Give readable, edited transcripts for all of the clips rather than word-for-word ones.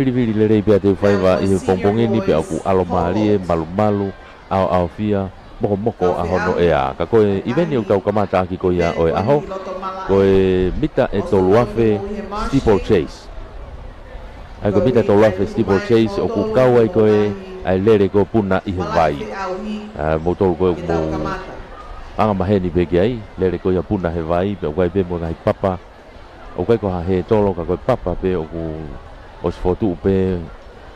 Vili le rei pia te whaiwa i he pongpongi ni pe aku alomari e malu au fia moko a hono e a ka koe iveni o tau kamata aki ko ia o e aho koe mita e tolu afe steeple chase ai ko mita tolu afe steeple chase o ku kau ai koe ai lere ko puna i he vai mo tolu koe mo anga maheni peki ai lere ko ia puna he vai pe o kai pe mo ngai papa o kai ko ha he tolo ka koe papa pe o ku o se fotu pe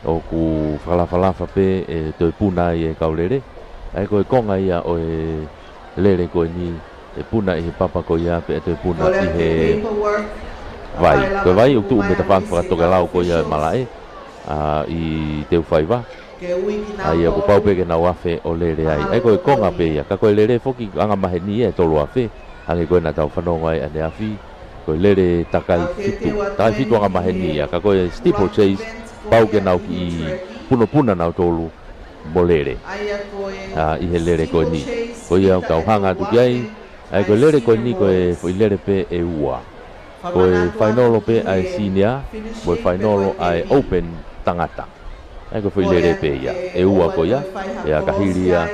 o ku falafa pe e toi puna i e kaulere ai koe konga ia o e lere koe ni e puna i he papa ko ia pe e toi puna i he vai koe vai o tu me ta whakatoka lau ko ia malae i teu whaiwa ai ko pau pe ke na wafe o lere ai koe konga pe ia ka koe lere foki anga mahe ni e tolu afe ange koe na tau whanonga ai ane afi koe lere takai fitu anga mahe ni ia ka koe steeple chase pau ke nau ki puna nau tolu mo lere i he lere koe ni koe ia tau hanga tuki ai koe lere koe ni koe foi lere pe e ua koe whainolo pe ai senior koe whainolo ai open tangata ai koe foi lere pe ia e ua koe ia e a kahiri ia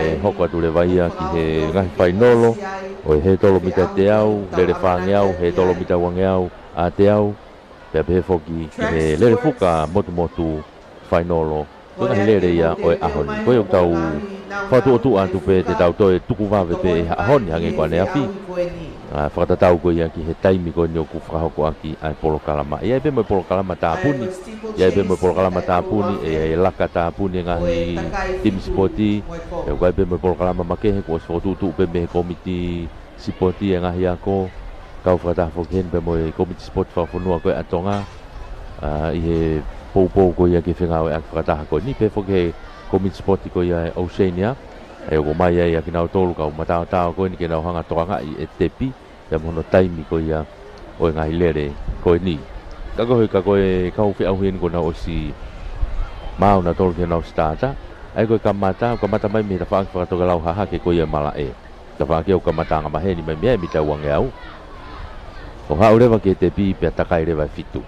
e hoko atu le vai ki he ngahi whainolo o he tolo mita te au lere whange au he tolo mita wange au a te au pe pe foki ki he lere fuka motu whainolo koe ngahi lere ia o e ahoni koe o tau whatu o tu antu pe te tau toe tuku wawe pe e ahoni hange koe ne afi whakatatau koe ia ki he taimi koe ni o ku whakahoko aki ai polo kalama ia pe mo polo kalama tāpuni ia pe mo polo kalama tāpuni e laka tāpuni ngahi tim spoti e koe pe mo polo kalama makehe ko so tu pe me komiti spoti e ngahi ako kau whakatahoko hen pe mo komiti sport whafunua koe atonga i he pou ko ia ke whengau e ak whakatahako ni pe foke komiti spoti ko ia e Oceania e o mai ai ki nau tolu kau matao ko ni ke nau hanga toanga i e tepi ya mono taimi ko ia o ngahi lere ko ni ka koe kau whi au hien ko na o si mau na tolu ke nau stata ai koe kamata mai me ta whakatoka lau haha ke ko ia mala e ta whake o kamata nga maheni mai mea mi ta wange au o hau rewa ke tepi pe takai rewa fitu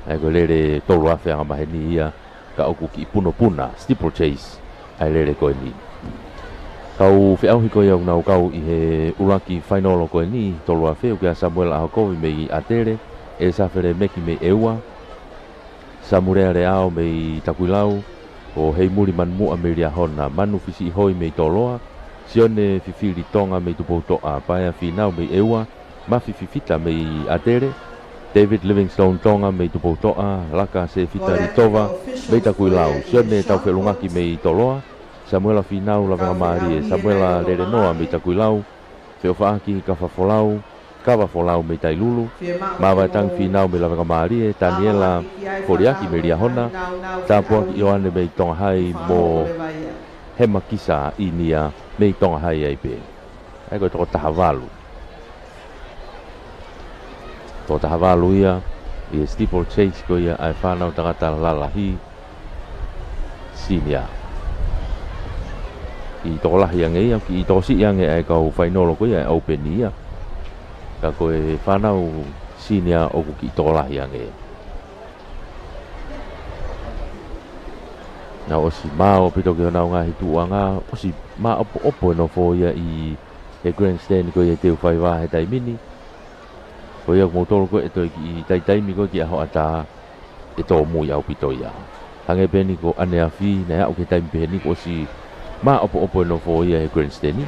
ai koe lere tolu afe nga maheni ia ka oku ki puna steeple chase ai lere ko ni kau whi au hiko iau nau kau i he uraki whainolo koe ni tolu a wheu kia Samuel Ahokowi mei atere e sawhere meki mei eua Samurea re ao mei takuilau o hei muri man mua mei ria hona manu fisi hoi mei toloa sione fifiri tonga mei tupoutoa paia finau mei eua ma fifita mei atere David Livingstone tonga mei tupoutoa laka se fitari tova mei takuilau sione tau whelungaki mei toloa Samuela finau la venga mari Samuela lere noa me takuilau feo faaki ka fafolau kava folau me tailulu mawa tang finau me la venga mari Daniela Foriaki me ria hona tapua ki Ioane me tonga hai mo hema kisa inia me tonga hai ai pe ai ko to tahavalu ia i steeple chase ko ia ai whanau tangata lalahi sinia i tolahi ang ia ki tosi yang ai kau whainolo ko ia open ia ka koe whanau sinia o ki tolahi ang ia na o si mao pito ke nau ngahi tuanga o si ma opo no fo ia i e grandstand ko ia teu whaiwa he taimini ko ia motoro ko e toi ki taimi ko ki aho ata e tō mui au pito ia hange peni ko ane afi na au ke taimi peni ko si ma opo no fo ia e grandstand ni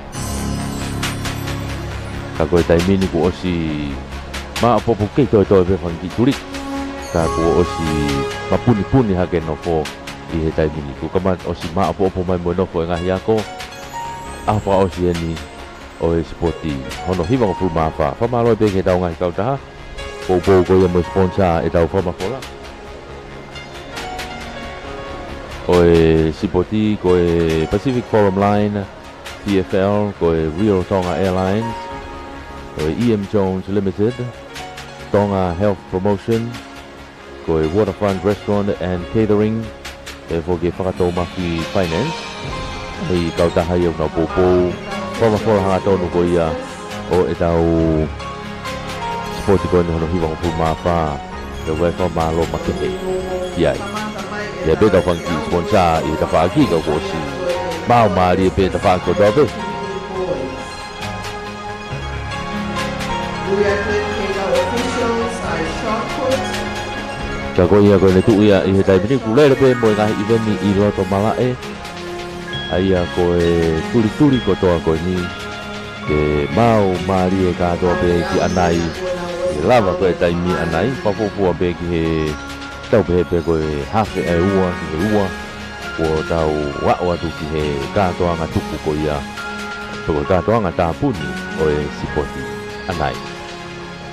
ka koe taimini ko o si ma opo ke toi pe whangi turik ka ko o si ma puni hake no fo i he taimini ko kamat o si ma opo mai mo no fo e ngahi ako apa o si eni o e spoti hono hiwa ko fulma fa malo pe ke tau ngai kau taha po ko ia mo sponsor e tau fa fola o e spoti ko e Pacific Forum Line PFL ko e Rio Tonga Airlines ko e EM Jones Limited Tonga Health Promotion ko e Waterfront Restaurant and Catering e fo ke whakatau maki finance e kau taha iau na popo Whamawhora hanga tonu ko ia o e tau spoti ko ni hono hiwa ko pulma wha e wai whamalo makehe. kiai. Ya be tau fangki sponsor i ta fa ki ko si. Mau mari be ta fa ko do be. Jago ia ko le tu ia i tai bini ku le be mo ngai event ni i lo to mala Aia ko turi ko to ko ni ke mau mari ka do be ki anai lava ko tai mi anai pa po be ki tau be ko hafe ua ko tau wa tu ki he ka to anga tupu ko ia ko ka to anga ta puni o sipoti anai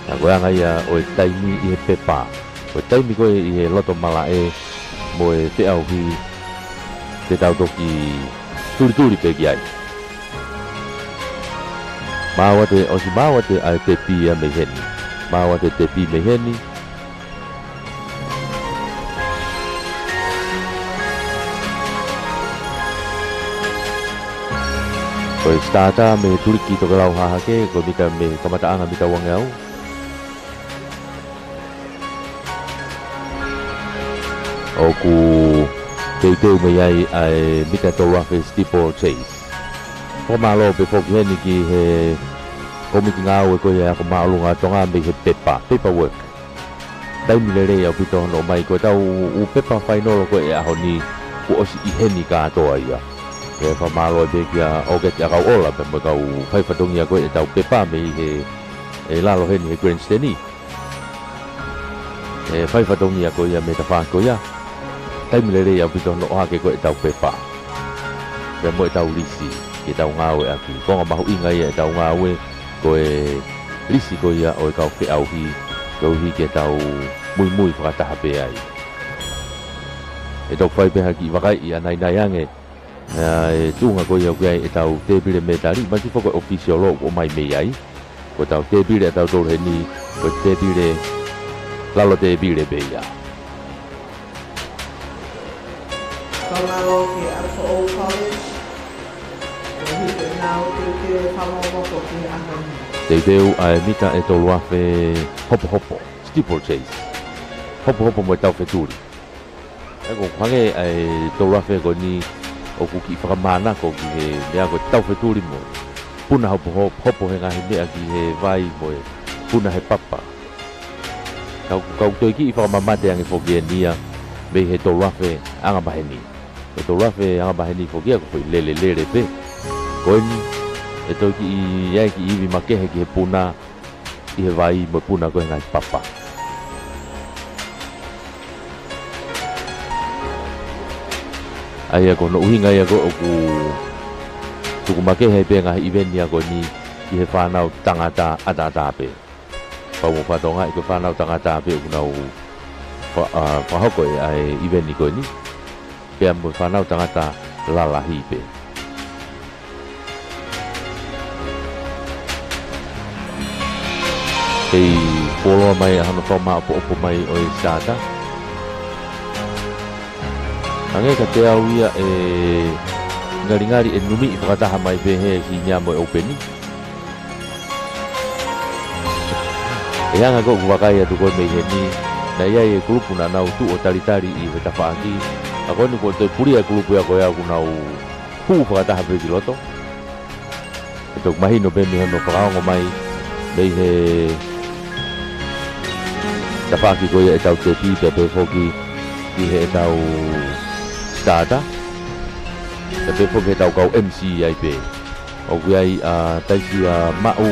na ko anga ia o tai mi i pepa o tai mi ko i loto mala mo te au hi te tau toki turi pe ki ai Mawate o si mawate ai te pia me heni. Mawate te pi me heni. Ko stata me turki to kalau ha ke ko mita me kamata anga mita wang au. Oku te me ai mita to rafe steeple chase. Ko malo pe fo heni ki he ko mi ngau ko ya ko malo nga tonga me he paperwork dai mi le ya pito no mai ko tau u pepa final ko ya honi ko osi I heni ka to ya e fa malo be ya o ke ya ka ola pe mo ka u fai fa dong ya ko tau pepa me he e la lo heni he grandstand e fai fa dong ya ko ya me ta fa ko ya dai mi le ya pito no ha ke ko tau pepa pe mo tau lisi ke tau ngau aki ko nga mahu inga ia tau ngau ko lisi ko ia o ka fe au hi ko hi ke tau mui whakataha pe ai e tau whai peha ki wakai ia nai ange e tunga ko ia e tau te bire me tari masi whako official lo o mai me ai ko tau te bire tau tau heni ko te bire lalo te bire pe ia Kalalo ke RFO College Te teu ai mita e tolu afe hopo steeple chase hopo mo tau feturi e ko kwange ai tolu afe ko ni o ku ki whakamana ko ki he mea ko tau feturi mo puna hopo he ngahi mea ki he vai mo puna he papa kau toi ki whakamamate ange foki e nia me he tolu afe anga baheni e tolu afe anga baheni foki ako fai lele pe koini e tau ki ia ki iwi makehe ki he puna I he vai mo puna ko ngai papa ai ko no uhinga ia ko ku tuku makehe pe ngai event ia ko ni ki he whanau tangata atata pe pa mo whatonga I ko whanau tangata pe ku nau whahoko ai event ni ko ni pe mo whanau tangata lalahi pe Kei polo mai hano toma opo mai o stata. Ange ka te au ia ngari e numi whakataha mai pehe ki nyamo e openi. E hanga ko kuwakai atu koe mei he ni na ia e kulupu na nau tu o taritari I weta whaaki. A koe ni ko te puri e kulupu ya koe au nau hu whakataha pehe ki loto. E tok mahino pe mi hano whakaongo mai mei he ta whaki ko ia e tau te pi pe foki ki he tau stata pe foki he tau kau MC ai pe o kui ai taisi mau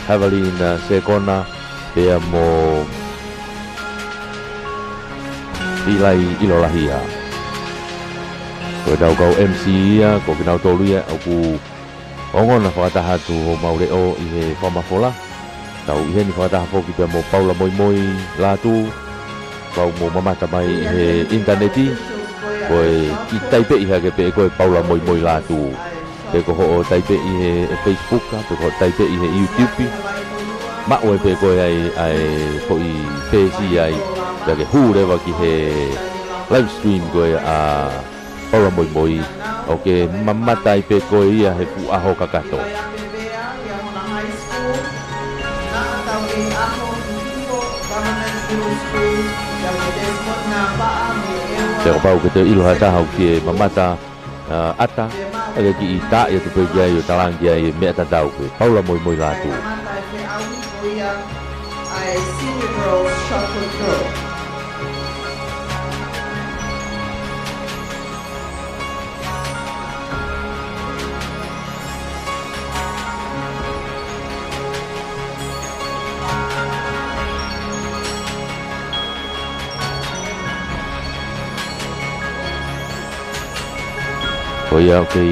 Havalin Sekona pe mo ilai ilolahia ko tau kau MC ia ko kinau tolu ia o ku ongona whakataha tu ho maureo I he whamafola tau I he ni whakataha foki pe mo Paula moi la tu pau mo mamata mai I he interneti koe ki taipe I hake pe koe Paula moi la tu pe ko ho taipe I he Facebook pe ko taipe I he YouTube ma oe pe koe ai ko I pesi ai pe ke hu rewa ki he live stream koe Paula moi oke mamata I pe koe ia he pu aho kakato Ako, hindi po, government school, yung Desmond na paa, may Pero pau ke te ilo hata hau ke mamata ata aga ki ita ya tu pe yo talang ya me ata dau pe paula moi la tu ai senior girls shot put girl. Ko ia ke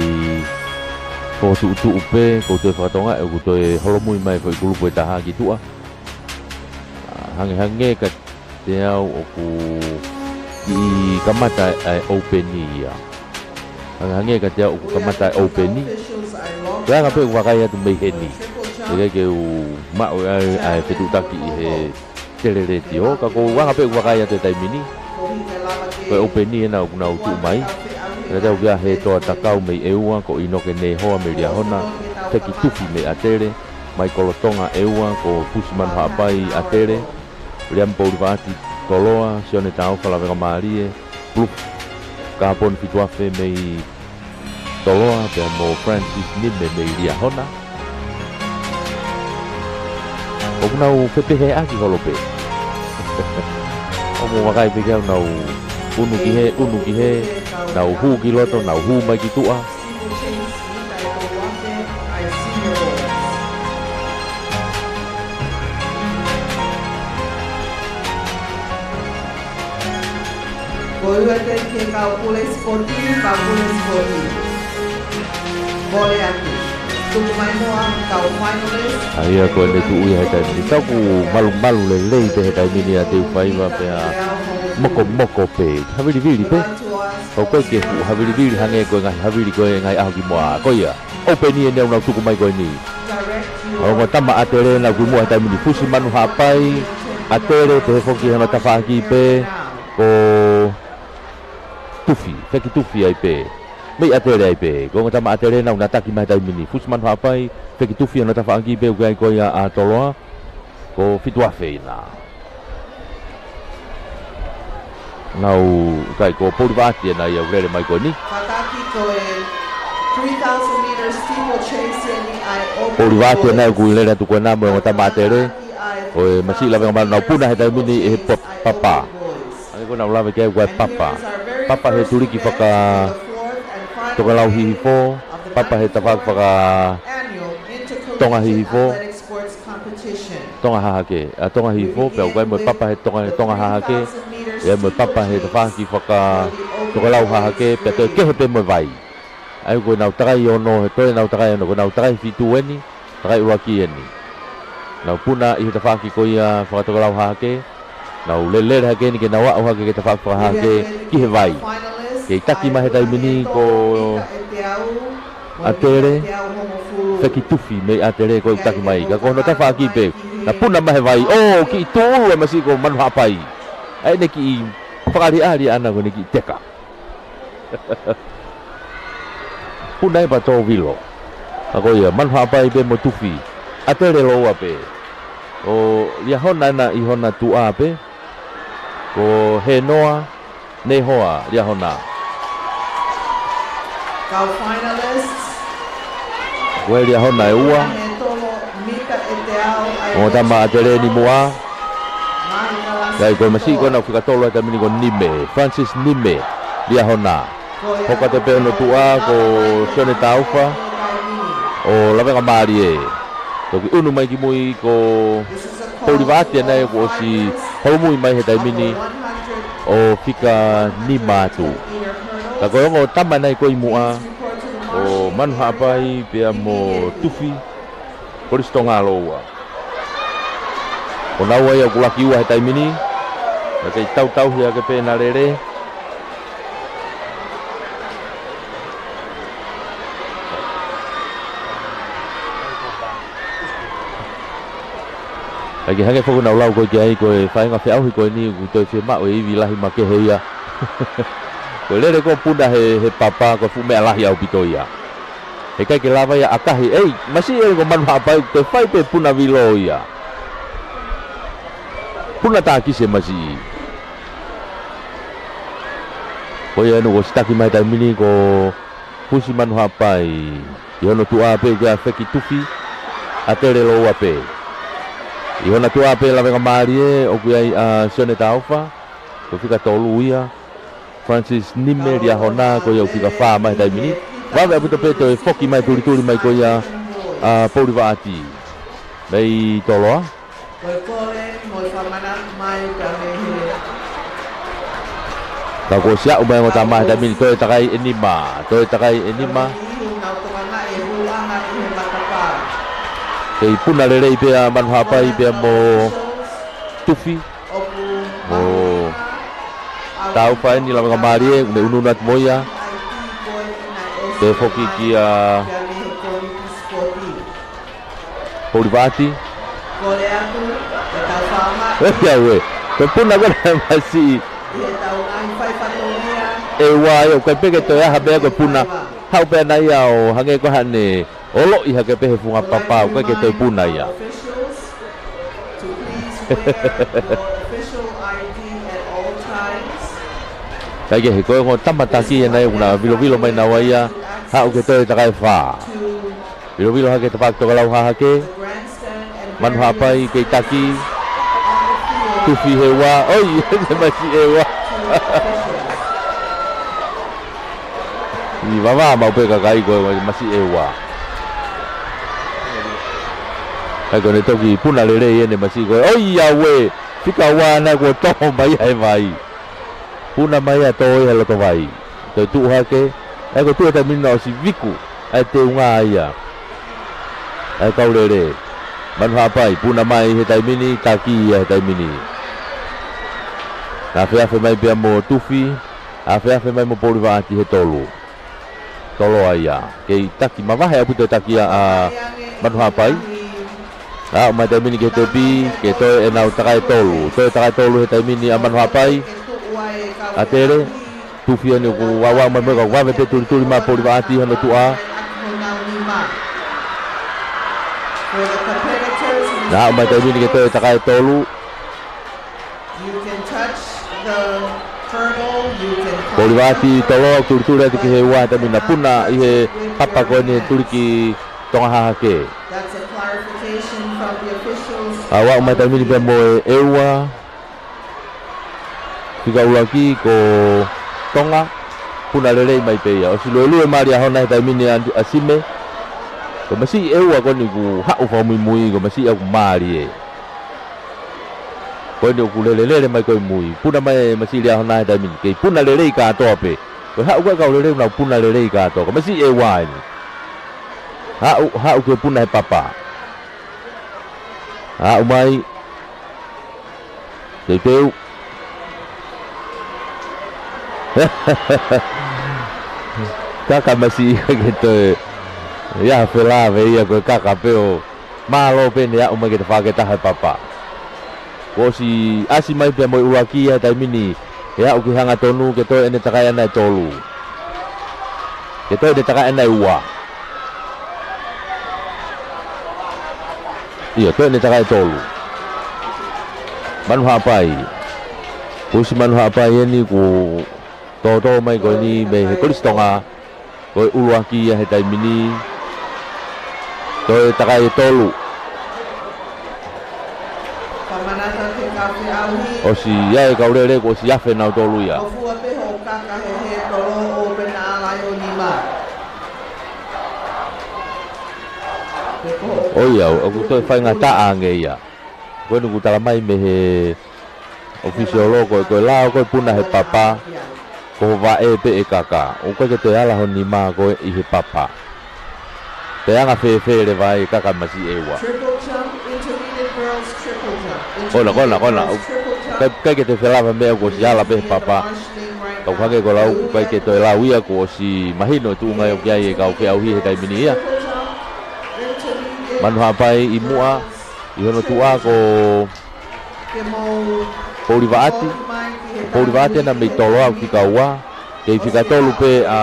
ko tu upe ko te whakatonga e ko te holomui mai ko i kulupu e taha ki tua hange ka te au o ku i kamata ai openi ia hange ka te au o ku kamata ai openi kaya nga pe wakai atu mei heni kaya ke u mao ai petu taki he terereti ho ka ko wanga pe wakai atu taimini ko openi e na utu mai Rada ugia he toa takau mei eua ko inoke ne hoa me ria hona teki tufi me atere mai kolotonga eua ko pusiman hapai atere riam pauri vati toloa sione tau kala vega marie pluk kapon fituafe mei toloa pe mo Francis Nime mei ria hona o kunau pepehe aki holope o mo wakai pekau nau unu ki he nau hu ki loto nau hu mai ki tua Volvete que calcule esportivo, calcule esportivo. Boleh aku. Tunggu main doang, kau finalist. Aí a coisa tu ia heta ni tau ku malu le te heta ni ate fai va pe moko pe havili pe ko ko ke havili hange ko ngai havili ko ngai au ki moa ko ia open ni ne una tuku mai ko ni o mo tama atere na ku mo heta ni fusi manu hapai atere te ko ki hana tafa ki pe ko tufi ai pe mei atere ai pe ko tama atere na una taki mai heta ni fusi manu hapai feki tufi hana tafa ki pe ko ia a toloa ko fitua feina Nau kai ko purvati na ia urere mai ko ni. Kataki ko e 3,000 meters steeplechase ni ai open. Purvati na ku lera tu ko na mo ta matere. O masi la venga na puna heta mini e papa. Ai ko na lava ke ko papa. Papa he turiki faka to ka lau hi fo. Papa he tafak faka tonga hi fo. Tonga ha ke. A tonga hi fo pe ko mo papa he tonga ha ke. Ya mo papa he te whaki whaka toka lau haha ke pe te kehe pe mo vai ai ko nau takai ono he toe nau takai ono ko nau takai fitu eni takai uaki eni nau puna i te whaki ko ia whaka toka lau haha ke nau lele ha ke ni ke nau au ha ke te whaka haha ke ki he vai ke taki ma he tai mini ko atere whaki tufi me atere ko taki mai ka ko no ta whaki pe na puna ma he vai o ki tōru e masi ko manu hapai ai neki whakari ana ko neki teka punai ba tō vilo ako ia manha pai pe mo tufi atere loa pe o ia hona na i hona tua pe ko he noa ne hoa ia hona Kau finalists ko ia hona e ua o tama atere ni mua Dai ko masi ko na fika tolo ta mini ko Nime Francis Nime dia hona hoka te pe no tua ko sone taufa o lava marie to ki unu mai ki mui ko polivati na ko si holmui mai heta mini o fika Nima tu ta ko ngo tama nai ko imua o manha pai pe mo tufi polistonga loa o naua ia kulaki ua he taimini na kei tau hia ke pēna rere Aki hange foku na ulau koe ki ai koe whaenga whi auhi koe ni u toi whi mao e iwi lahi ma ke heia koe lere ko puna he papa koe fu mea lahi au pito ia he kai ke lava ia akahi ei masi e ko manu hapai koe whai pe puna vilo ia puna tā kise masi ko ia no staki mai tai mini ko pusi manu hapai i hono tua pe ja feki tufi atere lo ape i hono tua pe la venga marie o kui a sone taufa ko fika tolu ia Francis Nime dia hona ko ia fika fa mai tai mini wa ve puto peto e foki mai turi mai ko ia a Polivati mai toloa ka ko sia ubai mo tama tai mini to takai enima kei puna lelei pea manu hapai pea mo tufi mo tau pai ni lama kamarie me ununat moya te foki kia Polivati ya we te puna kona masih ewa yo kai peke to ya habe ko puna hau pe na ya o hange ko hane olo i hake pe funga papa ko ke to puna ya kage he ko ngo tamata ki na una vilo mai na waia ha o ke to ta kai fa vilo hake ta pak to lau ha hake man ha pai ke taki tufi hewa oi masih ewa ni baba mau pe kakai ko masih ewa ai ko ne toki puna lele ne masih ko oi ya we fika wa na ko to mai ai vai puna mai a to ya lo to vai to tu ha ke ai ko tu ta min no si viku ai te unga ia ai ka lele man ha pai puna mai he tai mini taki ya tai mini na fe mai pe mo tufi a fe mai mo Polivati he tolu tolo aya ke taki mavahe apu taki a manu hapai a mai tai mini ke topi ke to e nau takai tolu he tai mini a manu hapai atere tufi ani ko wawa mai ko wa pe tuli ma Polivati hano tua na mai tai mini ke to takai tolu Polivati tolo turi ati ke wa ta mina puna ihe papa ko ni turiki tonga hake awa mai ta mini pe mo ewa tiga ulaki ko tonga puna lele mai pe ya o si lolu e maria hona ta mini asime ko masi ewa ko ni ku ha u fa mui ko masi aku mari e ko ni ku lele mai ko mui puna mai masi lia hona ta mini ke puna lele ka to pe ko ha u ka lele na puna lele ka to ko masi ewa ni ha u ke puna papa ha u mai te teu kaka masih gitu ya fela ve ya ko kaka peo malo pe ne ya uma ke fa ke ta papa ko si asi mai pe mo uaki ya ta mini ya uki hanga tonu ke to ene takaya na tolu ke to de takaya na uwa iya to ene takaya tolu manu hapai ko si manu hapai ni ko todo mai ko ni me he kristonga ko uaki ya he ta mini to takaya tolu o si ya ka urere ko si ya fe na tolu ya o ya aku to fa ngata ange ya ko nu tala mai me he official ko la ko puna he papa ko va e pe e kaka o ko ke te ala honi ma ko i he papa te anga fe le vai kaka masi ewa Kona. Kai ke te whelava mea ko si ala pe papa. Kau hake ko lau kai ke toi lau ia ko si mahino tu ngai o kia e kau ke au hi he kai mini ia. Manu hapai i mua i hono tua ko Polivati na mei tolo au ki kaua. Kei whika tolu pe a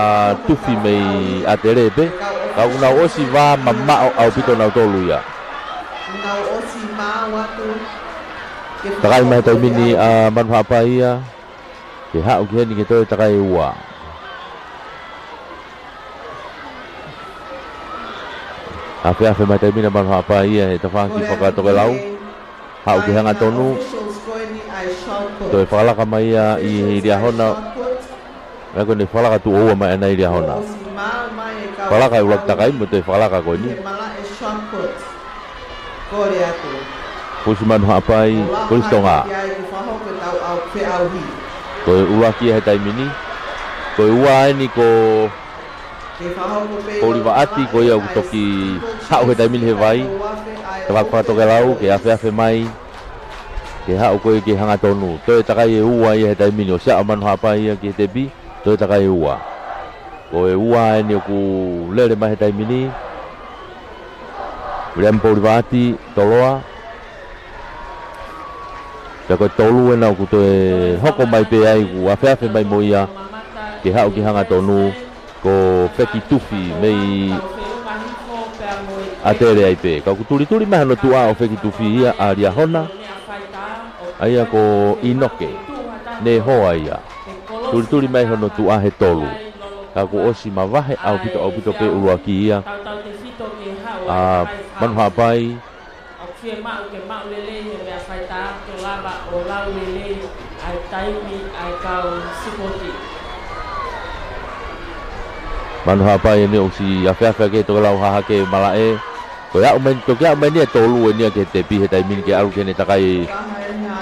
tufi mei a tere pe. Kau na osi va mamma au pito na tolu ia. Takai mai tai mini manu hapai ia ke ha'u ki heni ke toi takai ua afe mai taimina manu hapa ia he tawhaki whakatoke lau ha'u ki hanga tonu toi whakalaka mai ia i ria hona Aku ni whalaka tu oua mai ana i ria hona whalaka i ulak takai mo toi whalaka koe ni Pusi manu hapai kulistonga Toi ulaki he taimini Toi ua ni ko Koliwa ati ko ia utoki hau he taimini he vai Te whakatoke lau ke afe mai Ke hau koe ke hanga tonu Toi takai e ua ia he taimini o sia manu hapai ia ke te bi Toi takai e ua Ko e ua ni oku lere mai he taimini William Koliwa ati toloa Te koe tolu e nau ku toe hoko mai pe ai ku afe mai mo ia Ke hau ki hanga tonu Ko wheki tufi mei Atere ai pe Kau ku turi mai hano tua o wheki tufi ia a ria hona Aia ko inoke Ne hoa ia Turi mai hano tua he tolu Kau ku osi ma wahe au pito pe urua ki ia Manu hapai Fie mau ke mau lele he mea whaita ke lava o lau lele ai taimi ai kau sipoti. Manu hapai ni o si afe ke to lau haha ke malae. Ko ya umen to kia umen ni tolu ni ke te pi he taimi ke alu ke ni takai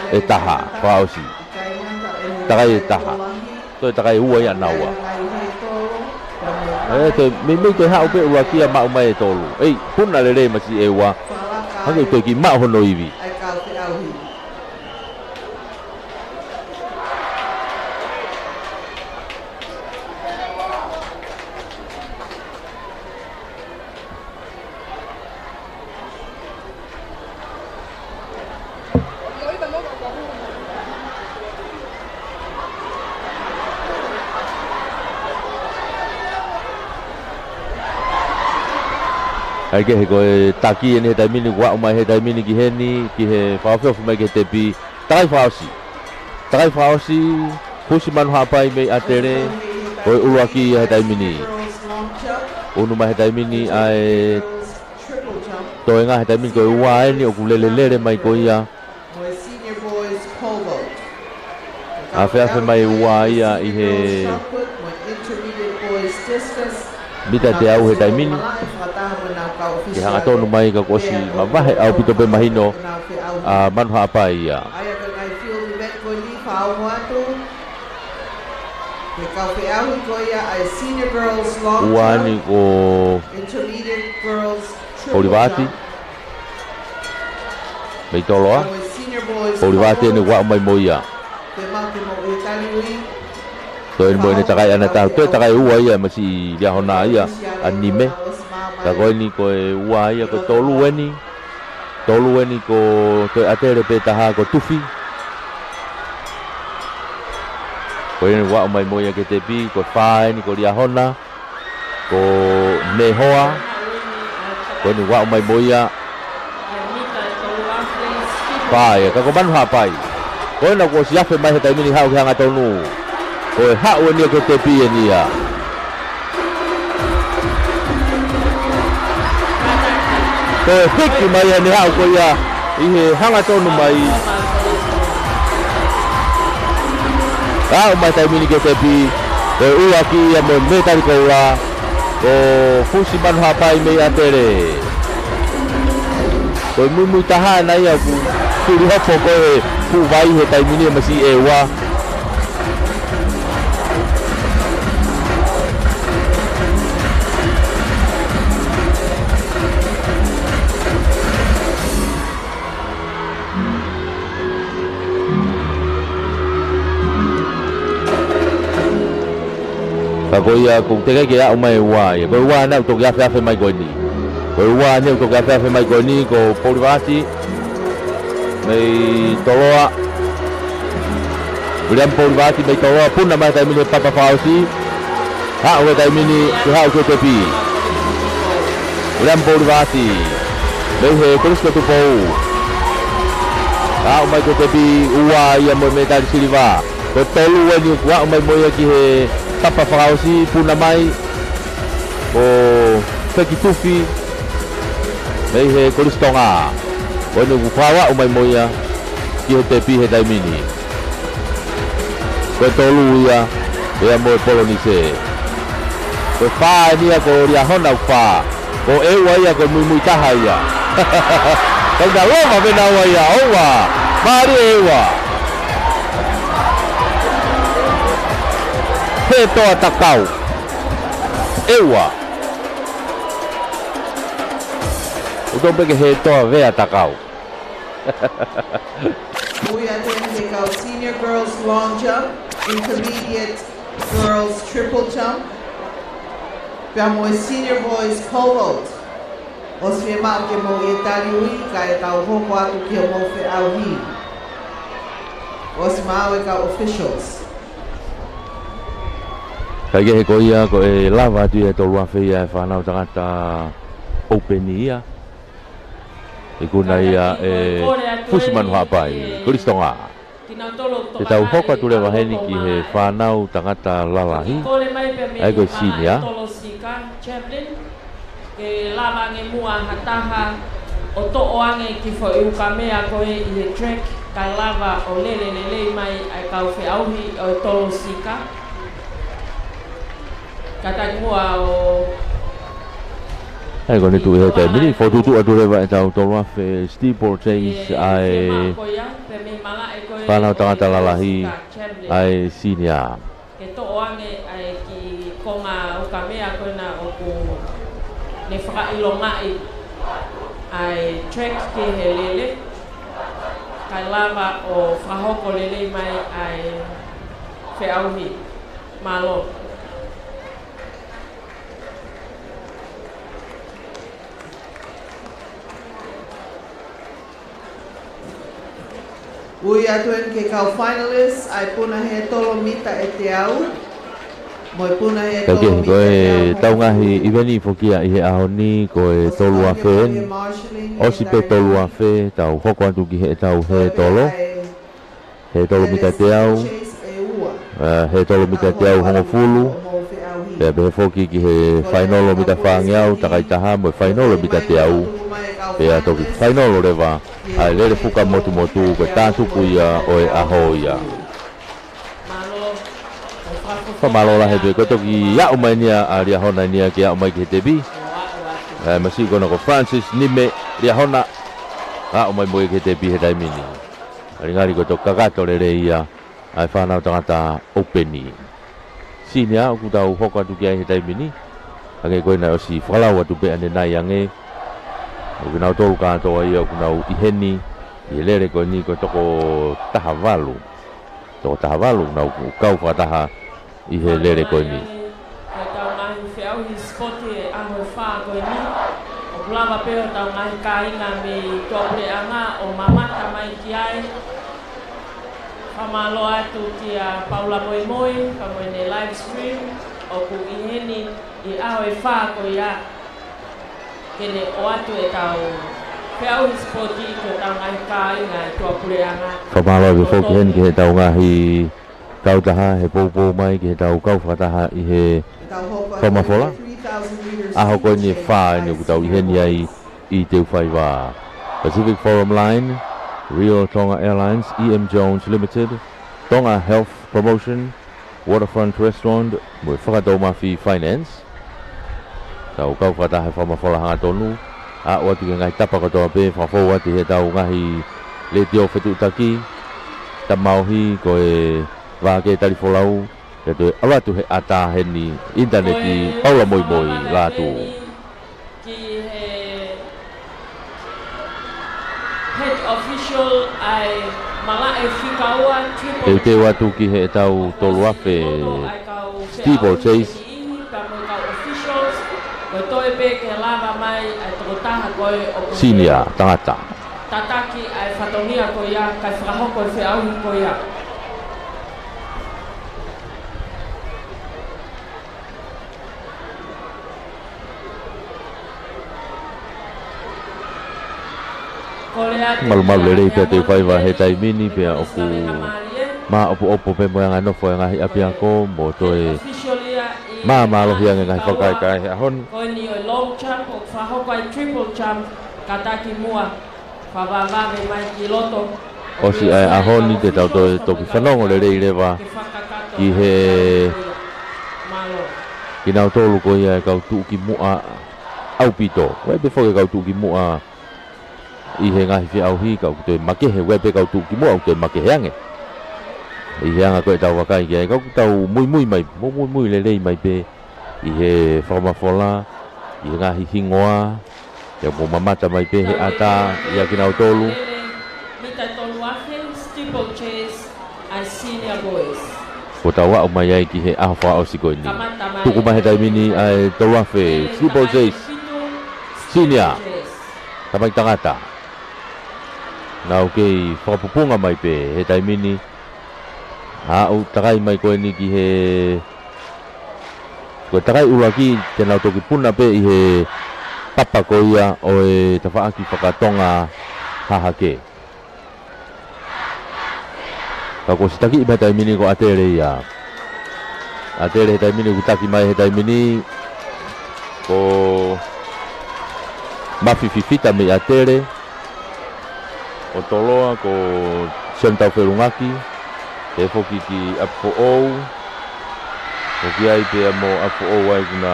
e taha fa osi. Takai e taha. To takai ua ya naua. To me to ha upe ua kia mau mai tolu. Ei puna lele masi e ua. Hanggang ito ki mao hono iwi. Ai ke he koe taki ni he taimini wa mai he taimini ki heni ki he whawhewh mai ke te pi takai whaosi pusi manu hapai mei atere koe urua ki he taimini unu mai he taimini ai toenga he taimini koe ua ni o kulelelere mai koe ia afe mai ua ia i he Bita te au he taimini Ke hanga tonu mai ka kosi ma wahe au pito pe mahino manu hapai ia Ua ni ko Koliwati Mei toloa Koliwati ni wa mai mo ia Toi mo ni takai ana tau toi takai ua ia masi dia hona ia anime ta koe ni koe ua ia ko tolu eni ko toi atere pe taha ko tufi koe ni wa mai mo ia ke te pi ko fa ni ko dia hona ko nehoa koe ni wa mai mo ia fa ia ka ko manu hapai koe na ko siafe mai he taimini hau ke hanga tonu Koe hau ni ko te pi ni ia. Koe hiki mai ni hau ko ia i he hanga tonu mai. Hau mai taimini ke te pi. Koe ua ki ia mo metari ko ura. Ko fusi manu hapai mei atere. Koe mumu taha na ia ku turi hoko koe ku vai he taimini masi e ua. Ko ia kung tege ke au mai wa ia ko wa na to ga fa mai ko ni ko wa ni to ga fa mai ko ni ko Polivati mai toloa William Polivati mai toloa pun na mai taimini papa fausi ha o taimini ke ha ko te pi William Polivati mai he Cristo tu pou ha o mai ko te pi wa ia mo metali Silva Ko tolu wani wa mai moia ki he tapa whakaosi puna mai ko whekituwhi mei he koristonga wani whawa o mai moia ki he te pi he taimini ko tolu ia ea moe polonise ko wha nia ko ria hona wha ko ewa ia ko mui taha ia kau da roma vena wa ia owa mari ewa he toa takau ewa uton peke he toa vea takau We are going to take out senior girls long jump, intermediate girls triple jump. Piamo senior boys pole vault. Os me mau ke mo e tari ui ka e tau hoko atu ki o mo fe au hi. Os mau e ka officials. Kai ke he ko ia ko e lava tu e tolua feia e whanau tangata openi ia. E kuna ia e fusiman hapai, kuristonga. Te tau hoka tu le waheni ki he whanau tangata lalahi. Ai ko sini ia. Ke lava nge mua hataha o to oange ki fo i ukamea koe i he trek kai lava o lele mai ai kau fe auhi o tolo sika. Kata mua o ai ko ni tu he te mini fo tu atu le wa tau tolua fe steeple chase ai whanau tangata lalahi ai sini ia. Ke to oange ai ki konga ukamea koe na o ku ne whakailongai ai trek ke he lele kai lava o whahoko lele mai ai whiauhi malo. Ui atuen ke kau finalists ai puna he tolo mita e te au. Moi puna he Kau tolo ke ko e tau ngahi iveni fokia i he ahoni ko e tolua fen. Osi pe tolua fe tau hoko atu ki he tau he tolo. He tolo mita te au. He tolo mita te au hongo fulu. Pe he foki ki he whainolo mita whangiau takai taha mo whainolo mita te au. Pe a toki whainolo rewa. Ai lere fuka motu motu ko tātuku ia o e aho ia. Pamalo la he te ko toki ia o mai nia a ria hona nia ki ia o mai ki he te bi. Masi kono ko Francis Nime ria hona. A o mai moe ki he te bi he taimini. Ringari ko to kakato lere ia ai whanau tangata openi. Sini a o kutau hoko atu ki ai he taimini. Ange koe na o si whalau atu pe ane nai ange. O kinau tolu katoa ia o kinau iheni i lere ko ni ko toko taha walu. Toko taha walu nau kau whataha i he lere ko ni. Ko tau ngahi whiauhi spoti e aho wha ko ni. O kulama peo tau ngahi kāinga me tōpure anga o mamata mai ki ai. Whamalo atu ki a Paula Moi Moi, ka moe ne live stream. O ku iheni i aho e wha ko ia. Kene o atu e tau whiauhi spoti ko tau ngahi kāinga e tōpure anga. Whamalo e whoki hen ki he tau ngahi kau taha he poupou mai ki he tau kau whataha i he whamafola. Aho koe ni wha ni ku tau iheni ai i te uwhai wā. Pacific Forum Line, Rio Tonga Airlines, EM Jones Limited, Tonga Health Promotion, Waterfront Restaurant, mui whakatau Mafi Finance. Tau kau whataha he whamafola hanga tonu. A o atu ke ngai tapa katoa pe whawhau ati he tau ngahi le teo whetu taki. Ta mauhi ko e wāke tari wholau. Te toi awatu he ata heni interneti Paula Moi Moi lātu. Ki he head official ai mala e whikaua triple. Te te watu ki he tau tolu afe steeple chase. Ko toi pe ke lava mai ai toko taha koe o Sinia tangata. Tataki ai whatongia ko ia, kai whakahoko e whiauhi ko ia. Malu malu le rei pe te whaiwa he taimini pe a oku ma opo pe mo nga no fo nga apia ko mo to e ma lo hia nga kai hon ko ni o long jump o fa ho kai triple jump kataki mua fa va ve mai ki loto o si a hon ni te tau to ki whanongo le wa ki he ki nau tolu ko ia kau tu ki mua au pito wai be fo kau tu ki mua i he ngahi fi au hi kau te make he wai be kau tu ki mua te make hange i he anga koe tau wakai kia kau tau mui mai mui le mai pe i he whakamafola i he ngahi hingoa ia mo mamata mai pe he ata ia ki nau tolu steeplechase and senior boys. Ko tawa o mai ai ki he aho wha o siko ni. Tuku mai he taimini ai tawafe steeplechase senior. Tamai tangata. Nau kei whakapupunga mai pe he taimini ha o takai mai koe ni ki he ko takai uraki te nau toki puna pe i he papa ko ia o e tawhaaki whakatonga hahake. Kako sitaki mai taimini ko atere ia. Atere he taimini ko taki mai he taimini ko mawhiwhita me atere o toloa ko sentau wherungaki e foki ki apo ou o ki ai pe mo apo ou ai kuna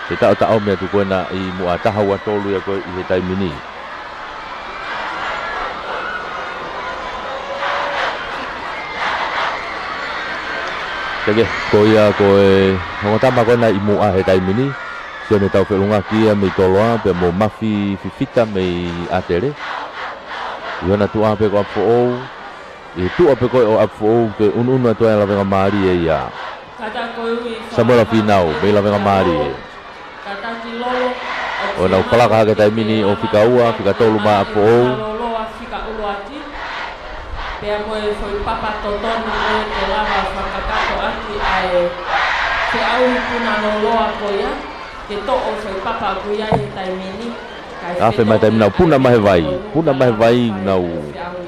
he tau mea tu koe na i mua taha ua tolu ia koe i he taimini. Kage ko ia ko e ngotama ko na i mua he taimini so ne tau wherungaki me toloa pe mo mafi fifita me atere iona tu ape ko apo ou i tu ape ko o apo ou ke unu atu ai lawenga mari e ia Samuel Finau me lawenga mari e o na upalaka hake taimini o fika ua fika tolu ma apo ou pea moe foi papa totonu moe te lava whakakato aki ai te au puna no loa koia te to'o foi papa kuia he taimini afe mai taimina puna mahe vai nau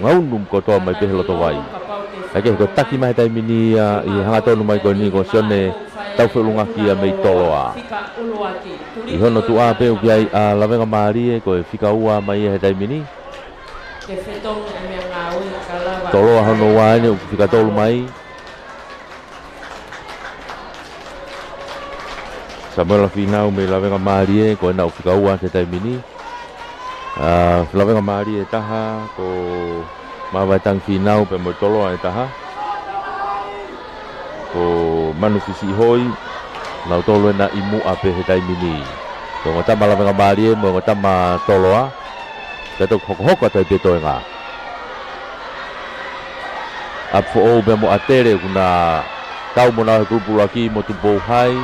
ngaunum kotoa mai pehe loto vai ake ko taki mai taimini i hanga tonu mai ko ni ko sione tau whelungaki a mei toloa i hono tu a pe uki ai a lawenga maari e ko e fika ua mai he taimini toloa hono waene uki fika tolu mai Samuel Finau me lawenga maari e ko e nau fika ua te taimini lawenga maari e taha ko mawatang Finau pe mo toloa e taha ko manu fisi hoi nau tolo na imu ape he taimini ko ngotama lawenga maari e mo ngotama toloa kato hoko tai pe toenga apo o be mo atere kuna tau mo na grupu laki mo tu hai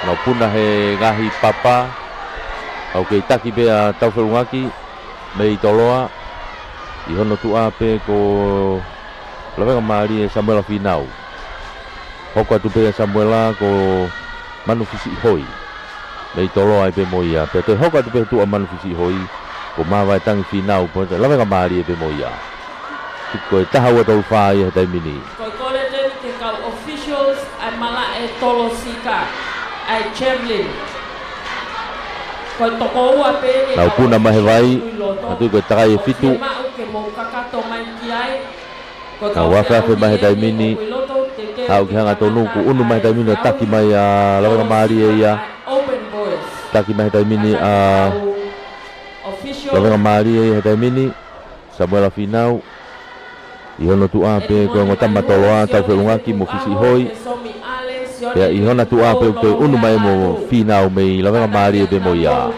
no puna he ngahi papa au ke taki be a tau whelungaki me i toloa i hono tu ape ko lawenga maari e Samuel Finau hoko atu pe Samuela ko manu fisi hoi me i toloa e pe moia pe to hoko atu pe tu a manu fisi hoi ko mawai tangi Finau po lawenga maari e pe moia ko e taha ua tolu whai e taimini ko kore teni te kau officials ai mala e tolo sika ai Chamberlain ko toko ua pe nau puna mahe vai atu ko takai e fitu nau wafe mahe taimini au ki hanga tonu ku unu mahe taimini taki mai a lawenga maari e ia taki mahe taimini a lawenga maari e he taimini Samuel Finau i hono tu ape ko ngotama toloa tau whelungaki mo fisi hoi pea i hona tu ape ko unu mai mo Finau me lawenga maari e be mo ia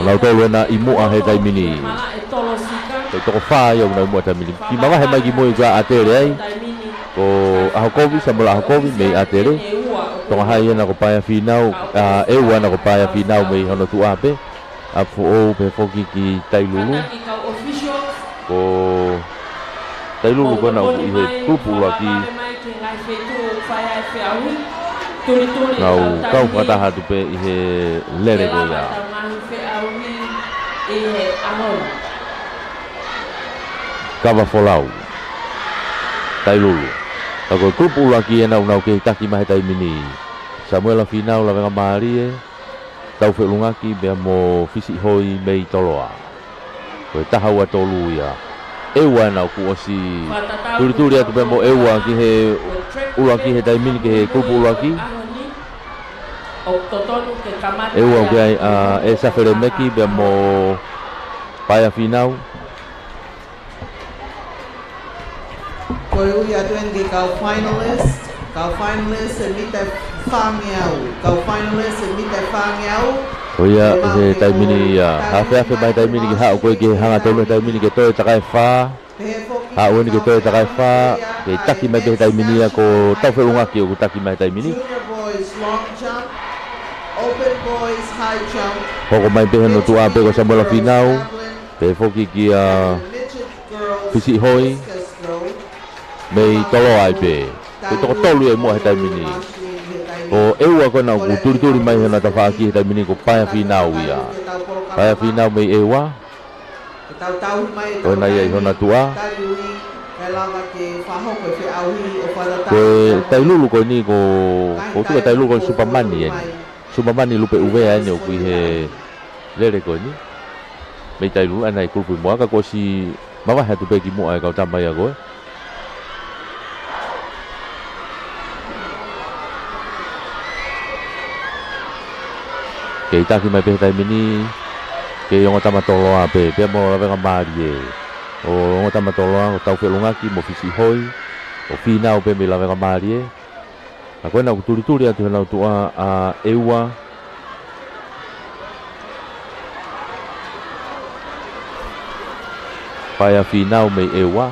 nau tolu na i mua he taimini ko toko whai au nau mua taimini ki mawahe mai ki mo i ka atere ai ko ahokovi Samuel ahokovi me atere tonga hai ena ko paia Finau eu ana ko paia Finau me hono tu ape apo o pe foki ki tailulu ko tailulu ko na i he kupu laki nau kau whataha tu pe i he lere ko ia kawa folau tailulu. Ako grup ulaki na unau ke taki mai tai mini. Samuel final la venga Marie. Tau fe lungaki be mo fisi hoi mei toloa. Ko tahawa tolu ya. Ewa na ku osi. Turi atu be mo ewa ki he ulaki he tai mini ke he grup ulaki. Ewa ke ai esa fere meki be mo paya final. Koe ui atuen ke kau finalist e mita whangeau. Kau finalist e mita whangeau. Oia he tai mini ya. Hafe mai tai mini ki hao koe ke hanga tonu tai mini ke toe takai wha. Hao ni ke toe takai wha. Ke taki mai ke tai mini ya ko tau whelunga ki o taki mai tai mini. Junior boys long jump. Open boys high jump. Hoko mai pe heno tua pe ko Samuel final. Pe foki ki fisi hoi. Mei tolo ai pe. Ko toko tolu e mo he tai mini. O ewa ko na ku turi mai hena ta fa ki he tai mini ko paia final ia. Paia final mei ewa. Ko na ia hona tua. Ko tai lulu ko ni ko tu tai lulu ko Superman ni. Superman ni lupe uwe ai no ku he lele ko ni. Mei tai lulu anai ku mo ka ko si mama ha tu pe ki mo ai ka ta mai ya ko. Ke taki mai pe tai mini ke yonga tamatoloa pe mo la venga Marie o yonga tamatoloa o tau felungaki mo fisi hoi o final pe me la venga Marie a koina ku turi atu na tu a ewa paya final me ewa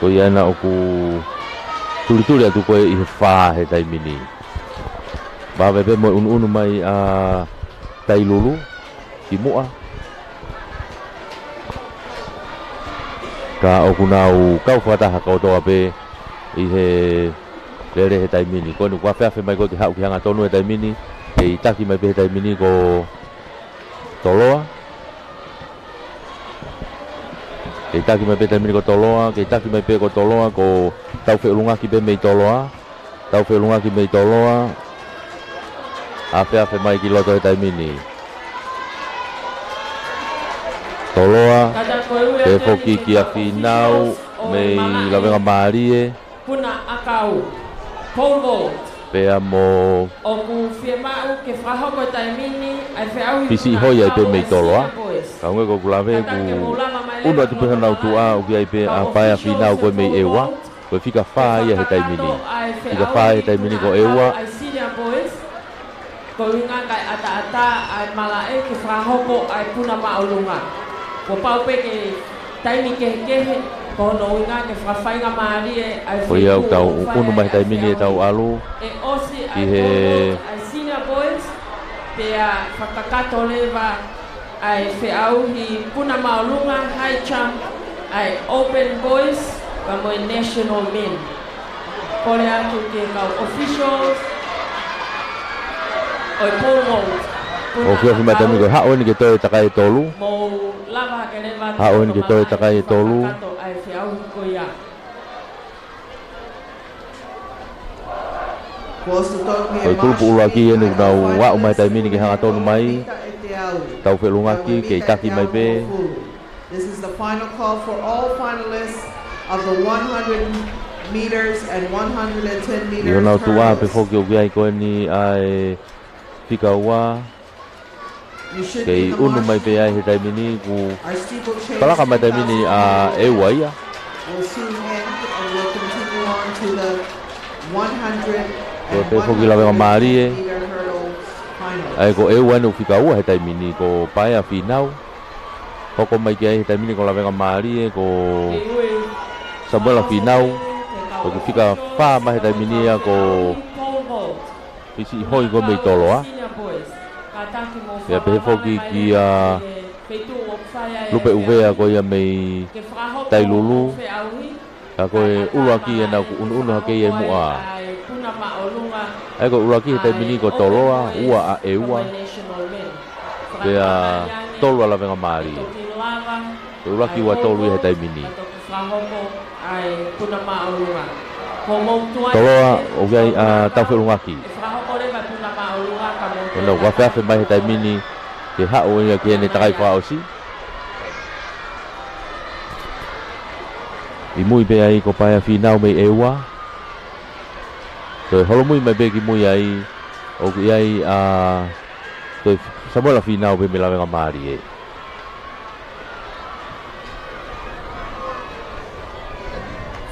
ko yana o ku turi atu ko I fa he tai mini. Ba bebe mo unu mai tai lulu ki mua ka okunau kau fata ha ko to ape I he lere he tai mini ko nu kwa fa mai ko ki ha ki hanga tonu he tai mini e taki mai pe tai mini ko toloa e taki mai pe tai mini ko toloa ke taki mai pe ko toloa ko tau fe lunga ki pe mei toloa tau fe lunga ki mei toloa afe mai ki loto he tai mini. Toloa e foki ki a final mei la venga Marie. Puna akau. Polvo. Pe amo. O ku fiema ke fraho ko tai mini ai fe au. Fisi hoi ai pe mei toloa. Ka nge ko kulave ku. Uno tu pe na tu a o ki ai pe a pa a final ko mei ewa. Ko fika fa ia he tai mini. Fika fa he tai mini ko ewa. Ko inga kai ata ai malae ke frahoko ai puna maulunga. Ko pau pe ke taimi ke ko no inga ke frafainga Marie ai ko ia tau unu mai tai mini tau alu. E osi ai he ai senior boys pe a fakakato leva ai fe au hi puna maulunga high jump ai open boys pa mo national men. Ko le atu ke kau officials oi pomo o fia fima tami ko hao ni ke toi takai tolu mo lava ke leva hao ni ke toi takai tolu ai fia au ko ya oi kulpu ulaki enu na wa mai tai mini ke hanga tonu mai tau fe lungaki ke taki mai pe. This is the final call for all finalists of the 100 meters and 110 meters. Yo na tua pe foki o ai ko ni ai fika wa kei unu mai pe ai he tai mini ku kala ka mai tai mini e waia will soon end and we'll continue on to the 100 ko pe foki la venga Marie ai ko e wa no fika wa he tai mini ko pai a final ko mai ke he tai mini ko la venga Marie ko Samuel a final ko fika fa mai he tai mini ko isi hoi ko mei toloa ya pe foki ki lupe uvea ko ia mei tai lulu ka ko ulaki na ku unu hake ia mua ai ko ulaki tai mini ko toloa ua a eua pe tolo la venga Marie Ulaki wa tolu he taimini. Ai puna maulunga. Ko mo tua. Toloa o gai a tau lungaki. Frahoko le puna maulunga ka mo. Ona wa fa mai he taimini ke ha o ia ke ne takai fa osi. I mui pe ai ko paia finau me ewa. So holo mui mai be ki mui ai o ki ai a to samola finau pe me la venga mari e.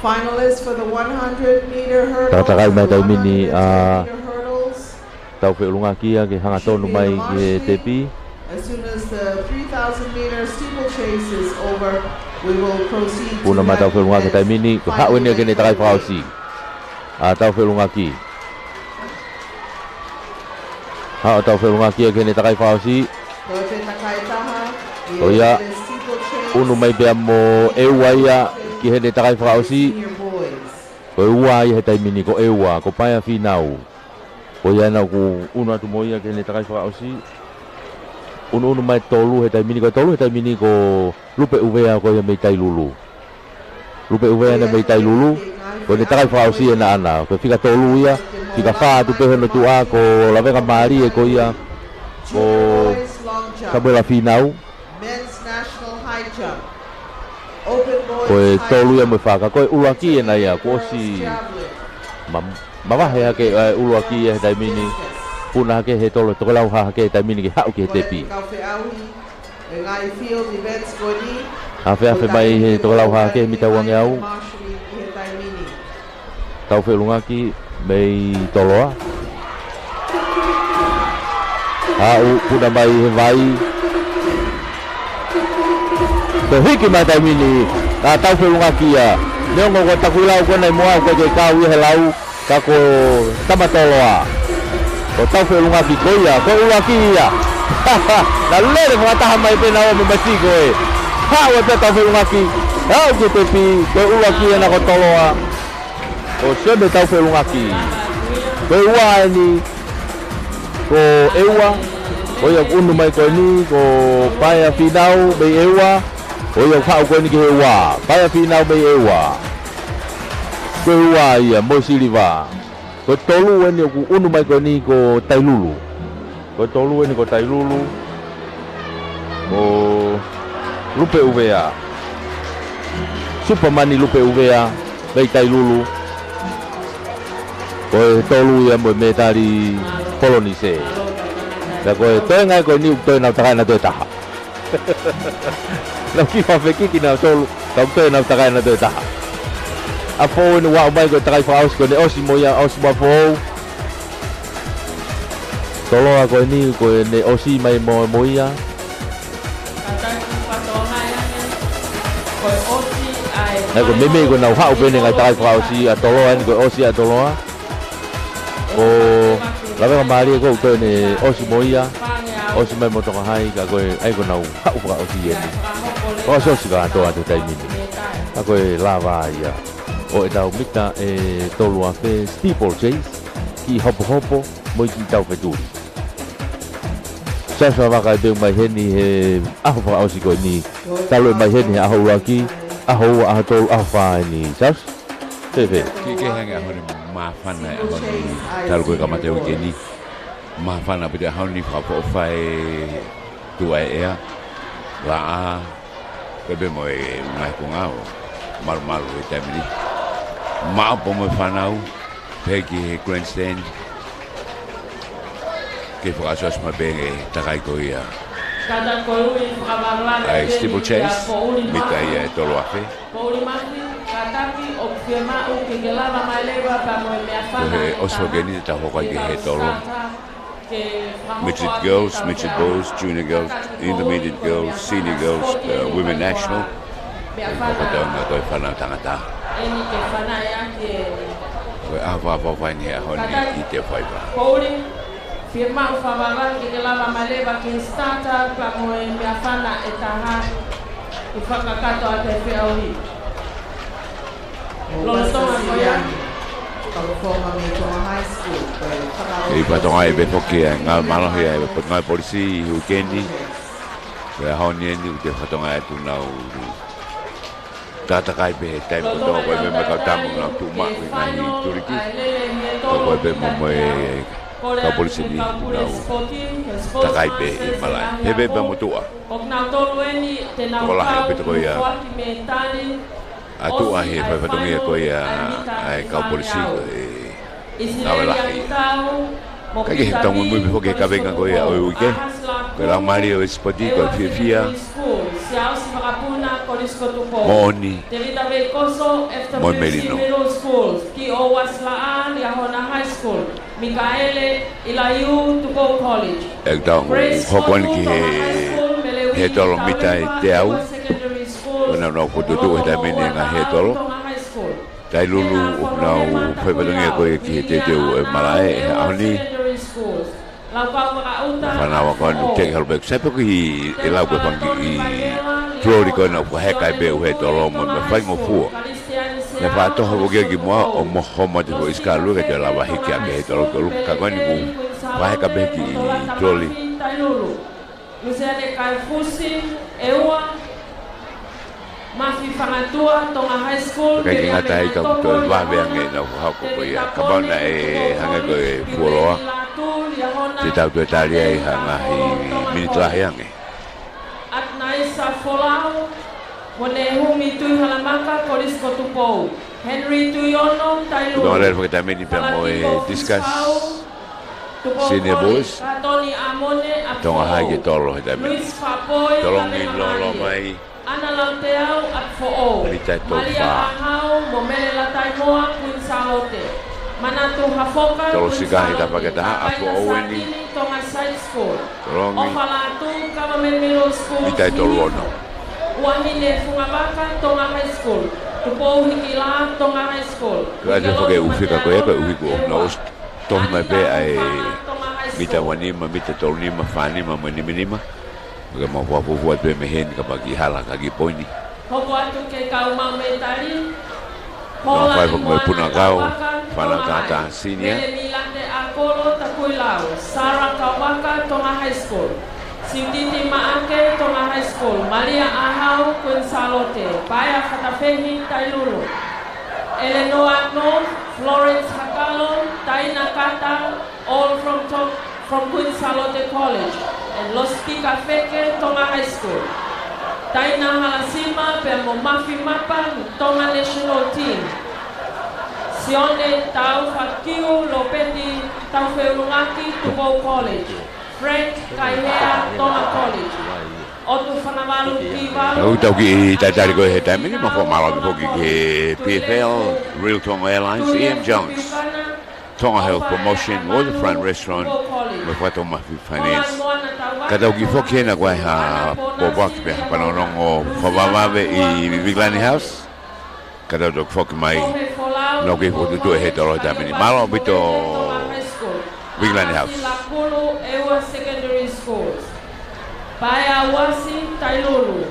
Finalists for the 100-meter hurdles. Tatakai mai tau mini hurdles. Tau fe lunga kia ke hanga tonu mai ke tepi. As soon as the 3,000-meter steeplechase is over, we will proceed to Puna ma tau fe lunga ke tai mini ko ha wene ke ne takai fausi. A tau fe lunga ki. Ha tau fe lunga kia ke ne takai fausi. O ia unu mai be mo ewaia ki he ne takai fausi. Ko ua ia he tai mini ko ewa ko paia finau. Ko ia na ku unu atu moia ke ne takai fausi. Unu mai tolu he tai mini ko lupe uvea ko ia mei tai lulu. Lupe uvea na mei tai lulu. Ko ne takai fausi na ana ko fika tolu ia fika fa tu pe no tu a ko la vega mari e ko ia ko Samuela finau. Men's national high jump. Open boys. Ko tolu ia me faka ko ulaki na ia ko si mama he ke ulaki he tai mini. Puna ke he tolo to lau ha ke tai mini ke hau ke tepi. Afe mai he to lau ha ke mi tau ngau. Tau fe lunga ki mei toloa. Au puna mai he vai. To hiki mai tai mini. Tau fe lunga ki ya. Neongo ko takulau ko nai moa ko ke kau he lau ka ko tama toloa. O tau fe lunga ki koia, ko ua ki ia. Na lere whakataha mai pena o me masiko e. Hau e pe tau fe lunga ki. Hau ki tepi, ko ua ki e na ko toloa. O sebe tau fe lunga ki. Ko ua e ni. Ko eua. O ia unu mai ko ni, ko paia finau bei eua. O ia hau ko ni ki he ua. Paia finau bei eua. Ko ua ia, mo siliva. Ko tolu eni ku unu mai ko ni ko tailulu. Ko tolu eni ko tailulu. Ko lupe uvea. Supermani lupe uvea. Bei tailulu. Ko tolu ia mo metari kolonise. Da ko toi ngai ko ni toi na takai na toi taha. Na ki fa feki ki na tolu. Ka toi na takai na toi taha. A fo ni wa mai ko takai fa aus ko ne osi moia osi ma fo. Tolo a ko ni ko ne osi mai mo moia. Na ko meme ko na ha o bene ngai takai fa osi a tolo ani ko osi a tolo a. Ko la vega mari ko ko ne osi moia. Osi mai mo to hai ka ko ai ko na ha o fa osi ye. Ko so si ga to a to tai mini. A ko lava ia. O e tau mita e tolu a fe steeplechase ki hopo hopo mo ki tau fe turi. Sasa waka e beu mai heni he aho wha ausi koe ni talo e mai heni aho uraki aho aho tolu aho wha ni sas? Tewe? Ki ke hanga honi mawhana aho ni talo koe kamateu ke ni mawhana pide aho ni whapo o whae tua e ea la a bebe mo e unai kungao maru maru e taimini Mao po mo whanau, pegi he grandstand, ke whakasos ma benge takai ko ia. Ai steeplechase, mita ia e tolo afe. Kohe oswa geni te taho kai ke he tolo. Midget girls, midget boys, junior girls, intermediate girls, senior girls, women national. Whakatau nga toi whanau tangata. Koe awa ni a honi I te whaipa. Kouri, firma ufawara ki lava maleva ki starter pa mo e mea whana e taha I whakakato a te whiauri. Lolotonga koia. I patonga e be toki e ngā malohi e pe ngai polisi I weekendi. Kaya hauni ni te whatonga e tu nau tata kai pe tai mo to ko me me ka tamu na tu ma na ni turiki ko be mo mo ka polisi ni nau ta kai pe i malai he be mo tua ko la he pe ko ia a tu a he pe whatonga ko ia ai ka polisi na la ka ke tamu mo be ka venga ko ia o uke ko la Mario Spoti ko fia Moni Mon Merino ki o waslaan ya hona high school Mikaele Ilayu to go college Então, hokon ki he tolo mita e te au no ko tu e meni nga he tolo tai lulu no foi patonga ko ki te e malae ani Fana wa ko no te helbe sepe ki e la ko pangi flori ko no ko he kai be o he tolo mo me fai mo fu ne fa to ho ki mo o mo homo de ko iskalu ke te la wa hiki ke he tolo ko ka ko ni ku wa he ka be ki flori Luciane Kaifusi, Ewa, Mafi Fangatua, Tonga High School. Kaya ngata ay ito, babi ang ina ko hako ko ya. Kabaw na hanga ko fuloa. Si tau tu tali ay hanga minitlah yang At naisa Folau, Monehumi Tui Halamaka, Kolis Kotupou. Henry Tuyono, Tailu. Kung alam kita may mo discuss senior boys. Tonga hagi tolo kita may. Tolong lolo may. Ana Lanteau at Fo'o. Maria Ahau, Momele Lataimoa, Quinsaote. Manatu Hafoka, Tolo sigahe tapos kita at Fo'o ini. Tonga Side School. Tolong Ofalatu, Government Middle School. Kita tolo no. Wahine Fungabaka, Tonga High School. Tupo Hikila, Tonga High School. Kaya foke ufika ko ya ko ufiku no. Toh mai be ai mita wanima mita tolnima fanima manima porque mo wa fu wa be mehen ka bagi hala ka gi poini Hoko atu ke kau mau metari. no fa ko me puna kau fana tata sinia Milante Akolo Takuilau. Sarah Kawaka, Tonga High School. Siuditi Maake, Tonga High School. Maria Ahau, Quinsaote. Paya Fatafehi, Tailulu. Eleanor North, Florence Hakalo, Taina Kata, all from Quinsaote College, and Los Picafeke, Tonga High School. Taina Halasima, Permo Mafi Mapa, Tonga National Team. Sione Tau Fakiu, Lopeti, Tau Feulungaki, Tupo College. Frank Kaihea, Tonga College. Otu Fanamalu Kivalu. no tau ki tatari ko he tami mo ko malo ko ki PFL Real Tonga Airlines EM Jones Tonga Health Promotion Waterfront Restaurant me fato ma finance kada ki foki na kwa ha bobo ki be panongo fabave I Viglani House kada do foki mai no ki foto tu he tolo tami malo bito Viglani House Lakulu Ewa Secondary Schools. Paya Wasi Tailulu.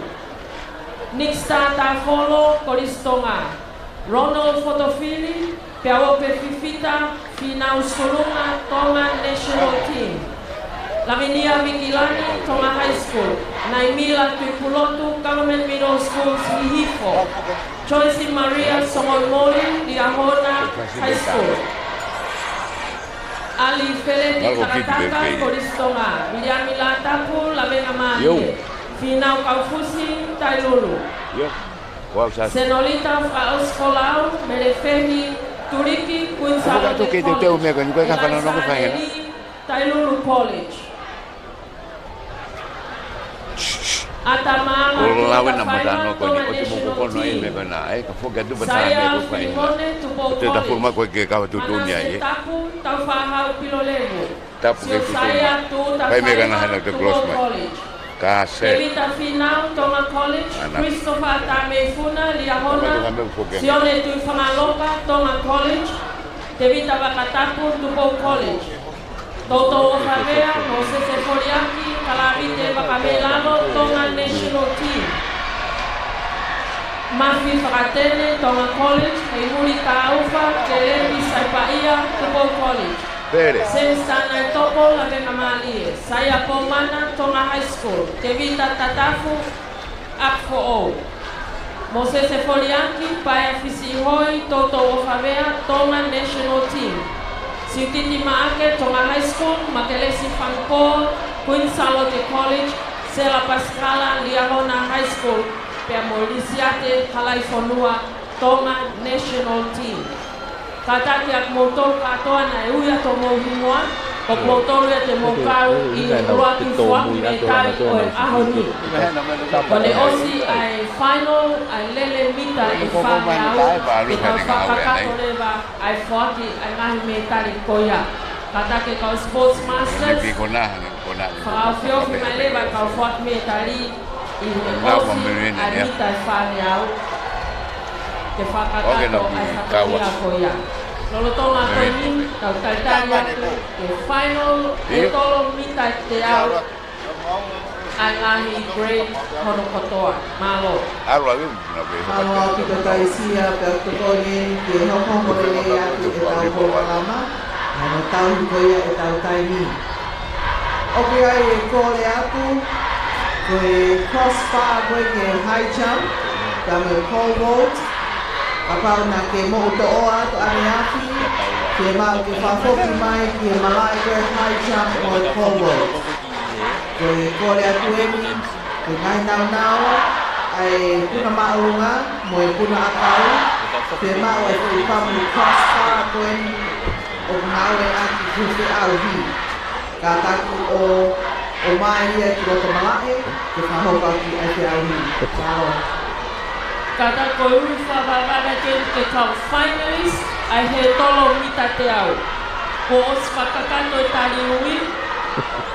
Nixta Tafolo Koristonga. Ronald Fotofili, Piawope Fifita, Finau Solunga, Tonga National Team. Lavinia Vigilani, Tonga High School. Naimila Tuipulotu, Government Middle School, Hihifo. Choice Maria Somomoli, Diahona High School. Ali Feleti Takataka, Koristonga. Williamila Tapu, Lavena Mali. Finau Kaufusi, Tailulu. Senolita Fraus Folau, Melefehi, Turiki, Quinsaote College. Tailulu College. Atamama Lawan na madano ko ni ko mo ko no ile bana ai ka foga du bata me ko fa ina te da forma ko ke ka tu dunia ai tapu tafaha pilolemo tapu ke tu saya tu kai me gana hana ke close mai ka se Evita Finau, Tonga College. Christopher Tamefuna, Liahona. Sione tu Famaloka, Tonga College. Evita Bakatapu, Tupo College. Toto Ofavea, Moses Eforiaki, Kalavite Bakamelano, Tonga National Team. Mafi Fratene, Tonga College. Emuri Taufa, Kelebi Saipaia, Tupo College. Since tanai topo la venga mali, saya pomana tonga high school, te vita tatafu up for all. Mosese Folianki, Paya Fisi Hoi, Toto Ofavea, tonga national team. Sititi Maake, tonga high school, Makelesi Fanko, Queen Salote College, Sela Pascala, Liahona high school, Pea Molisiate, Halaifonua, tonga national team. Kataki ak motor katoa na uya to mohimwa, o motor ya te mokau I ruaki fuak me tai o ahoni. Kone osi ai final ai lele mita I whameau, e tau whakakato lewa ai fuaki ai ngahi me tari koia. Kataki kau sports masters, whaafiofi mai lewa kau fuak me tari I osi ai mita I whameau. Te whakakato ai whakakia koia. Lolo tonga koini, tau taitari atu, ke final, e tolo mita te au, ai ngahi grade hono kotoa, malo. Malo ki te kaisia pe kutoni ke hoko rele atu e tau hoalama, ano tau hikoia e tau taimi. Ope ai e kore atu, koe crossbar koe ke high jump, kame pole vault, kapau na ke mo to o ato ane afi, ke mau ke whafoki mai ke malai koe high jump o e pole vault. Koe kore atu emi, ke ngai nau nau, ai puna maurunga, mo e puna akau, ke mau e whamu crossbar koe o ngau e aki kuwhi au hi. Ka taku o mai ia ki roto malae, ke whahoka ki ai te au hi. Tāo. Kata koe ui whawawara ke kau finalist, ai he tolo mita te au. Ko os whakakato e tari ui,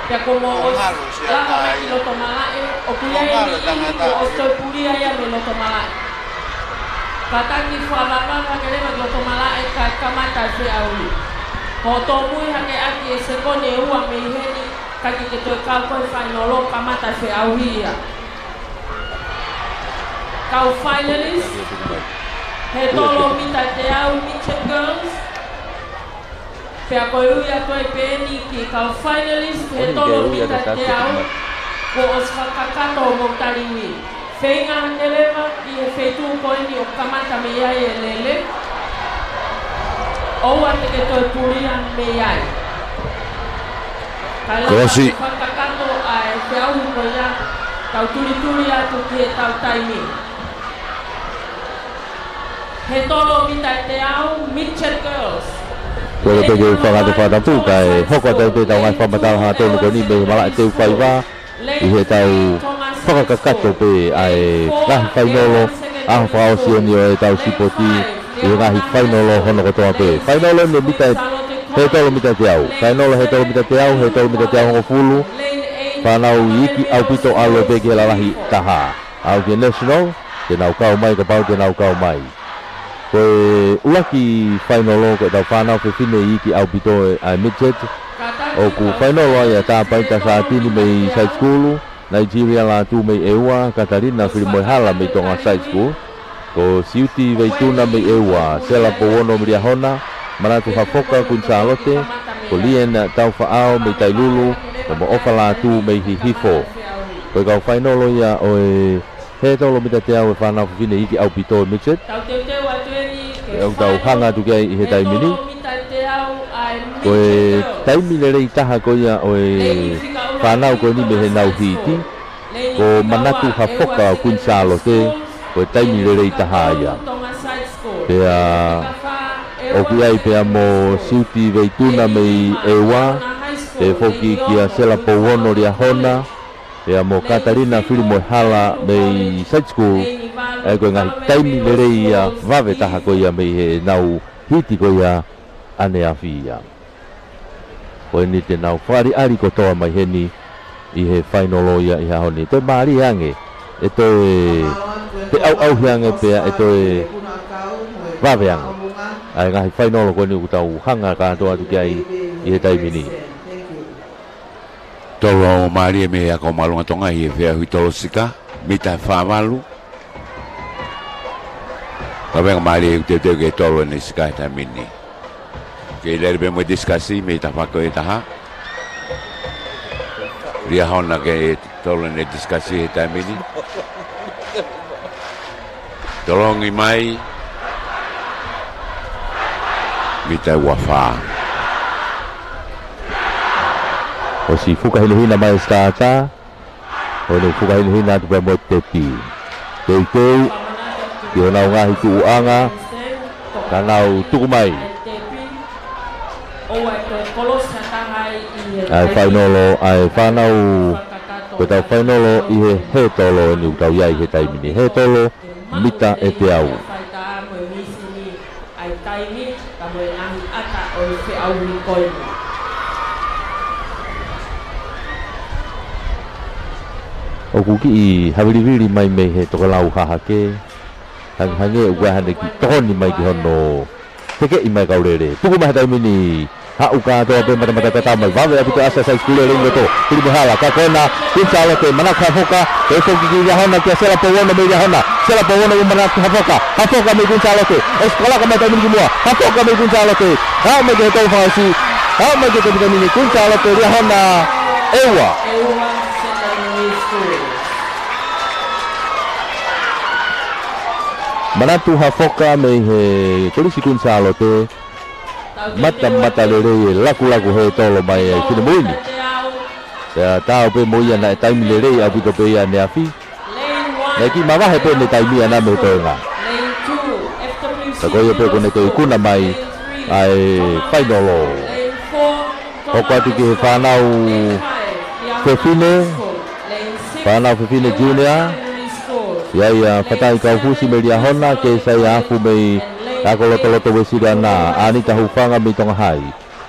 pia ko mo os laha mai ki loto malae, o kuia e ni ihi ko os toi puria ia me loto malae. Kata ki whawawara ke lewa ki loto malae ka kamata e whi au hi. Ko tō mui hake aki e sekone e ua me iheni, kaki ke toi kau koe whainolo kamata e whi au hi ia. Kau finalist, he tolo mita te au Mitchell Girls. Pea koe ui a koe peeni ki kau finalist, he tolo mita te au, ko os whakakato o moutari ui. Whenga hanelewa ki he whetu koe ni o kamata me iai e lele. Oua te ke toi puria me iai. Kai lapa ki whakakato a e te au koe ia, tau turi atu ki e tau taimi. He tolo mita te au Mitchell Girls. Koe te kei whakate whatapu, kai hoko tau te tau ngai whamatau ha tonu koe ni me malai teu whaiwa, I he tau whakakakato pe ai ngahi whainolo, aho whaosi ni o e tau sipoti, I ngahi whainolo hono kotoa pe. Whainolo ne mita he tolo mita te au, whainolo he tolo mita te au, he tolo mita te au hongo fulu, whanau I iki au pito alo pe ke lalahi taha. Au ke national, te nau kau mai, ka pau te nau kau mai. Koe ulaki whainolo koe tau whanau ke whine I ki au pito ai midget, o ku whainolo ai a tāpai ta sa tini mei side school, Nigeria la tu mei eua, Katarina whiri hala mei tonga side school, ko siuti veituna mei eua, Sela Powono mria hona, Maratu Hafoka kun Salote, ko lien tau whaao mei tailulu, na mo ofa la tu mei hihifo. Koe kau whainolo ia oe he tolo mita te au e whanau whine I ki au pito midget, au tau hanga tu kei I he taimini. Koe taimine rei taha ko ia o e whanau koe ni me he nau hiti. Ko Manatu Hafoka o Queen Salote, koe taimine rei taha ia. Pea o ki ai pea mo siuti veituna mei ewa, te foki ki a Sela Powono ria hona, pea mo Katarina whiri moe hala mei side school, e koe ngahi taimine rei ia vave taha ko ia mei he nau hiti ko ia ane afi ia. Koe ni te nau whari ari kotoa mai heni I he whainolo ia I hahoni. Toi maari hange, e toi te au hiange pea e toi wawe hange. Ai ngahi whainolo koe ni utau hanga katoa tu kia I he taimini. Tolo maari e me ako malunga tonga I he whea hui tolo sika, mita whamalu. Ka venga maari e te ke tolo ni sika taimini. Ke le be mo diskusi me ta fa ko ta ha. Ria hona ke tolo ne diskusi ta mini. Tolongi mai Mita wafa. O si fuka hina mai stata. O le fuka hina tu mo tepi. Teu yo na nga hitu anga. Kanau tukumai. Ai fainolo ai fanau. Kota fainolo i he tolo ni utau yai he taimini. He tolo mita e te au. O kuki i hawiriwiri mai me he tokolau hahake. Hange ua hane ki toni mai ki hono. Teke i mai kaurere. Tuku mai taimini. Hauka toa pe mata tatamai. Wawe apito asa sa skule ringo to. Tiri muhala. Kakona. Kunsala te manaka hoka. Eko kiki ria hona kia sela po wono me ria hona. Sela po wono manaka hafoka. Hafoka me kunsala te. Eskola ka mai taimini ki mua. Hafoka me kunsala te. Hau me ke tau whaasi. Hau me ke tau mini kunsala te ria hona. Ewa. Manatu hafoka me he polisi kunsala te. Mata lere laku he tolo mai kini muini. Ya tau pe moia na taimi lere api ko pe ya ne afi. Neki mawa he pe ne taimi ana me to nga. Sa ko yo pe ko ne to ikuna mai ai fainolo. O kwatu ki fanau Fefine Junior. Ya fatai kau fusi me dia hona ke saya afu me ako loto wesida na ani tahu fanga me tonga hai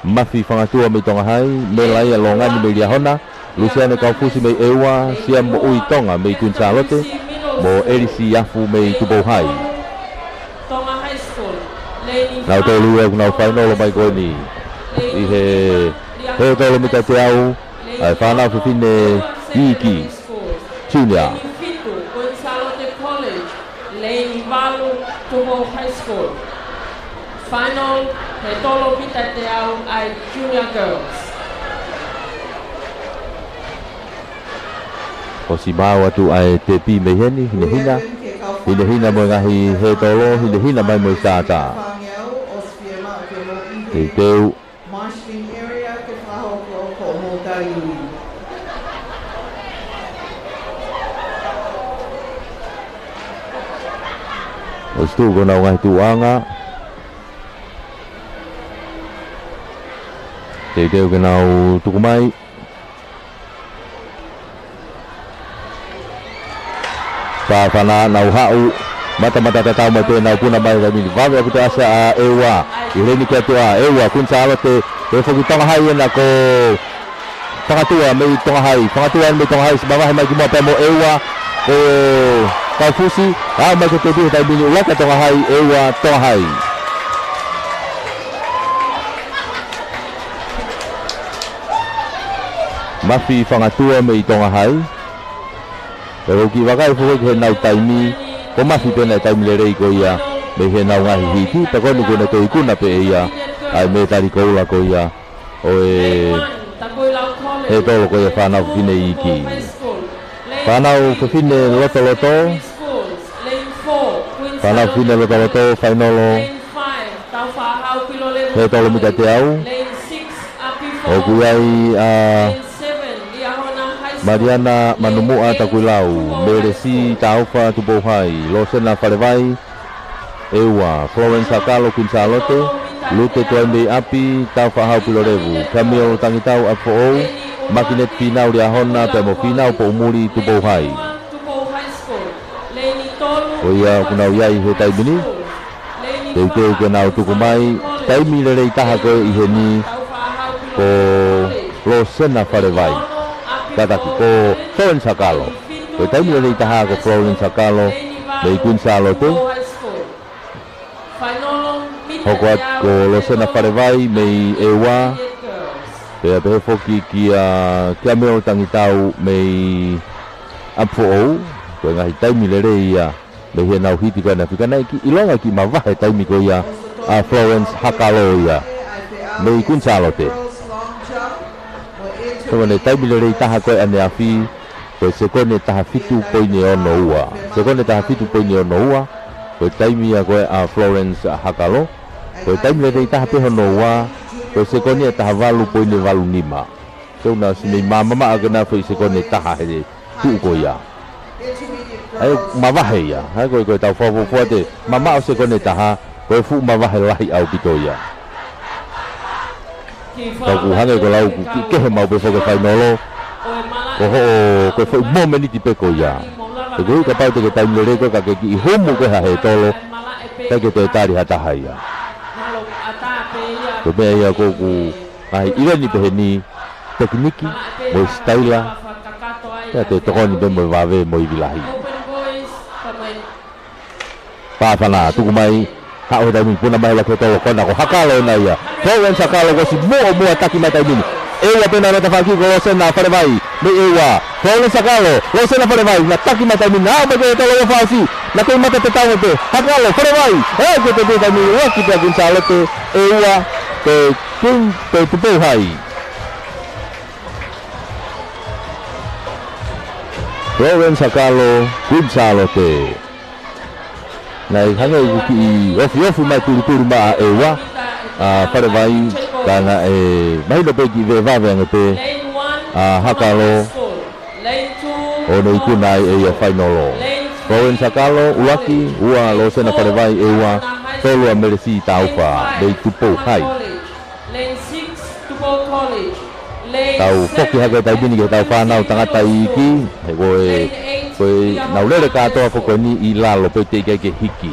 mafi fanga tua me tonga hai me lai longa ni me dia hona Luciano kau fusi me ewa sia mo ui tonga me kunsa lote mo elisi afu me tubo hai tonga high school nau to lu e nau final mai ko ni i he to lo me ta au ai fana Fefine iki Junior Tubo High School. Final, he tolo pita te au ai junior girls. O si mau atu ai te pi me heni, hina mo ngahi he tolo, hina mai mo sata. Te teu. Marshling area ke whaho ko mo taiui. O stu ko na ngai tuanga. Te teu ke nau tukumai. Sa fana nau hau. Mata tatau mai te nau puna mai ga mini. Wawe aku te asa ewa. I reni kia tua ewa kun sa te foki tonga hai na ko pangatua me tonga hai. Pangatua me tonga hai sebab mai ki mo pe mo ewa ko kau fusi, mai ke tebi tai bini ulaka tonga hai ewa tonga hai. Mafi whangatua me i tonga hai. Pero ki wakai fuke he nau taimi, ko mafi pena taimi le rei ko ia, me he nau ngahi hiti, ta koni kone to ikuna pe ia, ai me tari koula ko ia, o he tolo ko ia whanau Fefine iki. Whanau Fefine loto. Whanau Fefine loto, whainolo. He tolo mita te au. O kuiai Mariana Manumua takuilau. Meresi taufa tupo hai. Losena Farevai. Ewa Florence Akalo Kunsalote. Lute tuai api taufa hau pilorevu. Camille tangitau afo. Makinet finau dia hona pemo finau po umuri tupo hai. O ia kunau iai he taimini. Teuteu kenau tukumai. Taimi lerei taha koe i he ni. Ko Losena Farevai. Kataki ko Florence Akalo. Ko taimi lerei taha ko Florence Akalo. Mei Kunsalote. Hokuat ko Losena Farevai mei ewa. Pea pehe foki kia meo tangitau mei apfo'ou. Koe ngahi taimi lerei ia. Mei he nau hiti koe na whikanai ki ilonga ki mawahe taimi ko ia. Florence Hakalo ia. Mei Gonzalote. Girls long jump or Tō ne taimile rei taha koe ane awhi, koe se kone taha fitu poine ono ua. Se kone taha fitu poine ono ua, koe taimia koe a Florence Hakalo, koe taimile rei taha peho no ua, koe se kone taha walu poine walu nima. Tō na si mei mamama agana whai se kone taha he tu ko ia. Ai mawahe ia, hai koe tau whawawhua te, mama o se kone taha, koe fu mawahe lahi au pito ia. Tau ku hange ko lau ku kehe mau pe whaka whainolo, ko ho koe whai mō meniti pe ko ia. Te koe ka pau te ke taimile reko ka ke ki i homu ke ha he tolo, te ke te tari hataha ia. Ko mea ia ko ku, ai irani pe he ni, tekniki, mo staila, ya te tokoni pe mo wawe mo i vilahi. Pāwhana, tuku mai, hao taimini puna mai lako tolo kona ko hakalo na ia. Florence Hakalo ko si mua taki mai taimini. Ewa pena rata whaki ko losena wharewai, me ewa. Florence Hakalo, losena wharewai, na taki mai taimini. Hao me koe tolo o whasi, na koe mata te tau te. Hakalo, wharewai, heo koe te te taimini, waki te Gonzalo te, ewa, te king, te tupou hai. Florence Hakalo, Gonzalo te. Nai hanga i ki ofi mai turu maa ewa whare vai kana mahina pe ki vewawe anga te Hakalo o nei kunai e ia whainolo. Florence Hakalo uaki ua lo sena whare vai ewa tolu a meresi tauwha nei tupou hai. Tau whoki hake tai bini ke tau whanau tangata i ki he koe nau lere katoa ko koe ni i lalo pe te ke hiki.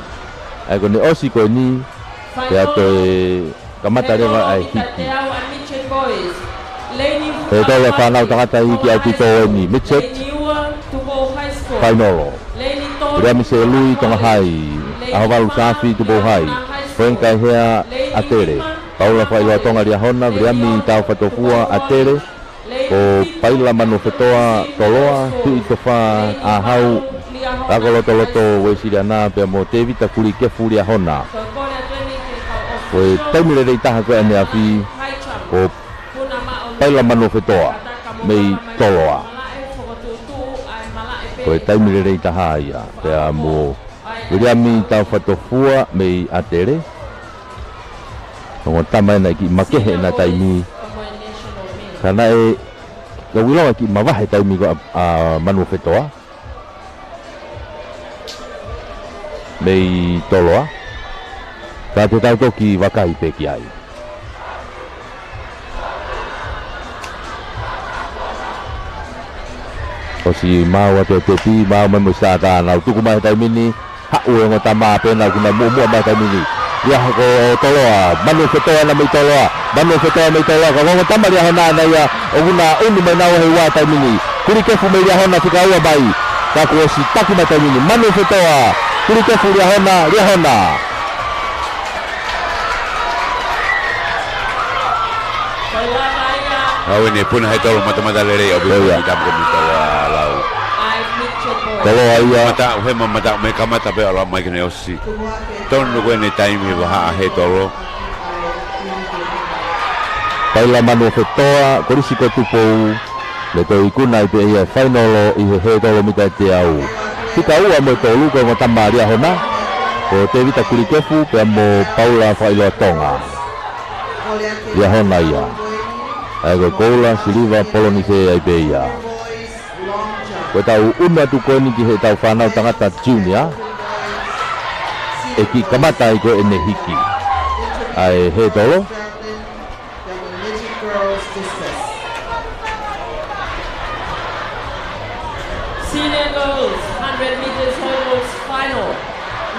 Ai koe ni osi koe ni te ato e kamata rewa ai hiki. E tole whanau tangata i ki au tito e ni Mitchet Whainolo. Rea mi se lui tonga hai ahowalu safi tupo hai. Whenkai hea atere. Paula whailoa tonga ria hona, Vriami tau whatofua atere. O paila manu whetoa toloa, tui tofa a hau, ragoloto weisiri ana pia mo te vita kuri kefu ria hona. Koe taimire rei taha koe ane awhi, o paila manu whetoa, mei toloa. Koe taimire rei taha ia, pia mo Vriami tau whatofua mei atere. Nongo tamai na ki makehe na taimi kana e ka wilonga ki mawahe taimi ko manu whetoa mei toloa ka te tau toki wakai peki ai. O si mau ate te pi mau mai mo sa ta na tuku mai taimini hau e ngota ma pena kuna mua mai taimini. Ya ko toloa manu whetoa na mei toloa ka ngongo tama ria hona na ia o guna unu mai nao hei wā taimini kuri kefu mei ria hona tika ua bai ka kua si taki mai taimini manu whetoa kuri kefu ria hona Au ni pun hai tolo mata lere o bisu kita bermita lau. toloa ia mata me kamata pe ala mai kene osi. Tonu koe ne taimi waha he tolo. paila manu whetoa korisi ko tupou le to ikuna i pe ia whainolo i he tolo mita te au. Tika ua mo tolu ko ngotama ria hona ko te vita kuri kefu pe mo Paula whailoa tonga ria hona ia. Ai ko koula siliva polonise ai pe ia. Ko tau una tu koe ni ki he tau whanau tangata junior e ki kamata i koe ene hiki ai he tolo. Senior girls 100 meters hurdles final.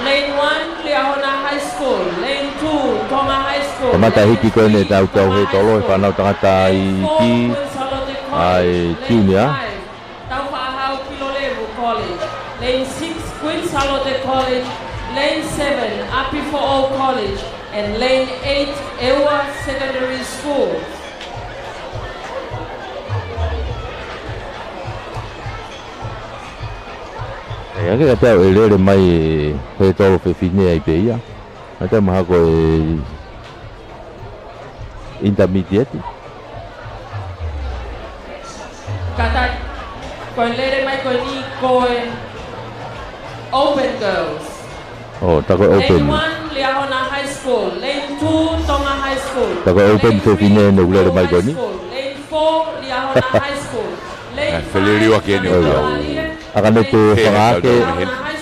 Lane 1 Liahona High School, lane 2 Tonga High School. Kamata hiki koe ne tau he tolo e whanau tangata i ki ai junior. Lane 6, Queen Charlotte College. Lane 7, Api for All College. And lane 8, Ewa Secondary School. E ake ka tau e lere mai he tolo whewhine ai pe ia. A te maha koe intermediate. Kata koe lere mai koe ni koe open girls. Oh, tako Lane open. 1 Liahona High School, Lane 2 Tonga High School. Tako open Lane to 3, fine ne ulere Tonga mai koe High ni. School, Lane 4 Liahona High School. Lane Feliri wa kene o ia. Akane te whangake,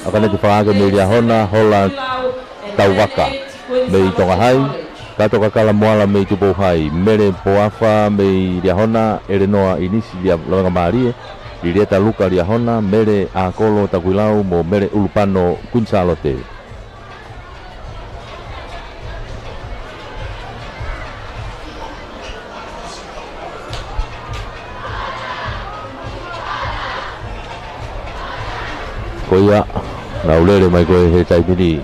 akane te whangake me Liahona, hola tau waka. Me i Tonga Hai, kato kakala moala me i tupo hai. Mere poafa me i Liahona, ere noa inisi lia longa maarie. I reta luka Liahona, mere a kolo takuilau mo mere ulupano kunsalote. Koia, na ulere mai koe he taipini.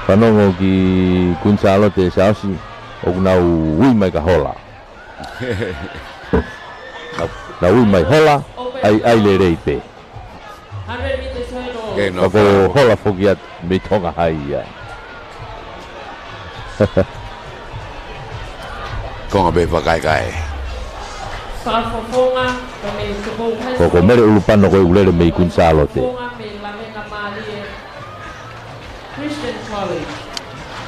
Whanongo ki kunsalo te saosi, o nau ui mai ka hola. Na ui mai hola, ai le rei pe. 100 meters hurdle. Ke no Ako hola fokiat me Tonga Hai ia. konga be kai. Whakafofonga, ka me tupo high Ko school. mere ulupano koe ulere me i kunsalo te. Whakafofonga me Lamena Malie Christian College.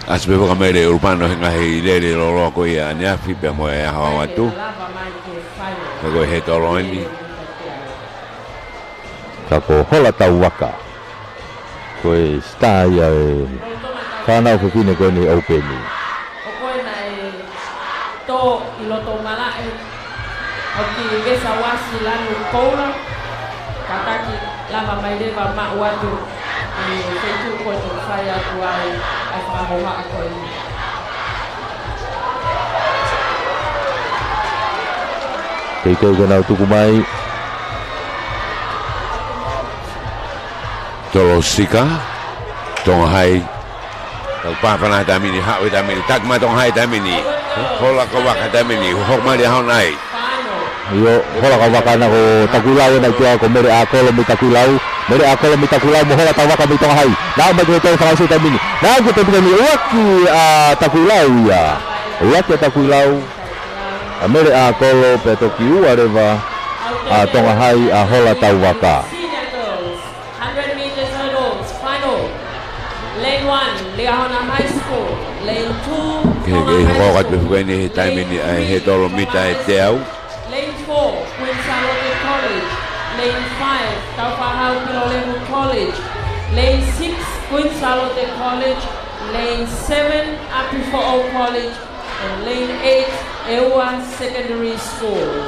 As be ka mere urbano hinga he lere lo ko ia nya fi be mo e hawa watu. Lava mai ke final. Ko he tolo ni. Kako hola tau waka. Koe star ia e whanau whiwhine koe ni openi. O koe na e tō i loto malae o ki gesa wasi lanu koura kataki lava mai rewa ma'u atu i whetu koe tō whai atu ai ai whakahoha a koe ni. Kei kei kanau tuku mai. Tolo sika. Tonga Hai. Tau pāwhana tamini, hawe tamini, takma Tonga Hai tamini. Hola ka waka tamini, hok mari hau nai. Final. Yo, hola ka waka na ko takulau na kia ko mere a kolo me takulau. Mere a kolo me takulau mo hola tau waka me Tonga Hai. Nā mai koe tau whakasui tamini. Nā koe tau tamini, uaki a takulau ia. Uaki a takulau. A mere a kolo pe toki ua rewa. A Tonga Hai a hola tau waka. Senior girls, 100 meters hurdles, final. Lane 1, Liahona High School. Lane 2, Ke Tonga ke High ho ka School. te ni he tamini ai he tolo mita e te au. Lane 4, Queen Charlotte College. Lane 5, Taupahau Kilolehu College. Lane 6, Queen Charlotte College. Lane 7, Apifo'o College. And lane 8, Ewa Secondary School.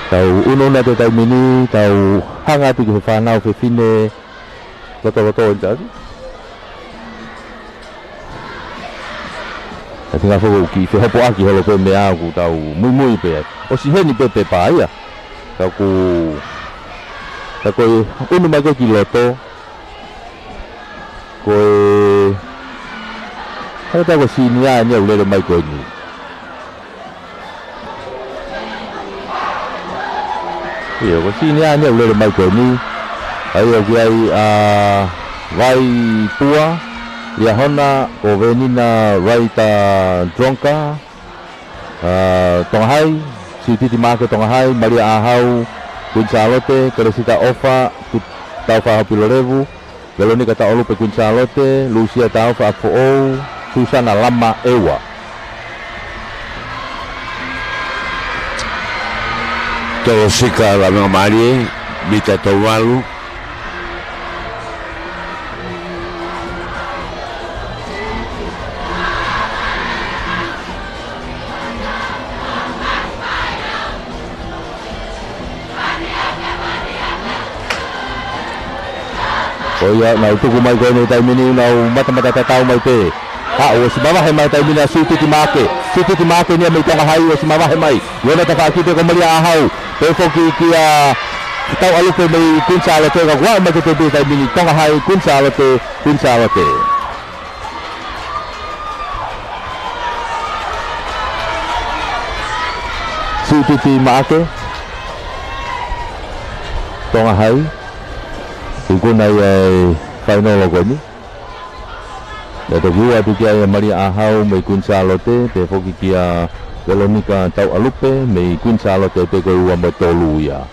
Tau uno na te tau mini, tau hanga tiki he whanau he whine loto o tau. Ta tinga whoko ki whi hopo aki holo koe me aku tau mui pe ai. O si heni pe pa ia. Tau ku... Ta koe unu mai koe ki loto. Koe... Hau tau ko sini a nia ulere mai koe ni. Iya, ko sini a nia ulere mai koe ni. Ai o ki ai vai pua. Liahona o venina raita dronka Tonga Hai si titi make Tonga Hai Maria Ahau Queen Charlotte Keresita Ofa Taufa Hapilorevu Veronica Taolupe Queen Charlotte Lucia Taufa Afo Susana Lama Ewa Tolo sika la mga mari, mita tawalu. o ia na utuku mai koe nei taimini na mata tatau mai te o si mawahe mai taimini a sutiti make nia mei Tonga Hai o si mawahe mai iona ta whakite ko Maria Ahau pe foki ki a tau alu pe mai kunsa lo te wa mai te te tai mini tonga hai kunsa lo te Suti maake tonga hai kuna ai final lo ni da te vua tu kia Maria ahau mai kunsa lo te foki kia Veronica tau alupe mai kunsa lo te ko ua mo tolu ya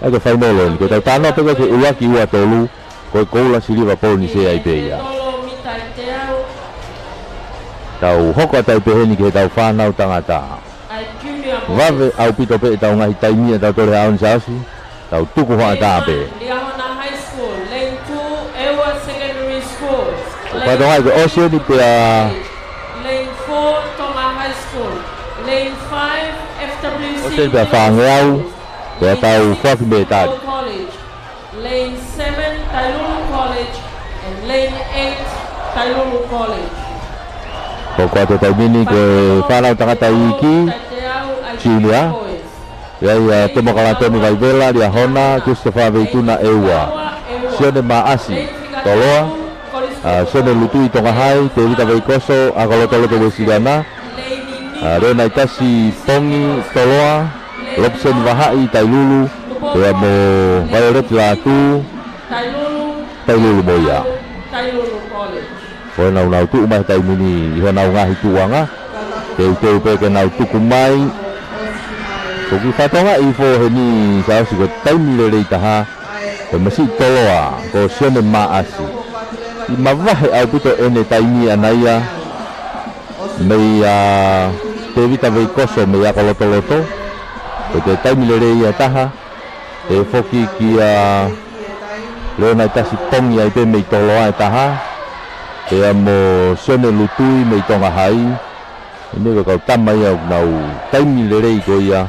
ai ko final lo ko tau tano pe ko ua ki ua tolu ko la siliva po ni se ai pe ya tau hoko tai pe ni ke tau whanau tangata Vave au pito pe tau ngai taimia tau tore aun sasi tau tuku hoa tape High School, Lane 2, Ewa Secondary School. Pada ngai ko osio ni pe Lane 4, Tonga High School. Lane 5, FWC. osio pe whangeau pe tau whaki me tari College. Lane 7, Tailulu College. And Lane 8, Tailulu College. ko kua te mini ko whanau tangata iki Julia ya te mokalatoni vai vela dia hona Christopher Veituna Ewa sione maasi toloa sione lutui tonga hai te vita veikoso akolotoloto wesigana rena itasi pongi toloa Lobsen Vahai Tailulu ya mo Violet Latu Tailulu Moya Tailulu College. ko nau tu mai tai mini ho nau ngahi tuanga te pe ke nau tuku mai ko ki fatonga I fo heni sa si ko tai mi le taha ko masi toloa ko sione maasi I mavahe au puto ene tai mi anaia mei te vita veikoso mei akolotoloto ko te tai mi le ia taha te foki ki leona tasi pongi ai pe mei toloa taha te amo sione lutui mei tonga hai ini ko kau tamai au nau taimi le rei ko ia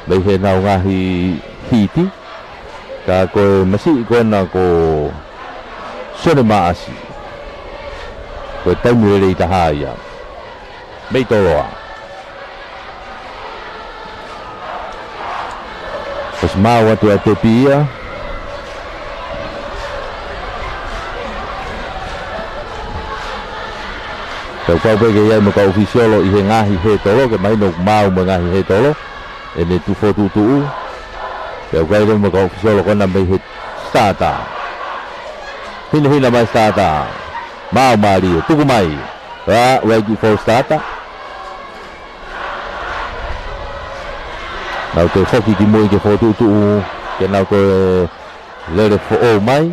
mei he nau ngahi hiti ka ko masi ko na ko sione maasi ko taimi le rei taha ia mei toloa pas mau atu ate pia Kau pe ke ia mo ka ofisiolo I he ngahi he tolo ke mai no mau mo ngahi he tolo ene tu fotu tu kau kai mo ka ofisiolo kona mai he stata hina mai stata mau mari tu mai ready for stata nau te foki di mo ke fotu tu ke nau ko le fo o mai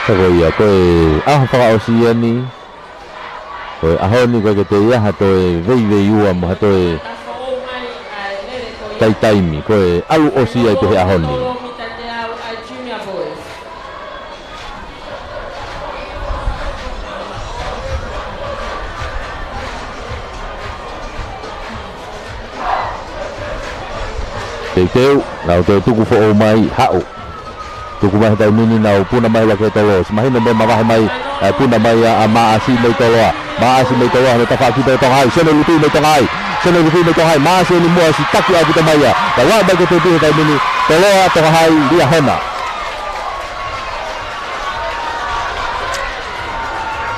Ko ia ko fa o si ni ko ahoni ko ke te ia hato vei ua mo hato tai mi ko alu o si ai te ahoni te teu na te tuku fo o mai hao tuku mai tai mini na puna mai la ke tolo mai no mai puna mai a maasi mai tolo na ta fa ki to hai sene lutu mai to hai maasi ni mo si taki a kita mai ya wa ba ke te tai mini tolo to hai dia hona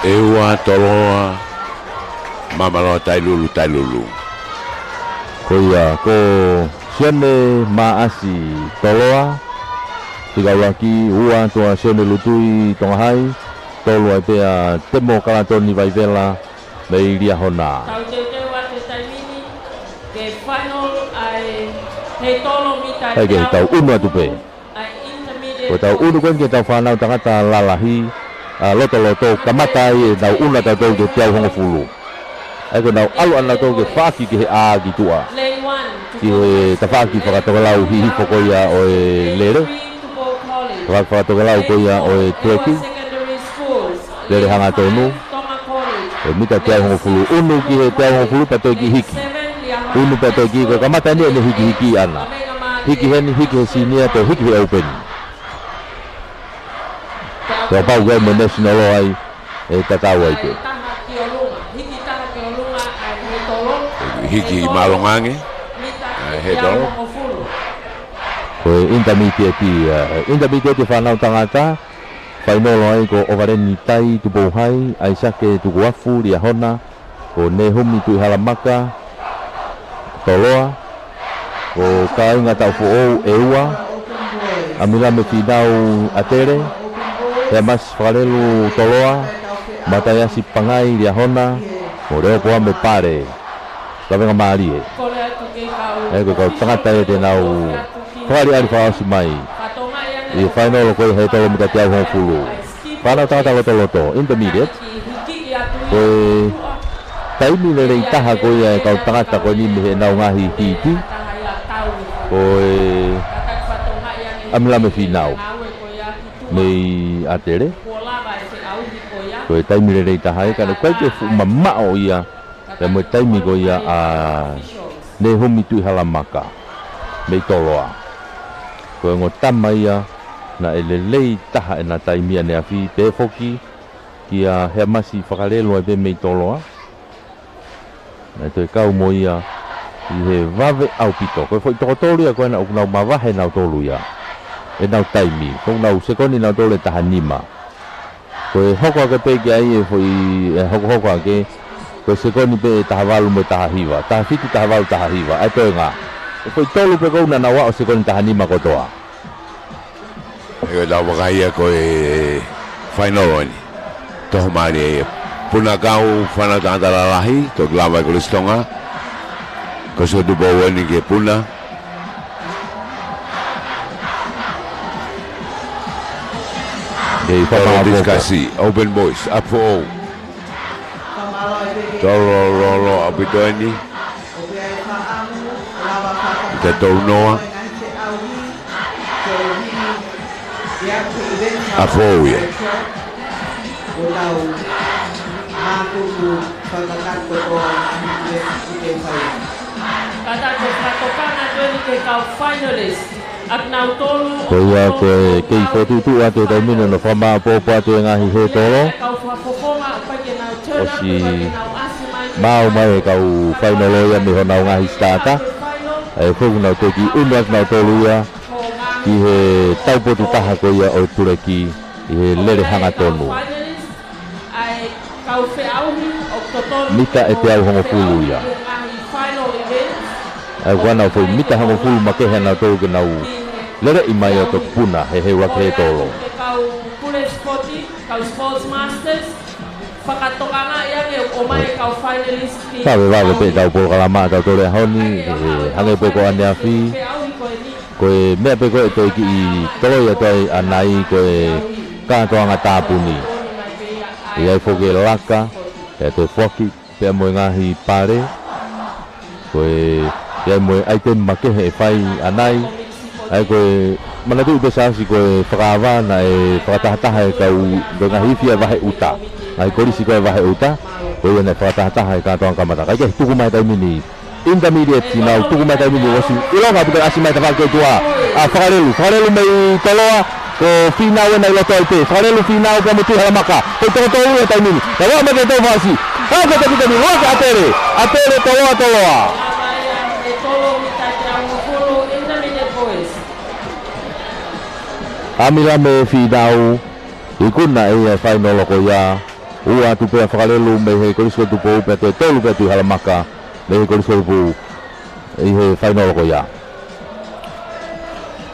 Ewa toloa mamalo tailulu ko ia ko sene maasi toloa tiga laki ua tua sene lutui tonga hai tolu ai pea temo kalatoni vai vela mei lia hona Tau te wate taimini ke final ai he tolo mita ai ke tau unu atu pe ai intermediate ko tau unu kon ke tau whanau tangata lalahi loto kamata ai tau unu tau tau ke tiau hongo fulu ai ko nau alu ana tau ke whaki ke he aagi tua Lane 1 ki he ta whaki whakatokalau hihi pokoia o e lere whakatokalau koia o e tueki lere hanga tonu e mita tiau hongo fulu unu ki he tiau hongo fulu patoi ki hiki unu patoi ki ko kamata ni ene hiki ana hiki he sinia to hiki he open Kau pau gai mo national ai e tatau ai pe taha ki o lunga. Hiki taha ki o lunga ai he tolo. Hiki malongange. He tolo. O fulu. ko intermediate whanau tangata whainolo ai ko ovareni tai tupo hai ai sake tuku afu ria hona ko ne humi tui halamaka toloa ko kainga tau fuou e ua amila me finau atere he mas whalelu toloa matayasi pangai ria hona ko reo koa me pare kawenga maari e Kole atu ke kau. ko kau tangata e te nau whari ari whaosi mai Katonga ianga. i whainolo koe he tolo mita te au hong fulu whanau tangata loto intermediate Hiki atu i. koe taimi le rei taha koe e kau tangata koe ni me he nau ngahi hiti Taha ia tau. koe Katak katonga ianga. amila me whinau Ngawe ko ia ki tu. mei atere Kuolava e te au hi ko ia. koe taimi le rei taha e kane koe ke fu mamao ia e moe taimi koe ia a ne humi tui halamaka mei toloa koe ngo tama ia na ele lei taha e na taimia ne afi pe foki kia hea masi whakarelo e pe mei toloa na toi kau mo ia i he vave au pito koe fo i toko tolu ia koe na ukunau mawahe nau tolu ia e nau taimi koe nau sekoni nau tolu e taha nima koe hoko ake pe ki ai e fo i hoko ake koe sekoni pe e taha walu me taha hiwa taha fitu taha walu taha hiwa ai toi ngā e fo i tolu pe kou na na wao sekoni taha nima kotoa E la wakaia ko e final ni. Toho mari e puna kau whana tangata lalahi, to glava ko listonga. Ko so du bo ni ke puna. e Para whakao discussi, open boys, up for all. Kamalo e peke. Toro apito ni. Ope ai whaamu, lava whakapapa. Te tau noa. Ngante auhi, te ohi, ia ke event Afoia. o lau mākuku whakakato o i te whai. Kata ko katokana tueni ke kau finalist. Ak nau tolu. ko ia koe kei whotutu ate taimina no whama popo ate ngahi he tolo Kau whapoponga pai ke nau turn up. Osi Pai ke nau asi mai. mau mai e kau whainolo ia me honau ngahi stata e whoku nau teki unwas nau tolu ia ki he taupotu taha ko ia o tureki i he lere hanga tonu Ai kau whiauhi o totonu. Mita e te au hongo fulu ia. Final event. e wana foi mita hango fulu makehe nau tolu ke nau lere i mai o to puna he he wake he tolo Kau pule sporti, kau sports masters. Whakatokanga ia ke o mai kau finalist. sabe vale pe tau polo kalama tau tole honi hange pe ko ane afi Whiauhi ko e ni. koe mea pe koe toi ki i tolo ia toi anai koe kātoanga tāpuni i ai whoke laka e toi whoki pea moe ngahi pare koe i ai moe aitem makehe e whai anai ai koe manatu upe saasi koe whakaawa na e whakatahataha e kau koe ngahi whia wahe uta ngai korisi koe wahe uta koe ia ne whakatahataha e kātoanga kamata kai ke tuku mai taimini intermediate si nau tuku mai taimini wasi ilonga puta asi mai tawake tua whakarelu mei toloa ko finau e nai loto ai te whakarelu finau ka mutu halamaka ko toko tolu e taimini na wā meke tau wasi hau ka taku tani waka atere toloa E tolo mi tate au mokoro intermediate boys. amila me finau ikuna e final ko ia ua tu pe whakarelu mei he korisko tu pou pe te tolu pe tu halamaka mei he korisko tu pou i he final ko ia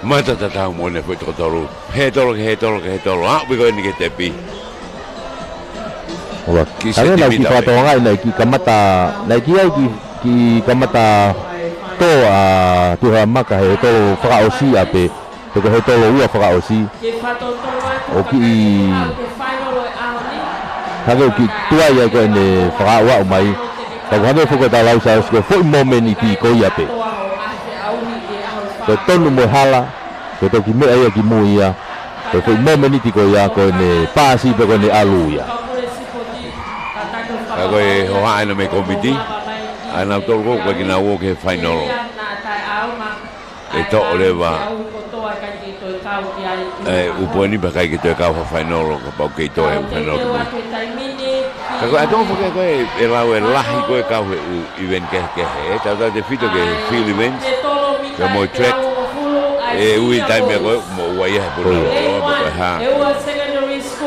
Mata tatau mo ne foi toro. He tolo. Ah, we go ni ke tepi. Ola, Ki kare na ki sentimita whakatoanga i nei ki kamata, nei ki ai ki kamata tō a tuha maka he tolo whakaosi a pe, toko he tolo ua whakaosi, Ke whatontoro atu. O ki- Ke final o e ahoni. hake o ki tuai ai koe ne whakaoa o mai, toko hake whakata lau sa osko, fo i momeni ki koi a pe, Toa ho ate auhi e aho ko tonu mo hala, ko toki mea ia ki mui ia, ko fo i momeni ki koi a koe ne pāsi pe koe ne alu ia. Ako e hoa ana me komiti. Ana tolo ko ko kina wo ke final. E to ole wa. Uponi ba kai ke to ka final ko pa ke to e final. Kako atong ko e lawe lahi ko e kau event ke tau te fito ke field events ke mo track e ui tai me ko mo wai ha por ha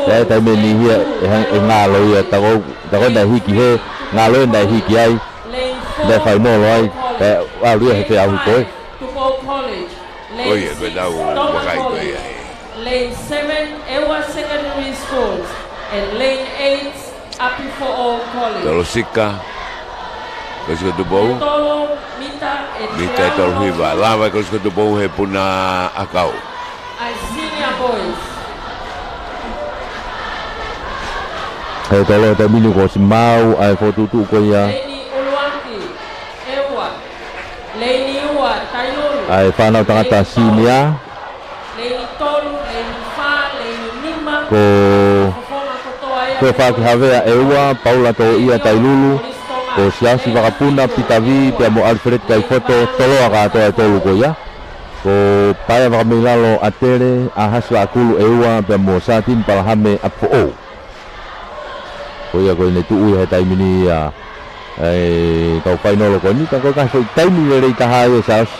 e tai me ni hia e ngalo ia ta ko na hiki he ngalo na hiki ai da fai no ai e a ria he te au ko oye ko dau wakai ko ia lane 7 Ewa Secondary Schools and lane 8 Api for All College. Tolo sika. Kosko tu bau. Tolo mita Mita tolo hiva. Lava kosko tu bau he puna akau. As senior boys. Hai tolo ta minu ko si mau ai foto tu ko ya. Leni Uluanki. Ewa. Leni Ewa Tailulu. Ai whanau tangata senior. Leni Tolu, Leni Fa, Leni Nima. Ko whaki hawea Ewa, Paula to ia Tailulu, ko siasi wakapuna, Pitavi, pia mo Alfred kai foto, tolo aka atoa tolu ko ia. Ko paya wakamilalo atere, ahaswa akulu Ewa, pia mo satin palahame apo o. Ko ia ko ine tuu ia taimini ia, kau painolo ko ni, kau kasi taimini rei tahai saus,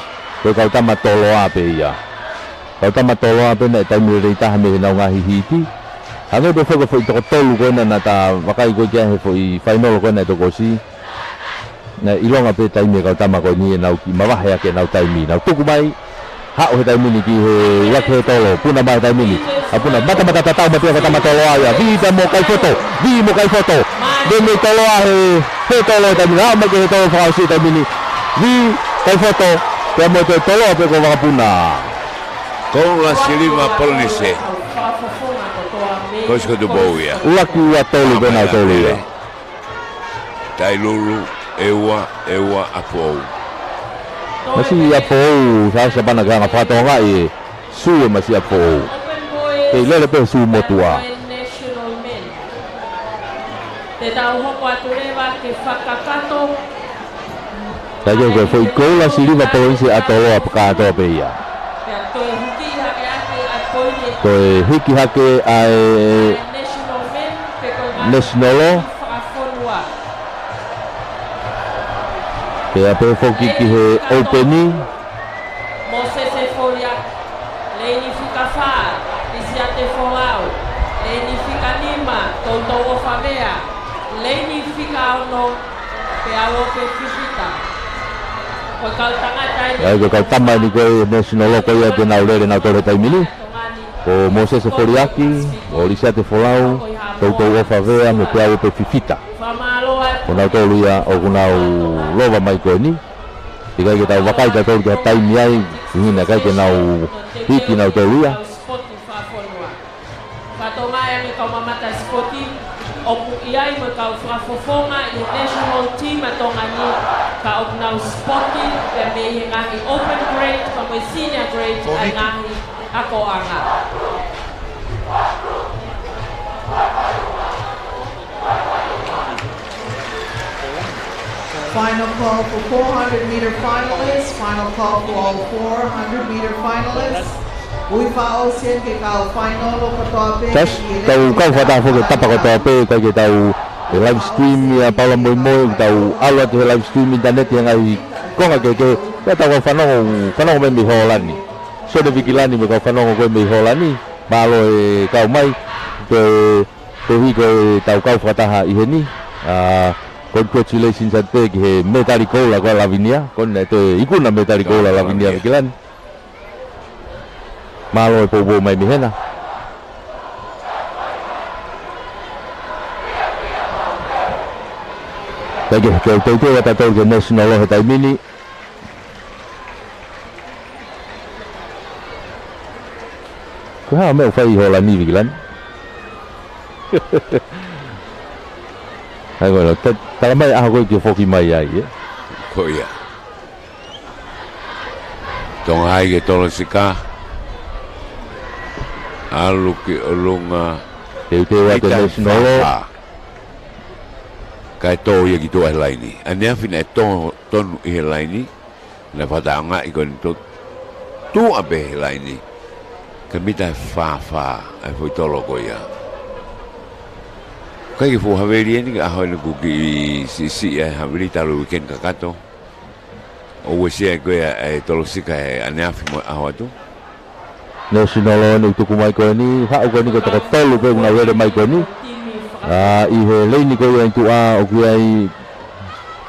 ko kau tama tolo ape ia. Kau tama tolo ape na taimini rei tahame nau ngahi hiti. Ano do fogo foi to tolu ko na ta wakai ko kia he foi final ko na to ko si na ilonga pe taimi ka tama ko ni na ki mawahe ya ke na taimi na tuku mai ha o taimi ni ki he ya ke tolo puna mai taimi ni apuna mata ta mate ka tama tolo ya vi ta mo kai foto de mi tolo he tolo taimi ha ma ke tolo fa si taimi ni vi kai foto ya mo to tolo pe ko wakapuna ko la silima polnise. Kosko tu bau ia. Laki wa tolu bena tolu ia. Tailulu, Ewa apo. Masih apo, saya sabana ganga patonga e suwe masih apo. Ke lele pe su motua. Te tau hoko atureva ke whakakato. Kaya ko foi kola siliva provinsi atolo apakato pe ia. Ko hiki hake ai national ke ape foki ki he opening Moses Eforia Leni Fikafa Isiate Folau Leni Fikanima Tonto Wofavea Leni Fikauno Peawo Pe Fifita Ko kautangata ai ko tama ni ko national ko ia te naulere na tore taimini ko Moses Foriaki, o Lisiate Folau, Toto Wofavea, me Peawo Pe Fifita. Kona tolu ia o kunau lova mai ko ni. Tikai ke tau wakai ka tolu ke taimi ai, hina kai ke nau hiki nau tolu ia. Fatonga e kau mamata spoti, opu iai me kau whafofonga i national team atonga ni ka opu nau spoti, pe me he ngahi open grade, pa me senior grade, ai ngahi ako anga. Final call for 400-meter finalists. Final call for all 400-meter finalists. Uifa Ocean ke kau final lo katoape. Tas tau kau fata fo tapa katoape ka ke tau live stream ya Paula Moimo tau ala te live stream internet yang ai konga ke ka tau fanong me holani. So de vigilani me ka fanong ko me holani. Malo e kau mai ke hi ke tau kau fata ha iheni. Congratulations ante ke metallico la ko Lavinia kon te ikuna metallico la Lavinia vigilan. Malo e pobo mai mihena. Lagi ke tau ya tau ke national lo hetai mini. Ko ha me fai hola ni vigilan. Agora tá mai água que foki mai ai. Ko ia. Tong ai ke tolo sika. Alu ki olunga Te wa te national. Kai to ia ki to ai laini. Ania fina ton i laini. Na fatanga i kon to tu abe laini. Kamita fa ai foi tolo ko ia. Kai fu haveri ni a ho ku ki si haveri talu weekend kakato. O sia ko e tolo sika e anafi mo a ho tu. No sinolo ni tuku mai ko ni ha ko ni ko to tolu pe una wele mai ko ni. I he le ni ko en tu a o ku ai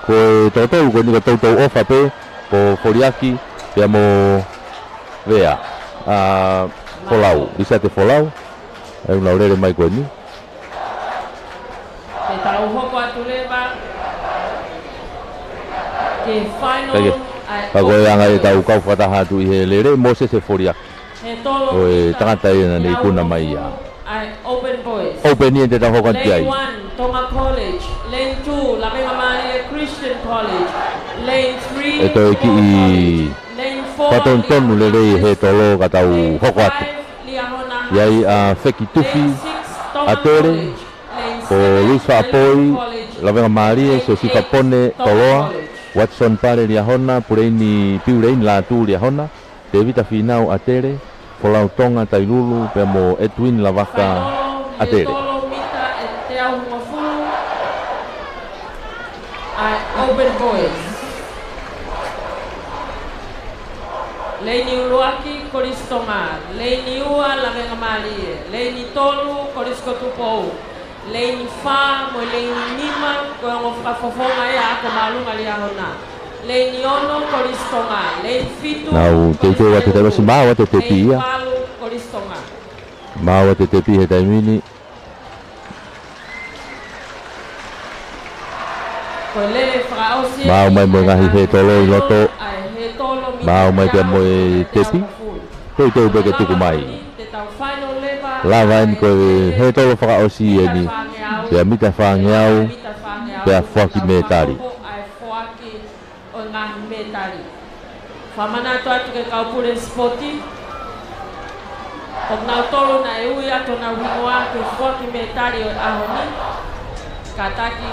ko to tolu ko ni ko to ofa pe ko foriaki pe mo vea folau bisa te folau e una wele mai ko ni. Tau hoko atu leba ke final Pago yang ai tau kau fataha tu I he lere mo se foria o e tangata ina nei kuna mai ia open boys open ni te tau hoko ai lane 1 Toma College lane 2 Lapenga Maria Christian College lane 3 e to ki I lane 4 paton tonu lere he tolo ka tau hoko atu iai a feki tufi atere o Luis Apoi, Lavenga Maria, so si Capone, Toloa, Watson Pare Riahona, Pureini Piurein La Tu Riahona, Devita Finau Atere, Folau Tonga Tailulu, Pemo Edwin Lavaka Atere. Open boys. Leini Uluaki, Koristonga, Leini Ua, Lavenga Maria, Leini Tolu, Koriskotupou. Lane 5 mo lane 5 ko ang fafofonga ya ako malunga liya hona. Lane 1 Koristonga, lane 7 Now te wa te tama si mawa te tepi ia. Koristonga. Mawa te tepi he taimini. Ko lele fraosi. Mau mai mo ngahi he tolo I loto. Mau mai te mo tepi. Te beke tuku mai. Lava ni ko he tolo whakaosi e ni pea mita whangeau pea whaki metari. O ngahi metari. Whamanato atu ke kaupure spoti. O ngau tolo na e ui ato na wingoa ke whaki metari o ahoni. Kataki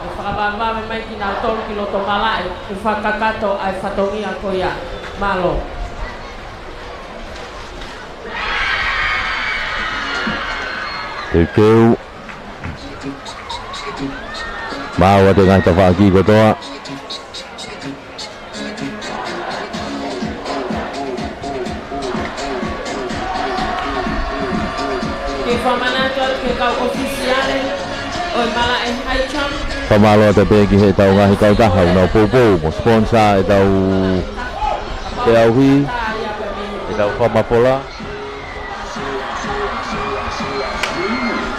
e whakabamba mai ki ngau tolo ki loto malae ke whakakato ai whatongi a koia. Malo. Te keu Mawa te ngai tawhaki kotoa Ke whamanato ke kau ofisiale o mala e haicham. Pamalo te peki he tau ngahi kau taha unau poupou mo sponsor e tau te auhi e tau whamapola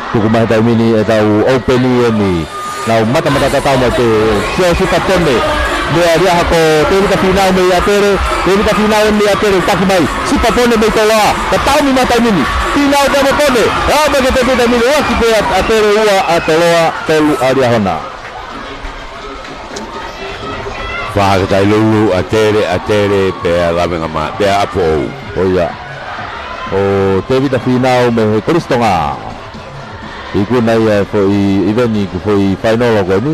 tuku mai tau mini e tau openi e ni nau mata tau mai te sio sika tone mea ria hako te rita finau me atere te rita finau me atere taki mai sika tone me toloa ka tau mi mata mini finau ka mo tone me ke te rita mini waki pe atere ua a toloa tolu aria hona Whakatai lulu atere pea Lavenga Maria pea Apou oia o te rita finau me he Koristonga Iku nai fo I eveni ku fo I final ko ni.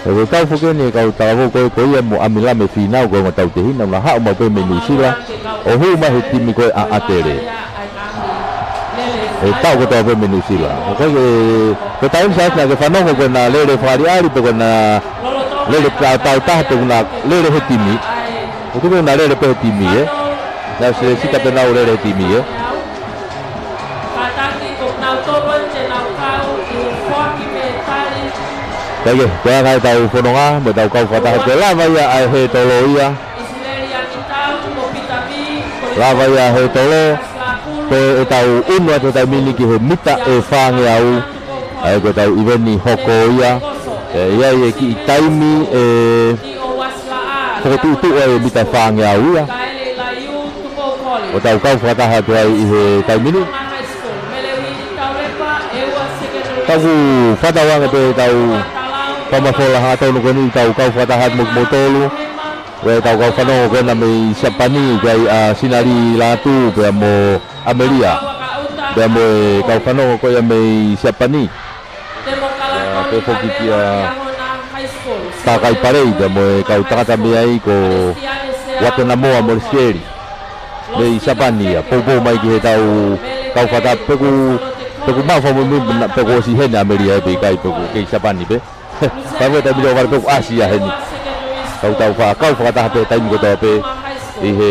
E ko fo ke ni ka tawo ko ia mo amila me final ko tau te hina na ha mo pe me ni sila. O hu ma he timi ko a atere. E tau ko tau pe me ni sila. O ko tau sa na ke fano ko na lele fariari ko na lele tau ko na lele he timi. O ko na lele pe timi Na se sita pe na lele timi Kaya kaya kai tau fononga mo tau kau fataha ke lava ia ai he tolo ia. Lava ia he tolo pe e tau unu atu tau mini ki he mita e whange au. Ai ko tau iveni hoko ia. Ia e ki I taimi e hotutu e mita whange au ia. O tau kau fataha tu ai I he tau mini. Tau fatawanga pe tau Pamafola hatau no koni tau kau fatahat mo tolu. We tau kau fano ko na me Japani kai sinari latu pe mo Ameria. Pe mo kau fano ko ya me Japani. Pe foki kia takai parei pe mo kau takata me ai ko watena mo Morsieri. Me Japani ya popo mai ki tau kau fatat pe ku Peku mau formu mi peku si hen Ameria be kai peku ke Japan ni be. Tapi tapi do war peku Asia hen. Kau fa ta pe time ko to pe i he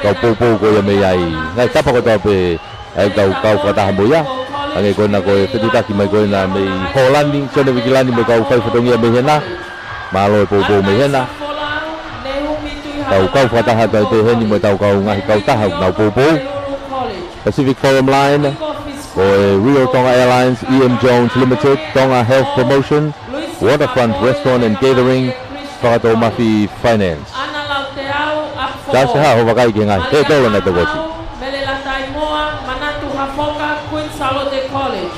kau po ko ya me ai. Ngai tapa ko to pe ai kau fa ta mo ya. Angai ko na ko te ta ki mai ko na me Holland ni so ne vigilani me kau fa dong ya me hena. Malo po me hena. Kau fa ta ha te hen ni mo kau ngai kau ta ha na po. Pacific Forum Line, Rio Tonga Airlines, EM Jones Limited, Tonga Health Promotion, Waterfront Restaurant and Catering, Whakato Mafi Finance. Kasi ha, huwag kayo nga. Eh, tolo na ito ko si. Melelatay moa, manatu hafoka, Queen Salote College.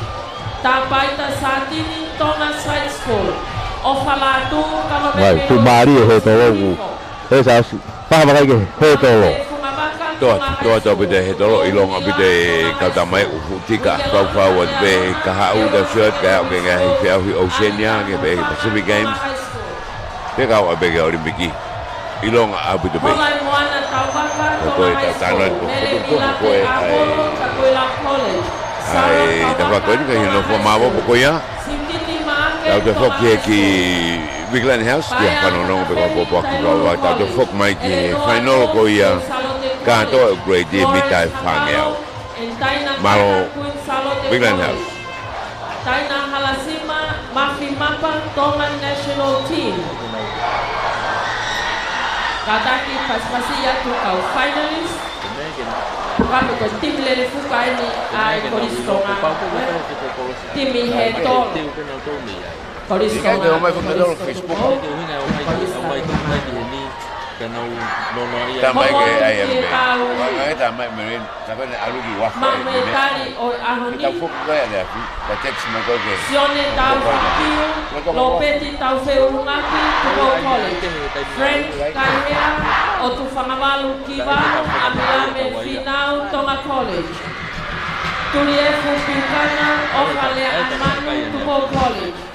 Tapaita sa atini, Tonga Side School. O falatu, Right, tumari he tolo. Eh, sa pahama kayo he tolo. Toa bide he tolo ilong abide kata mai utika fau wat be kahau da shirt ka ke ga he Oceania ke be Pacific Games te ka wa be ga Olimpiki ilong abide be ko ta tanan ko ai ta va ko ni ka no formavo ko ya ta de fok ki Bigland House ya kanono be ko po ki wa ta de fok mai ki final ko ya Kanto grade di mitai fangel. Malo Bigland House. Taina halasima mafi mapa Tonga National Team. Kataki paspasiya tu kau finalist. Kami ko tim lele fuka ini ai koris Tonga. Timi heto. Koris Tonga. Tamai ke IMB. Mai tamai merin, tapi alu di wafat. Mame tali o ahoni. Kita fokus ya, kita cek semua ke. Sione tau fakiu, lopeti tau feurungaki tuko college. Frank Kahea o tu fangamalu kiva amilame finau Tonga College. Tuliefu Piukana o kalea amanu tuko college.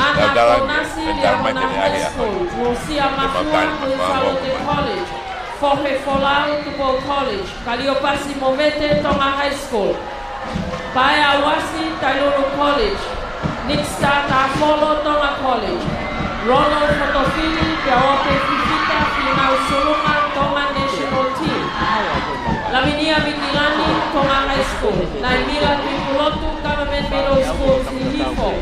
Anak donasi di Amona High School, Rusia Mafua Queen Salote College, Fohe Folau Tupo College, Kaliopasi Movete Tonga High School, Paya Wasi Tailulu College, Nixta Tafolo Tonga College, Ronald Fotofili Piaope Fifita Finau Sulunga Tonga National Team, Lavinia Vigilani Tonga High School, Naimila Pipulotu Government Middle School Hihifo,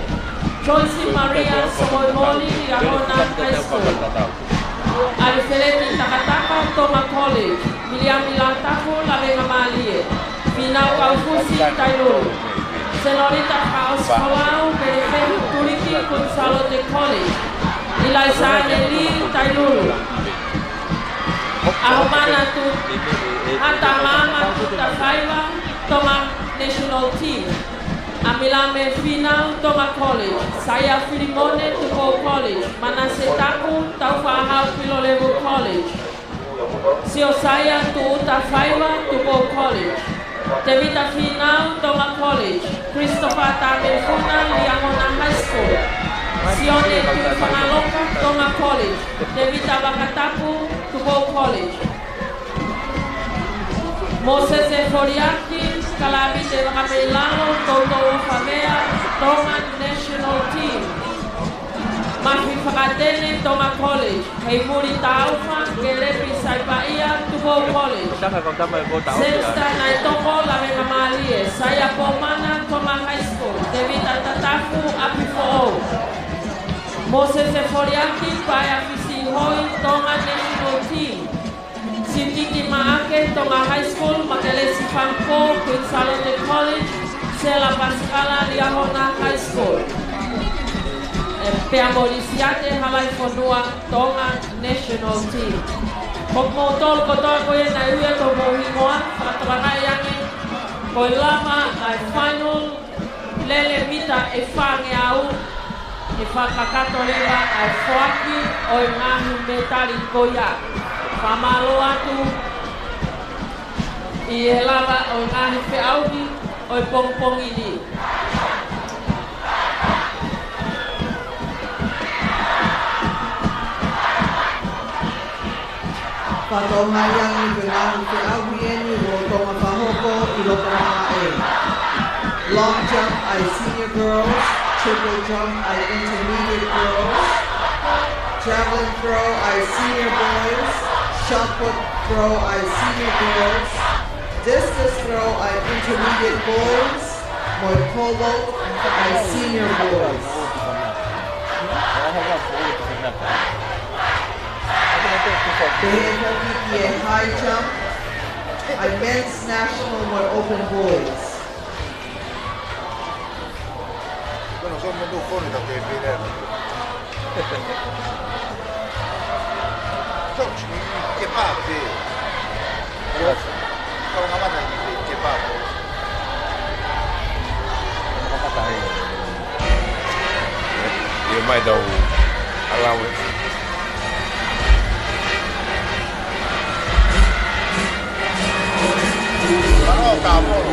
Joyce Maria Somoimoli Yahona High School, Alfeleti Takataka Tonga College, William Milataku Lavenga Malie, Finau Kaufusi Tailulu, Senorita House Palau Berefe Turiki Queen Salote College, Eliza Eli Tailulu, Ahumana Tu Atamama Tutafaiva Tonga National Team, Amilame Final Tonga College, Saya Filimone Tupo College, Manasetaku Taufahau Pilolevu College, Sio Saya Tuuta Faiva Tupo College, Tevita Final Tonga College, Christopher Tamefuna Liamona High School, Sione Tufanaloka Tonga College, Tevita Bakatapu Tupo College, Moses Foriaki Kalabite Bakamelano Toto Famea Tonga National Team, Mafi Fakatene Tonga College, Heimuri Taufa Gelepi Saipaia Tupo College, Sexta Naitoko Lavenga Malie, Saya Pomana Tonga High School, Devita Tatafu Apifo, Moses Foriaki Paya Fisi Hoi Tonga National Team, Sintiti Maake Tonga High School, Makelesi Fanko, Queen Salote College, Sela Pascala Liahona High School. Peamorisiate Halai Fonua Tonga National Team. Pokmotol kotor ko yan na uya to mohimoa, patranayangi, ko lama ay final lele mita e fange au, e fakakato leva ay fuaki o ngahi metali koya. Pamalo atu i helava o ngahi feauki o pongpong ini. Patonga yang i ngahi feauki eni o tonga pahoko i loko mga e. Long jump, I senior girls. Triple jump, I intermediate girls. Javelin throw, I senior boys. Shot put throw, I senior girls. Discus throw, I intermediate boys. Moi pole vault, I senior boys. Behe high jump, I men's national moi open boys. Bueno, son muy buffoni da che viene. Che parte? Sono una mano che parte. Io mai do allowance. Ma no, cavolo.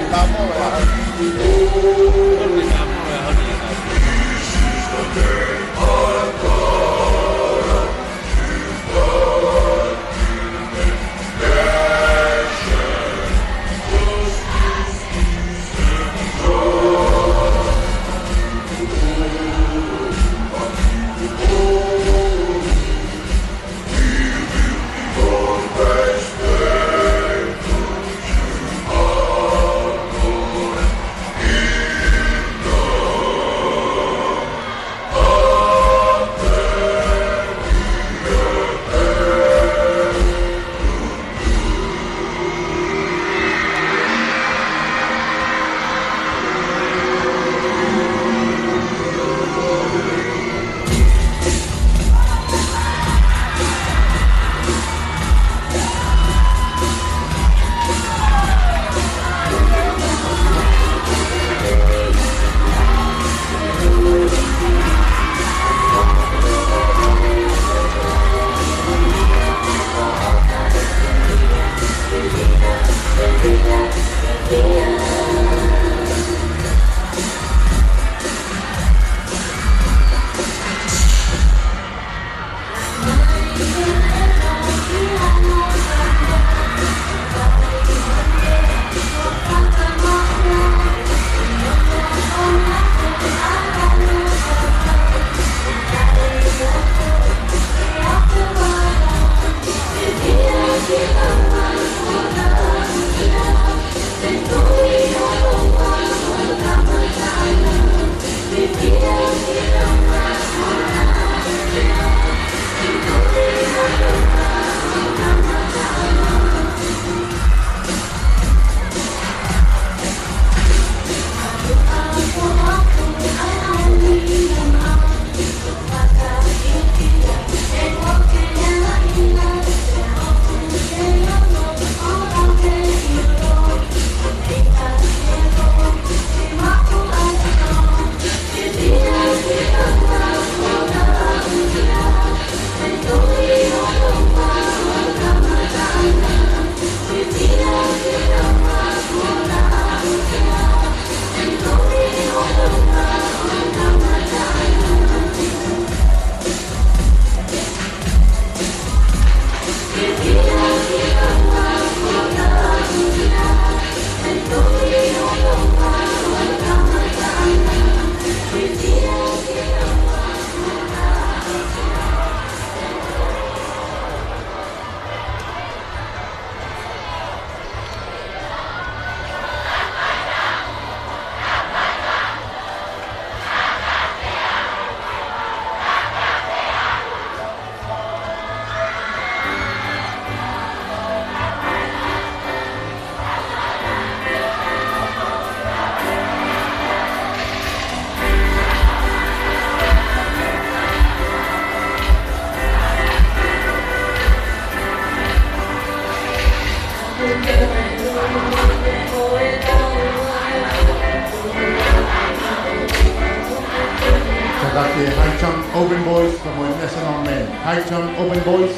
High jump open boys from national men. High jump open boys,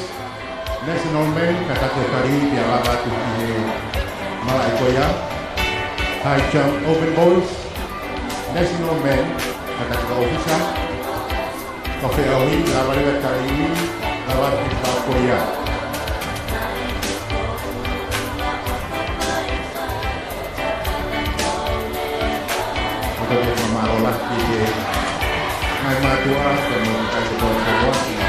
national men. Kakak kari biarlah tu ini malai koya. High jump open boys, national men. Kakak officer. Kafe awi lawan kari ini lawan kita koya. lah kiri ngai matua kemudian kita semua kiri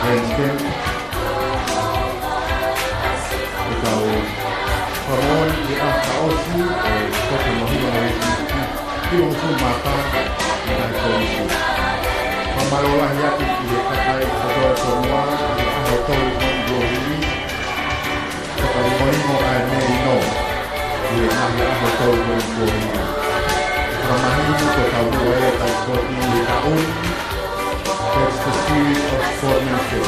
handstand kita promosi di AOC seperti mohon di musim mata dan kondisi pemalolah ya di kata saudara semua atau ini seperti mohon Merino di nama atau ini selama ini kita tahu bahwa tahun that's the spirit of formation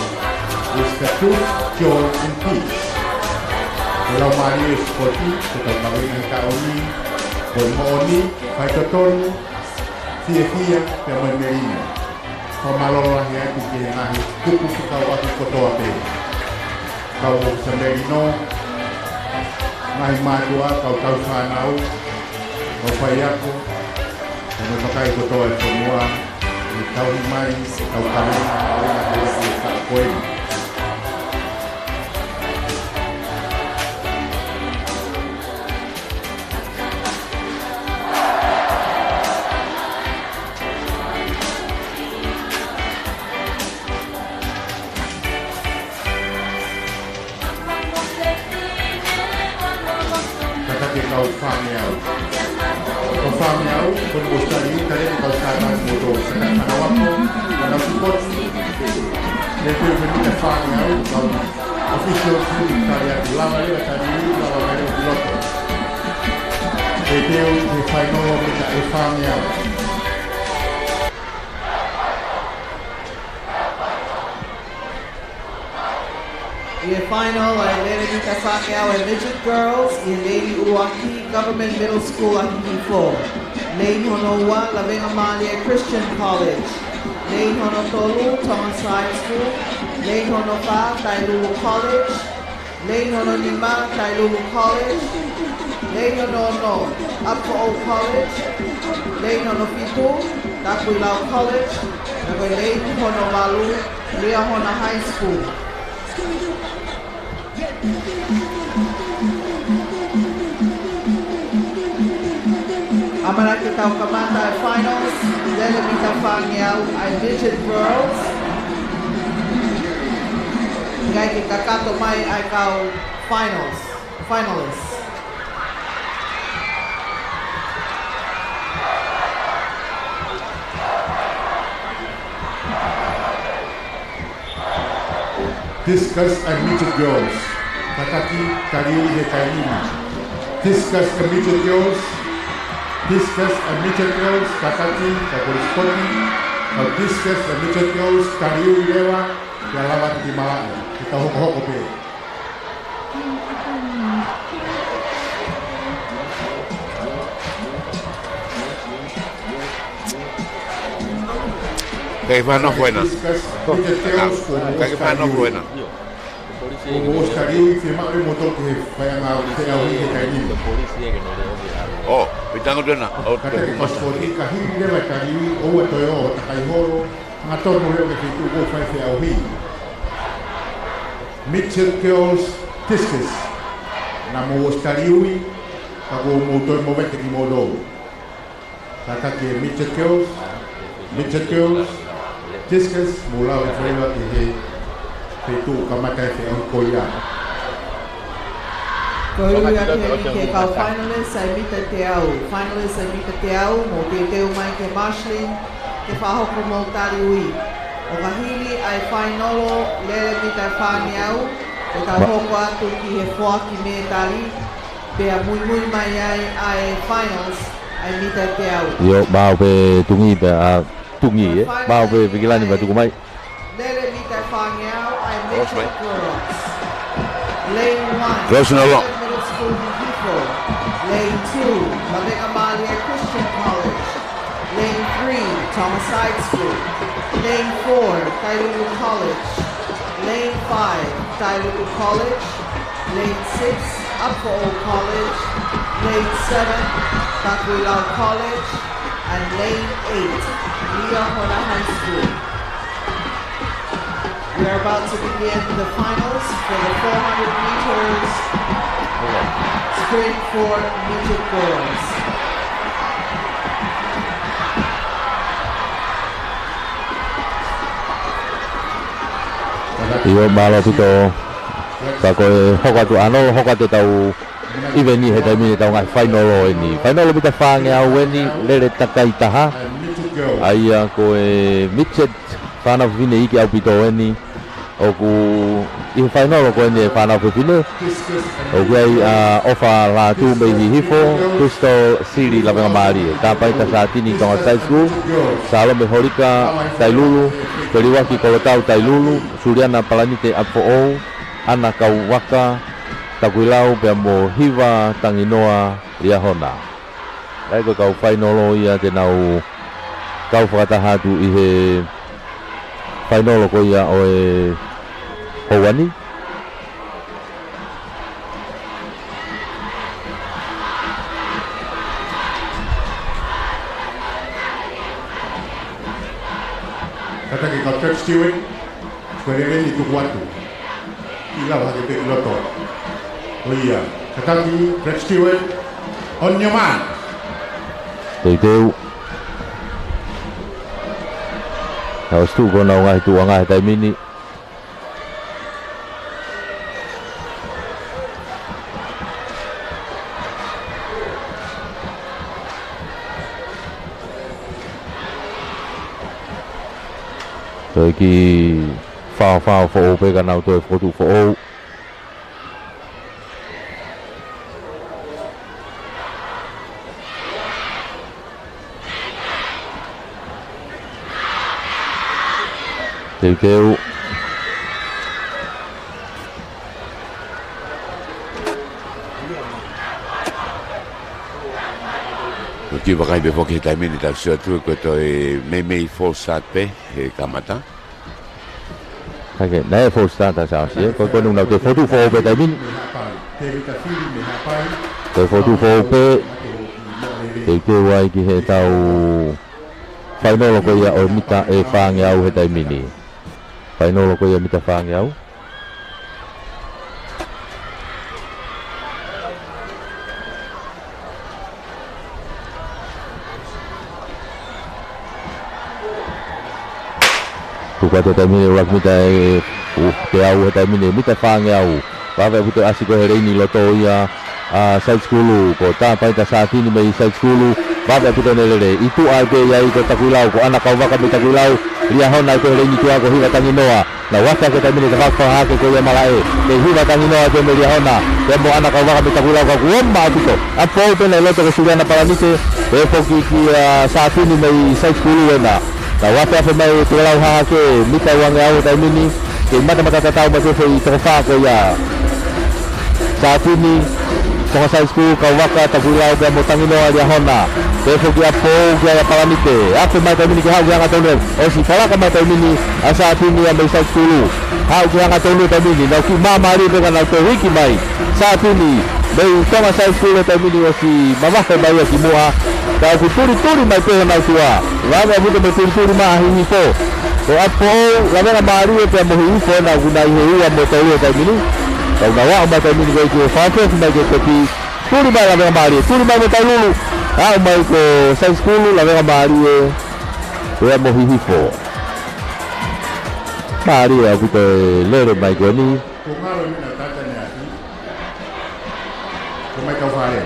is the truth, joy and peace. Kalau mari seperti kita tahu yang tahun ini bermoni betul sia-sia yang menerima pemalolah yang dikenai kupu kawat kotor kau semerino ngai madua kau tahu sanau kau payaku kau pakai kotor semua kau mai kau kami tak poin. Kau faham ya, pun tadi kau sangat bodoh. Sekarang awakmu kalau support, lebih kita faham ya, kau official sih karya lama dia tadi lama dia pilot. Jadi di final kita faham ya. The final, Lady Kasakau and Midget Girls in Lady Uwaki Government Middle School, Ahiki 4. Lady Honowa, Laving Amalia Christian College. Lady Honotolu, Thomas High School. Lady Honofa, Tailulu College. Lady Hononima, Tailulu College. Lady Honono, Upper Old College. Lady Honofitu, Tapuilau College. And Lady Honomalu, Leahona High School. Amara kita Kamanda finals, Lele Mita Fangyao, I Midget Girls. Ngai kita Kato Mai I Kau finalists. Discuss and Midget Girls. Kakaki Kariuri de Kailima. Discuss and Midget Girls. Discuss and Midget Girls. Kakaki Kapolispoti. Discuss and Midget Girls. Kariuri Dewa. Yalawan di Malaya. Kita hoko-hoko pe. ¿Qué no buena? ¿Qué no buena? Os Kariuri firma el motor que vayan a Kariuri de Kailima. Oh, pitang doon na. Kata paspori kahiri le Kariuri o toyo takaihoro ngator mo le ke tu go fa fe auhi. Midget Girls Discus. Na mo os Kariuri ka go motor mo vete ki modo. Kata ke Midget Girls Discus mula o freiwa ke itu kamatai fe ang koya. Koiru ya ke kau finalists ai mita te au. Finalists ai mita te au mo te teu mai ke Mashlin ke whahoko mo tari ui. O kahili ai finalo lele mita whani au e tau hoko atu ki he whoaki me tari pea mui mai ai finals ai mita te au. Yo bao về tungi về tungi bao về vigilani và tukumai. Lele mita whani au ai Midget Girls. Lane 1, Close and along. Middle School Hiko. Lane 2, Laving Amalia Christian College. Lane 3, Thomas High School. Lane 4, Tailulu College. Lane 5, Tailulu College. Lane 6, Upper Old College. Lane 7, Tapuilau College. And Lane 8, Leahona High School. We are about to begin the finals for the 400 meters sprint for midget girls. Iyo malo pito ka koe hoka tu ano hoka te tau eveni he taimi tau ngai final o ni final pita whange au eni lere takai taha ai a koe mixed whana whine iki au pito eni o ku i final o koe ni e whana whine o kuei ofa la tu mei hifo Crystal City la venga mari tapai ta satini tonga side school Salome Horika Tailulu Periwaki Kolotau Tailulu Suriana Palanite Apo O Ana Kauwaka Takuilau pe mo hiva tanginoa Riahona ai ko kau final ia te nau kau whakatahatu i he final ko ia o e Howani kata ke kau Church Stewart kuerere ni tu watu ila wa ke loto oh iya kata ki Church Stewart on your man teu harus tu ko na ngai tu ngai tai mini ki fa fo pe ka nau to fo tu fo teu Ki bakai be foki tai mini ta sua tu ko to mei fo sat pe e kamata Kage nai fo stata sa si ko ko nau te fo tu fo pe tai mini te fo tu fo pe te wai ki he tau final ko ia o mita e whange au he tai mini final ko ia mita whange au Tuka te taimine urak mita e te au he taimine mita whange au Wawe puto asiko he reini loto ia side school ko tāpai ta sātini mei side school Wawe puto nelere itu ai pe iai ko takuilau ko anak kau waka me takuilau Ria hona ko reini tua ko hiwa tangi noa Na waka ke taimine te whakwa hake ko ia malae Te hiwa tangi noa te me ria hona Te mo anak kau waka me takuilau ko kuomba puto Apo pene loto ko Suriana Palanite Te foki ki sātini mei side school wena Na waka pe mai te lau hake mita wange au taimini Ke mata tau ma te whi toko whako ia Saat ini Tonga Side School kau waka takuilau dia mo tanginoa dia hona Tefo ki apo kia Palanite Ape mai taimini ki hau ki hanga taunen O si kalaka mai taimini saat ini ya mai Side School Hau ki hanga taunen taimini Nau ki mamari dengan nau te wiki mai Saat ini Mai Tonga Side School taimini o si mamake mai ya ki mua Kau ku turi mai pehe nau tua Rame abuto me turi maa hihi po O apo Lamena maari e pe mo hihi po Na kuna ihe ua mo tau e taimini Kau na wao mai taimini koi ki whawhawhi mai ke toki Turi mai Lamena maari Turi mai me tailulu Hau mai ko Side School Lamena maari e Ua mo hihi po Maari e abuto e lere mai ko ni ko ngaro mina tata ne ati ko mai kau whare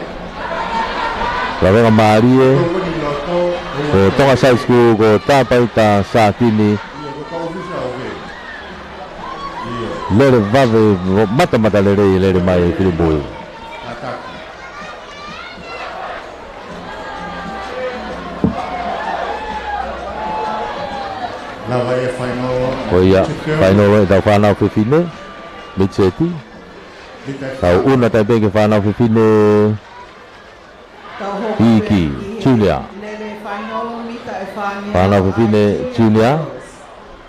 Lamena maari e ko ni loto Ko Tonga Side School ko tāpai ta sātini ko kau visa o ve Lere vave mata lere mai e Filiboi atak la vai final Ko ia final e tau whanau whiwhine Mitseti Tau una tai peke whanau whiwhine Hiki Junior Whanau whiwhine Junior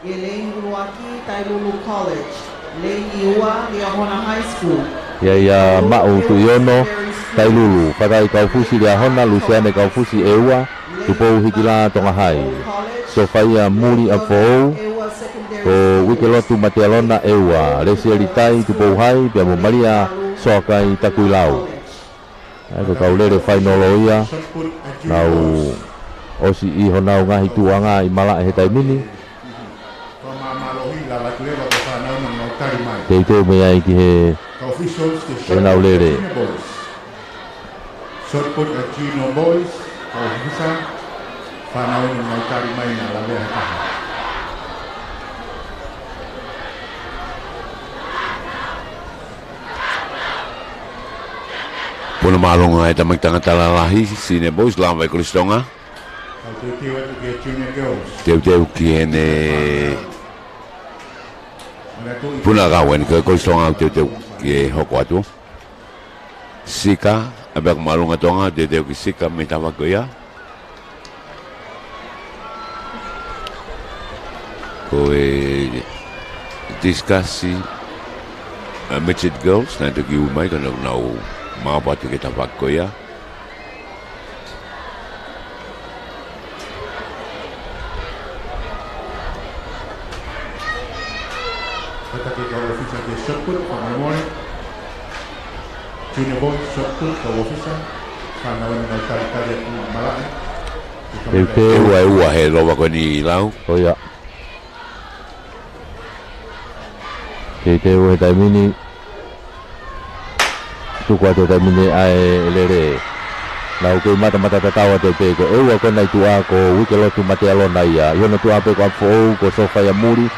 Elaine Uruaki Tailulu College Leini Ua Riahona High School Ia mau tu iono Tailulu Whakai kau fusi Riahona Luciane kau fusi e ua Tupou hiki la tonga hai So whaia muri a fōu Ko wikelotu matealona e ua Resi elitai tupou hai Pia mo maria soakai takuilau Ko kau lere whainolo ia Nau Osi i honau ngahi tuanga i mala e he taimini ko ma malohi la la kuleva ko fa na no mai. Te me ai ki he Ka officials ke E nau lere. Junior Boys. Shot put at Junior Boys. Ka official. Whanau ni mai tari mai na lawe hataha. Puna malonga e tamang tanga talalahi, Senior Boys, lama e Kulistonga. Kau teu atu ke Junior Girls. Teu ki ene puna kawen ke Kulistonga teu ki e hoko atu. Sika, abek malonga tonga, teu ki Sika me tawa koia. Ko e discussi Midget Girls, nanti ki umai kana nau mau batu kita pakai ya. Kata kita official ke shot put from the morning. Junior Boys shot put ka official. Whanau ni mai tari aku malai. Ua he lowa ko ni lau. O ia. Te he taimini. Tuku atu taimini ai lere. Nau ke mata tatawa te ko eua ko nai tua ko wike lotu mate alona ia. Iona tua pe ko afo ko sofa ya muri.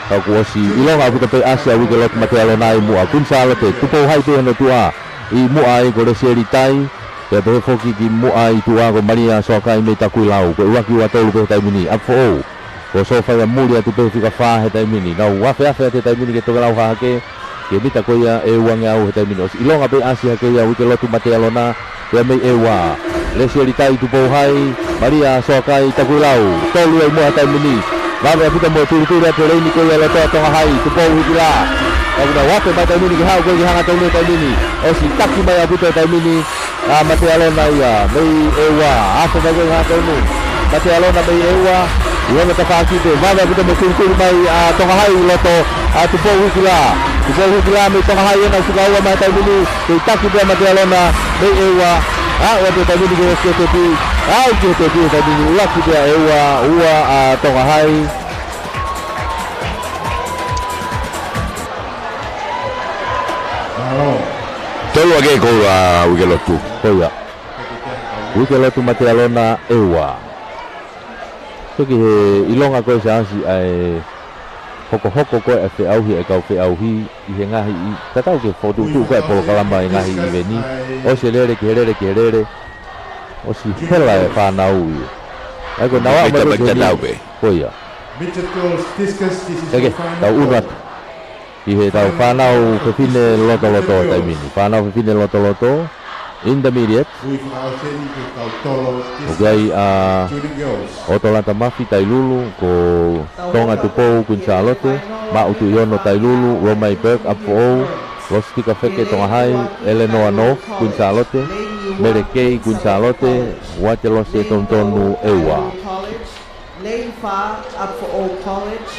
Kau ko si ilonga aku te asia wike lotu mate alona i mua. Kun sala te tupo hai te no tua. I mua ai ko le seri tai. Te te foki ki mua i tua ko Maria soka i me takui lau. Ko uaki wa tolu pe taimini afo. Ko sofa ya muri atu pe fika fa he taimini. Nau wafe te taimini ke toka lau ha ke. Ke mita ko ia e wanga au he taimini. Ilonga pe asia ke ia wike lotu mate alona. Ia mei ewa. Lesi ritai tu po hai Maria sokai takui lau. Tolu ai mua taimini. Lawe apita mo turu atu reini ko ia loto tonga hai tu po hukila. Kau dah wape mai taimini ki hau ko ki hanga tolu taimini. Osi taki mai apita taimini. Mate alona ia mei ewa. Asa mai ko hanga tolu. Mate alona mei ewa. Iwana tafaki te. Lawe apita mo turu mai tonga hai loto tu po hukila. Tu po hukila mei tonga hai ena suka ua mai taimini. Kei taki pe mate alona mei ewa. Wape taimini ko ke te pi. Ke te pi taimini laki te ewa ua tonga hai. Tolu ake ko wike lotu. Koia. Wike lotu mate alona ewa. Toki he ilonga koe sa asi ai hoko koe e whiauhi e kau whiauhi i he ngahi i tatau ke whotutu koe polo kalama i ngahi i veni. O se lere ke herere. O si hela e whanau i. Ai koe nawa Kita maru baca tau be. Koia. Midget Girls discus. This is Eke, the final. tau unat. I he tau whanau whiwhine loto taimini. Whanau whiwhine loto. Intermediate. Ui whakaoseni ke kau tolo discus. Okai Junior Girls. Otolanta Mafi Tailulu ko Tonga Tupou Kun Charlotte Mautu Yono Tailulu Romai Berg Apo Lostika Feke Tonga Hai Eleanor North Kun Charlotte Mere Kei Kun Charlotte Wate Lose Tontonu Ewa Lane Fa up for Old College.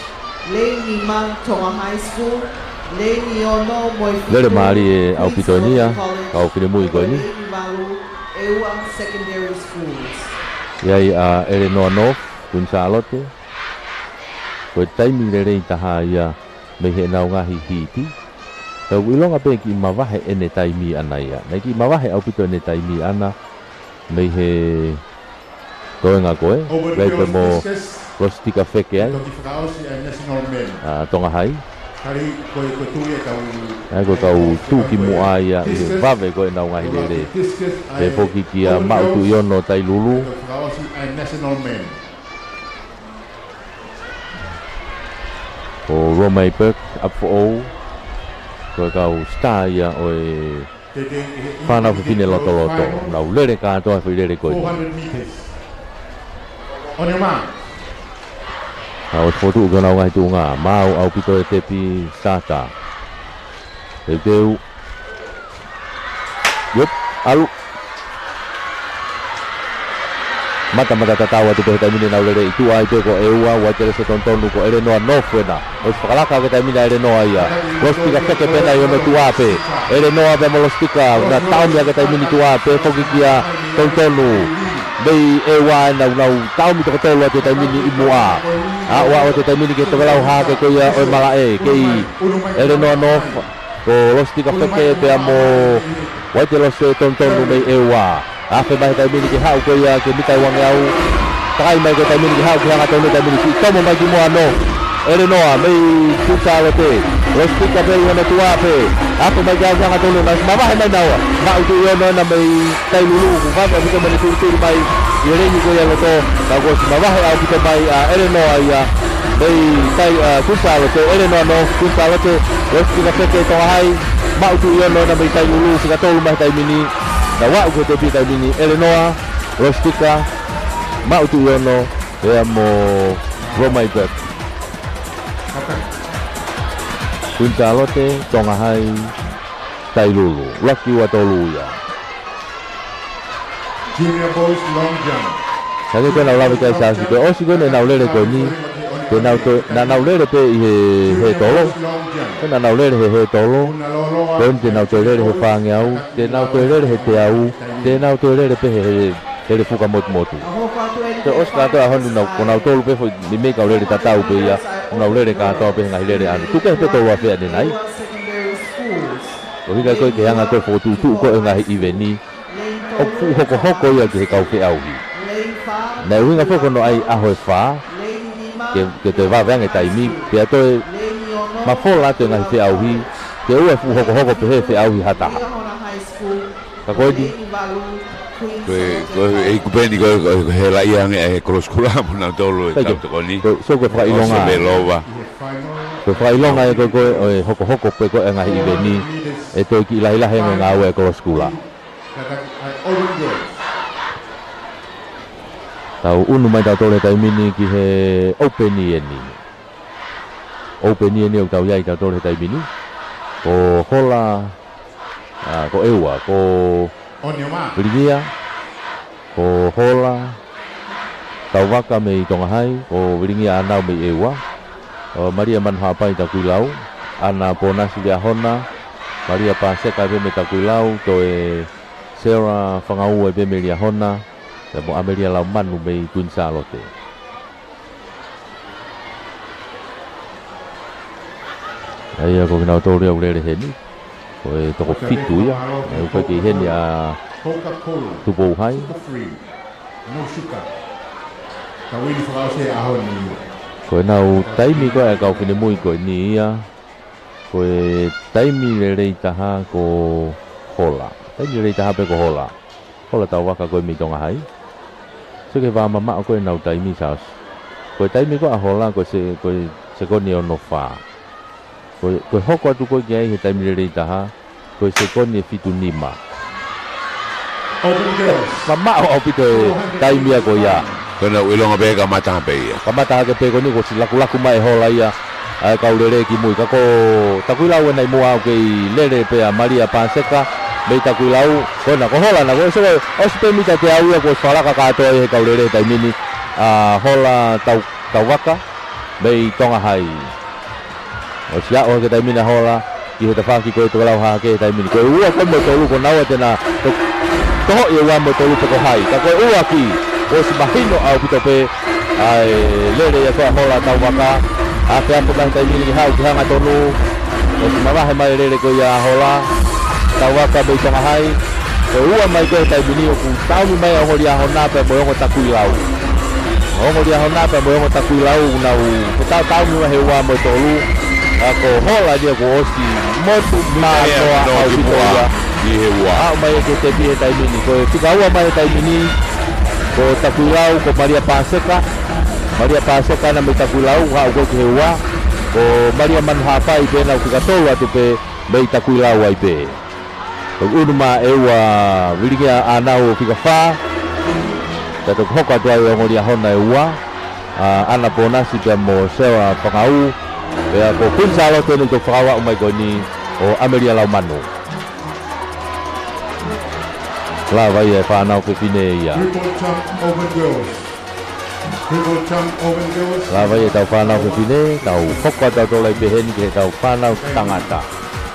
Lane Nimang Tonga High School. Lane Iono Moifito. Lere Mari e au pitonia Kau Fine Mui Koini Lane Malu Ewa Secondary Schools. Iai Eleanor North Kun Charlotte Koe taimi lere i taha ia Me he nau ngahi hiti Tau ilonga pe ki mawahe ene taimi ana ia Nei ki mawahe au pito ene taimi ana Me he Koe ngā koe Rei pe mo Rostika Feke ai Toki whakaosi ai National Men. Tonga Hai Kari koe tui e kau... Ai koe kau tūki mua ia I he wawe koe nau ngahi lere Discus Te poki ki a Mautu Iono Tailulu Toki whakaosi ai National Men. O Romai Berg Apo O Koe kau star ia oe Whanau whiwhine loto Nau lere kātoa whi lere koe 400 meters. On your mark. Nau whotu uka nau ngai tūngā Mau au pito e tepi Sata Teu Yup Alu Mata tatawa tu pehe taimini nau lere Itu ai pe ko eua Wajere se tontonu ko ere noa nofwena Ois whakalaka ke taimina ere noa ia Lostika keke pena i ono tua pe Ere noa pe mo lostika Na taumia ke taimini tua pe Foki kia tontonu Bei ewa nau tau mi tokotolo te taimini imua. Wa o te taimini ke tolau ha ke koia o malae ke ele no ko losti ka feke pe amo wa te losti tontonu bei ewa. Afe mai taimini ke hau koia ke mitai wange au. Tai mai ke taimini ke hau ke hanga tonu taimini si tomo mai ki moa no. Ele noa mei kuta lote. Losti ka bei wana tua pe. Afe mai ke hau ke hanga tonu na mamahe mai nawa. Ma utu yono na mei tailulu ku faka fika mani turu mai. Yere ni ko ya loto ka ko si mamahe au kita mai ele noa ia. Mei tai kuta lote ele noa no kuta lote. Losti ka feke to hai. Ma utu yono na mei tailulu sika tolu mai taimini. Na wa uko te pita mini ele noa. Losti ka ma utu yono e mo Roma ibet. Kunta lote tonga hai tailulu laki wa toluya. Junior boys long jump. Sage ko na lawe kai sa ko o sigo na lele ko ni ko na lele pe he tolo. Ko na lele he tolo. Ko te na lele he fangiau, te na lele he te au, te na lele pe he fuka motu. Te oska to honu na ko na tolo pe ni me ka lele tatau pe ya. Na lele ka to pe ngai lele anu. Tu ke pe tolo fe ni nai. Ko hika ko ke anga ko fotu tu ko ngai iveni. O fu hoko ia ke kau ke au hi. Na winga foko no ai aho fa. Ke te va venga tai mi pe to ma fola te ngai te au hi. Ke u fu hoko pe he au hi hata. Ka ko di. Ko e ku pendi ko he la ia nge cross kula mo na tolo e tau ko ni. So ko fa ilonga. Ko fa ilonga e ko hoko pe ko ngai iveni. E to ki la he nga we cross kula. Tau unu mai tau tole tai mini ki he openieni. Openieni o tau iai tau tole tai mini. Ko hola, ko ewa, ko Ligia, ko hola, tau waka me i tonga hai, ko Ligia anau me ewa. Maria manhapai tau kuilau, ana ponasi via hona, Maria paseka ve me tau kuilau, to e Sarah whangau e bemelia hona, te mo Amelia lau manu mei Queen Charlotte. Ai ko kina tō rea urere heni, ko e toko fitu ia, e uka ki heni a tupou hai. Ko e nau taimi ko e kau kine mui ko ni ia, ko e taimi le rei taha ko hola. Taimi rei taha pe ko hola. Hola tau waka koe mi tonga hai. So ke wā mama koe nau taimi saos. Koe taimi ko a hola koe se koni o no wha. Koe hoko atu koe ki ai he taimi rei taha. Koe se koni e fitu nima. Mama o pito e taimi a koe ia. Koe na uilonga pe kamataha pe ia. Kamataha ke pe koni ko si laku mai hola ia. Ai kau lere ki mui kako takuilau e nai mua au kei lere pe a Maria Paseka. Mei takuilau kona ko hola na ko so o se mita te au ko falaka ka to e kaurere tai mini hola tau waka mei tonga hai o sia o ke tai mini hola ki he ta ki ko to lau ha ke tai mini ko ua ko mo tolu ko nawa te na to e wa mo tolu ko hai ka ko ua ki o si bahino au pito pe ai lere ya ko hola tau waka a ke ampo ka tai mini ha ki hanga tonu o si mama he mai lere ko ya hola tau waka mei tonga hai ko ua mai ko tai mini o ku tau mi mai o ria hona pe mo ngo takuilau o ria hona pe mo ngo takuilau na u ko tau mi he wa mo tolu ko hola dia ko osi mo tu ma to a pitoa di he wa a mai ko te pi tai mini ko tika ua mai tai mini ko takuilau ko Maria Paseka na me takuilau ha ko ke wa ko Maria manhapai pe na ku tolu atu pe mei takuilau ai pe. Unuma ewa wiringia anau fika fa tato hoka tua e ngoria hona ewa ana ponasi pe mo sewa pangau pe ko Queen Charlotte ni to whakawa o mai koni o Amelia Laumanu la vai e whanau ke fine ia la vai e tau whanau ke fine tau hoka tau tolai pe heni ke tau whanau tangata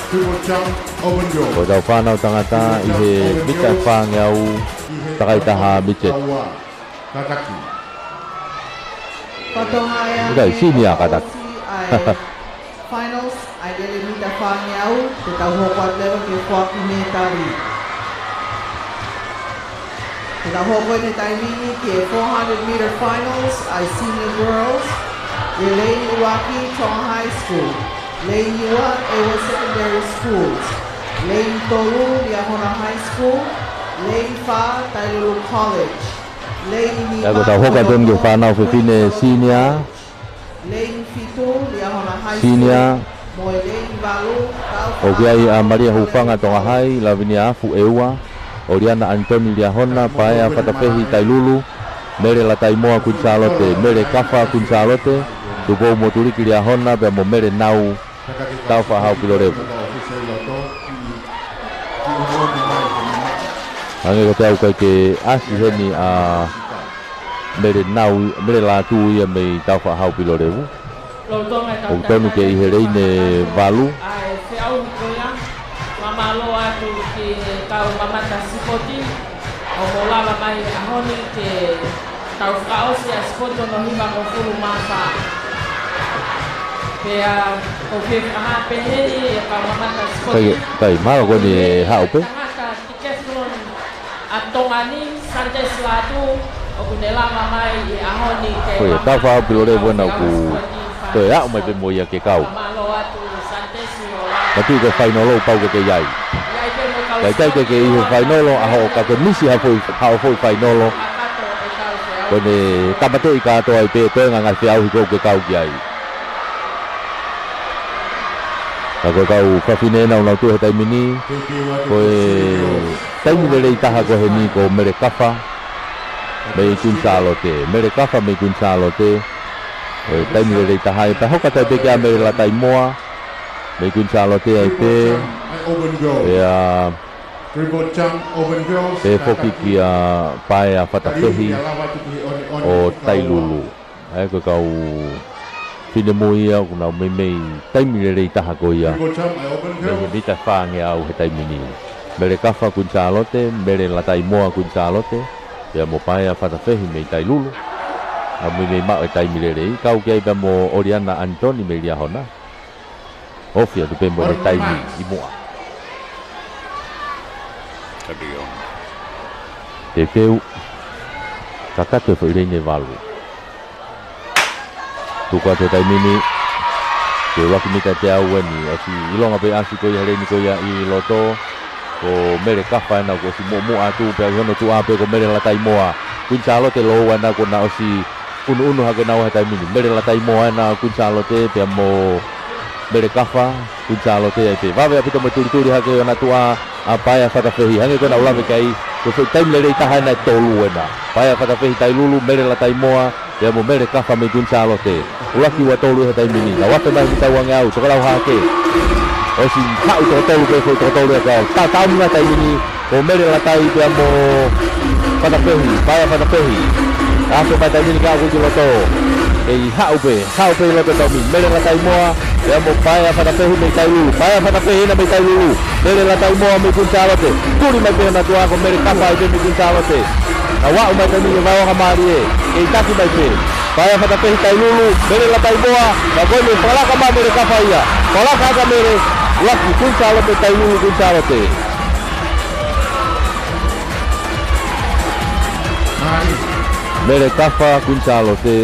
Triple jump, open Ko girls. tau whanau tangata i he mita whāngeau takaitaha midget. Kataki. Patongaya Udah, sini ya, kata. finals ay dili mita Fangyaw kita hokot level ke fuck metari. Kita hokot ni timing ke 400-meter finals ay senior girls Lane Iwaki Chong High School, Lane Yuan Ewa Secondary Schools, Lane Toru Liahona High School, Lane Fa Tailulu College, Lane Nima Ko tau hoka tun ke whanau whiwhine senior, Lane Fitu Liahona High senior, School, Moy Lane Balu o kiai a Maria Hufanga tonga hai, lavinia afu eua, Oriana Antoni Liahona, paea whatapehi Tailulu, mere la taimoa kunsalote, mere kafa kunsalote, tupo moturiki Liahona, bea mo mere nau, tau whahau pilorevu. Hange ko tau kai ke asi heni a mere nau, mere la tu ia mei tau whahau pilorevu. O tonu ke i hereine valu, Ai se au koia mamalo atu ki tau mamata sipoti o molala mai ahoni ke tau whaosi a sipoti no hiva o furu masa pea o ke aha peheni e ka mamata sipoti kai maro ko ni haupe. Tangata tikeflon a tongani Sanchez latu o kunela mamai i ahoni ke Ko ia tau whahau pilorevu na ku to ia o mai pe mo ia ke kau. mamalo atu Sanchez o Matu ke whainolo pau ke iai. Kai tai ke i he whainolo aho ka ke misi hao foi whainolo. Ko ne tamate i katoa i pe toenga ngai whiau hi kou ke kau ki ai. Ka koe kau whawhine nau nau tu he taimini. Ko e taimine rei taha ko he ni ko mere kafa. Mei kunsalote. Mere kafa mei kunsalote. Ko e taimine rei taha e pa hoka tai pe kia mere la taimoa. Mei kunsalote ai pe. Open girls. E a Triple jump, open girls. pe foki ki a pae a whatapehi o Tailulu. Ai ko kau whine mui au kuna mei mei taimire rei taha ko ia. Triple jump, open Mei he girls. mita whaange au he taimini. Mere kafa kunsalote, mere la taimoa kunsalote. Pea mo pae a whatapehi mei Tailulu. A mei mei mao e taimire rei. Kau kia iba mo Oriana Antoni mei lia hona. Ofia tu pe mo he taimi i mua. Karion. Te keu kakate fo irene valu. Tuka te taimini te waki mita te au weni o si ilonga pe asi ko ia reni ko ia i loto ko mere kafa na ko si mo atu pe hono tu ape ko mere la taimoa kunsalo te lo na ko na o si unu ha ke na o taimini mere la taimoa na kunsalo te pe mo mere kafa kunsalo te ai pe va ve apito mo turi ha ke na tu apa ya fata fehi hange ko na ula kai ko fe taim le ta ha na tolu na pa ya fata fehi Tailulu mere la taimoa ya mo mere kafa me kunsalo te ula ki wa tolu ha taimini na wa na kita wang au to kala ha ke o si ha to tolu ke to tolu ka ta na taimini ko mere la tai pe mo fata fehi pa ya fata fehi aso pa taimini ka ko lo to e ha upe lo to mi mere la taimoa ya mo pa ya fata fehi me Tailulu pa ya fata fehi na me Tailulu mere la taimoa me kunsalote turi mai pe na tua ko mere kafa i me kunsalote na wa mai pe ni va wa mari e taki mai pe pa ya fata fehi Tailulu mere la taimoa na ko ni pala ka ma mere kafa ia pala ka mere la kunsalote Tailulu kunsalote mere kafa kunsalote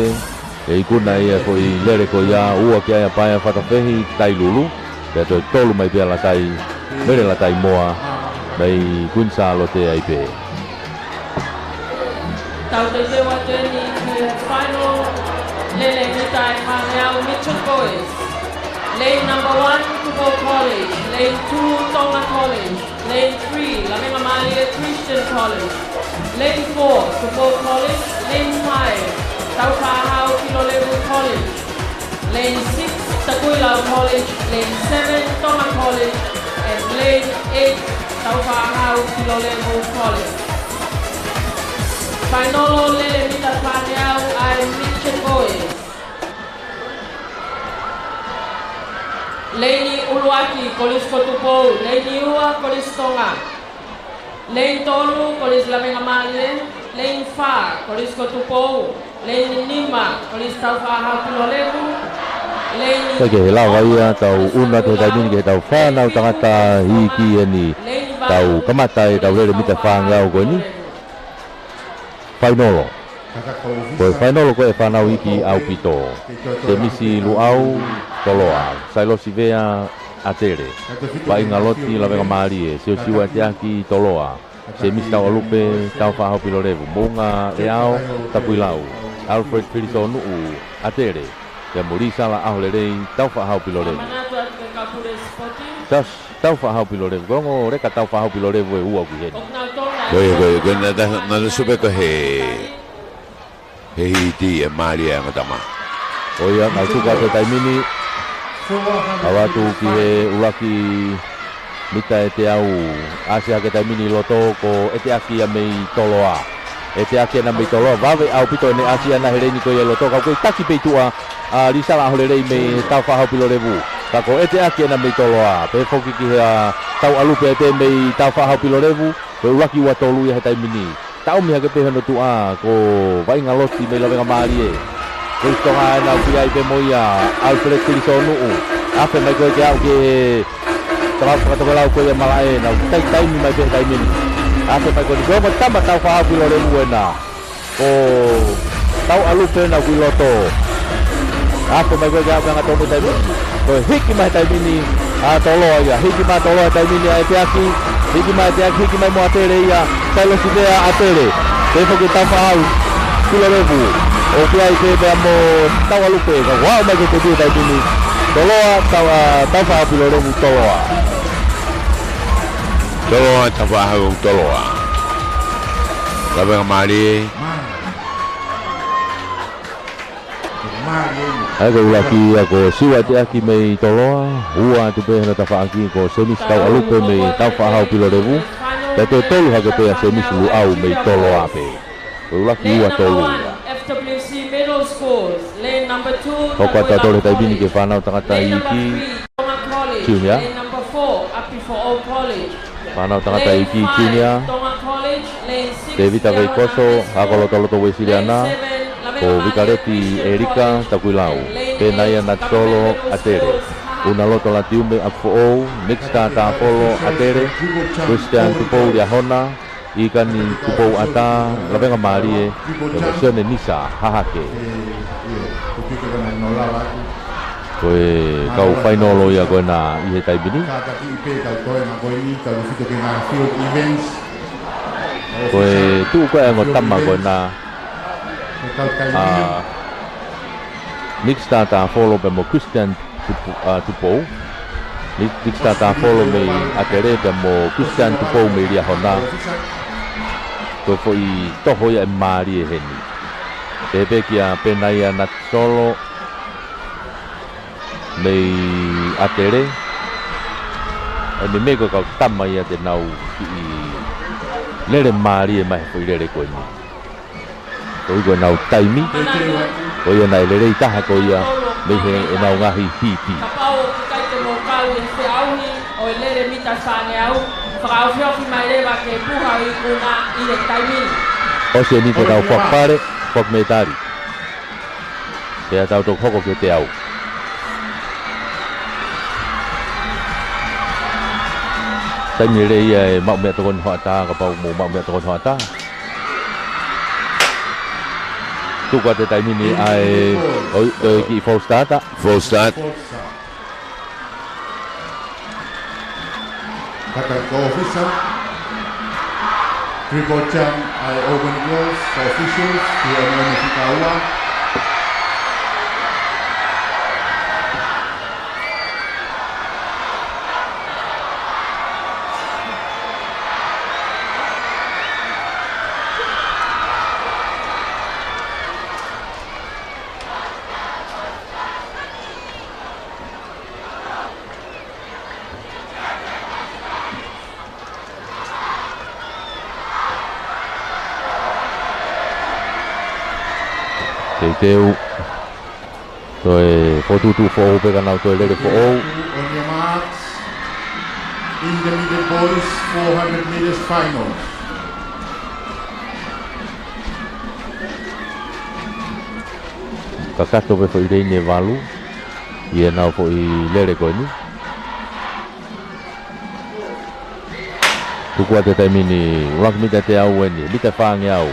e ikuna ia ko i lere ko ia ua ki aia paia whatawhehi Tailulu pia toi tolu mai pia la tai mere la tai moa mai kunsalo te ai pe Tau te te wateni ki final lele mita e whaneau Mitchell Boys. Lane number 1, Tupo College. Lane 2, Tonga College. Lane 3, Lamema Malia Christian College. Lane 4, Tupo College. Lane 5, Taupahau Kilolevu College. Lane 6, Takuilau College. Lane 7, Tonga College. And lane 8, Taupahau Kilolevu College. Painolo lele mita whaneau ai Mitchell Boys. Leini uluaki kolis kotupo, leini ua kolis tonga. Lein tolu kolis lamenga male, lein fa kolis kotupo, lein lima kolis taufa hapulolevu. Sa ke la wai tau una te tai mini ke tau fa na tangata hiki ni tau kamata tau le mita fa ngau ko ni. Fainolo. Ko fainolo ko e fa na hiki au pito. Se misi lu au toloa. Sailo sivea atere. Pai ngaloti la venga mali se siwa tiaki toloa. Se misi tau alupe tau fa hau pilorevu. Bunga leao tapuilau. Alfred Filisonu atere. Ya Morisa la ahlerei tau fa hau pilore. Tas tau fa hau pilore. Gongo reka tau fa hau pilore e ua ku hen. Koe na supe ko he hiti e Maria ngatama. Oia na suka te taimini. Awatu ki he ulaki mita e te au. Asia ke taimini loto ko ete aki a mei toloa. Ete aki na mei toloa. Vave au pito ne asia na hereni ko ye loto. Kau koe taki peitua. Risa la holerei me tau fa hau pilorevu. Kako ete aki na mei toloa. Pe foki ki hea tau alupe ete mei tau fa hau pilorevu. Pe ulaki ua tolu ia he taimini. Tau miha ke pe hano tua ko vai ngaloti me lawenga marie. Kristonga na ukia ipe moia Alfred Filisonu. Afe mai koe ke au ke tau pakatokelau koe ia malae na tai taimi mai pe taimini. Afe mai koe ni koe tamba tau fa hau pilorevu ena. Ko tau alupe na kuiloto. Apa mai koe gao nga tomo tai mini. Koe hiki mai tai mini toloa ia. Hiki mai toloa tai mini a te aki. Hiki mai te aki, hiki mai mo atere ia. Sailo sidea atere. Tefo ke tau whahau. Pilorevu. O kia i te mea mo tau alupe. Ka wao mai ke te tiu tai mini. Toloa tau whahau pilorevu toloa. Toloa tau whahau toloa. Lawenga mali. Ai ko ulaki ko siwa te aki mei toloa. Ua te pe hana tafa aki ko semis tau alupe mei tau whahau pilorevu. Te te tolu hake pe a semis lu au mei toloa pe. Ko ulaki ua tolu. FWC Middle Schools, lane number 2. Ko kata tole tai bini ke whanau tangata iki. Junior. Lane number 4, Api for All College. Whanau tangata iki junior. David Avei Koso, Hakoloto Wesiriana. Ko Vikareti Erika Takuilau. Penaya Natsolo Atere. Una loto la tiume Afo, Mixta Tapolo Atere. Christian Tupou Yahona. Ikan ni Tupou Ata. Lavenga Marie. Emosione Nisa Hahake. Koe kau fainolo ia koe na ihe tai bini. Koe tu koe ngo tamma koe na Mixta ta follow pe mo Christian Tupou. Mixta ta follow me atere pe mo Christian Tupou me ria hona. Koe foi toho ia Marie heni. Tebe kia penaya nat solo mei atere ani mego ka tama ia te nau ki lere Marie mai foi lere ko ni ko go nau taimi ko ia nai lere taha ko ia me he e nau ngahi hiti Kapau kai te mo kau e se auhi o lere mita sane au whakau whioki mai rewa ke puha i kuna i le taimi o se ni te tau whakpare whakmetari te a tau tok hoko ke te au tai mi re ia e mau mea tokon hoa ta ka pau mo mau mea tokon hoa ta tu ka te tai mini ai o ki full start Kata ko official Triple jump ai open goals for officials di MN Fikawa. Teu Toi 4-2-4 pe kana toi lele 4 On your marks. Intermediate boys, 400 meters finals. Kakato pe foi reine valu. Ia nau foi lele ko ni. Tuku ate taimini urak mita te au eni, mita whaangi au.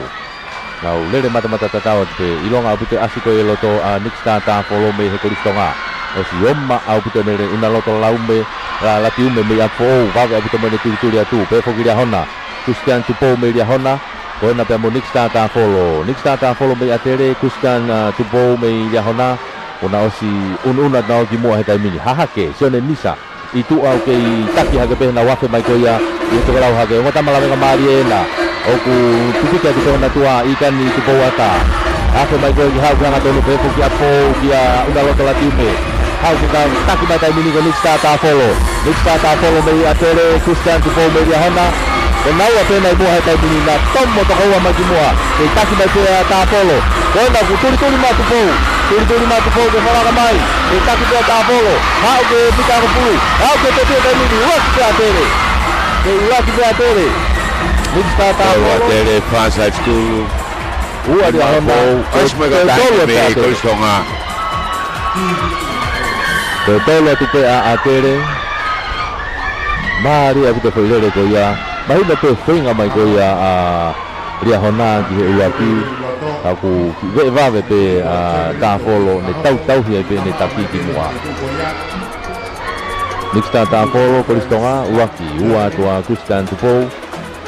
Nau lele mata tatau te ilonga au pute asiko e loto a Nixta ta follow me he koristonga. O si omma au pute nere una loto laume la lati ume me a fo vave au pute mene turi atu pe fokiria hona. Kuskan tupo me ria hona. Koena pe mo Nixta ta follow. Nixta ta follow me atere kuskan tupo me ria hona. Ona osi una nao ki mua he taimini. Hahake, sione nisa. Itu au ke taki hake pe na wafe mai koia i te rau hake ngota mala venga mari ena o ku tupika ki tona tua ikan ni tu powata afe mai koia ki hau kanga tonu pe ki apo ki a una loto la tiume hau ki ka taki mai tai mini ko Nixta ta follow me atere Christian tu po me dia hana e nau a pena i mua he tai mini na tomo to kaua mai ki mua e taki mai koia ta follow koena ku turi ma tu po turi ma tu po ke wharaka mai e taki koia ta follow hau ke pika ko pui hau ke te tai mini uaki pe atere ke uaki pe atere Nixta ta follow atere Farside School. ua dia hona Osmega tahi me koristonga. Te tolo tu pe a atere mari a pute foi lele ko ia mahina pe whenga mai ko ia a ria hona ki he uaki aku ki veve pe ta follow ne tau hi pe ne tapi ki mua Nixta ta follow koristonga uaki ua tua kustan tupo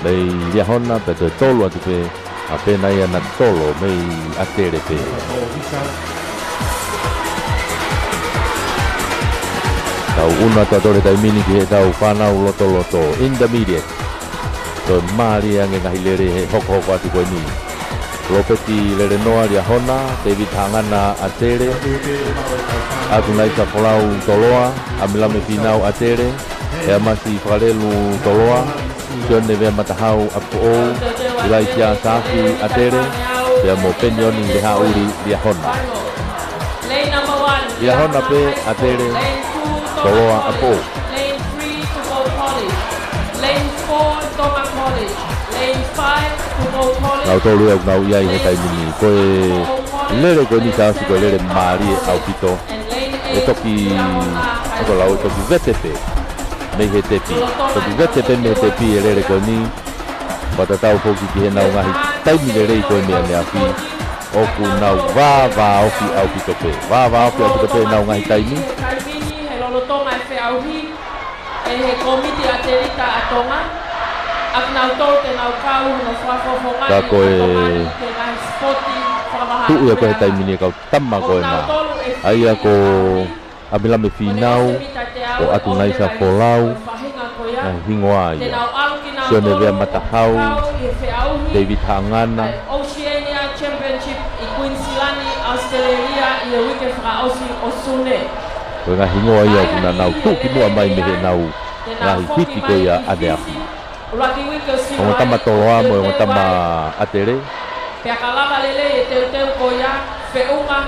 mei ria hona pe te tolo tu pe apena ia na tolo mei atere pe tau una tore tai mini ki he tau whanau loto intermediate to mari ange ngahi lere he hoko atu koe ni lopeti lere noa ria hona David Hangana atere atu nai sa kolau toloa amilame finau atere e amasi whakarelu toloa kione vea matahau apu o ilai sia safi atere vea mo penioni le hauri ria hona ria hona pe atere toloa apo Lane 3 to go college. Lane 4 Toma College. Lane 5 to go college. nau tolu e nau iai he tai mini koe lere koe ni sa koe lere mari au pito e toki ako lau toki vetepe mei he tepi toki vetepe me tepi e lere koe ni patatau foki ki he nau ngahi tai mini rei koe mea ne api oku nau vava oki au pito pe vava oki au pito pe nau ngahi tai mi Tonga e whiauhi e he komiti a te rita a tonga ak nau tau te nau kau no whafofongai ka koe te ngai spoti whamaha tu ia koe tai mini kau tamma koe na ai ako abilame finau o atu nai sa folau na hingoa ia sione vea matahau David Hangana Oceania Championship i Queenslandi Australia i e wike whakaosi o Sune koe ngā hingoa ia kuna nau tuki mua mai mehe nau ngahi hiti koe ia ade api. O ngā tama toloa mo o ngā tama atere. Pea kalama lele e teu koe ia whiunga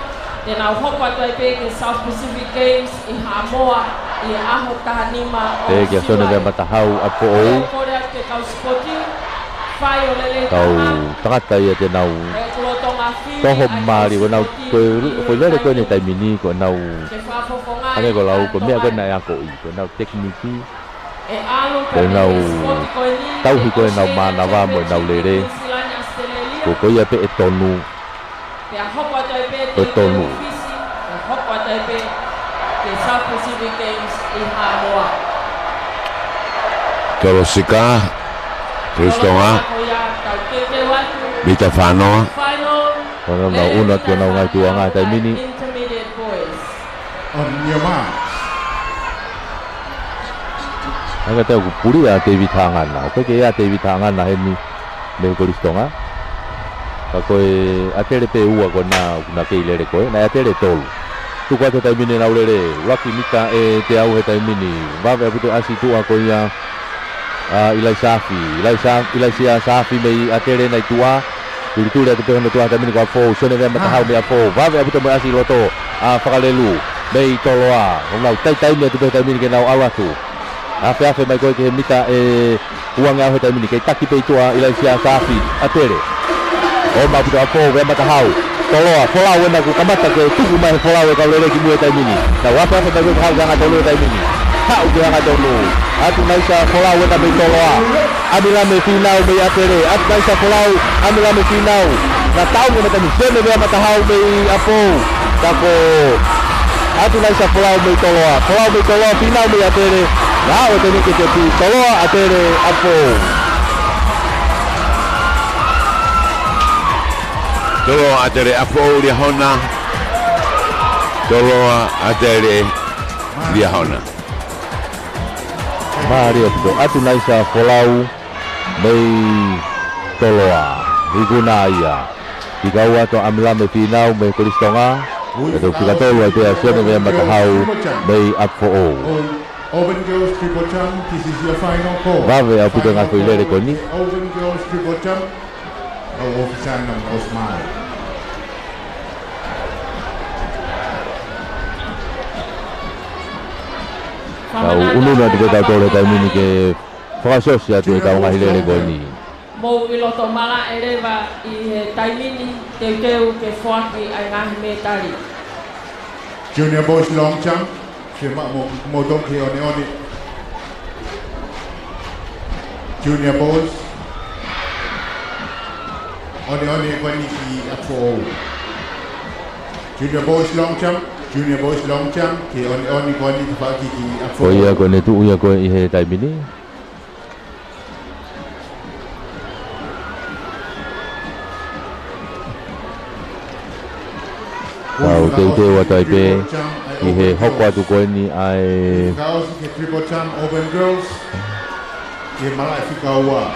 te nau hoko atu ai pe ke South Pacific Games i Hamoa i aho tahanima o Te kia sone vea matahau apo ou. Korea te kau spoti whai o lele Kau tangata ia te nau toho maari ko nau koe lere koe ne taimini ko nau ane ko lau ko mea koe na ea ko i ko nau tekniki ko nau tauhi koe nau manawa mo nau lere ko koe ia pe e tonu ko tonu South Pacific Games i Hamoa Torosika Kristonga Mita Whanoa Kono nau una ko nau ngai tua ngai taimini On your marks. Anga tau puri a David Hangana. Koe ke ia David Hangana he ni me koristonga. Ka koe atere pe ua ko na ke ilere koe na atere tolu. Tu ko te taimini na ulere Lucky Mita e te au he taimini. Vave aputo asi tua ko ia Ilai sia Safi me atere na tua. Turi te pehono tua taimini ko fo sone ve mata hau me fo. Vave aputo me asi loto. a whakalelu mei toloa o ngau taimi atu taimi ke nau awatu afe mai koe ke mita e uanga ho taimi ke taki peitua ila sia safi atere o maputo apo ve mata hau toloa fola wena ku kamata ke tuku mai fola we ka lele ki mu taimi ni na afe mai koe hau janga tolo taimi ni hau janga tolo atu mai sa fola wena mei toloa amila me finau mei atere atu mai sa fola amila me finau na tau me mata ni sene ve mata hau mei apo tako atu nai sa folau mei toloa final mei atere na o teni ke te toloa atere apo toloa atere apo lia hona toloa atere lia hona Mario atu nai sa folau mei toloa iguna ia ikaua to amila me final me kristonga Ito pikatolo ito ya siya na matahau may apo o. Open girls triple jump. This is your final call. Vave au puto nga koilere ko ni. Open girls triple jump. Au officer ng Osman. Au unu na dito tolo tayo mini ke frasos ya tu ikaw nga hilere ko ni. Mo iloto mala eleva I taimini te teu ke fuaki ai ngahi me tari. Junior boys long jump. Siya mo dong ke oni. Junior boys. Oni ko ni ki apo. Junior boys long jump. Ke oni ko ni pa ki apo. Oya ko ne tu uya ko ihe taimini. Wow, te watai pe ihe hokwa tu ko ni ai Girls ke triple jump open girls. Ke mala fikawa.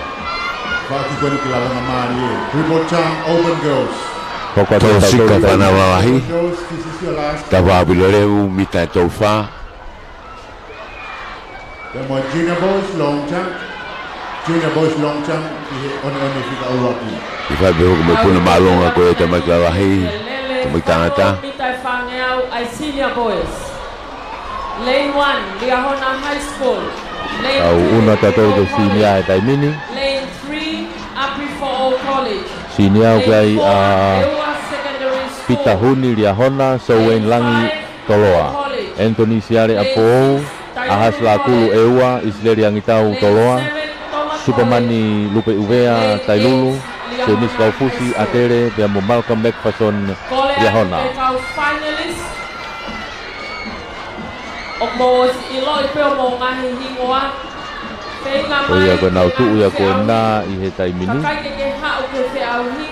Ba ki ko ni kila na mali. Triple jump open girls. hokwa tu Sika pana wahi Girls, this is your last. tava biloreu mita tofa The more junior boys long jump. Oni fikawa ki. ifa be ko me puna malonga ko te mai wahi Tumi tangata. Mita whangeau ai senior boys. Lane 1, Liahona High School. Lane au 2, una tatou ke Aprifo sinia e taimini. Lane 3, Aprifo College. Sinia au kai Lane 4, a Ewa Secondary School. Pita Huni Liahona Sowen Langi Toloa. Anthony Siare Apo Ahas Lakulu Ewa Isleri Angitau Toloa. Supermani Lupe Uvea Tailulu. Senis Kaufusi Atere Biamo Malcolm McPherson Liahona. Finalist. Okmo ilo ipe mo ngahi hingoa. Oya ko nau tu uya ko na ihe taimini. Kakai ke ha o ke fe au hi.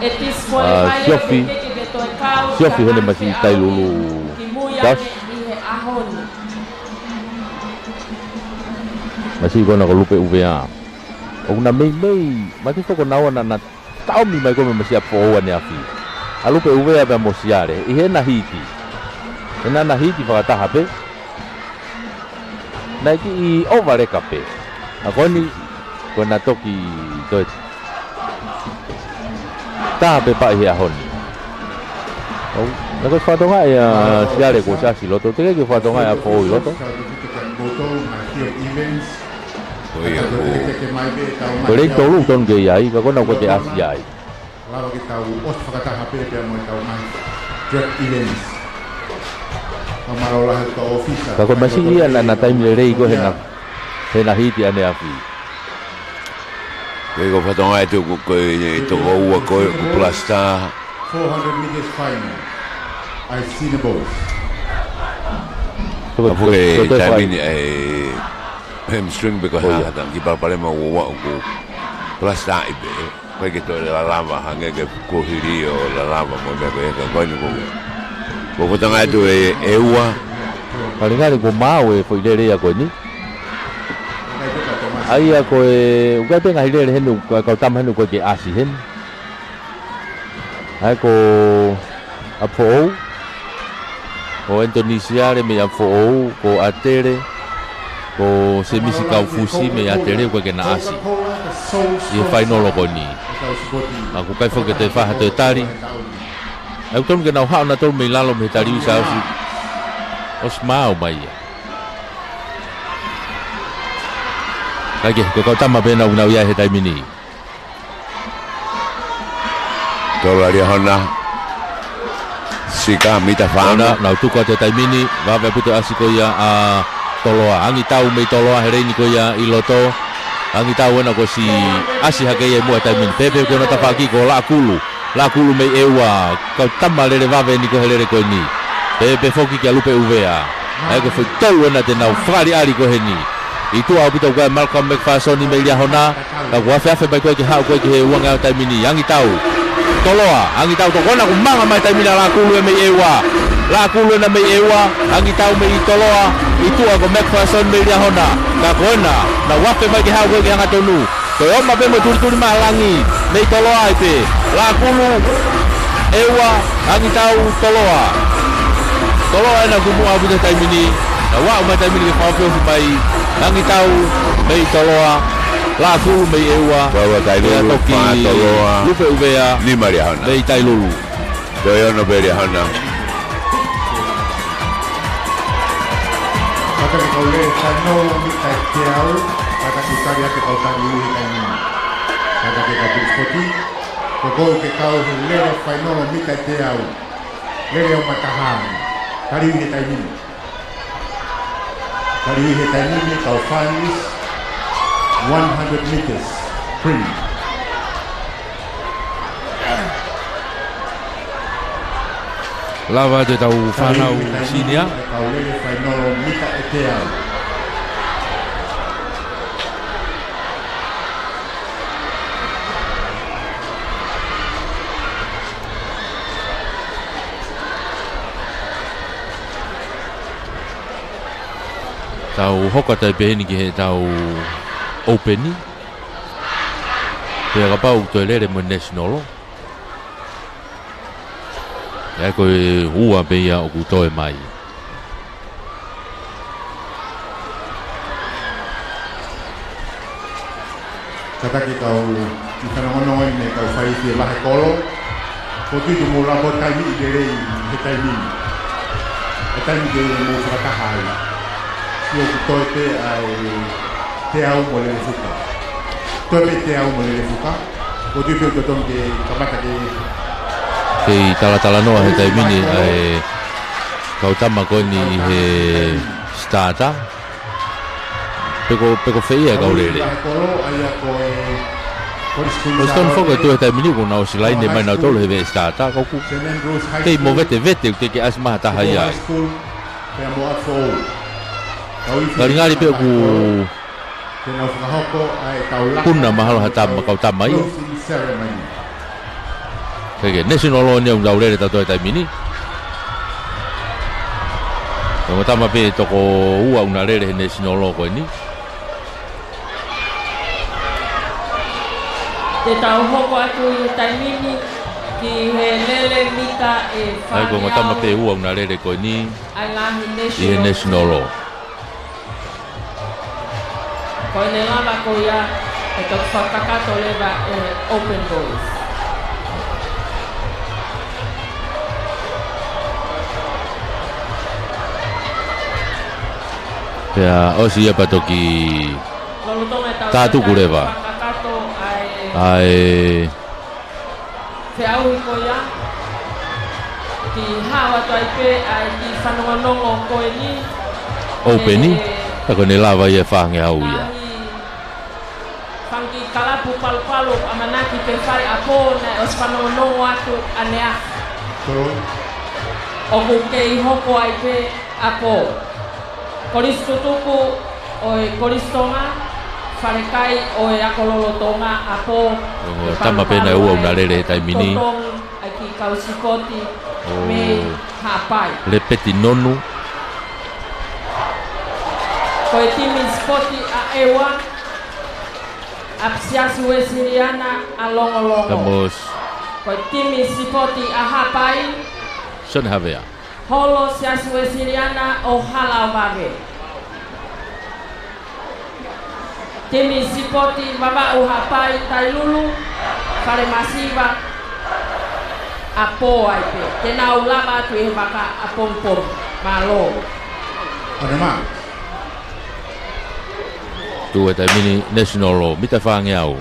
Etis Siofi hene masi Tailulu. Josh masih ko na ko Lupe Uvea. O na mei mati foko na na tau mi mai ko me masia po ni afi alupe uvea be mosiare I hena hiti na hiti fa ta habe na ki I ovare kape akoni ko na toki to ta be pa hi ahoni o na ko fa tonga ya siare ko sa si loto te ke fa tonga ya po loto Oia ko le tolu ton ge ai ka ko na ko te asi ai Lawa kita os fakataha pe mo ikaw man track events. Kamarola ka officer. ka ko masi ia na time le rei ko hena hiti ane afi Ko fa tonga e ko to ua ko plasta 400 meters final. I see the boys. Apo ke tamini hamstring be ko ha ta ki pare mo wa ko plasta ibe ko ke to la lava hange ke ko hirio la lava mo be ko ko ko tonga tu e ua Paringari ko mawe foi lere ya ko ni. Ai ya ko e uka tenga hilere henu ka tam henu ko ke asi hen. Ai ko apo o Indonesia me apo ko atere ko semisi ka fusi me atere ko ke na asi. Ye final ko ni. Aku kai fo ke te fa ha te tari. Au tonu ke nau hao na tolu mei lalo me tari sa os mau mai. Lagi ko kau tama bena una ia he taimini. Tolo ali hona. Sika mita fana na tuka te taimini va ve puto asiko ia a toloa angi tau mei toloa hereni ko ia I loto angi tau na ko si asi hake ia mo taimin pepe ko na tafaki ko la kulu mei ewa kau tama lele va ve ni ko helere ko ni pepe foki ki alupe uvea ai ko foi tau na te nau frari ali ko heni itu au puto ko Malcolm McPherson ni mei lia hona ka wa fa bai ko ki ha ko ki he uanga taimini angi tau toloa angi tau to kona ku manga mai taimina la kulu mei ewa la kulu na mei ewa angi tau mei toloa itu ako McPherson mei lia hona ka kona na wape mai ki hau ko ki hanga tonu to oma pe mo turi malangi mei toloa ipe la kulu ewa angi tau toloa na kumu abu te taimini na wa mai taimini ki hau ko mai angi tau mei toloa la kulu mei ewa bawa tailulu fa toloa lupe uvea ni maria hona mei tailulu doyono beria hona Kata kau le kano mita kiau kata kikaria ke kau tari kani kata ke kau spoti kau ke kau le final mita kiau le o matahan tari he taimini kau fanis 100 meters free. Lava de tau whanau sinia. Kau lele whainoro mita e te au. Tau hoka tai peheni ki he tau openi. Pea ka pau toi lere mo national. Ia koe ua peia o kutoe mai. Kata ki kau i whanongono ne kau whai ki lahe kolo. Ko tuku mo rabo taimi I rei he taimi. He taimi ke mo whakahai. Io kutoe te ai te au mo le fuka. Toi pe te au mo le fuka. Ko tuku ko tong ke kamata ke Kei tala noa he taimini ai kau tama koe ni he starter. Peko feia kau lere. Ko stone foka tu he taimini ko nao silaine mai nao tolu he ve starter kau ku. Kei mo vete u te ke asmaha taha ia. Karingari pe ku puna mahalo hatama kau tama ia. Kaya national law ni ang daulere tato ay mini. Kung tama pe toko ua una lere national law ko ni. Te tau hoko atu I taimini ki he lele mita e whaneau. Ai kung tama pe ua una lere ko ni. Ai lahi I national law. Ko ne lava ko ia e tau whakakato lewa e open boys. Pea osi ia patoki tatu kureva. Ai Te au ko ia ki hawa toi pe ai ki whanongonongo koe ni openi tako ne lava ia whange au ia. Whangi kalapu palu amanaki pe whai apo na os whanongonongo atu anea o ku kei hoko ai pe apo Koristo tuku o e koristonga wharekai o e akololo tonga apo tama pena ua una lere he taimini. Totong ai ki kausikoti me hapai. Le peti nonu. Ko e timi spoti a ewa apsiasu e siriana a longolongo. Tamos. Ko e timi spoti a hapai. Son havea. Holo siasu e siriana o halau vave. Timi sipoti baba o hapai tailulu. Kare masiva apo ai pe. Te na ulama tu e baka apom-pom. Malo. On the mark. Tu e tai mini national law, mita whangeau.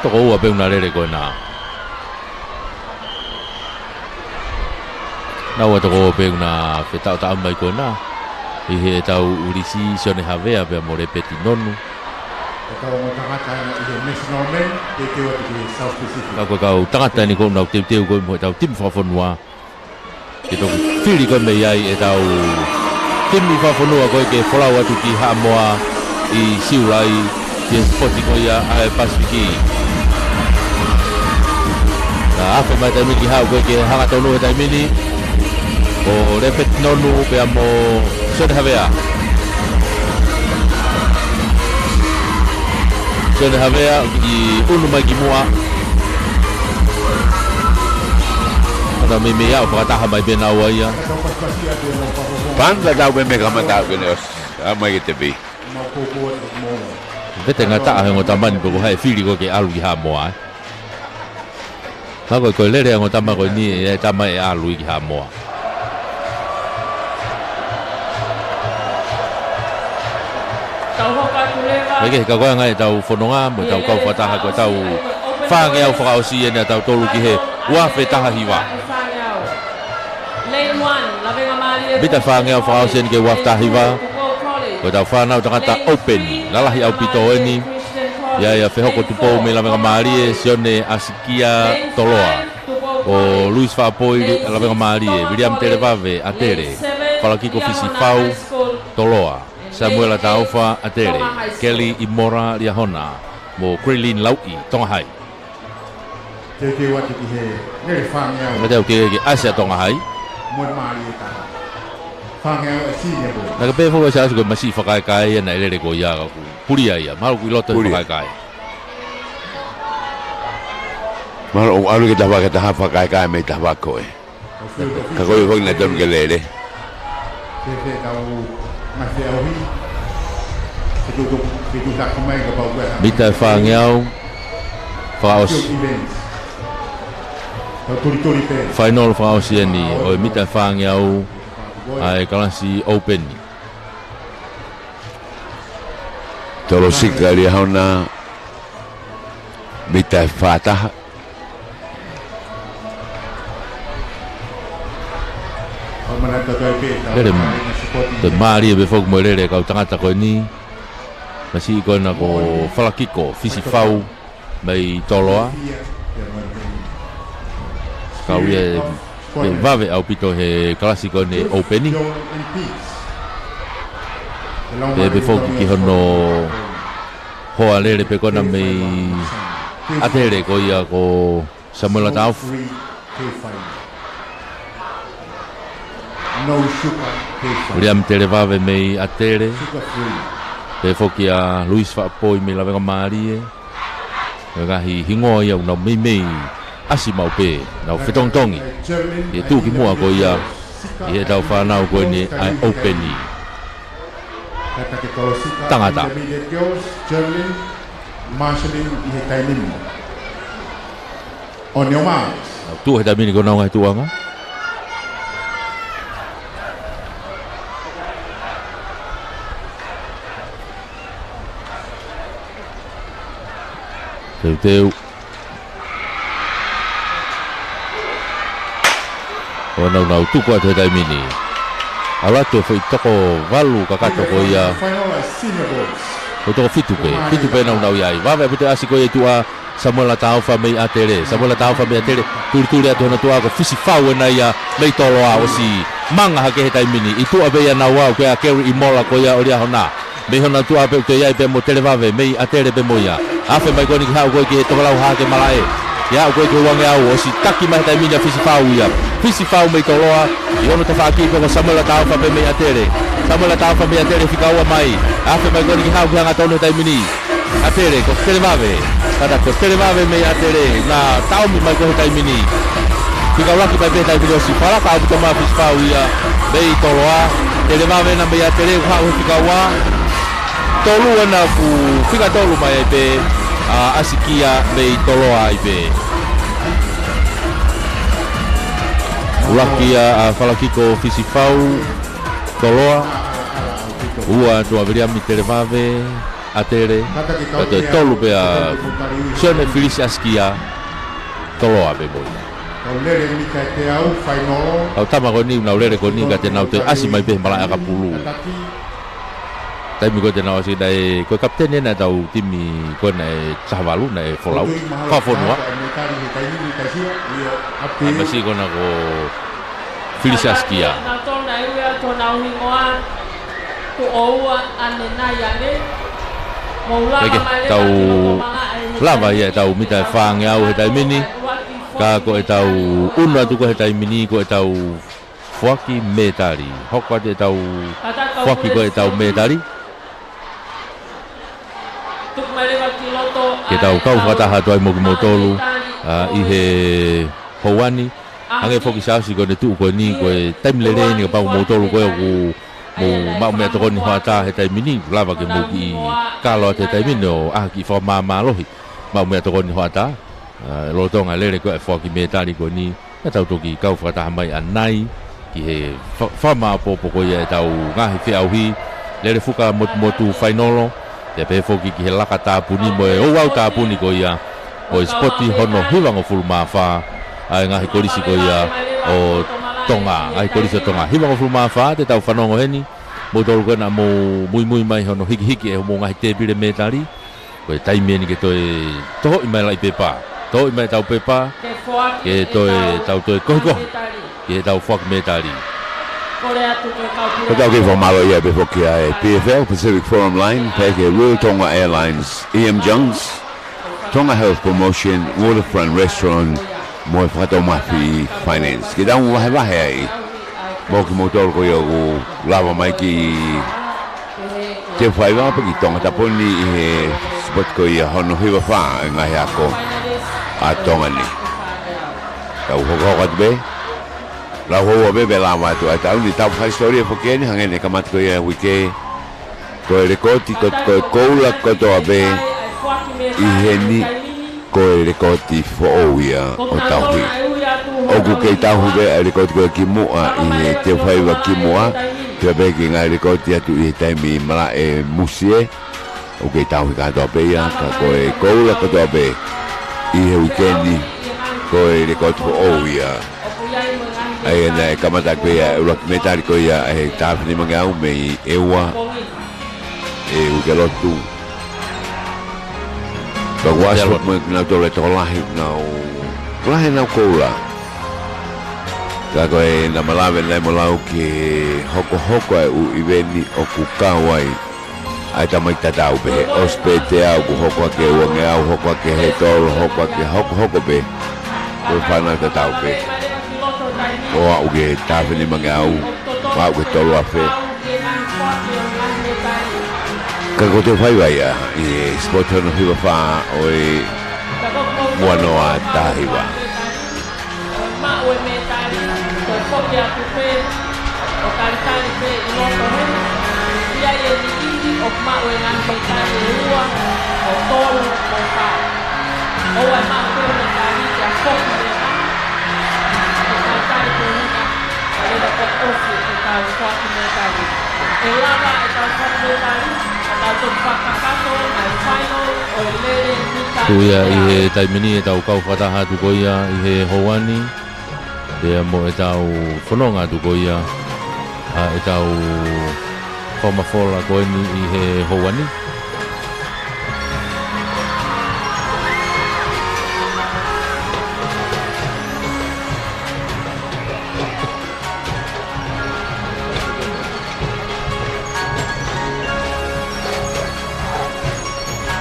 Toko ua pe una rere koe nā. Nā ua toko ua pe una whetau ta amai koe nā. I he tau urisi sione hawea pia mo re peti nonu. Kau kau tangata ni koe nau teu koe mo tau tim whawhanua. Ke toku whiri koe mei ai e tau timi whawhanua koe ke wholau atu ki Hamoa i siulai ki spoti koe ia ai Pasifiki. Nā awhi mai taimini ki hau koe ke hanga tonu e taimini o repet nonu pia mo Sione Hawea. Sione Hawea i unu mai ki mua. Ana me me au whakataha mai bena ua ia. Panga tau pe me kamata ke ne os. Ama ke te pi. Vete ngā taa he ngō tamani poko hae whiri ko ke alu i Hamoa. Nā koe lere ngō tamani koe ni e tamai e alu i ki Hamoa. Meke he kakoe ngai tau whanonga, mo tau kau whataha koe tau whange au whakaosi e nea tau tolu ki he wafe taha hiwa. Bita whange au whakaosi e ni ke wafe taha hiwa. Koe tau whanau tangata open, lalahi au pito eni. Ia whehoko tupou me lawenga maarie, Sione Asikia Toloa. O Luis Whapoi lawenga maarie, William Televave Atere, Whalakiko Fisi Fau Toloa. Samuela Taufa Atere, Kelly Imora Liahona, mo Krilin Lau'i, Tongahai. Mateo ke Asia Tongahai. Naka fo sa ko masi whakaekai na elere ko ia puria ia, malu ki loto whakaekai. Malu o alu ke tawa ke taha whakaekai me tawa koe. Ka koe hoi na tonu ke lere. Mita whangeau whaos final whaos iani o mita whangeau ai kalasi open Tolo sika lia hauna mita whataha. Lere te maari e befok mo lere kau tangata koe ni masi koe na ko Whalakiko Fisi Fau mai Toloa kau ia pe vave au pito he kalasi koe ne openi e befok ki hono hoa lere pe koe na mai atere ko ia ko Samuela Tauf William Televave mei atere pe foki a Luis Whapoi me lawenga maarie ngahi hingoa ia unau mei asi mau pe nau whetongtongi e tū ki mua ko ia i he tau whanau koe ni ai openi tangata tū he tamini ko nau ngai tuanga Teu o nau tuku atu he taimini alatu e whai toko walu kakato ko ia o toko fitu pe nau iai wawe apute asi ko ia tua Samuela Taufa mei atere turi atu hana tua ko Fisi Fau ena ia mei Toloa o si manga hake he taimini i tua beia nau au kea Kerry Imola ko ia oria hona mei hona tua pe ute iai pe mo Televave mei atere pe mo ia afe mai koni ki hau koe ki he tokalau hake malae ia koe ki wange au o si taki mai taimini a Fisi Fau ia Fisi Fau mei Toloa i ono te whaaki ko Samuela Taufa pe mei atere whika ua mai afe mai koni ki hau ki hanga tonu taimini atere ko Televave kada ko Televave mei atere na taumi mai ko he taimini whika waki mai pe taimini o si wharaka au puta maa Fisi Fau ia mei Toloa Televave na mei atere hau he whika ua tolu ana ku whika tolu mai pe asikia me toloa i pe ulakia falakiko fisifau toloa ua tua veria mi televave atere kato tolu pe sone filisi askia toloa pe boy au tama koni na ulere koni ka te nau te asi mai pe mala aka pulu tai mi ko te nau si dai ko kapten na tau timi ko na savalu na folau fa fonua masi ko na ko filisi askia na tona ia tona hingoa ko oua ane na yale Oke, tau lava ia tau mita whaange au he tai mini ka ko e tau una tuku he tai mini ko e tau whaki metari hokwa te tau whaki ko e tau metari ke tau kau whataha tuai moki motolu i he houani ange whoki sausi ko ne tuu ko ni ko e taimlere ni ka pau motolu ko e ku mo mau me to ni hata he tai mini lava ke mo ki kalo te tai mini o a ki fo mama lohi mau me to ni hata lo tonga lere ko e fo ki metali ko ni e tau to ki kau fata mai anai ki he fa ma po ko ye tau nga he au hi lere fuka motu finalo te pe fo ki he lakata puni mo e o au ta puni ko ia o spoti hono hiwango full mafa ai nga he kolisi ko ia o tonga ai kolisi tonga hiwango full mafa te tau fanongo heni mo tolu ko na mo mui mai hono hiki e mo nga te bile metali ko tai meni ke to i mai lai pepa to i mai tau pepa ke tau ko ke tau fuck metali ko tau ke formalo ia be fokia e PFL Pacific Forum Line peke Royal Tonga Airlines EM Jones Tonga Health Promotion Waterfront Restaurant mo fato mafi finance ke dau wa ai mo ki motor ko yo lava mai ki te fai va pe ki tonga taponi e spot ko ia hono hiwa fa nga ya ko a tonga ni tau ho be la ho be lava to ata ni tau fa storia fo ke ni hangene kamat ko ia wike ko rekoti ko la ko to be i heni ko rekoti fo ia o tau o ku ke tau be rekoti ko ki mua i te fai wa ki mua te be ki nga rekoti atu i tai mi mala e musie o ke tau ka to be ia ka ko la ko to be i he weekendi ko rekoti fo ia ai na kamata ko ia ura metari ko ia e tafni manga u me ewa e u ke lotu ka waso mo na to le to lahi na kola ka ko e na malave na mo lau ke hoko e u iveni o ku kawai ai ta mai tata u be ospete au ku hoko ke u nge au hoko ke he tol hoko ke hoko be ko fana tata u be o au ke tafni manga au wa ku tolo afe ka ko te fai vai e sport no hiwa fa o e moano a tahiwa ma o metali ko fokia ku pe o kalitali pe no to he ia ye ni o ma o na metali rua o tolo o fa o wa ma ko metali ya fokia o kalitali pe na ale da ko ofi o ta fokia metali e lava e ta fokia metali Kuia i he taimini e tau kau whataha tu koia i he houani Pea mo e tau whanonga tu koia e tau whamafola koeni i he houani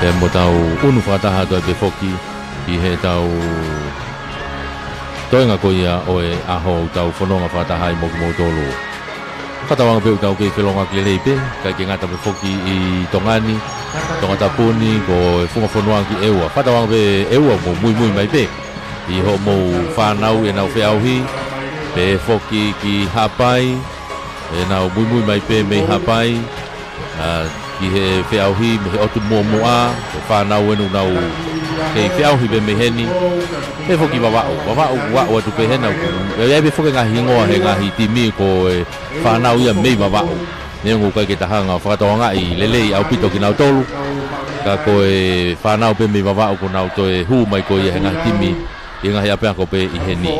e mo tau unu whataha toi pe foki i he tau toenga ko ia o e aho tau whanonga whataha i moki motolo. Whatawanga peu tau kei whelonga ki leipe, kai ke ngata pe foki i tongani, tonga tapuni ko e whunga whanua ki eua. Whatawanga pe eua mo mui mai pe, i ho mo whanau e nau whiauhi, pe foki ki hapai, e nau mui mai pe mei hapai, ki he whiauhi me he otu mua whanau enu nau kei whiauhi be meheni he whoki wawau atu pe hena e be whoki ngahi ingoa he ngahi timi ko e whanau ia mei wawau nengu kai ke tahanga whakatoanga i lelei au pito ki nau tolu ka ko e whanau pe mei wawau ko nau to e hu mai ko i he ngahi timi i ngahi apea ko pe i he ni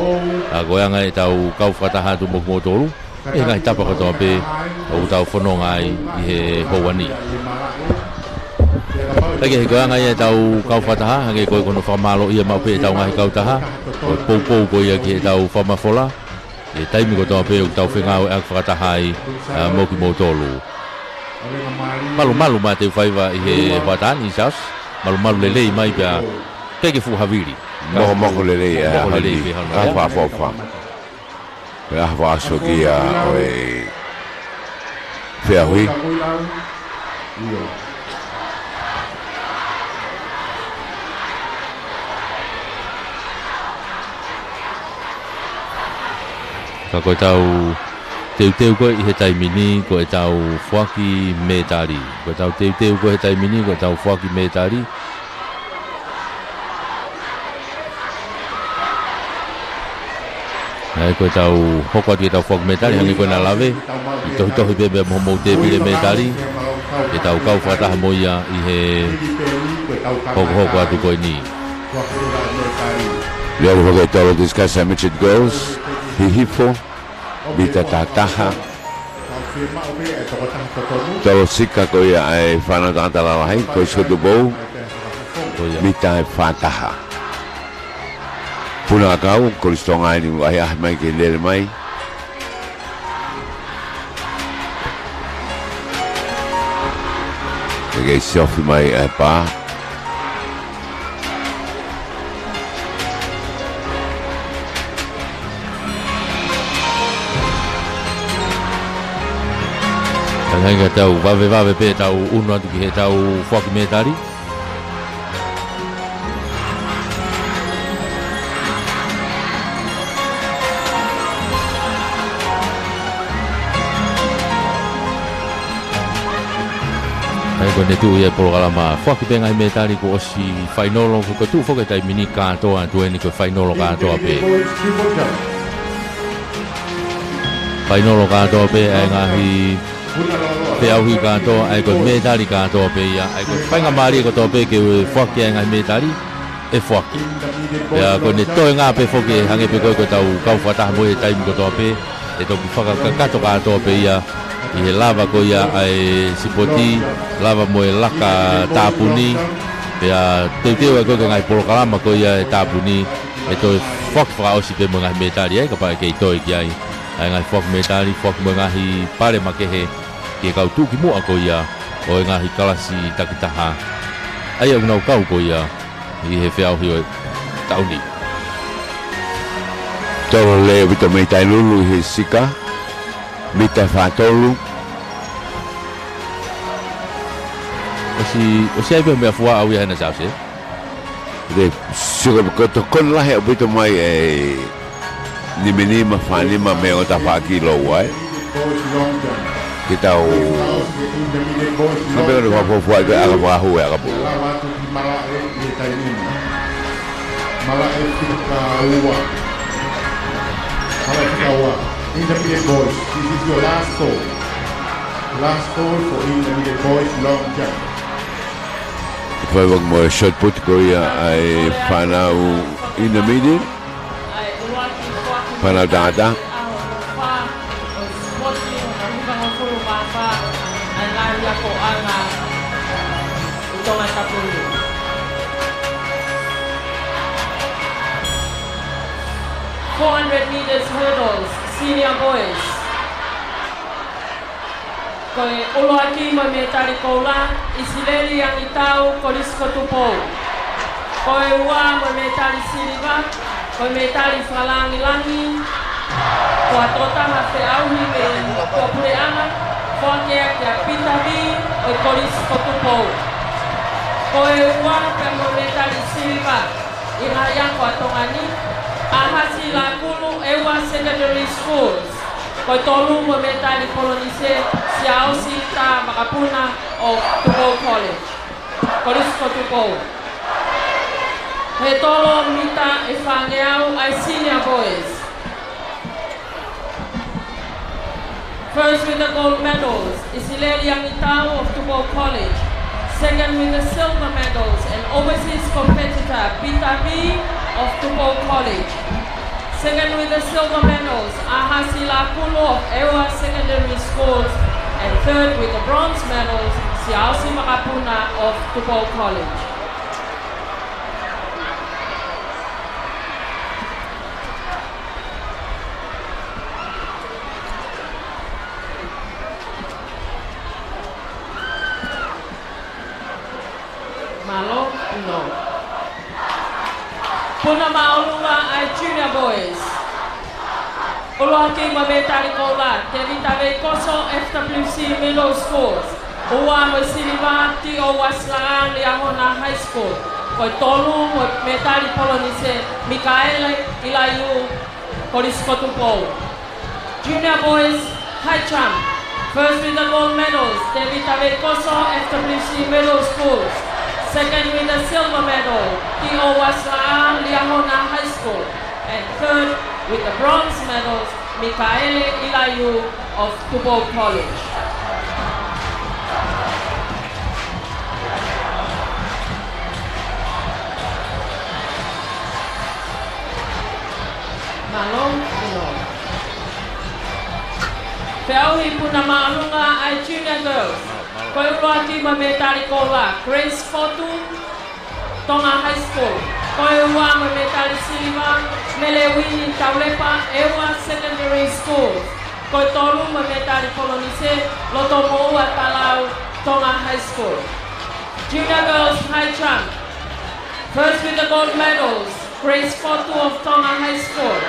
a ko anga e tau kau whakataha tu moku mo tolu e ngahi tapa katoa pe o tau whanonga i he houani Lagi he koanga ia tau kau whataha, hange koe kono whamalo ia mau pe tau ngahi kau taha, o pou ko ia ki he tau whamafola, e taimi ko toa pe o tau whengau e ak whataha i moki mo tolu. Malu ma te whaiva i he whatani i saus, malu lelei mai pia keke fuhaviri. Moko lelei e hali, a wha. Pe a wha aso ki a oe whiahui. Ka koe tau teu koe i he taimini ko e tau whaki me tari. Ko tau teu koe he taimini ko e tau whaki me tari. Ai ko tau hoko ati e tau whaki me tari hangi koe na lawe. I tohi bebe mo te pile me tari. E tau kau whataha mo ia i he hoko atu koe ni. Leo hoke tau discuss midget girls. Hihifo, bita tataha. Tau sika ko ia ai whanau tangata lalahai, ko iskotu bou, bita ai whataha. Puna kau, ko listonga ini wahi mai ke lele mai. Kei selfie mai ai pā. Hanga tau vave pe tau unu atu ki he tau whaki me tari. Hai ko ne tu ia programa whaki pe ngai me tari ko osi whainolo ko tu whaki tai mini kātoa tu eni ko whainolo kātoa pe. Whainolo kātoa pe ai ngahi pe au hi katoa ai ko me tari katoa pe ia ai ko whainga mari ko toa pe ke whaki ai ngai me tari e whaki ia ko ne toi ngā pe whoke hange pe koe ko tau kau whataha mo e taimi ko toa pe e toki whakakato katoa pe ia i he lava ko ia ai sipoti lava mo e laka tāpuni ia teu ai koe ka ngai polokalama ko ia e tāpuni e toi whaki whakaosi pe mo ngai me tari ai ka pae kei toi ki ai ai ngai whaki me tari whaki mo ngahi pare makehe ke kau tuki mua ko ia o ngahi kalasi takitaha ai au nau kau ko ia i he whiau hi o tauni Toro leo vito mei tai lulu he sika mita whatolu o si ai pe mea fua au ia hena sauce de suka koto kon lahe o vito mai e nimenima whanima me o ta whakilo wai kita o sampai ada apa buat ke agak bahu ya kapu Intermediate boys, this is your last call for intermediate boys long jump. Foi wag mo shot put ko ya ai whanau intermediate whanau data $400 meters hurdles, senior boys. Koe ulo aki mo me tari koula, isileli ang itau kolisko tupou. Koe ua mo me tari siliva, koe me tari falangi langi, koa tota hafe auhi me kopure ama, koa kea kia pitavi, o kolisko tupou. Koe ua pe mo me tari siliva, ihayang koa tongani, ahasi la kulu ewa secondary schools. Koi tolu mo metali polonise si ausi ta makapuna o Tupou College. Korisko Tupou. He tolo mita e whangeau ai senior boys. First with the gold medals is Hileri Amitau of Tupou College. Second with the silver medals and overseas competitor Peter B of Tupou College. Second with the silver medals Ahasi Lakulo of Ewa Secondary Schools. And third with the bronze medals Siausi Makapuna of Tupou College. Malo? No. Puna maulunga ai junior boys. Uluhaki mametari kola, Tevitave Koso FWC Middle Schools. Uwa mo siliva ti o waslaan Liahona High School. Koi tolu mo metari polonise Mikaela Ilayu Korisko Tupou. Junior boys high jump. First with the gold medals, Tevitave Koso FWC Middle Schools. Second with the silver medal, T.O. Waslaan Liahona High School. And third with the bronze medals, Mikaele Ilayu of Tupou College. Malong Uno. Feauhi puna maalunga ai junior girls. Koi uruaki mametari kola, Grace Fotu, Tonga High School. Koi ua mametari silva, Melewini Taulepa, Ewa Secondary Schools. Koi tolu mametari polonise, Lotomoua Talau, Tonga High School. Junior girls high jump. First with the gold medals, Grace Fotu of Tonga High School.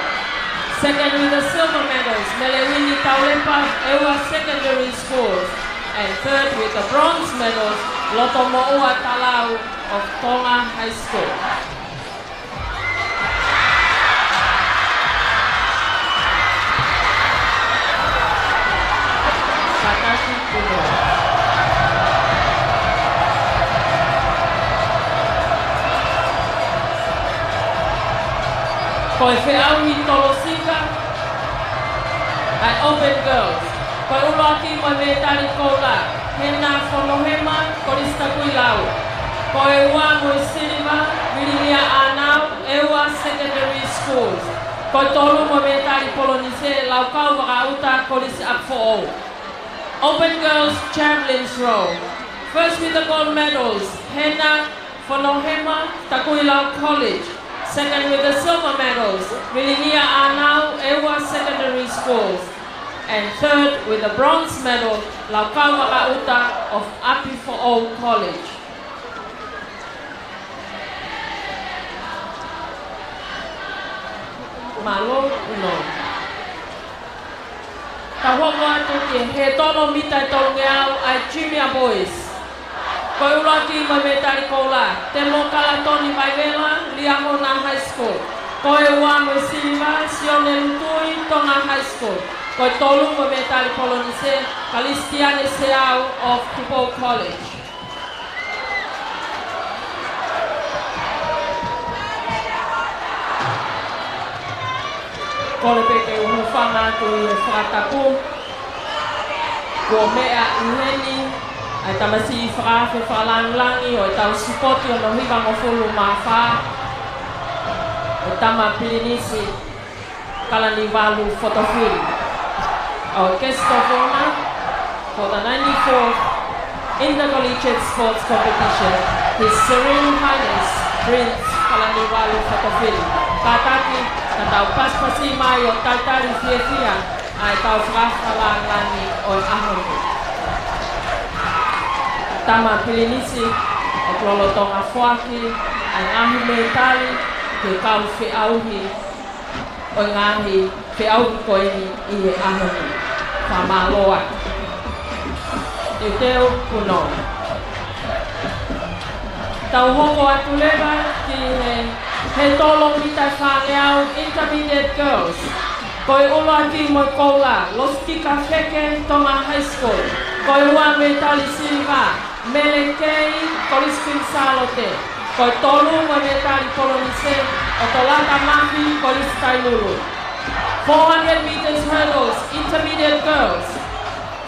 Second with the silver medals, Melewini Taulepa, Ewa Secondary Schools. And third with the bronze medals, Lotomoua Talau of Tonga High School. Satashi Kuno. Koi Feauhi Tolosika and Open Girls. Koi uloaki mo metari kola, Hena Fonohema, Korista Kuilau. Koi ua mo siliva, Virinia Anau, Ewa Secondary Schools. Koi tolu mo metari polonise, Laukau Wakauta, Koris Akfo'o. Open Girls Javelin Throw. First with the gold medals, Hena Fonohema, Takuilau College. Second with the silver medals, Virinia Anau, Ewa Secondary Schools. And third with the bronze medal, Laukau Wakauta of Apifo'o College. Malo no. Tahongo atu ki he tono mita tolongeau ai junior boys. Koi uraki mametari kola, Temo Kalatoni Maivela, Liahona High School. Koi ua mo siliva, Sione Lutui, Tonga High School. Koi tolu mametari polonise, Kalistiane Seau of Tupou College. Kole peke uhufanga tu i whakatapu. Ko mea uheni, ai tamasi i whakafe whakalangi o i tau sipoti o no hiwa ngofulu mawha. O tama pilinisi, kalani walu fotofili. Our guest of honor for the 94th Intercollegiate Sports Competition, His Serene Highness Prince Kalaniwalu Fatofili. Kataki na tau paspasi mai o tautari fia ai tau whakalangi o ahoni. Tama pilinisi o klolotonga whaki ai ngahi meitali ke kau whiauhi o ngahi whiauhi koini i he ahoni. Whamaloa. Te teo puno. Tau hongo atu lewa ki he tolo mita whangeau intermediate girls. Koi ula ki mo kola, Los Kika Feke, Tonga High School. Koi ua me tali silva, Melekei, Kolis Pinsalote. Koi tolu mo me tali polonise, Otolata Mafi, Kolis Tailulu. 400 meters hurdles, intermediate girls.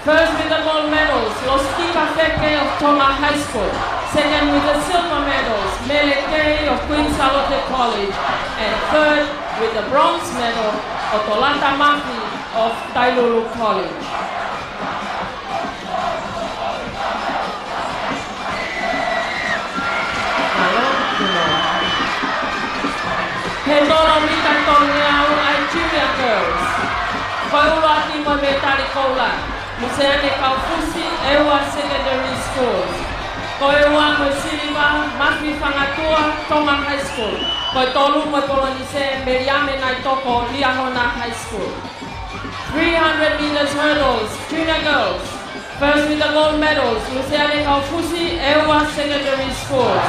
First with the gold medals, Los Kika Feke of Tonga High School. Second with the silver medals, Melekei of Queen Salote College. And third with the bronze medal, Otolata Mafi of Tailulu College. Hendoro Mita Tongiau ay junior girls. Koiulati mo metali kola. Museane Kaufusi Ewa Secondary Schools. Koiwa mo Siliva Mafi Fangatua Tonga High School. Koitolu mo Polonise Meriame Naitoko Liahona High School. 300 meters hurdles, junior girls. First with the gold medals, Museane Kaufusi Ewa Secondary Schools.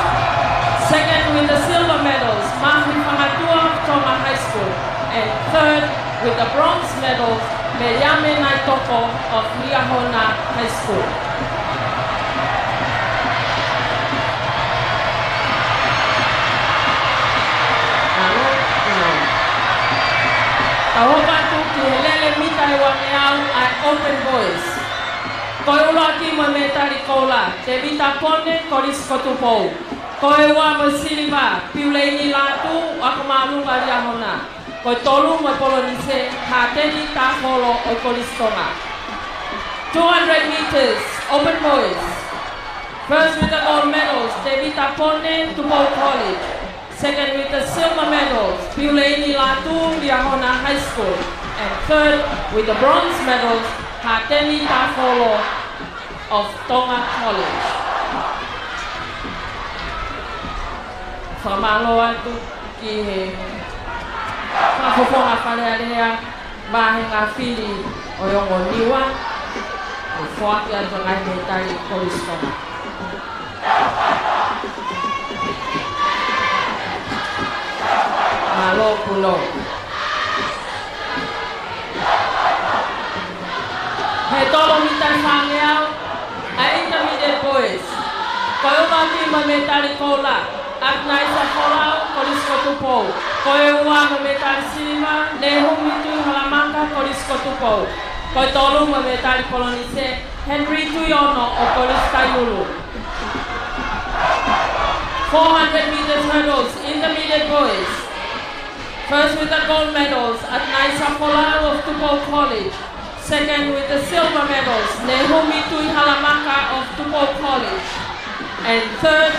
Second with the silver medals, Mafi Fangatua Tonga High School. And third with the bronze medals, Meriame Naitoko of Liahona High School. Tahopatu ki helele mita ewa meau ay open boys. Koe uloa ki mo metari kola, te vita pone koris kotupou. Koe ua mo siliva, piuleini latu akumalunga Liahona. Koe tolu mo polonise, hateni ta holo o kolistonga. 200 meters, open boys. First with the gold medals, Devita Pone, Tupou College. Second with the silver medals, Piuleini Latu, Liahona High School. And third with the bronze medals, Hateni Tafolo of Tonga College. Whamaloa tu ki he whapoponga wharearea mahe ngā whiri o yongo niwa o whoaki atu ngai me tari koristonga. Malo pulo. He tolo mitai whangeau a intermediate boys. Koe ua ki ma me tari kola. Aknai sa kolau kolis kotupou. Koe ua ma me tari silima, ne humitu halamanga kolis kotupou. Koe tolu ma me tari polonise, Henry Tuyono o kolis Tailulu. 400 meters hurdles, intermediate boys. First with the gold medals, Aknai Kolau of Tupou College. Second with the silver medals, Nehumi Tui Halamaka of Tupou College. And third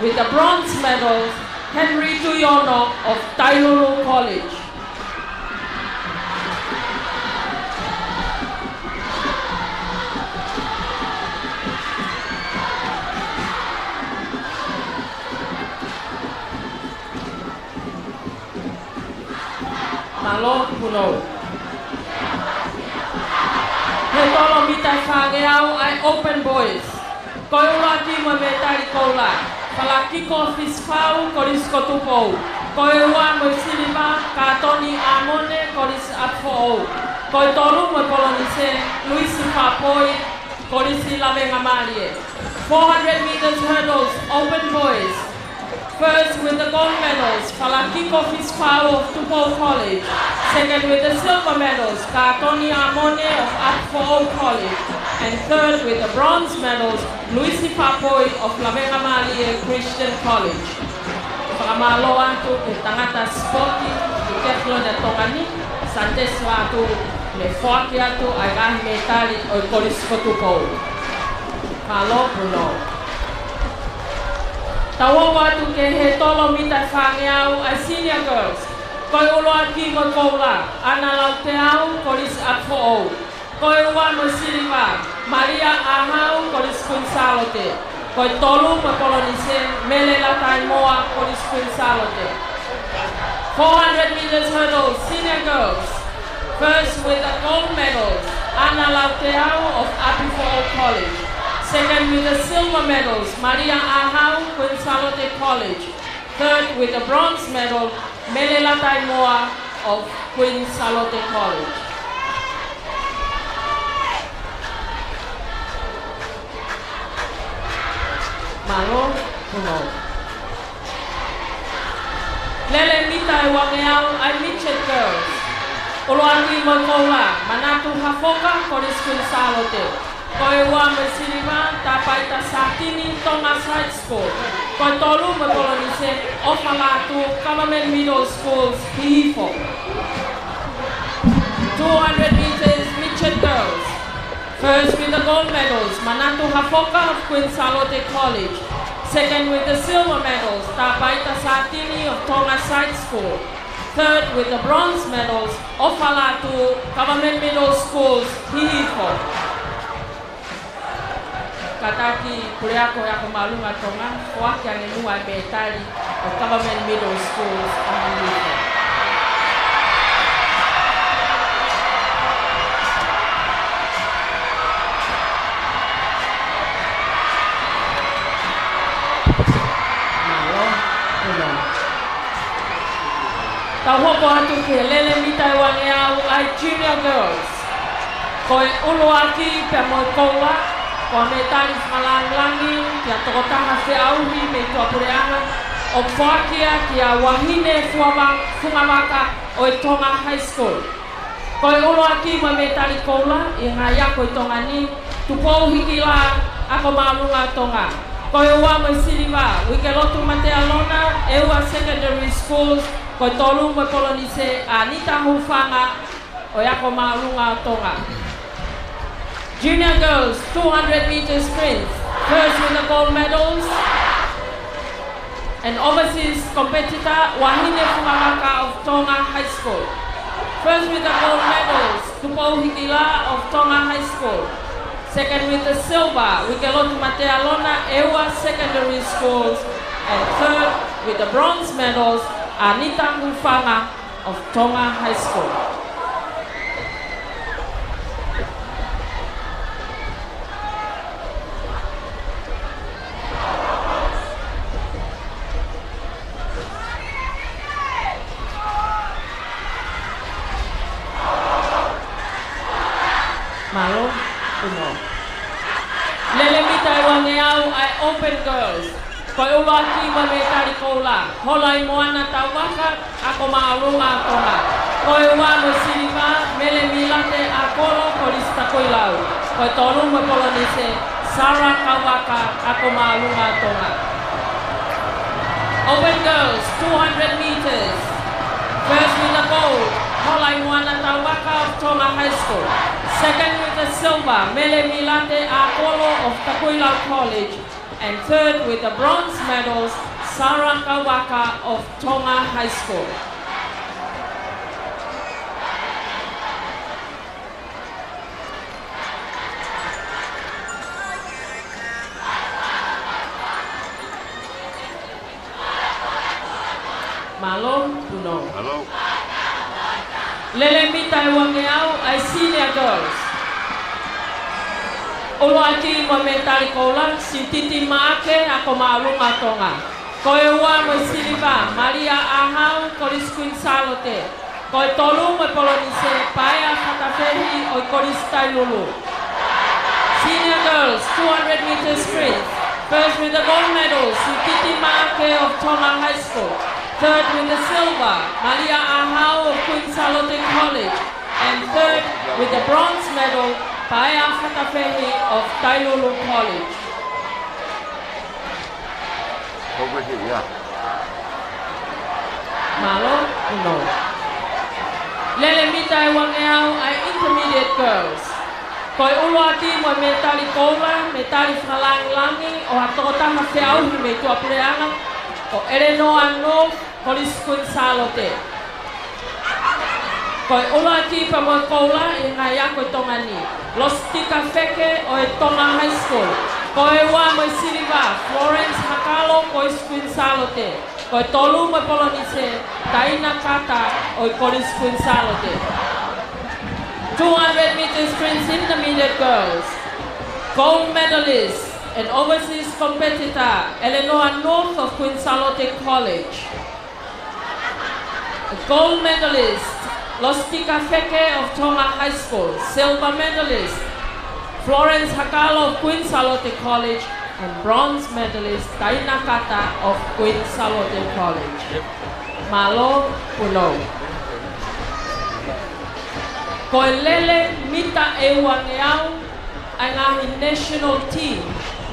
with the bronze medals, Henry Tuyono of Tailulu College. Malo puno. He tolo mitai whangeau ai open boys. Koe ula ki mo me tari koula. Palakiko fispau koris kotupou. Koe ua mo siliva katoni amone koris atfoou. Koe tolu mo polonise Luisi Papoi koris lavenga marie. 400 meters hurdles, open boys. First with the gold medals, Palakiko Fispau of Tupou College. Second with the silver medals, Katoni Amone of Atfoou College. And third with the bronze medals, Luisi Papoi of Lavenga Malie Christian College. Pagkamaloan to ke tangata sporti, ke keflo na tongani, santes watu me fuaki atu ay gahi metali o kolis kotupou. Kalo puno. Tawa watu ke he tolo mitai whangeau ai senior girls. Koe uloa ki mo koula, ana lau te au kolis atfoou. Koe ua mo siliva, Maria Ahau kolis Kunsalote. Koe tolu mo polonise, Mele Latai Moa kolis Kunsalote. 400 meters hurdles, senior girls. First with the gold medals, Ana Lauteau of Apifoo College. Second with the silver medals, Maria Ahau, Kunsalote College. Third with the bronze medal, Mele Latai Moa, of Queen Charlotte College. Malo, puno. Lele mita e wangeau ai Mitchell Girls. Oloani mo kola, manatu hafoka koris Queen Charlotte. Koe wa mesiriva tapaita sakini Thomas High School. Koe tolu mo kolonise ofalatu Government Middle Schools Hihifo. 200 meters Mitchell Girls. First with the gold medals, Manatu Hafoka of Queen Charlotte College. Second with the silver medals, Tapaita Satini of Thomas High School. Third with the bronze medals, Ofalatu Government Middle Schools Hihifo. Kataki kureako yako malunga tonga, waki angenua betali of Government Middle Schools Hihifo. Tau hoko atu ke lele mitai wange au ai Junior Girls. Koe ulu aki pe moi koua, koe me tari whalangi, kia tokotaha se auhi me tua pureanga, o whakia kia wahine whungawaka o i Tonga High School. Koe ulu aki moi me tari koula, i ngā iako i Tonga ni, tupou hiki la ako maalunga Tonga. Koe ua moi siriwa, Wikelotu Mate Alona, Eua Secondary Schools, koe tolu mo kolonise Anita Hufanga o yako maalunga Tonga. Junior Girls 200 meter sprints, first with the gold medals, and overseas competitor Wahine Fumawaka of Tonga High School. First with the gold medals, Tupou Hikila of Tonga High School. Second with the silver, Wikelotu Mate Alona, Ewa Secondary Schools. And third with the bronze medals, Anita Hufanga of Tonga High School. Malo, uno. Lele mitai wange au ai Open Girls. Koe ulaki ma me tari koula. Hola i moana tauwaka, ako maalunga Tonga. Koe ua mo siriva, mele milate a kolo kolista koilau. Koe tonu mo kolonise, Sarah Kawaka, ako maalunga Tonga. Open Girls, 200 meters. First with the gold, Hola i moana tauwaka of Tonga High School. Second with the silver, Mele Milate Akolo of Takuilau College. And third with the bronze medals, Sarah Kawaka of Tonga High School. Malo, uno. Hello. Lele mitai wange au ai Senior Girls. Olo aki mo me tari koula, si titi maake ako maalunga Tonga. Koe ua mo siriva, Maria Ahau, koris Queen Charlotte. Koe tolu mo polonise, Paea Fatafehi o koris Tailulu. Senior Girls, 200 meter sprint. First with the gold medal, si titi maake of Tonga High School. Third with the silver, Maria Ahau of Queen Charlotte College. And third with the bronze medal, Paea Fatafehi of Tailulu College. Over here, yeah. Malo, uno. Lele mitai wange au ai Intermediate Girls. Koe ulu ati mo me tari koula, me tari whalangi o hatokotaha te auhi me tua pureanga o Erenoa North, koris Queen Charlotte. Koe ulu ati pa mo koula i ngā iako i Tonga ni. Los Tika Feke o e Tonga High School. Koe ua mo siriva, Florence Hakalo kois Queen Charlotte. Koe tolu mo polonise, Taina Kata o koris Queen Charlotte. 200 meter sprints Intermediate Girls. Gold medalist and overseas competitor, Eleanor North of Queen Charlotte College. A gold medalist, Los Tikafeke of Tonga High School, silver medalist. Florence Hakalo of Queen Salote College, and bronze medalist Taina Kata of Queen Salote College. Malo Puno. Koelele mita e wangeau ang national team,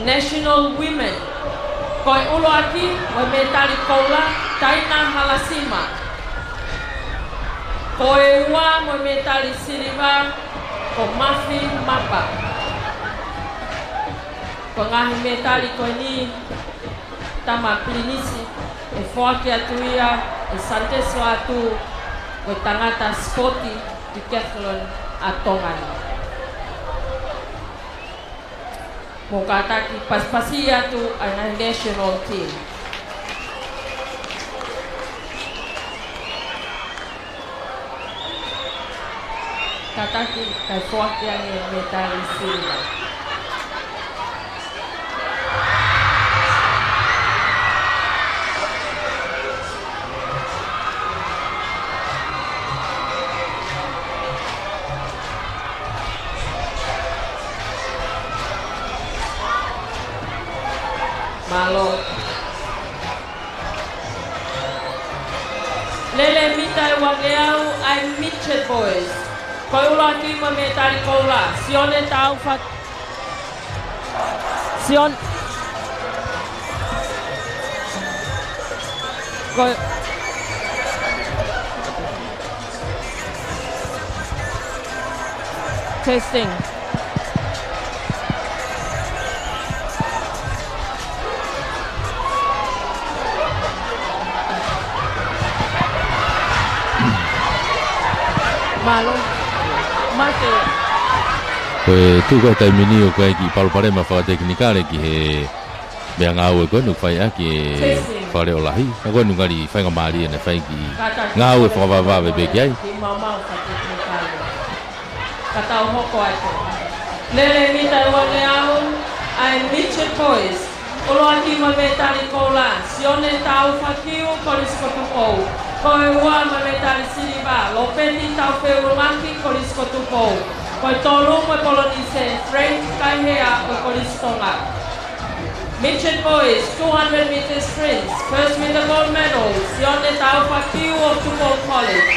national women. Koi ulo aki o metali kola Taina Halasima. Koi wa mo metali siliva ko mafi mapa. Ko ngahi metali ko ni tama plinisi e foaki atuia e sante soatu ko tangata spoti di Kethlon atongani. Mukataki paspasia tu ang national team. Kataki kay foaki ang metali silva. Malo. Lele mitai wangeau ai Mitchell boys. Koi ula ki ma metali kola. Sione tau fat. Sion. Koi. Testing. Malo. Mate. Koe tuka tai mini o koe ki palopare ma whaka teknikare ki he mea ngāu e koe nuk whai aki e whare o lahi. Na koe nungari whainga maari e ne whai ki ngāu e whakawawāwe be ki ai. Ki mamau ka teknikare. Katau hoko ai ko. Lele mita wange au ai Mitchell boys. Olo aki ma metali kola. Sione tau whakiu koris kotukou. Koe ua ma metali siriba. Lopeti tau whiurumaki koris kotukou. Koe tolu mo polonise. Frank Kaihea o koris tonga. Mitchell boys, 200 meter sprints. First with the gold medal, Sione Tau Whakiu of Tupou College.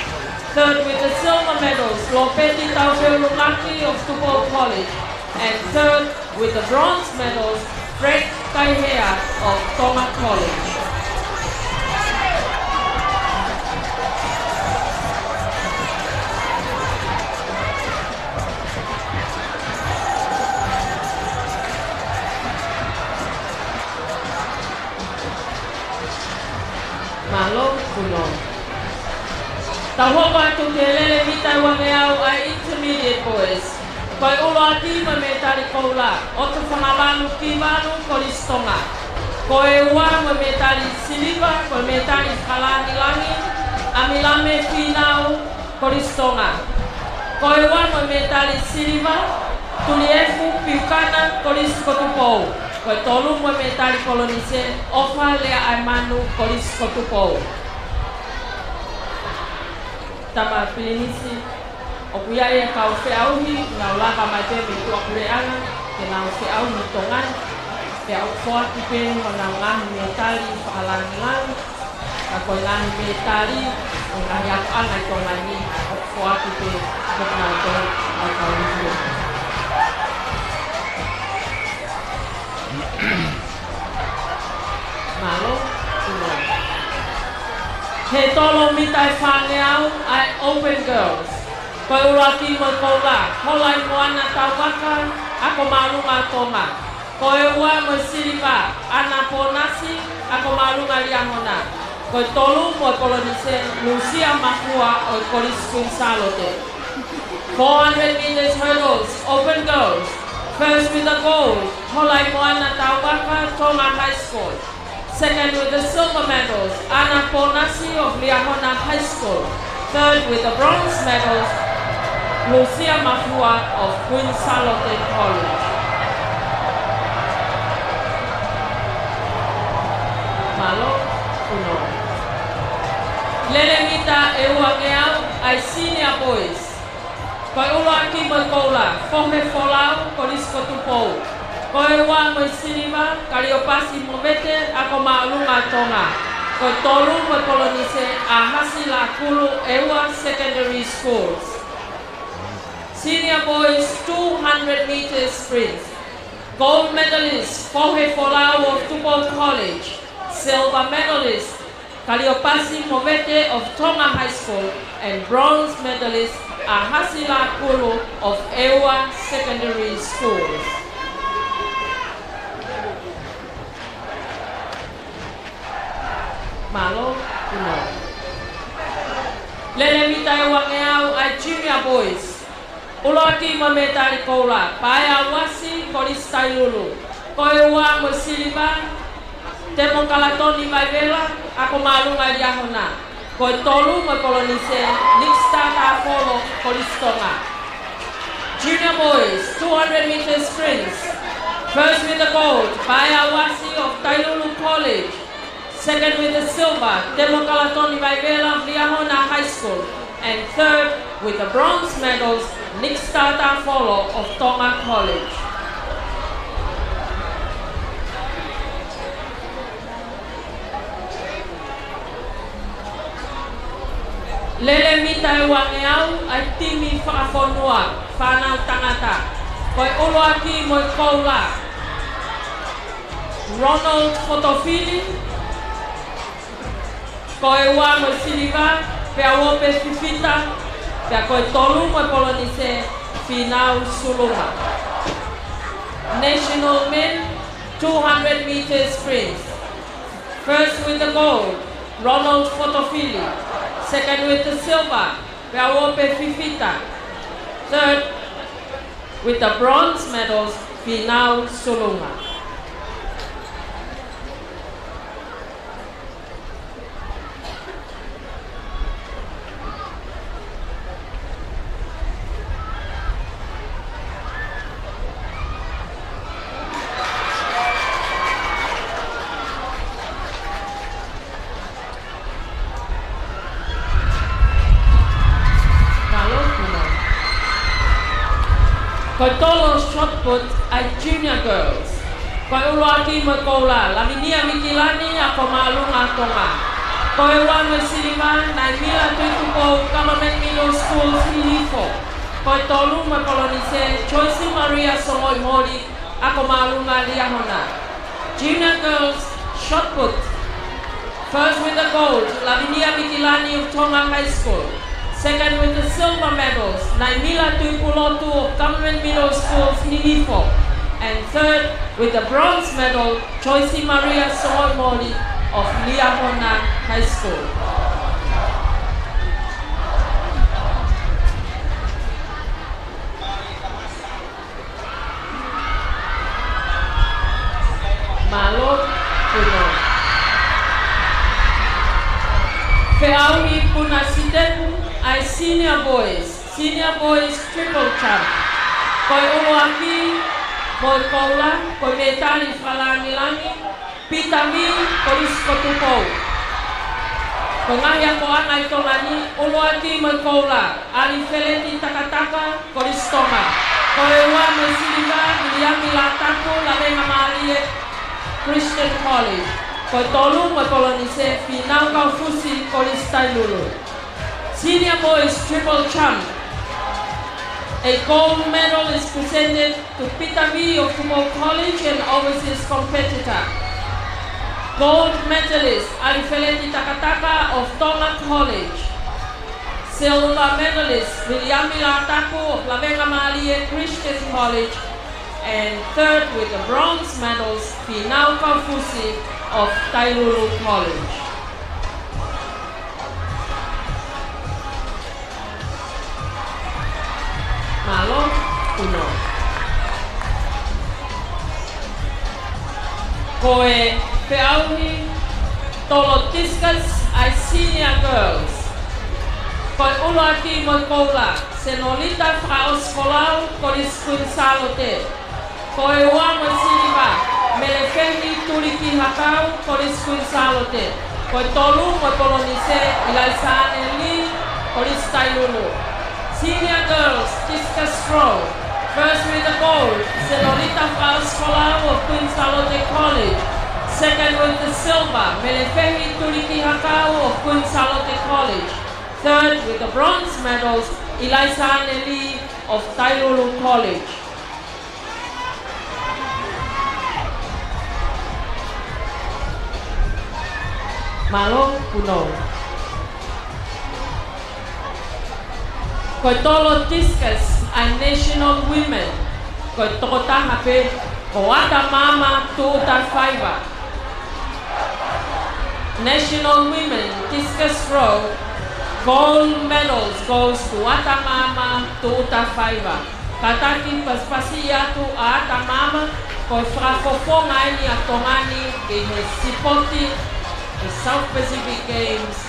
Third with the silver medals, Lopeti Tau Whiurumaki of Tupou College. And third with the bronze medals, Frank Kaihea of Tonga College. Malo Puno. Tau atu ke lele mitai wange au ai intermediate boys. Koi ulo ati ma me tari koula. Oto whangalangu ki wanu koris tonga. Koe ua ma me tari siliva, koe me tari whalani langi. Amilame whinau koris tonga. Koe ua ma me tari siliva. Tuli efu piukana koris kotupou. Koe tolu mo me tari kolonise, ofa lea ai manu koris kotupou. Tama pilinisi, o kuiai e kau whiauhi, ngau laka mai te me tua kureanga, ke ngau whiauhi tongan, ke au whoaki pēni o ngau ngahi me tari whaalangi langi, ka koe ngahi me tari, o ngahi aku angai tongani, o whoaki pēni, o ngau tō au kau hio. Malo, Puno. He tolo mitai whange au ai Open Girls. Koe uraki mo koula, holai moana tau waka, ako marunga tonga. Koe ua mo siriva, ana ponasi, ako marunga liahona. Koe tolu mo polonise, Lucia Mahua o koris Queen Salote. 400 meters hurdles, Open Girls. First with the gold, holai moana tau waka, Tonga High School. Second with the silver medals, Ana Ponasi of Liahona High School. Third with the bronze medals, Lucia Mahua of Queen Salote College. Malo, Puno. Lele mita e ua ngeau, ai senior boys. Koi ulo aki mo koula, fohe folau, kolis kotupou. Koi wa mo siniva, kariopasi mo vete, ako maalunga tonga. Koi tolu mo kolonise, ahasi la kulu ewa secondary schools. Senior boys 200 meters sprint. Gold medalist Fohe Folau of Tupou College. Silver medalist Kaliopasi Movete of Tonga High School. And bronze medalist Ahasila Kulu of Ewa Secondary Schools. Malo, no. Lele mitai wangeau ai junior boys. Uloki mametari koula, paya wasi kolis tailulu. Koe wa mo siliba, temo kalatoni mai vela, ako malunga yahona. Koe tolu mo kolonise, nixta ta folo kolis tonga. Junior boys, 200 meters sprints. First with the gold, paya wasi of Tailulu College. Second with the silver, temo kalatoni mai vela, Liahona High School. And third with the bronze medals, Nixtata Folo of Tonga College. Lele mitai wangeau ai timi whakafonua, whanau tangata. Koi oloaki moi koula. Ronald Fotofili. Koi wa moi siliva, pea wope fifita. Pea koe tolu mo polonise Finau Suluma. National men 200 meters sprint. First with the gold, Ronald Fotofili. Second with the silver, Peawope Fifita. Third with the bronze medals, Finau Suluma. Koi tolo shot put ai junior girls. Koi uloaki mo koula, Lavinia Mikilani ako maalunga tonga. Koi wa mo silima, Naimila Tuitupo Government Middle School Hilifo. Koi tolu mo kolonise, Joyce Maria Somoy Mori ako maalunga Liahona. Junior girls shot put. First with the gold, Lavinia Mikilani of Tonga High School. Second with the silver medals, Naimila Tuipulotu of Government Middle School, Hilifo. And third with the bronze medal, Joyce Maria Somoy of Liahona High School. Malo Puno. Feaui Punasitepu. Ai senior boys triple champ. Koi oloaki, moi koula, koi metali whalangilangi, pitami, kolis kotupou. Koi ngahi ako anai tolani, oloaki moi koula, ali feleti takataka, kolis tonga. Koi wa moi siliva, miliami latako, lavenga maalie, Christian College. Koi tolu moi kolonise, Finau Kaufusi, kolis Tailulu. Senior boys triple champ. A gold medal is presented to Pitami of Tupou College and overseas competitor. Gold medalist Alifeleti Takataka of Tonga College. Silver medalist Viliami Latako of Lavenga Maalie Christian College. And third with the bronze medals Finau Kaufusi of Tailulu College. Malo, uno. Koe Peauhi Tolotiskas ai senior girls. Koe uloaki moi koula, Senolita Fraus Folau, kolis kunsalote. Koe wa moi siliva, Melefehi Tuliki Hakau, kolis kunsalote. Koe tolu moi polonise, Ilaisane Li, College Tailulu. Senior girls, discus throw. First with the gold, Senorita Fauscolau of Queen Charlotte College. Second with the silver, Melefehi Tuliki Hakau of Queen Charlotte College. Third with the bronze medals, Eliza Nelly of Tailulu College. Malo Puno. Koi tolo discus a national women. Koi tokota hape Oata Mama Tuuta Faiva. National women discus throw. Gold medals goes to Oata Mama Tuuta Faiva. Kataki paspasia tu Oata Mama. Koi frafofonga ini atongani ke he sipoti the South Pacific Games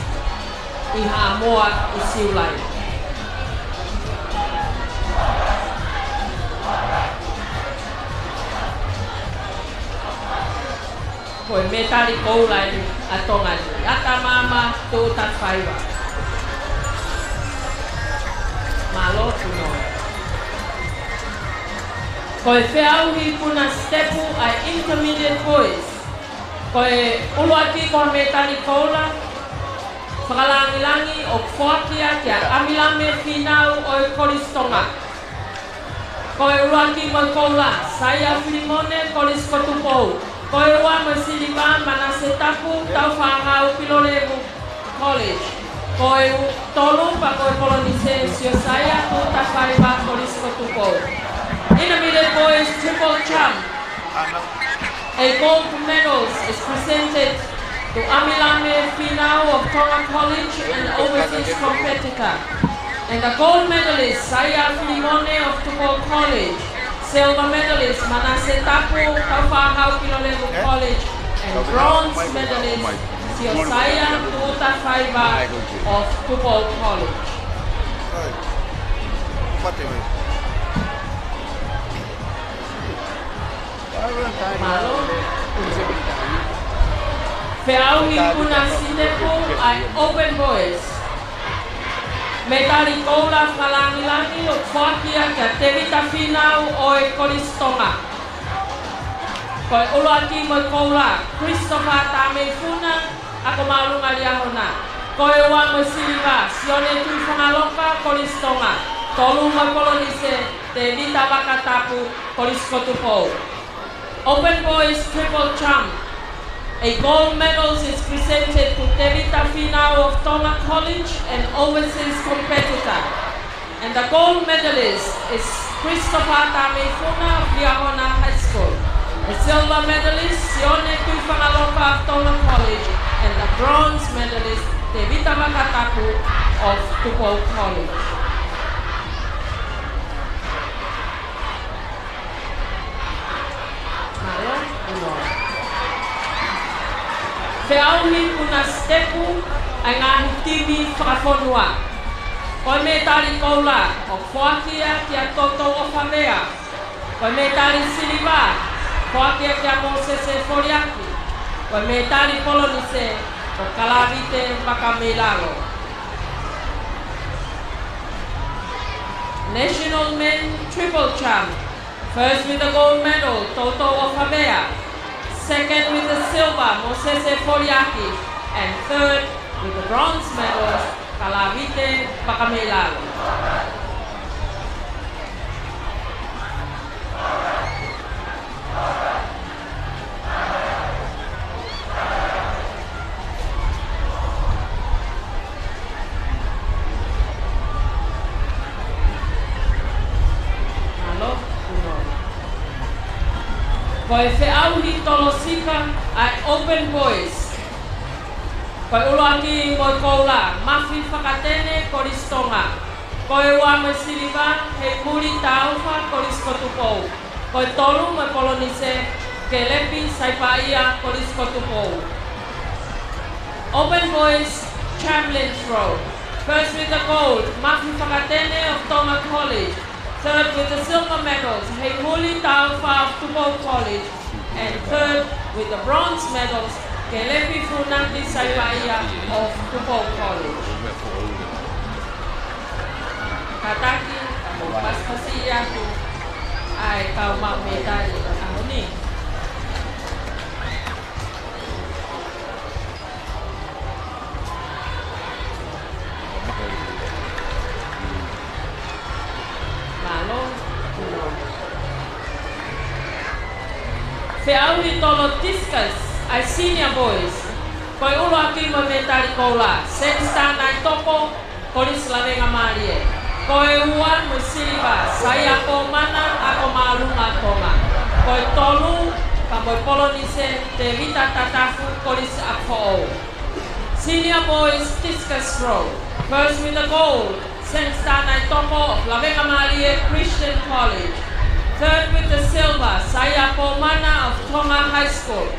i Hamoa i Siulai. Koe metari koulai a tongani. Ata Mama Tuuta Faiva. Malo puno. Koe whiauhi puna stepu a intermediate boys. Koe uluaki koe metari koula. Whakalangilangi o Whakia kia amilame whinau o e Koristonga. Koe uluaki koe koula. Saya Filimone Koris Kotupou. Koe ua mo Siliva Manasetapu tau whangau Pilolevu College. Koe tolu pa koe kolonise Siosaya Tuuta Faiva Koris Kotupou. Intermediate boys triple champ. A gold medal is presented to Amilame Finau of Tonga College and overseas competitor. And the gold medalist Saya Filimone of Tupou College. Silver medalist Manasseh Tapu, Tauwhahau Pilolevu College, and bronze medalist Siosaya Tuuta Faiva of Tupou College. Malo. Whiauhi puna sitepu ai open boys. Metari koula whalangilangi o Whakia kia Tevita Whinau o e Koristonga. Koe uluaki mo koula Christopher Tamefuna ako maulunga liahona. Koe ua mo Siliva Sione Tui Whangaloka Koristonga. Tolu mo kolonise Tevita Wakatapu Koriskotupou. Open boys triple champ. A gold medal is presented to Tevita Whinau of Tonga College and overseas competitor. And the gold medalist is Christopher Tamefuna of Liahona High School. The silver medalist, Sione Tui Whangaloka of Tonga College. And the bronze medalist, Tevita Wakatapu of Tupou College. Whiauhi puna stepu ai ngahi tibi whakafonua. Koe me tari koula o Whakia kia Toto o Whamea. Koe me tari Siliva, Whakia kia Mosese Foriaki. Koe me tari Polonise o Kalavite Whakamilalo. National men triple champ. First with the gold medal, Toto o Whamea. Second with the silver, Mosese Foriaki. And third with the bronze medal, Kalavite Whakamelalo. Koe whiauhi tolosika ai open boys. Koe uluaki mo koula, Mafi Whakatene Koristonga. Koe ua mo Siliva, hei muri tauwha Koriskotupou. Koe tolu mo Polonise, Kelepi Saipaia Koriskotupou. Open boys javelin throw. First with the gold, Mafi Whakatene of Tonga College. Third with the silver medals, Heimuli Tauwha of Tupou College. And third with the bronze medals, Kelepi Funanti Saipaia of Tupou College. kataki, kamo paspasi aku, ai kau mau medali aku ni. Malo, uno. Feaui tolo discus, ai senior boys. Koi ulo aki mo medali kola, sensta nai topo, kolis lavenga marie. Koi uan mo silva, saya ko mana ako maalunga tonga. Koi tolu, kamoi polonise, te vita tatafu, kolis akfo. Senior boys discus throw. First with the gold, sensta nai topo of Lavenga Marie Christian College. Third with the silver, Saya Pomana of Tonga High School.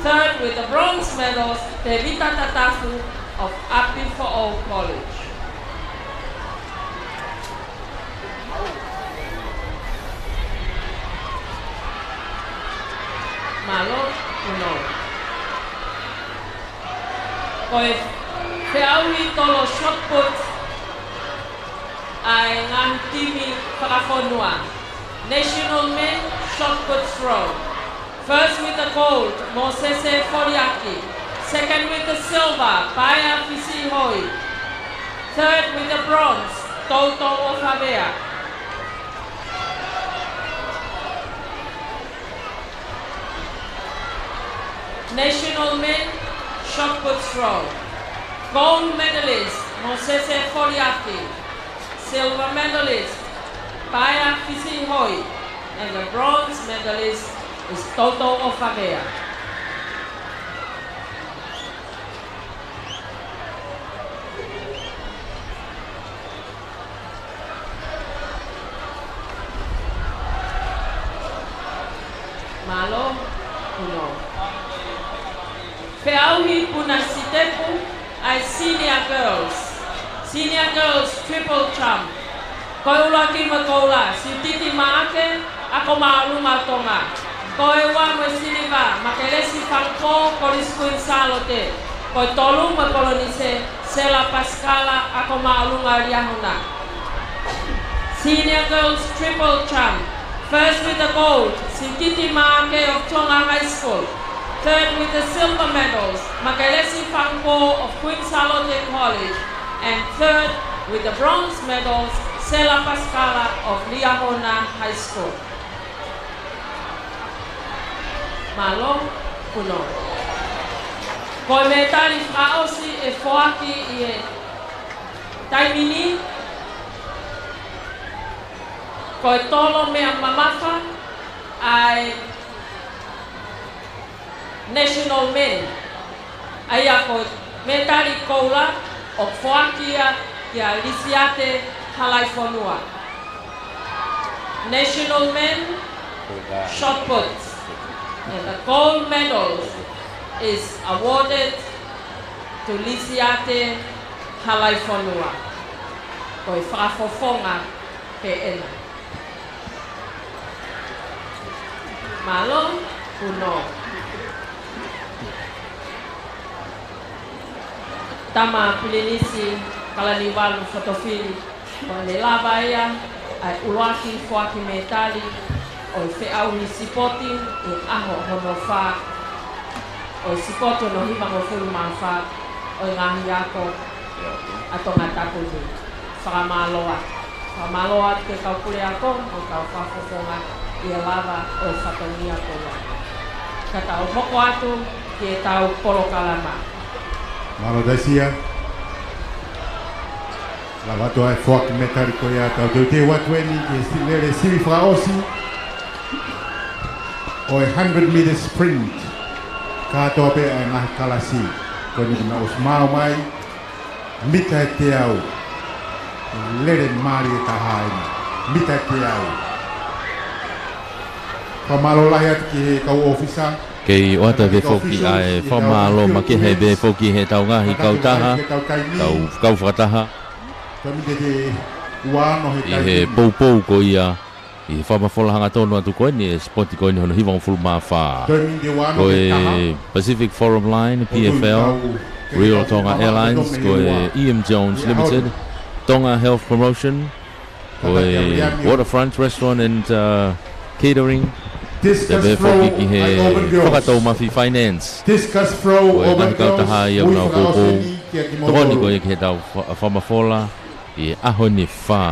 Third with the bronze medals, Te Vita Tatafu of Api for All College. Malo, uno. Koi Feaui tolo shot put ai ngang timi whakafonua. National men shot put throw. First with the gold, Mosese Foriaki. Second with the silver, Paya Fisihoi. Third with the bronze, Toto Ofavea. National men shot put throw. Gold medalist, Mosese Foriaki. Silver medalist, Paya Fisihoi. And the bronze medalist is Toto Ofavea. Malo, uno. Feauhi Punasitepu ai senior girls. Senior girls triple champ. Koula kima koula, si titi maake, ako maaluma tonga. Koe wa mo siliva, makelesi fangko kolis kuin salote. Koe tolu mo kolonise, sela paskala, ako maalunga riahuna. Senior girls triple champ. First with the gold, Sintiti Maake of Tonga High School. Third with the silver medals, Makelesi Fangpo of Queen Salote College. And third with the bronze medals, Sela Pascala of Liahona High School. Malo, uno. Koe metali fraosi e foaki i taimini. Koe tolo mea mamafa ai national men. Ai a koe metari koula o foakia kia lisiate halaifonua. National men shot put. And the gold medal is awarded to Lisiate Halaifonua. Koe whakafofonga pe ena. Malo, uno. Tama pilinisi kalaniwalu fotofili. Koe le lava ia, ai uloaki foaki metali. O feau ni sipoti i aho hono wha. O sipoto no hiva mo fulu maa wha. O ngahi ako atonga tapu ni. Whakamaloa. Whakamaloa te kaupule ako, o kau whafofonga i e lava o whakania kola. Ka tau moko atu ki e tau polo kalama. Malo daisia. La watu ai foki metari ko ia tau tau te watu eni ki e silere siri fraosi. O 100 meter sprint katoa pe ai ngahi kalasi ko ni na os mau mai mita te au lere mari e tahai mita te au ka malo lahi atu ki he kau ofisa Kei oata ve foki ai whamalo ma ke he ve foki he tau ngahi kau taha kau whakataha kami te uano he i he pou ko ia i whamafola hanga tonu atu koe ni e spoti koe ni hono hiwang fulu maa wha. Koe Pacific Forum Line, PFL, Rio Tonga Airlines, koe EM Jones Limited, Tonga Health Promotion, Oi Waterfront Restaurant and Catering. Discus Tebe throw foki ki he at open whakatau girls. mafi finance. Discus throw Oi open ngahi kau girls. taha ia Ui unau whakaose koko. ni kia ki Tokoni Motoro. ko ia ki he tau whamafola. I aho ni wha.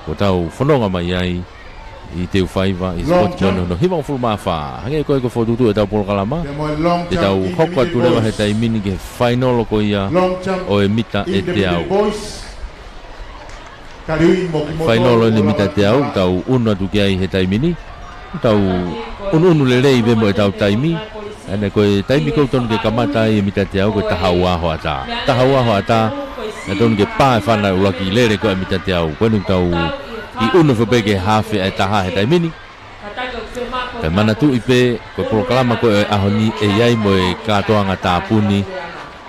Ko tau whanonga mai ai. I teu whaiva. I Long spot kono no himang fulu maa wha. Hange koe ko whotutu e tau polo kalama. Te moe long Te jump tau in the hokwa middle tu rewa he boys. tai mini ke whainolo ko ia. Long jump O e mita e in the te middle au. boys. Kariui mo ki Motoro. Whainolo ni mita te au. Tau unu atu ki ai he tai mini. Tau unu lelei be mo e tau taimi. Ane koe taimi kou tonu ke kamata i mita te au koe tahau aho ata. Tahau aho ata. Na tonu ke pā e whana ulaki i lere koe mita te au. Koe nuk tau i unu whapeke hawhi e taha he taimini. Kai mana tu i pe koe proklama koe aho ni e iai mo e katoanga tāpuni.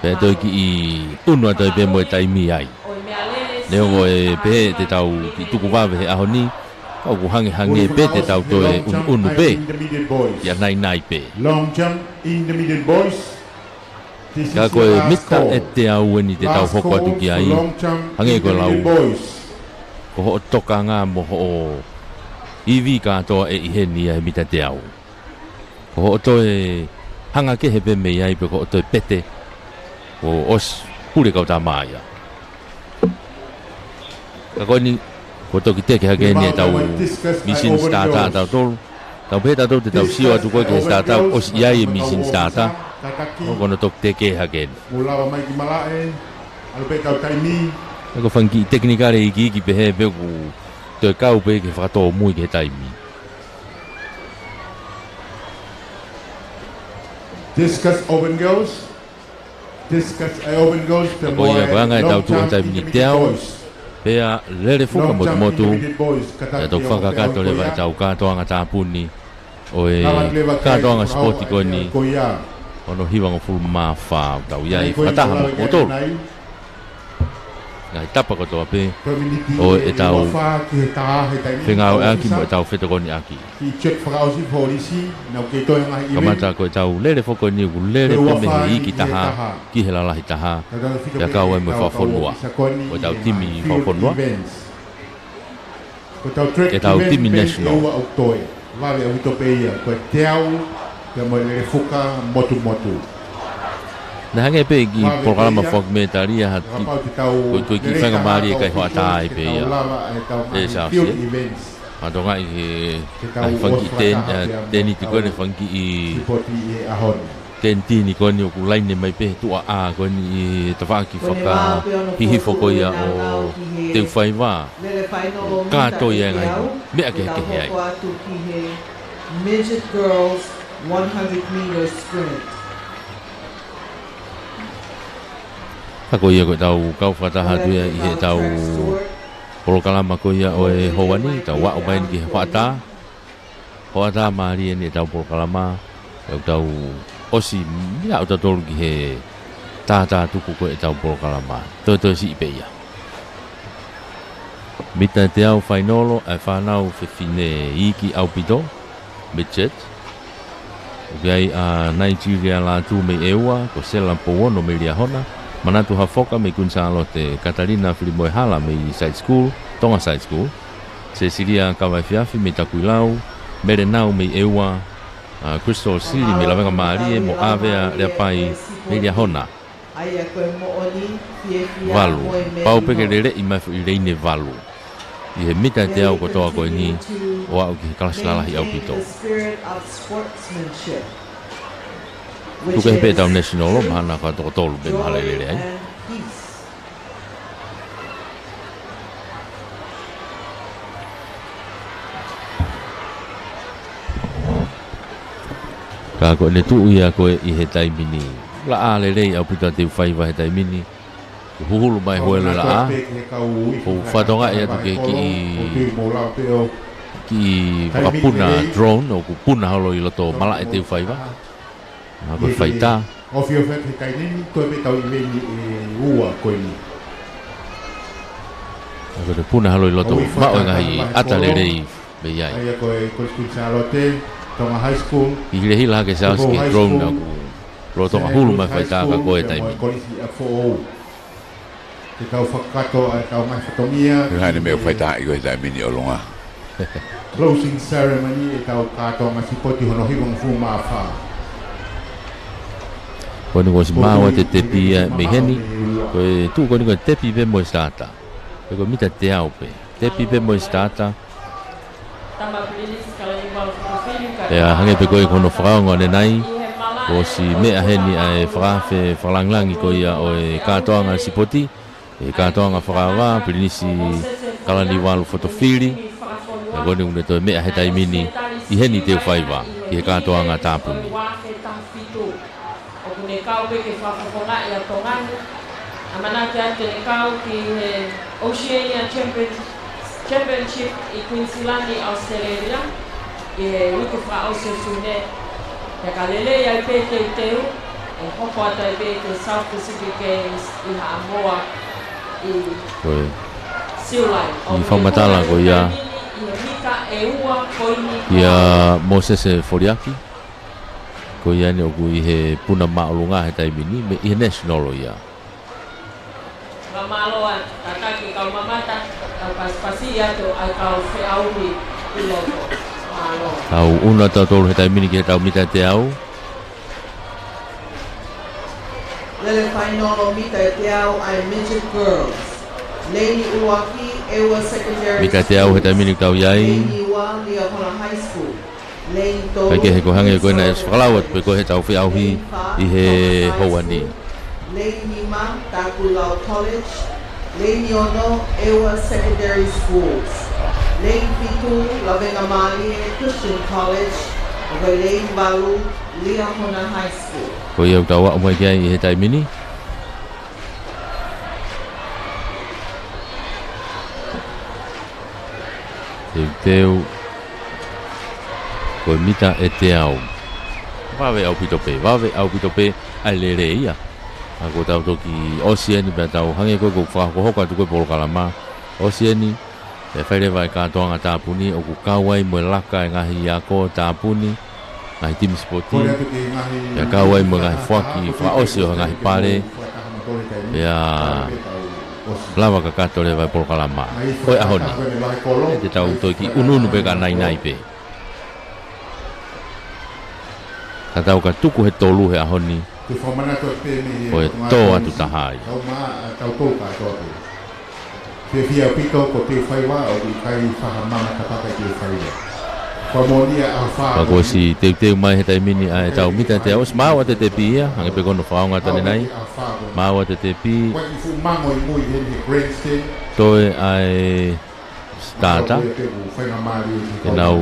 Pe toi ki i unu ato i pe mo e taimi ai. Neo mo e pe te tau ki tuku wawe he aho ni. Kau ku hange hange pe te tau toe unu pe. Ia nai nai pe. Long jump in the middle boys. This is Ka the koe last mita call. e te au ni te tau Last hoko atu call ki for ai. long jump Hange in koe the lau. middle boys. Ko ho toka ngā mo ho iwi katoa e ihe ni e mita te au. Ko ho to e hanga ke he pe mei ai pe ko ho to e pete. Ko os pure kau tā maia. Ka koe ni ko to ki te ke hake ni e tau mission starter tau tolu. Tau peta tau te tau sio atu koe ke starter os iai e mission starter. Ko kono tok te ke hake ni. Mulawa mai ki malae. Alpe tau taimi. Ko whanki teknikare iki pe he pe ku te kau pe ke whakatoa mui ke taimi. Discus open girls. Discus open girls. Te Ko ia moe ko anga e tau long tu jump taimi in the ni middle te au. boys. Pea lere fuka Long motu jump motu. in the middle boys. E tau whakakato lewa e tau katoanga tāpuni. O e Kawat lewa kai katoanga ko sporti au ko ai ni. ko ia. Ono hiwanga fulu maa whao tau ia i Ko ia whataha mo ko kotoro. nai. Ngai tapa kotoa pe. Community O e tau wafa ki he taha he taimi. Whengau e aki mo e tau whetokoni aki. Ki check whakaosi polisi. Nau ke toi ngahi iwi. Kamata ko e tau lere whoko ni ku lere pe me he iki taha. Ki he lalahi taha. Ia kau e mo whawhonua. O tau timi whawhonua. E tau timi national. Vale, au to peia. Ko te au. Te mo le fuka motu motu. Na hange pe ki programa whakmetaria hati. Ko tui ki whanga maari e kai hoa tāi pe ia. E sa si. Matonga i he whanki teni te koe ne whanki i tentini koe ni o ku laine mai pe tua a koe ni i tawaki whaka hihi whoko ia o teu whaiwa. Kato ia ngai mea ke heke he ai. Midget girls 100 meter sprint. Hako ia koe tau kau whataha tuia i he tau polokalama koe ia o e houani, tau wao mai ni ki he whata. Whata maari e ni e tau polokalama, tau osi mia o tau tolu ki he tātā tuku koe e tau polokalama. Toi si ipe ia. Mita te au whainolo e whanau whiwhine iki au pito, midget. Ukiai a Nigeria la tu me eua, ko sela powono me lia hona. Manatu hafoka me kunsalo te Katarina Filimoehala me side school, tonga side school. Cecilia Kawaifiafi me takuilau, mere nau me eua, Crystal City me lawenga maarie mo avea rea pai me lia hona. Valu, pau peke rere i mai i reine valu. I he mita te au kotoa koe ni, o au ki kalasilalahi au pito. Tuke he tau national o mahana ka toko tolu be mahala i lere ai. Ka koe ne tuu ia koe i he taimini. La a lelei au pita te whaiwa he taimini. Huhulu mai hoele la a. Ko whatonga e atu ke ki whakapuna drone o ku puna holo i loto mala e te whaiwa. Nga koe whaita. Ofi o whek he tainini, koe pe tau i veni e ua koe ni. Nga koe puna holo i loto mao e ngahi ata lerei me iai. Aia koe skul Salote, tonga high school. I hile hila ke saos ki drone na ku loto hulu mai whaita ka koe taimi. Kolisi a 4-0. Te kau whakato ai kau mai whatongia. Hai ni me fai ta i ko ta mini o longa. Closing ceremony e kau kato ngasi poti hono hiwang fu mawha. Koni ko si mawa te tepi me heni, ko tu koni ko tepi pe mo stata. Ko mita te au pe. Tepi pe mo stata. Ya hange pe ko kono whakaonga ne nai. Ko si mea heni ai whakafe whalanglangi ko ia o e katoanga si poti. E katoanga whakawa, pirinisi kalani walu fotofili. Ya koni kune to mea he taimini i heni te whaiwa. I he katoanga tāpuni. Ne kau pe ke whakakonga i a tongani. Amana ke ate ne kau ki he Oceania Championship i Queensland i Australia. I he wiki wha ose sune. Te ka lele i ai pe te teu. E hoko ata i pe te South Pacific Games i Haamoa i Siulai. I whamatala ko ia. I he mika e ua koini. Ia Mosese Foriaki. Ko ia ni oku i he puna maolunga he taimini me i he national o ia. Mamaloa tataki kau mamata kau paspasi ato ai kau feauhi i loto. Tau una tau tolu he taimini ki he tau mita te au. Lele whainolo mita te au ai midget girls. Lady Uwaki, Ewa Secondary Mita te au he taimini ki tau iai. Lady Uwa, Leopold High School. Kai ke he ko hange ko na es whakalawat pe ko he tau feauhi i he houani. Lady Nima, Takulau College. Lady Ono, Ewa Secondary Schools. Lady Pitu, Lavengamali Christian College. Lady Balu, Leahona High School. Ko ia tau wa umai kia i he taimini. Teu ko mita e te au. Wawe au pito pe, ai lere ia. Ako tau toki Oceani pe tau hange koe ko whakahoka tu koe polo kalama. Oceani, e whaire vai katoanga tāpuni, o ku kawai mo laka e ngahi ako tāpuni, ngahi team sporti. E kawai mo ngahi whaki, whaose o ngahi pare. Ia lava ka kato le vai polo kalama. Koe ahoni. E te tau toki ununu pe ka nai pe. Ka tau ka tuku he tolu he ahoni. O e tō atu tahai. Tau tō katoa. Te fia pito ko te whaiwa o i kai whahamama ka paka te whaiwa. Whamonia a whaa. Ka koe si teu mai he taimini a e tau mita te aus. Māua te te pi ia. Hange pe kono whaonga tane nai. Māua te te pi. Toe ai stata. E nau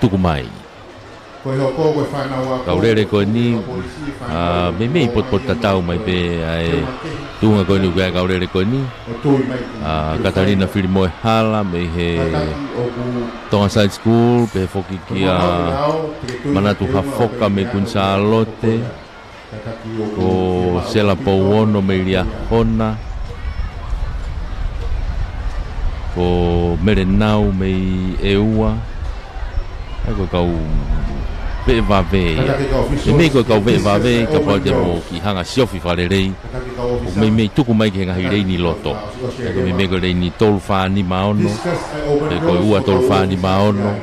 tuku mai. Kau rere koe ni me pot tatau mai pe ai tunga koe ni ukai kau rere koe ni Katarina Filimoe Hala me he Tonga Side School pe foki kia Manatu Hafoka me Kunsalote ko Sela Pouono me Iria Hona ko Merenau me Eua ko kau pe vave e me ko kau ve vave ka pa te mo ki hanga siofi fale rei o me tuku mai ki ngahi rei ni loto e ko me ko rei ni tolu fa ni maono e ko ua tolu fa ni maono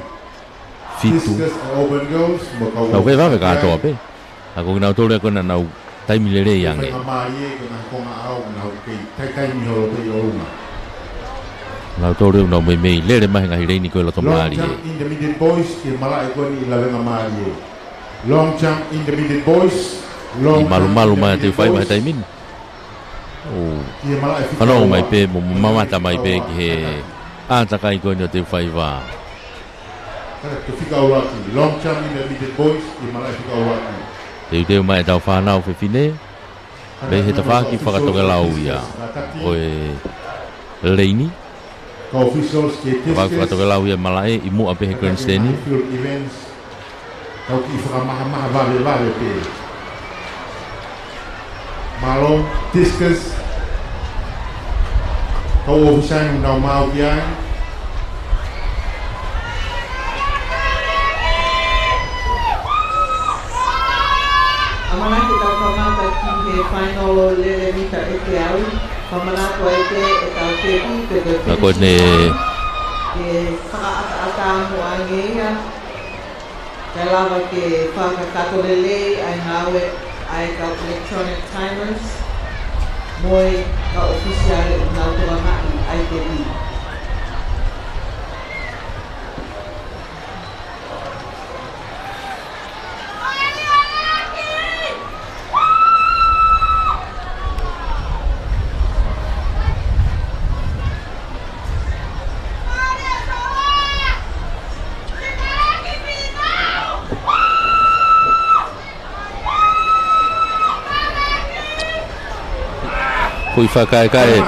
fitu kau ve vave ka toa pe ako na tolu ko na nau taimi le rei ange na tolu no me le mai ngahi rei ni ko loto mari Intermediate boys i malai ko ni Lavengamali. Long jump intermediate boys. I malu mai te whai mai taimin. Whanau mai pe, mo mamata mai pe ki he ātakai koe no te whai wā. Long jump intermediate boys i malai whikauraki. Teu mai tau whanau whiwhine. Me he ta whaki whakatoke lau ia. Oe Leini. Waka katoke lau ia malae i mua pe he Grandstani. Kau ki whakamaha vale pe. Malo, discus. Kau ofisai nau mau ki ai. Amana ki tau kamata ki he whainolo lele mita e te au. Pamanato e te e tau te pi pe Na ko ne ke whakaata mo angea. Kai lava ke whakakatolele ai ngawe ai ka electronic timers. Moi ka ofisiale o nau tua mai ai te pi. Kui whakaekae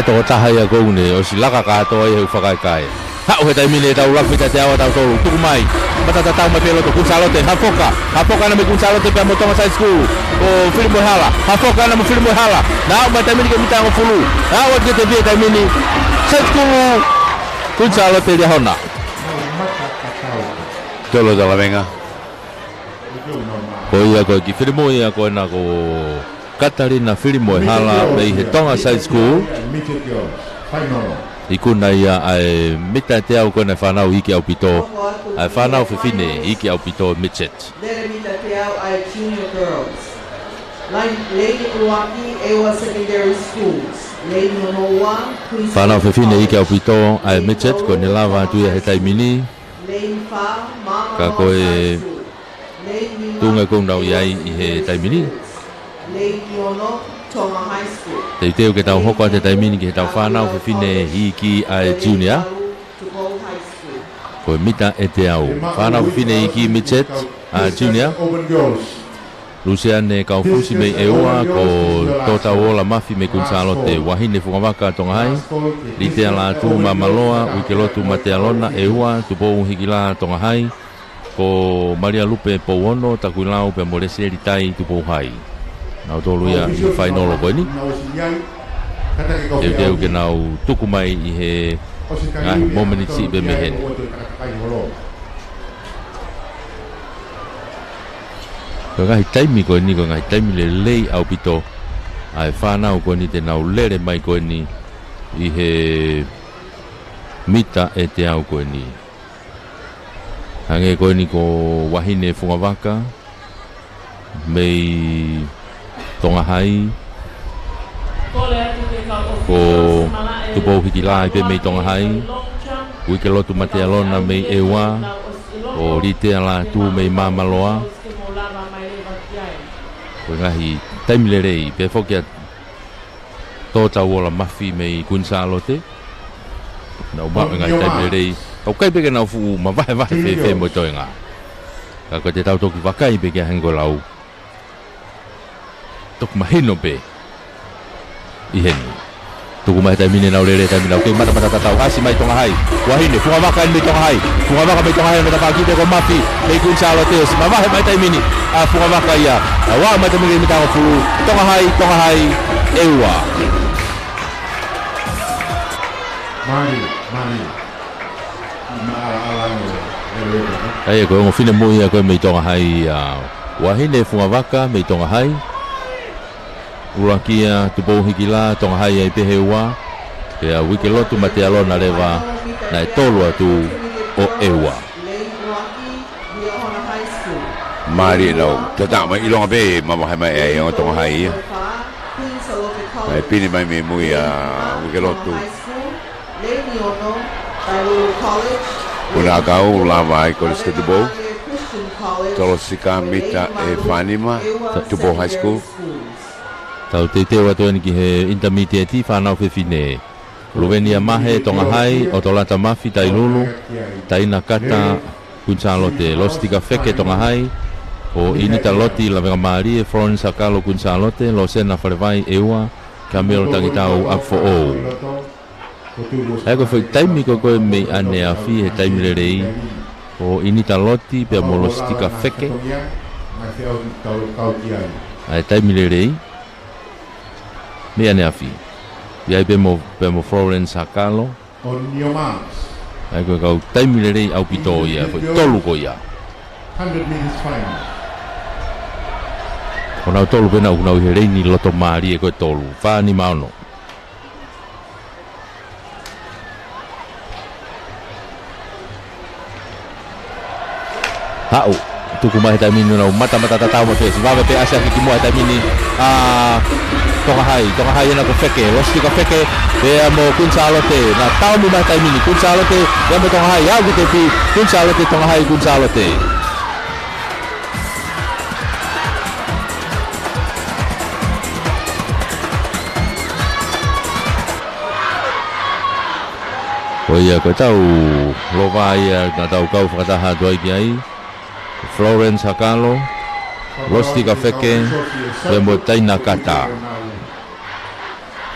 tō tahai a koune, o si laka katoa i hau whakaekae. Hau he taimine tau lawhita te awa tau tolu, tuku mai, matata tau mai peloto, kunsalote, hafoka na me kunsalote pia mo Thomas High School, o Filimoe Hala, hafoka na mo Filimoe Hala, na au mai taimine ke mitango fulu, na au ke te via taimine, High School, kunsalote lia hona. Tolo da la venga. Ko ia ko ki Filimoe ia ko na ko Katarina Filimoe Hala mei he Thomas High School. I kuna ia ai mita te au kona whanau iki au pito. Ai whanau whiwhine iki au pito Mitchet. Lere mita te au ai junior girls. Lady Uwaki, Ewa Secondary Schools. Lady Nonoa, Queen's Whanau whiwhine iki au pito ai Mitchet ko ni lava atuia he taimini. Lady Fa, Mama Ka Ross koe High School. Lady tunga kounau iai i he taimini. Lady Ono, Tonga High School. Te teo ke tau hoko a te taimini ki he tau whanau whiwhine iki ai junior. Tupo High School. Ko mita e te au. Whanau whiwhine iki Mitchet ai junior. Luciane kau fusi mei eua ko tota ola mafi me kunsalote wahine fungawaka tonga hai li te ala tu mamaloa uikelotu matealona eua tupo hikila tonga hai ko Maria Lupe Pouono takuilau pe molese li tai tupo hai nau tolu ia i whainolo koe ni e ke nau tuku mai i he ngahi momenitsi be meheni. Ko ngai taimi ko ni ko ngai taimi le lei au pito ai whanau ko ni te nau lere mai ko ni i he mita e te au ko ni hange ko ni ko wahine fungawaka mei tonga hai ko tupo hikila pe mei tonga hai wikelotu matealona mei ewa o rite ala tu mei mamaloa ko ngahi taimile rei pe fokia tota wola mafi mei kunsalote na uba ngai taimile rei au kai pe na fu ma vai fe mo toinga ka ko te tau toki wakai pe ke hango lau tok mahino pe i heni tuku mai taimine na urere taimine au ke mata tau asi mai tonga hai wahine funga waka mai tonga hai funga waka mai tonga hai na ta ki ko mafi mei kunsalote ma vai mai taimine a funga waka ia wa mai taimine mi tau fu tonga hai ewa Mari. ai ko ngo fine mo ia ko mei tonga hai wahine funga waka mei tonga hai urakia tupo hikila tonga hai ai pehewa ke a wikelotu matealona leva na e tolu atu o ewa Mari no tata mai ilonga be mama hai mai e o tonga hai ai pini mai me mui a wikelotu Una kau lava ko le Tubo tolo sika mita e Fanima Tubo High School tau te te watu ni ki he intermediate whanau whiwhine Lovenia mahe tonga hai o tolata mafi tai lulu taina kata kunsalote lostika feke tonga hai o inita loti la vega mari e Florence Akalo kunsalote lo sena farevai eua kamero tangitau up for all ai ko foi taimi ko ko me ane afi he taimi le rei o inita loti pe molostika feke ai taimi le rei me ane afi ia pe mo Florence Akalo ai ko kau taimi le rei au pito ia foi tolu ko ia 100 minutes final. Ona tolu pena una o Heleni loto mari e ko tolu. Fa ni maono. Hau tuku mai tamini no mata tatau mo te siva pe asa ki mo tamini tonga hai na ko feke rosti ko feke e mo Gonzalo te na tau mo mai tamini Gonzalo te ya mo tonga hai ya ko te pi Gonzalo te tonga hai Gonzalo te Oia ko tau lovai na tau kau whakataha doi ki ai Florence Hakalo Rosti ka feke e mo taina kata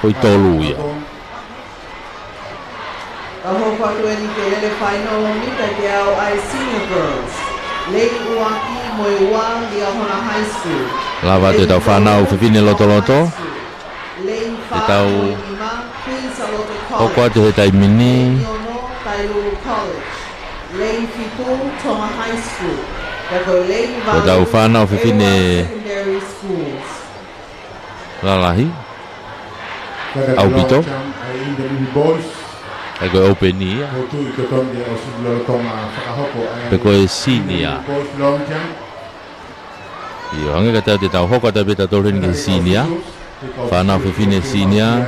Koi tolu ia Taho patueni ke lele final mita ke au ai senior girls. Lady Uaki Moiwang di Ahona High School. Lava te tau whanau whiwhine loto Lane Te tau 5 Queen Salote Hokua College. te he tai mini Yono Tailulu College. Lane Fitung Tonga High School. Dako Lane Te tau whanau Ewa whiwhine Secondary Schools. lalahi Au Bito. Boys. Ai koe open ia Ko tu i koton dia o sibula tonga whakahoko. Pe koe senior Boys long jump. Io ange ka tau te tau hoka te beta tōren ki senior Whanau whiwhine senior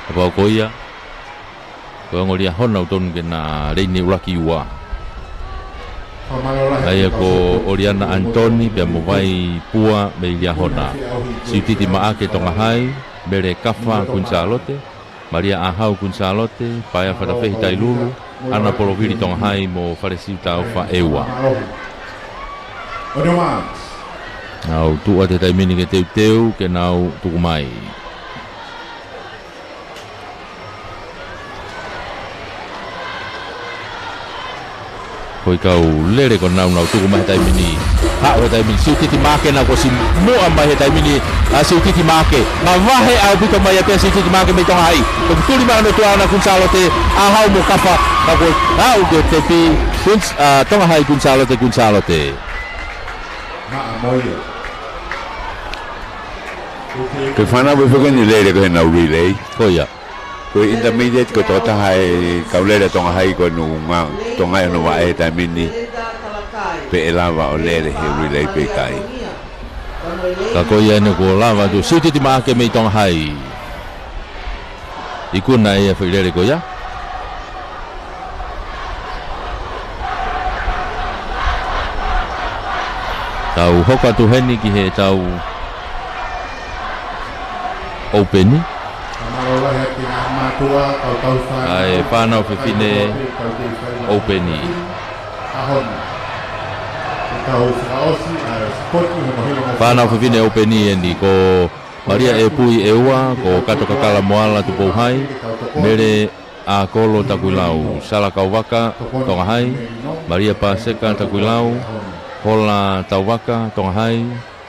Apa o koia Koe ngoria honau tonu ke na reine uraki ua Ai ko Oriana Antoni pia mo vai pua me ilia hona. Siutiti maake tonga hai, bere kafa Gonzalote, Maria Ahau Gonzalote, paia whatawhehi tailulu, ana poroviri tonga hai mo wharesiu tau wha ewa. Nau tua te taimini ke teu ke nau tuku mai. Koi kau lere ko nau tuku mai tai mini ha o tai mini siutiti make na ko si mua mai tai mini siutiti make ma vahe au bito mai pe siutiti make me to hai ko tuli ma no tua na Gonzalote a hau mo kafa ka ko au ko te pi tonga hai Gonzalote Ke whana we whakani lere ko he nau relay. ko ya Ko intermediate ko tota hai kaulere tonga hai ko nunga tonga no wa e ta mini pe elava o lere he relay pe kai. ka ko ya ne ko lava tu siutiti make me tonga hai ikuna e fa lere ko ya tau hoka tu heni ki he tau openi ai whanau whiwhine openi whanau whiwhine openi e ni ko Maria e pui e ua ko kato kakala moala tu pouhai mere a kolo takuilau sala kauwaka tonga hai Maria Paseka takuilau Hola Tauwaka tonga hai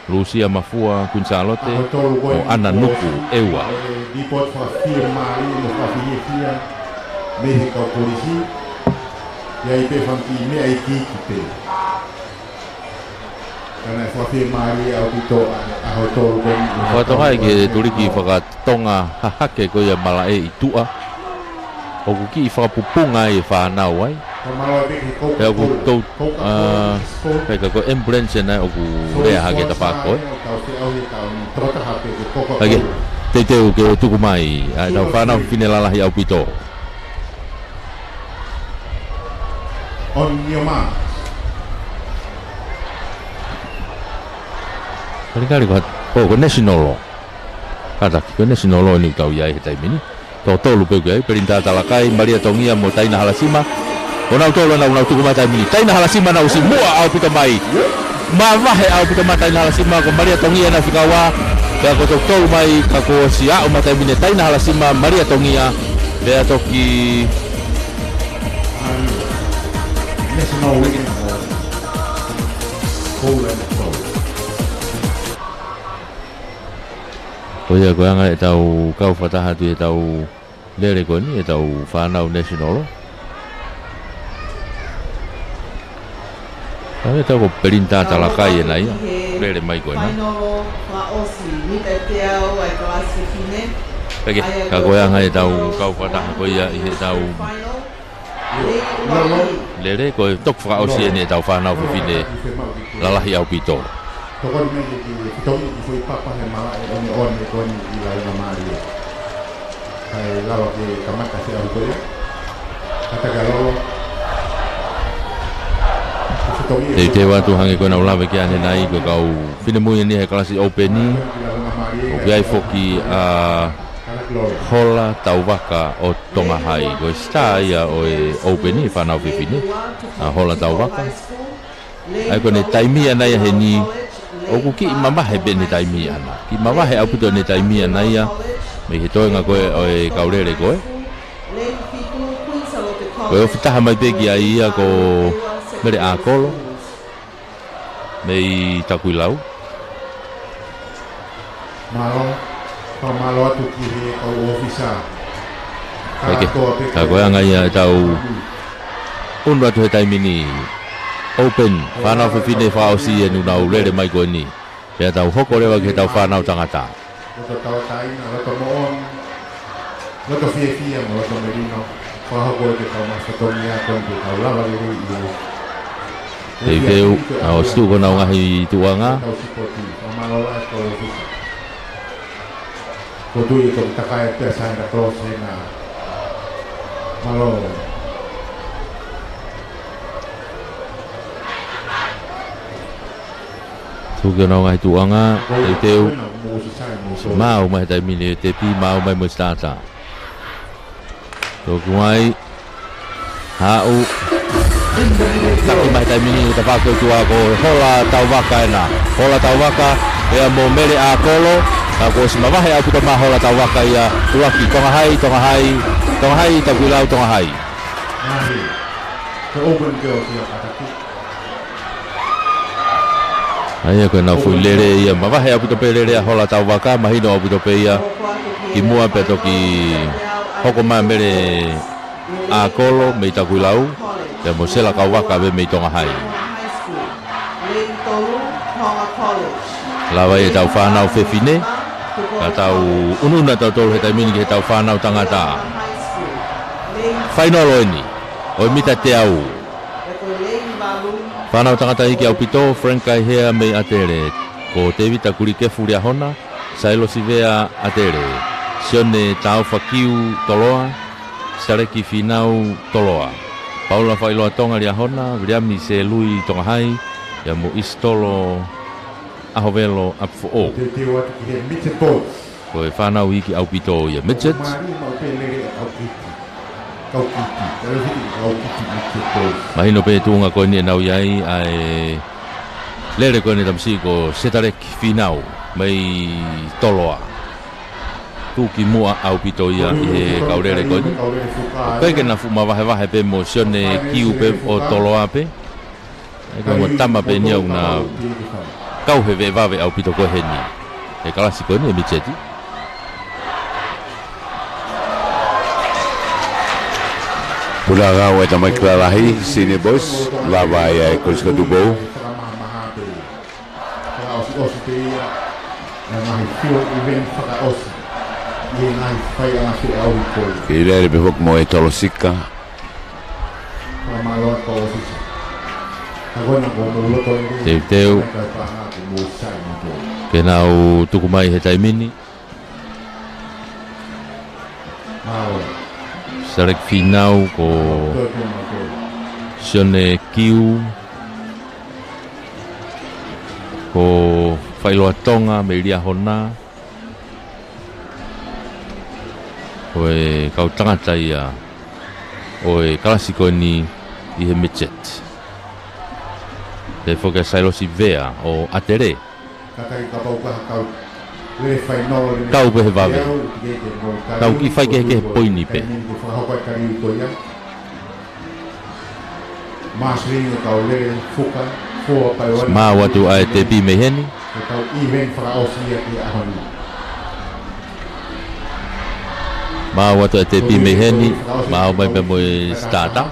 Lucia Mafua Gonzalote o ana nuku ewa Ko tonga ke turiki whakatonga hahake ko ia malae itua o kuki whakapupunga e whanau ai e o ku tau peka ko ambulance na o ku rea hake tapako hake te teu ke tuku mai ai tau whanau whine lalahi au pito On your mark. Kali ko national law kata ko national law ni tau iai he taimini tau lupe ko ai perinta talakai Maria Tongia mo taina halasima ona tolo na una tuku mata mini taina halasima na usi mua au pita mai ma vahe au pita mata taina halasima ko Maria Tongia na fikawa ya ko tolo mai ka ko si au mata mini taina halasima Maria Tongia be toki National winning for Poland. ko ia ko anga e tau kau whataha tu e tau lere ko ni e tau whanau national Ai tau ko perinta talakai nai. Lele mai ko na. Final la osi, ni te teo ai klasi fine. Peke ka ko yang ai tau kau pada ko ia i tau lele ko tok fra osi ni tau fa na fine. Lalahi au pito. Toko ni ki toki ki foi papa he mala e oni koni i la na mari. Ai lawa ke kamaka se au ko. Kata galo. Te watu hange ko na ulawe ki ane nai ko kau fine mui ni he klasi open ni. O gai foki a hola tauwaka o Tongahai ko sta ia o open ni fa na fine. A hola tauwaka. Ai ko ne taimi ana ia he ni o ku ki mama he be ne taimi ana. Ki mama he aputo ne taimi ana ia me he toenga ko o kaurere ko. Ko fitaha mai be ki ai ia ko mere a kolo mei takuilau malo atu ki he au ofisa ka koe anga ia tau unu atu he taimini open whanau whiwhine whaosi e nunau lere mai koe ni pia tau hoko rewa ki he tau whanau tangata loto tau taina, loto moon loto fia mo loto merino whahoko e ke tau masatongi a koe ke tau lava lere i Tei teu, au stu ko nau ngahi tuanga. Ko tui ko takai te sa na cross na malo. Tu ko nau ngahi tuanga, tei teu. Mau mai tai mini te pi mau mai mustata. To kuai hau Taki mai tai mini ta pako tua ko hola tauwaka ena. Hola tauwaka e mo mele a kolo. Ako sima wahe aku ta hola tauwaka ia tuaki Tongahai ta kuilau Tongahai. Ko open girl ia ataki. Ai ko na fu lere ia ma wahe aku ta pelere hola tauwaka mahino aku ta pe ia ki mua pe to ki hoko mai mele a kolo me ta kuilau. Te mo sela ka waka be me Tongahai. Lawa e tau whanau whewhine. Ka tau ununa tau tolu he taimini ki he tau whanau tangata. Whaino loeni. O mita te au. Whanau tangata hiki au pito. Frankai hea me atere. Ko te vita kuri kefuri a hona. Sailo si vea atere. Sione tau whakiu toloa. Sareki whinau toloa. Paula whailoa tonga ria hona, Riami se lui Tongahai, ia mo istolo ahovelo apfo o. Te watu ki he midget boats. Ko e whanau hiki au pito ia midget. Mari mau pelere au kiti. Kau kiti. Kalau hiki au kiti midget boats. Mahino pe tunga ko ni nau iai ai lere ko ni tamsi ko setarek finau mai toloa. Tuki mua au pito ia i he kaurere ko ni. Kai ke na fuma wahe pe mo sione kiu pe o toloa pe. E ko mo tama pe ni au na kau he veve au pito ko he ni. E klasiko ni e micheti. Pula gawa ta mai klarahi sine boys lava ya ko dubo. Ile be fok mo e tolo sika. Teu ke nau tuku mai he taimini. Sarek finau ko sione kiu ko whailoa tonga me ria hona. Oe kau tangata ia oe klasiko ni i he midget. Te whoka sailo si vea o atere. Kau pe he wawe. Kau ki whai ke he poini pe. Maa watu ae te pi me heni. Maa watu ae te pi me heni. Maa mai pe moe stata.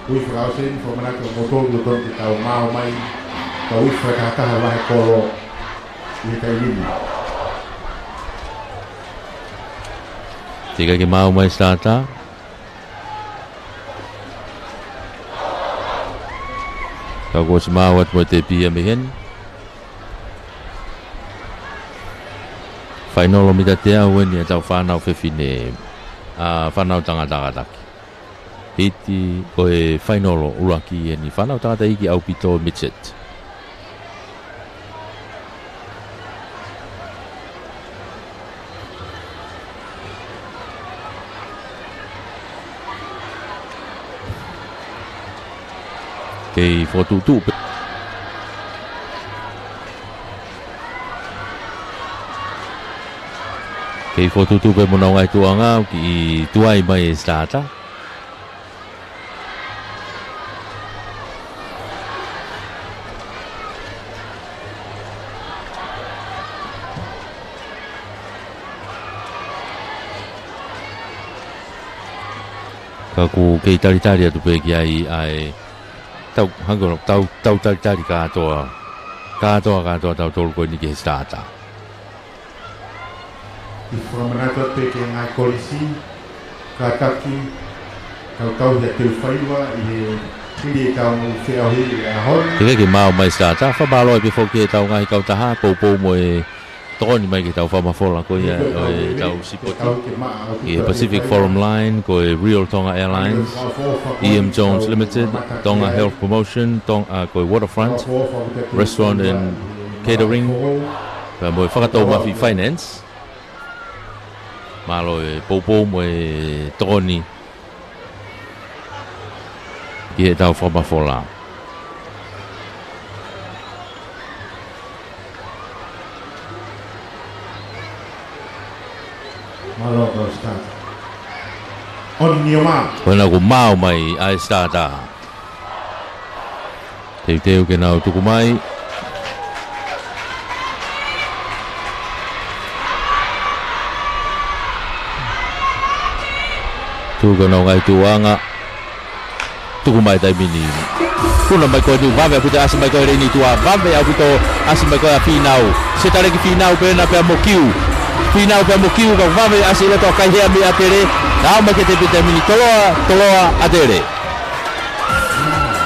Ui whakausin, whamanaka motor luton ki tau mao mai, ka ui whakataha wahe koro i kai lini. Tika ki mau mai starter. Kau ko si mau at mo te pia mihen. Final o mita te au eni atau whanau whewhine. Whanau tangataki. Hiti koe final o uraki eni whanau tangata iki au pito midset. Kei fotutu Kei fotutu pe mona ngai tuanga ki tuai mai starter. Kaku kei tari atu pe ki ai tau hango tau tari katoa tau tolu koe ni ke starter. I whamanaka te ke ngā kolisi, ka taki, kau hea te whaiwa i he tiri kau whiahi i a hori. Tika ke mau mai starter, whabalo e pe whoke tau ngai kau taha, pou mo e toni mai ke tau whamafola koe ia e tau sipoti. I Pacific Forum Line, koe Real Tonga Airlines, EM Jones Limited, Tonga Health Promotion, koe Waterfront, Restaurant and Catering, pa mo e whakatau mafi Finance. Malo e pou mo e toni ki he tau whamafola. Malo ko start. On ni ma. Kona ko mau mai ai starter. Teu ke nau tuku mai. Tuku nau ngai tuanga. Tuku mai tai mini. Kuna mai ko tu vave puta asi mai ko reni tua. Vave au puto asi mai ko a finau. Se tare ki finau pena pe mo kiu. Finau pe mo kiu ka vave asi le to kai hea mi atere. Nau mai ke te pita mini toloa atere.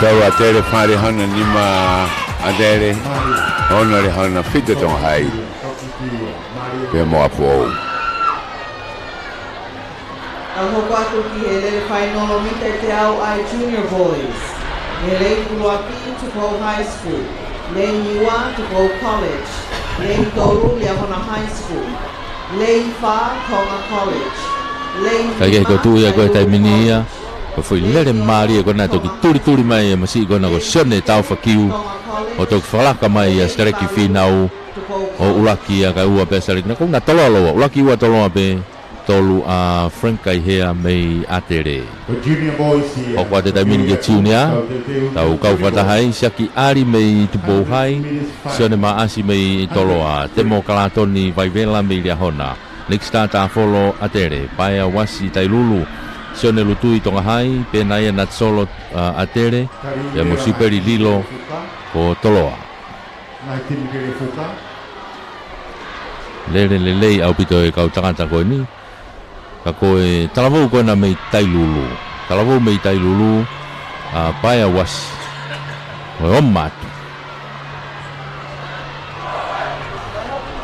Tau atere whare hana nima atere. Hona re hana whita tong hai. Pe mo apu au. Ang hoko atu ki he lele whainolo mita te au ai junior boys. He lei Kuruaki to go high school. Lei Niwa to go college. Lei Toru Liahona high school. Lei Fa Tonga college. Lei Kaya ko tu ya ko tai mini ya. Ko foi lele mari ko na to ki turi mai masi ko na ko sone tau fakiu. O to falaka mai ya streki finau. O ulaki ya ka ua pe streki na ko na tolo ulaki ua tolo pe. Tolu a Frankai hea mei atere. O kwa te taimini ke tiunia, tau kau whatahai, siaki ari mei tupo hai, sione maasi mei tolo a temo kalatoni vaivela mei lia hona. Next ta folo atere, paia wasi tailulu, sione lutui tonga hai, penaya nat solo atere, ya mo superi lilo ko toloa. Lelei au pito e kau tangata koe ni. Ka koe talavou koe na mei tailulu. Talavou mei tailulu paia wasi. Koe omatu.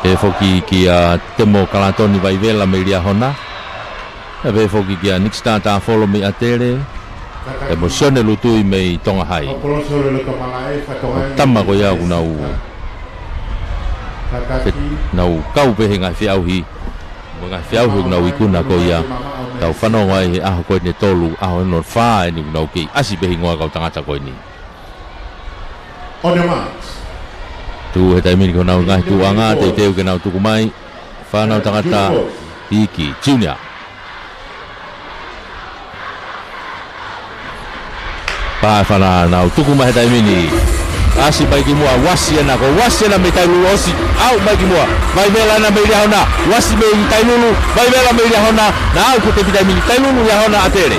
E foki ki a temo kalatoni vaivela mei ria hona. E ve foki ki a Nixta ta folo mei atere. E mo sione lutui mei tonga hai. Tama koe au nau kau pehe ngai whiauhi. Mga fiauhi na wikuna ko ia tau whanau ai he aho koe ne tolu aho no whae ni unau ki asi behi ngoa kau tangata koe ni. On your marks. Tu he taimini ko nau ngai tuanga te teu ke nau tuku mai whanau tangata Iki Junior. Pae whana nau tuku mai he taimini asi mai ki mua wasi ana me tailulu osi au mai ki mua mai mela na me ria hona wasi me tailulu mai mela me ria hona na au ko te pita mini tailulu ya hona atere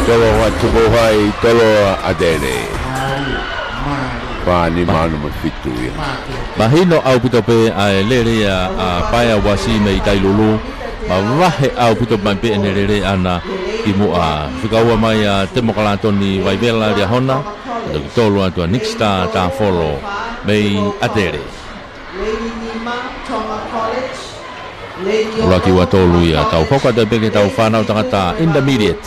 Tolo watupo hai tolo adere. Pani manu mafitu ya. Mahino au pitope ai lere a paia wasi me tailulu. Ma wahe au pitope mai pe lere ana kimu a fikaua mai a Temokalatoni Waivela ria hona. Tolo atua Nixta ta follow me adere. Lady Nima, Tonga College. Laki wa tolu ia tau hoka te peke tau whanau tangata intermediate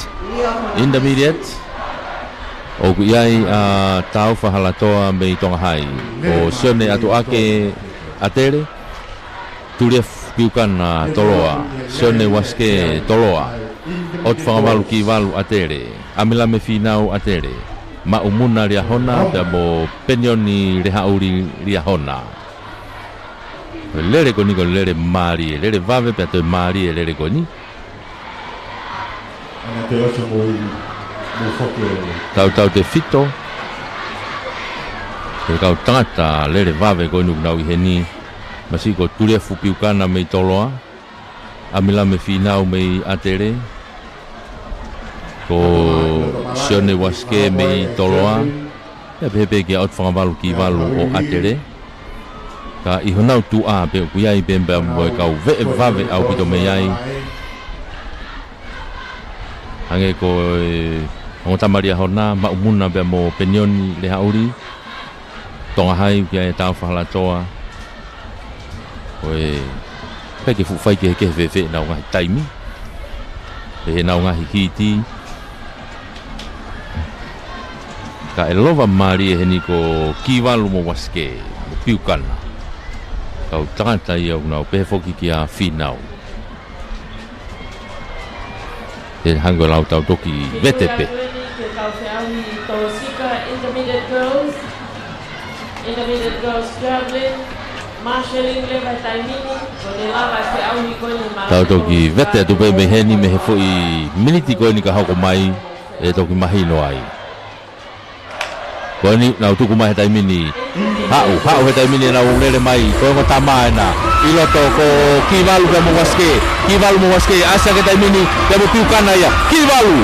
o ku iai tau whahalatoa me i tonga hai o sione atu ake atere turia piukana toloa sione waske toloa ot whangamalu ki walu atere amila me whinau atere ma umuna ria hona pe mo penioni rehauri ria hona lere koni ko lere mari lere vave pe to mari lere koni tau te fito te kau tangata lere vave koni nau heni masiko turia fupiukana me toloa amila me finau me atere ko sione waske me toloa ya pepe ki out whangavalu ki walu o atere ka i honau tu a pe ku iai pemba mo ka ve vave au pito me iai ange ko ngota maria hona ma umuna be mo penioni le hauri tonga hai ki ai tau fala toa oi pe ke fu fai ke ve na nga taimi e na nga hikiti ka elova mari he ni ko kiwalu mo waske mo piukana kau tangata ia unau pefoki ki a finau e hango lau tau toki VTP intermediate girls traveling marshalling le vai taimini kone lava se au ni kone ma tau toki vete tu pe me heni me he foi miniti ko ni ka hoko mai e toki mahino ai koni na tu kuma he taimini hau he taimini na ulele mai ko ngo tamaina iloto ko kivalu mo waske asa ke taimini te mo piukana ia kivalu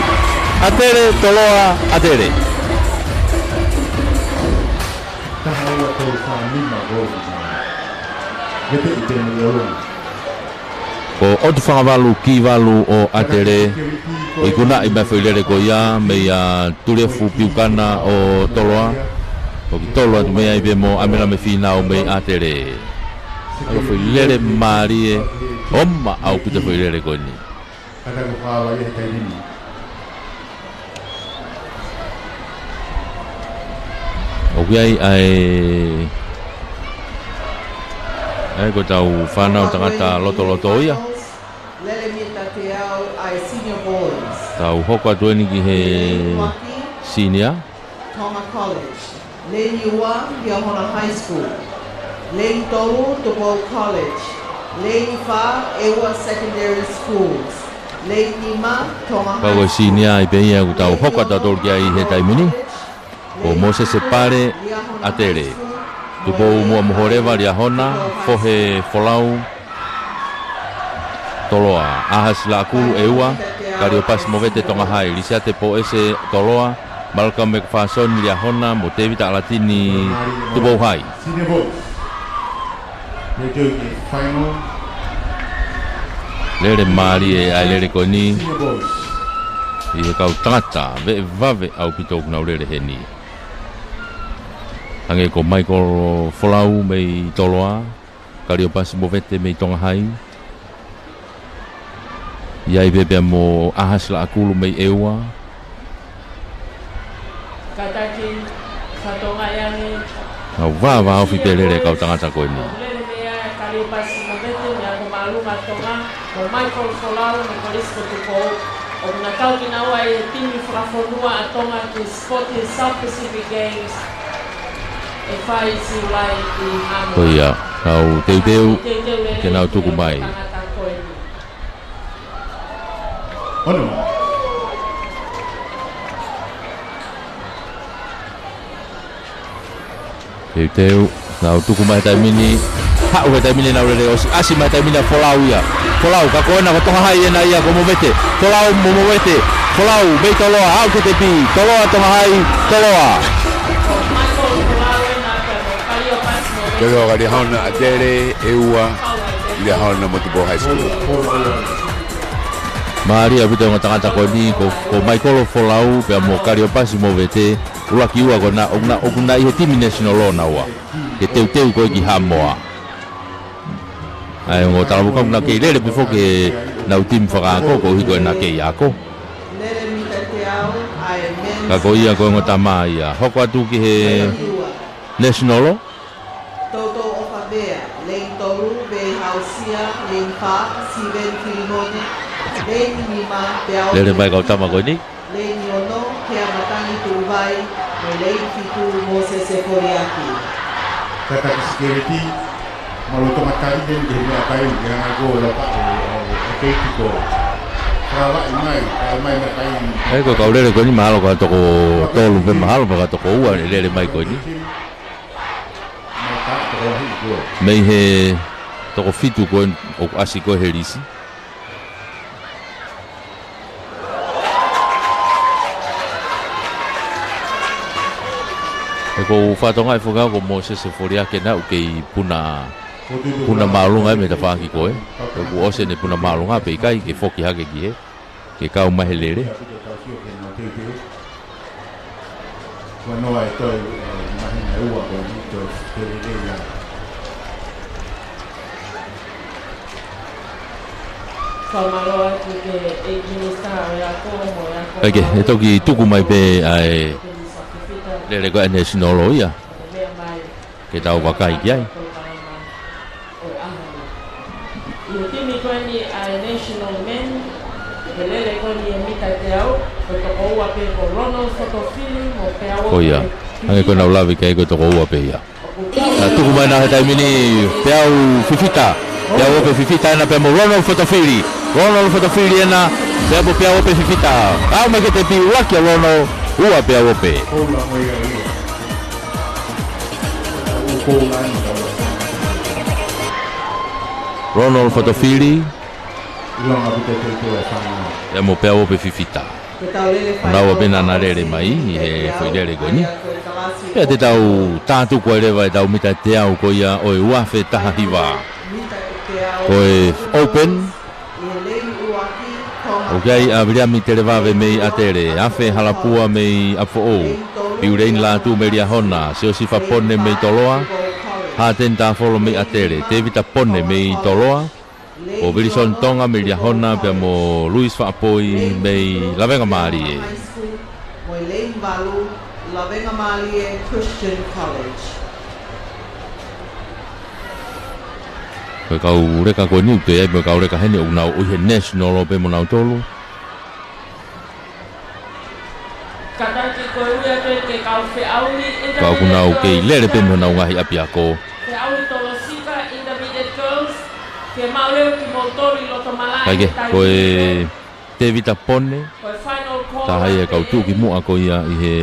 atere toloa atere ko otu whangavalu kivalu o atere i kuna i mai whailere ko ia me ia turefu piukana o toloa o ki toloa tu mea i be mo amela me whinau me atere alo whailere marie oma au pita whailere ko ni o ki ai ko tau whanau tangata loto ia tau hoko atueni ki he senior Tonga College. Lane Yua, Yahona High School. Lane Tolu, Tobo College. Lane Fa, Ewa Secondary Schools. Lane Nima, Tonga High School. Kau senior i peia ku tau hoko atu ki ai he taimini ko mo se separe atere tupo mua mohoreva ria hona fohe folau toloa ahas la kulu eua kario pas movete tonga hai lisiate po ese toloa malka mekfason ria hona mo tevi ta latini tupo hai lere mari e ai lere koni i kau tangata ve vave au pito kuna lere heni ange ko Michael Folau me toloa kario pas movete me tonga hai iai bebe mo ahas la akulu me ewa kataki satonga yang au va au fipelere kau tangata ko ni lele mea kario pas movete me ako malu katonga mo Michael Folau me kolis ko tupo o na kau kinawa e timi frafonua atonga ki spot in South Pacific Games oh iya, kau teu kenau tuku mai. Teu kau tuku mai taimini, hak we taimini na ule asi mai taimini Folau ia. Folau ka ko na ko tonga hai na ia ko mo vete. Folau mo vete. Folau, mei toloa, au ke te pi, toloa tonga hai, toloa. Pero ga di hauna atere e ua i le hauna Motupo High School. Maria vita ngā tangata koe ni, ko Maikolo Folau, pia mo Kariopasi mo vete, ula ki ua ko na okuna i he timi national law na ua. Ke teu koe ki hamoa. Ai ngō talamuka na kei lere before ke nau timi whakaako ko hiko e na kei ako. Ka ko ia koe ngō tama ia. Hoko atu ki he national law. Toto Ofabea, Lane Toru, Be Hausia, Lane Pa, Siven Filimone, Lane Mima, Beau, Lere mai kau tama koe ni. Lane Yono, Kea Matangi Turubai, Lane Fitu Moses Eforiaki. Kata security, maluto matari din din na kayo yang ako lapa o keitiko. Kala mai na kayo. Ai ko kau lere koe ni mahalo ka toko tolu pe mahalo pa ka toko ua lere mai koe ni. Mei he toko fitu koe o asi koe he risi. E ko whatonga e whakao ko Moses Eforiaki na u kei puna maalunga e me ta whaki koe. Ko ku ose ne puna maalunga pe kai ke whoki hake ki he. Ke kau mahe lere. Wanoa e toi mahina ua ko nito terereia. Ake, e toki tuku mai pe ai lere koe national law ia. Ke tau wakai ki ai. Iyo timi koe ni national men, ke lele koe ni e mita te au, ko toko ua pe ko Ronald Fotofili, mo pe awa. O ia, ange koe nau lawi kei koe toko ua pe ia. Tuku mai na he taimini pe au fifita. Pe au pe fifita ena pe mo Ronald Fotofili. Ronald Fotofili ena pe au pe fifita. Au mai ke te pi uaki a Ronald, ua pe au pe. Ola mo ia ia. Ola ia. Ronald Fotofili, Ilonga bute te whanga. e mo pe au pe fifita. Nau pena na lere mai, e foi lere koe ni. Pea te tau tātu koe rewa e tau mita te au koe ia oe uafe taha hiwa. Koe open. Okay, a viria mi te rewawe mei atere. Afe halapua mei afo ou. Piurein la tu mei ria hona. Se o sifa pone mei toloa. Ha tenta folo mei atere. Te vita pone mei toloa. O Wilson Tonga mei ria hona. Pea mo Luis Faapoi mei lawenga maari e. Moi Lane Valu, Lavenga Malie Christian College. Koe kau reka koe niu te ebe kau reka hene unau uhe national o pe mo nau tolu. Kataki koe uia koe ke kau whiauli. Kau kunau kei lere pe mo nau ngahi api ako. Whiauli tolo sika intermediate girls. Ke mauleu ki motori loto malai. Kaike, koe te vita pone. Koe final call. Ta hai e kau tuki mua ko ia i he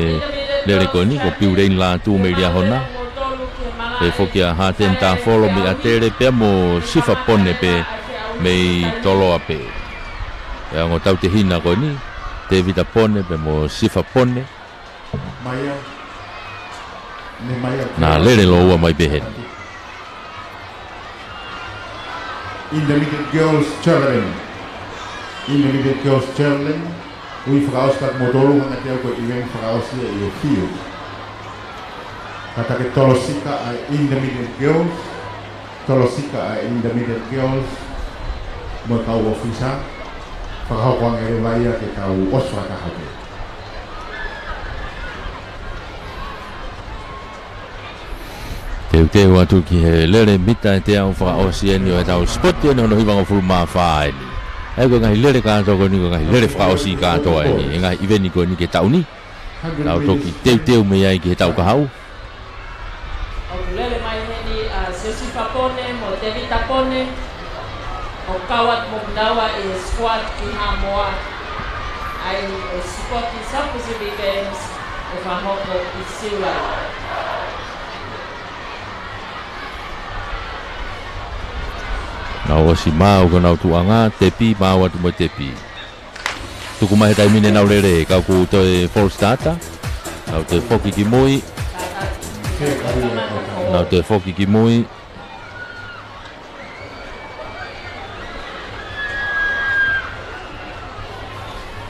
lere koe ni. Ko piurein la tu mei ria hona. Pe fokia ha tenta folo mi atere pe mo sifa pone pe mei toloa pe. Pea ngo tau te hina koe ni. Te vita pone pe mo sifa pone. Maya. Ne maya. Na lere lo ua mai behen. Intermediate Girls Challenge. Intermediate Girls Challenge. Ui whakaostak motoro hanga te au ko iwen whakaosia i o field. Kata ke tolosika a Intermediate Girls. Tolosika a Intermediate Girls. Mo kau ofisa. Whakahokoang ere laia ke kau oswa kahake. Teu atu ki he lere mita e te au whakaosia ni o e tau spoti ane hono hiwanga fulu maa whaa e ni. E koe ngahi lere kātoa koe ni, koe ngahi lere whakaosi kātoa e ni. E ngahi iweni koe ni ke tau ni. Tau toki teu me ai ki he tau kahau. O kulele mai heni Sesifa pone, mo Devita pone. O kawat mo mdawa e squad ki Hamoa. Ai o support i South Pacific Games. E whahoko i Siwa. Nau o si mau ka nau tuanga, tepi, mau atu mo tepi. tuku mai tai mine nau lere ka ku to e full starter au te foki ki mui nau te foki ki mui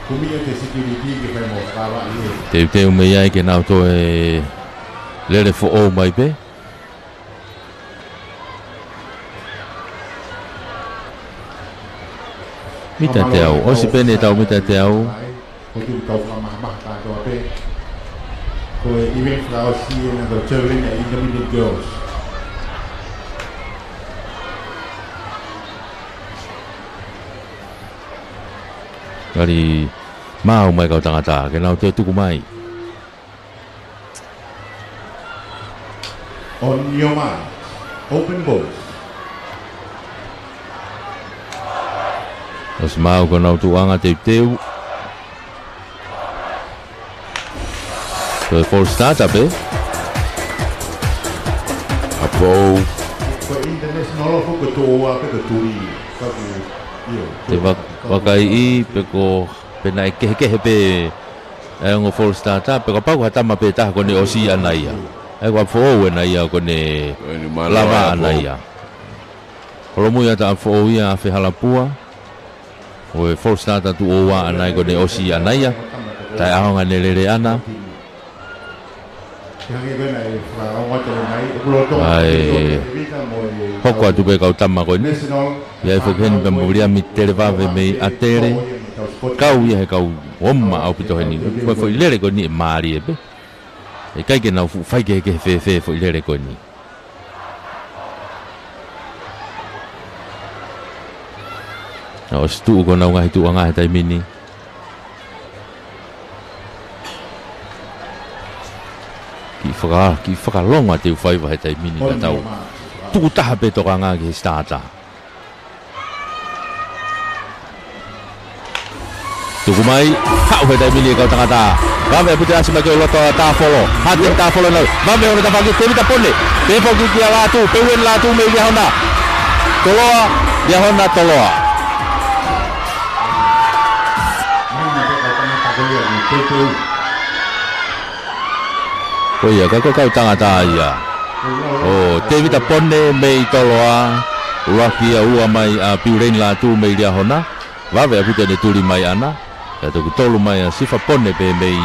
Kumia te security ke whai mo kawa i te umei ai ke nau to e lere fo o mai pe mita te au o si pene tau mita te au ko tu tau whamahamaha tātua pe ko e event flower si e na the children and intermediate girls kari mau mai kau tangata ke nau te tuku mai on your mind open boys os mau ko nau tuanga te teu so full starter pe Apo ko international ko ko toa pe ko turi ka ku io te wakai I pe ko pe nai ke pe e ngo full starter pe ko pau hatama pe ta ko ne osi anaia e ko fo we na ia ko ne lava anaia ko mo ia ta fo ia fe halapua o e full starter tu o wa anai ko ne osi anaia tai ahonga ne lere ana ai hoko atu pe kau tama ko ni ia e foken pe muria mi televa ve me atere kau ia he kau omma au pito he ni ko foi lere ko ni mari e pe e kai ke na fu fai ke fe foi lere ko ni o stu ko na ngai tu anga tai mini ki whaka longa te uwhai wahe tai mini ka tau. Tuku taha pe toka ngā ki he starter. Tuku mai, hau he tai mini e kau tangata. Vame pute asi mai kau loto a tā wholo. Hāteng tā wholo nau. Vame ona ta whaki, te mita pone. Pe whoki ki a lātu, pe wen lātu me ia hona. Toloa, ia hona toloa. Koia, kako kau tangata ia. O, te vita pone mei toloa. Uraki a ua mai a piurein la tu mei lia hona. Wawe a puta ne turi mai ana. Ka toku tolu mai a sifa pone pe mei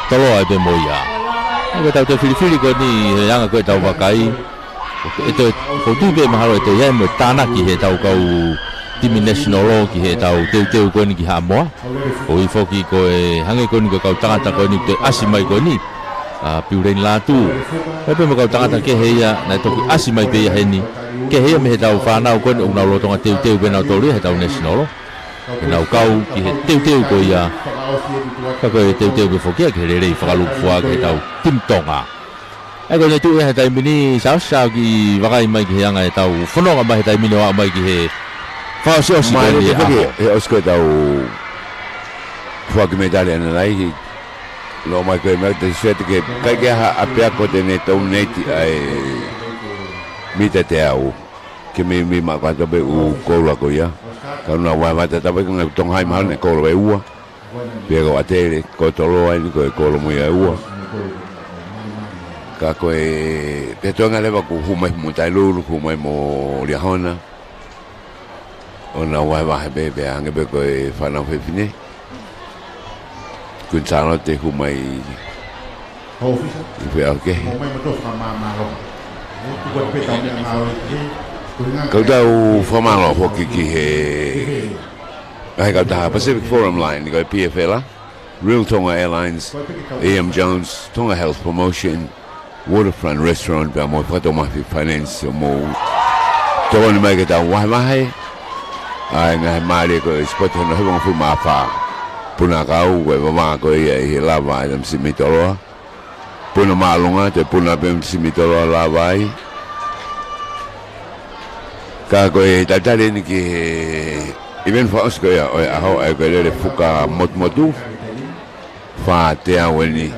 toloa e pe moia. Eko tau te whiriwhiri ko ni he anga koe tau wakai. E toi, ko tu pe maharo e toi iai mo tānaki he tau kau timi national law ki he tau teu koe ni ki Hamoa. O i foki koe hange koe ni ko kau tangata koe ni te asi mai koe ni. Piurein lātu. Pepe mo kau tangata ke heia, nai toku asi mai pe ia he ni. Ke heia me he tau whanau koe ni unau lotonga teu pe nau tauria he tau national law. Ke nau kau ki he teu koe ia. Ka koe teu pe fokia ke rerei whakaluku fua ke he tau timtonga. E koe ne tu e he taimini sao ki wakai mai ki he anga he tau whanonga mai he taimini wa mai ki he whaosiosi koe ni aho. He osko tau fuaki me tali ana lai lo mai koe mea te suete ke kai ke ha apea ko te ne tau neiti ai mita te au ke mi ma kwa tabe u koula ko ia ka una wa mata tabe ko ngai tong hai mahal ne koula e ua pia ko atere ko tolo ai ni ko e koula mo ia ua ka ko e pe tonga leva ku humai mo tai lulu humai mo liahona ona wa va be ange be ko e fana fe fine kun sano te humai ofisa fe okay mai mo to ma lo tu ko pe tau ma kau tau whamalo hoki ki he ai kau taha Pacific Forum Line ko PFL Real Tonga Airlines AM Jones Tonga Health Promotion Waterfront Restaurant pa mo whato mahi finance mo toko ni mai ka tau wahi ai ngai maari ko spot hono hibong fu mawha puna kau koe mama ko ia i he lava ai tam simitoloa puna maalunga te puna pem simitoloa lava ai ka koe tatari ni ki even fa osko ia oi aho ai koe lere fuka motmotu fa te aweni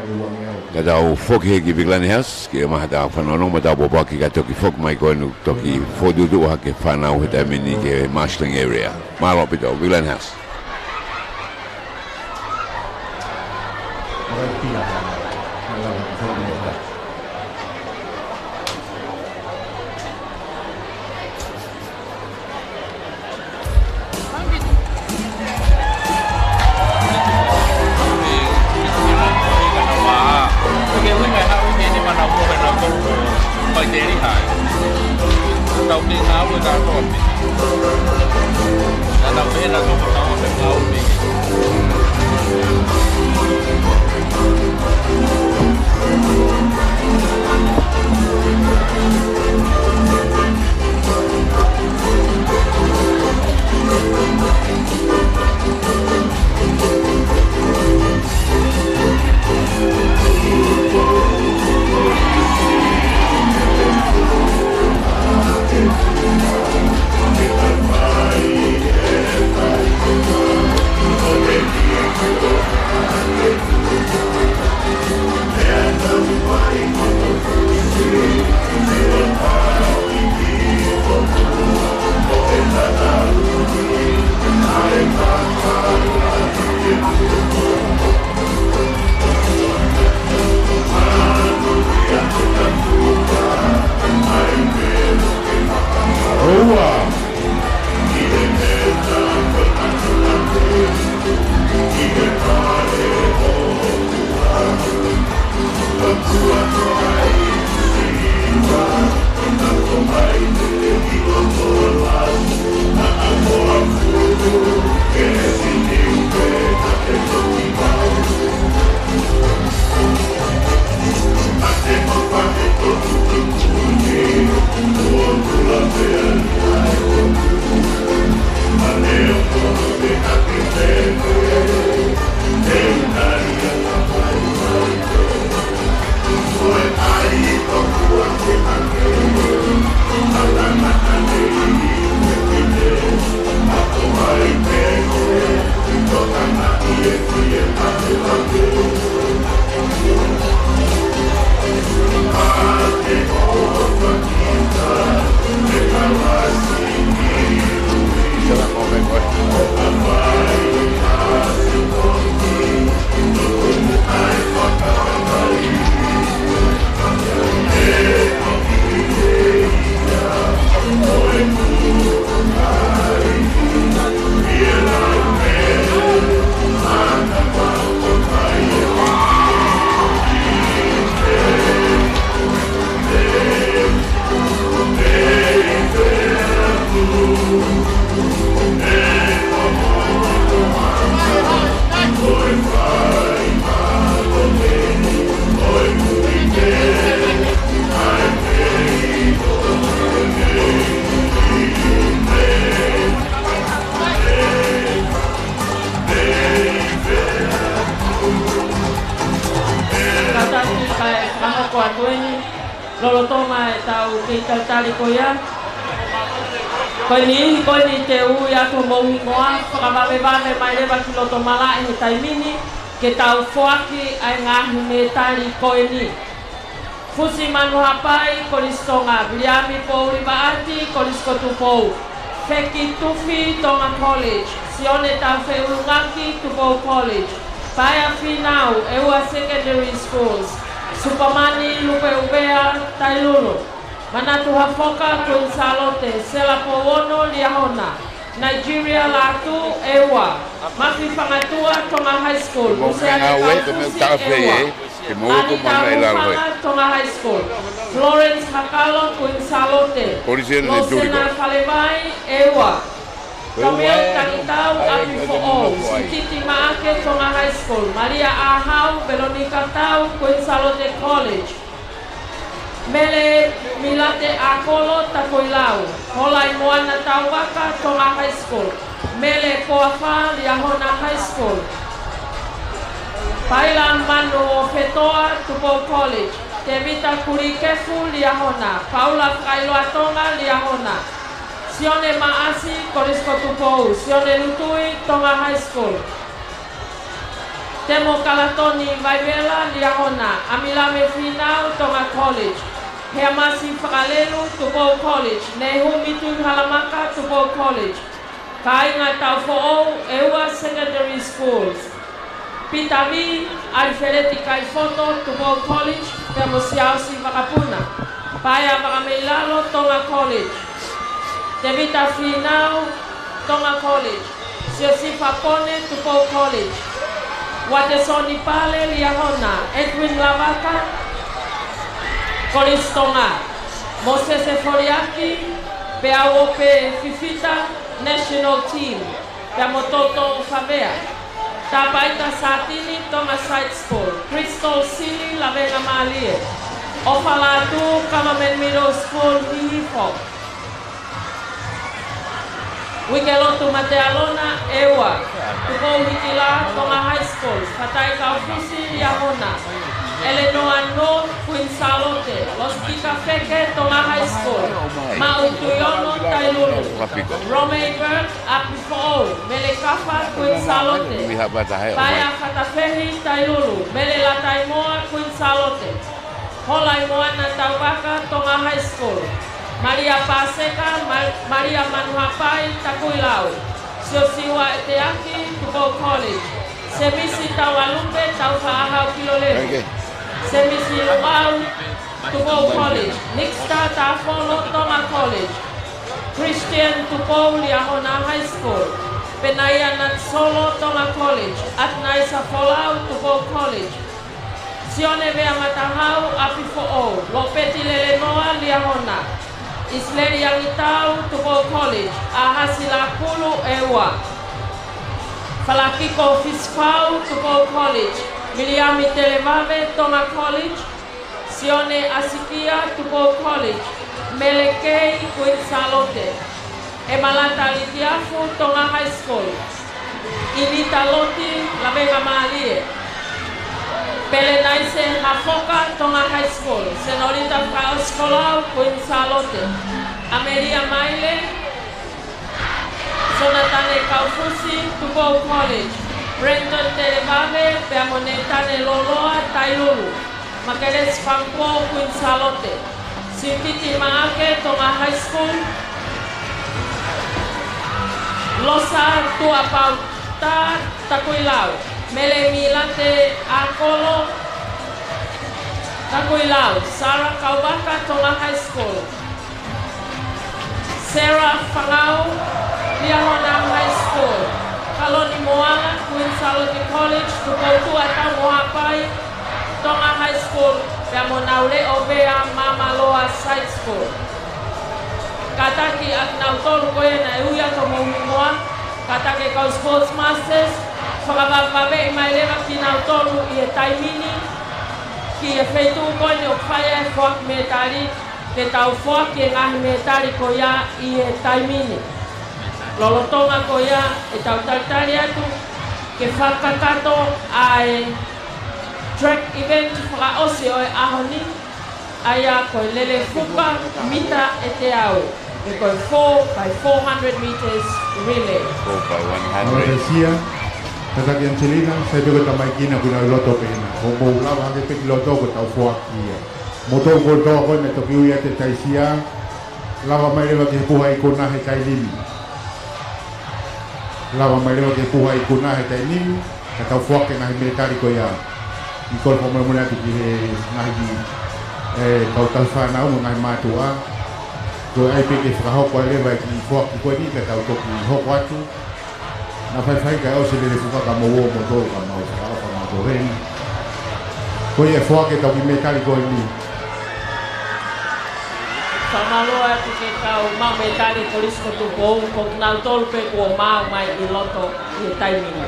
ka tau foki heki Viglani House ki maha tau whanono ma tau popaki ka toki fok mai koe nuk toki fodudu hake whanau he taimini ke marshalling area malo pito Viglani House pia. Kalau kita đầu tiên áo người ta còn là đầu tiên là không có được áo mình Koe ni te ui ato mouhi ngoa, whakawawewame mai rewa ki loto mala e he taimini, ke tau whoaki ai ngahi me tari koe ni. Fusi manu hapai, koris tonga, Biliami pouri baati, koris kotu pou. Feki tufi tonga college, sione tau feulungaki tupou college. Paia finau, eua secondary schools, Supamani, Lupe Ubea, Tailulu. Manatu hafoka kuin salote, sela powono liahona. Nigeria latu ewa. Mafi fangatua tonga high school. Museani kaufusi ewa. Anita Mufanga tonga high school. Florence Hakalo kuin salote. Losena Falemai ewa. Kamil Kangitau api fo'o. Sititi Maake tonga high school. Maria Ahau, Veronica Tau kuin salote college. Mele milate akolo takoilau. Holai moana tauwaka tonga high school. Mele poafa liahona high school. Paila mano fetoa tupo college. Tevita kurikefu liahona. Paula Kailoa tonga liahona. Sione maasi korisko tupou. Sione lutui tonga high school. Temo kalatoni vaivela liahona. Amilame finau tonga college. Hea masi whakalelu Tupou College, Nehu Mitu Halamaka Tupou College. Kainga tau fo'ou eua secondary schools. Pitavi, Alfereti Kaifoto, Tubo College, Permosiausi Vakapuna. Paya Vakameilalo, Tonga College. Devita Finau, Tonga College. Siosifa Pone, Tubo College. Watesoni Pale, Liahona, Edwin Lavaka, College Tonga. Moses Eforiaki, Peawope Fifita, National Team. Peamototo Favea. Tapaita Satini, Thomas High School. Crystal City, Lavena Malie. Ofalatu, Kamamen Middle School, Hihifo. Wikelotu Matealona, Ewa. Tuko Hikila, Tonga High School. Fataika Ofisi, Yahona. Eleanor No, Queen Salote. Los Kika Feke, Tonga High School. Mautuyono, Tailulu. Romeberg, Apifo. Melekafa, Queen Salote. Paya Fatafehi, Tailulu. Melela Taimoa, Queen Salote. Holai Moana Tauaka, Tonga High School. Maria Paseka, Maria Manuhapai, Takuilau. Siosiwa Eteaki, Tuko College. Semisi Tawalumbe, Taufahau Kilolero. Semisi Luau, Tuko College. Nixta Tafolo, Tonga College. Christian Tuko, Liahona High School. Penaya Natsolo, Tonga College. Atnaisa Folau, Tuko College. Sione Vea Matahau, Apifo. Lopeti Lelenoa, Liahona. Isleri Yangitau, Tuko College. Ahasila Kulu, Ewa. Falakiko Fispau, Tuko College. Miriami Televave, Tonga College. Sione Asikia, Tuko College. Melekei, Queen Salote. Emalata Litiafu, Tonga High School. Inita Loti, Lavega Malie. Pelenaise Hafoka, Tonga High School. Senorita Fraus Colau, Queen Salote. Ameria Maile. Sonatane Kaufusi, Tuko College. Brenton Televave, Peamonetane Loloa, Tailulu. Makeres Fanko, Queen Salote. Sirkiti Maake, Tonga High School. Losa Tuapauta, Takuilau. Mele Milante Akolo, Takuilau. Sarah Kaubaka, Tonga High School. Sarah Fangau, Liahona High School. Kaloni Moana, Queen Salote College. Tukotu Ata Mohapai, Tonga High School. Peamonaule Ovea Mama Loa Side School. Kataki Aknautor Koena Euya Tomohimoa. Katake Kau Sports Masters. Whakawawhawe mai rewa ki nau tonu I e taimini ki e whaitu koe o whaia e whak me tari te tau whak e ngahi me tari ko ia I e taimini. Lolotonga ko ia e tau taritari atu ke whakakato ai track event whakaosi o e ahoni aia koe lele fuka mita e te au. E koe 4 by 400 meters relay. 4 by 100. Tataki Angelina, saya juga tamai kina kuna loto pena. Homo lawa hake peki loto ko tau fuakia. Moto ko to ko me to piu ya te taisia. Lawa mai lewa ke puha ikona he kailimi. Lawa mai lewa ke puha ikona he kailimi. Ka tau fuake ngahi militari ko ya. Ikol homo muna tu ki ngahi kau talfana o ngahi matua. Ko ai peki whakahau ko lewa ki fuaki ko ni ka tau toki hoko atu. Na fai ka o se le fuka ka mo mo to ka mo sa ka mo to ren ko ye fo ke to ki metali ko ni Samaloa tu ke kau mau metali ko risko tu ko na tolpe ko mau mai I loto I timing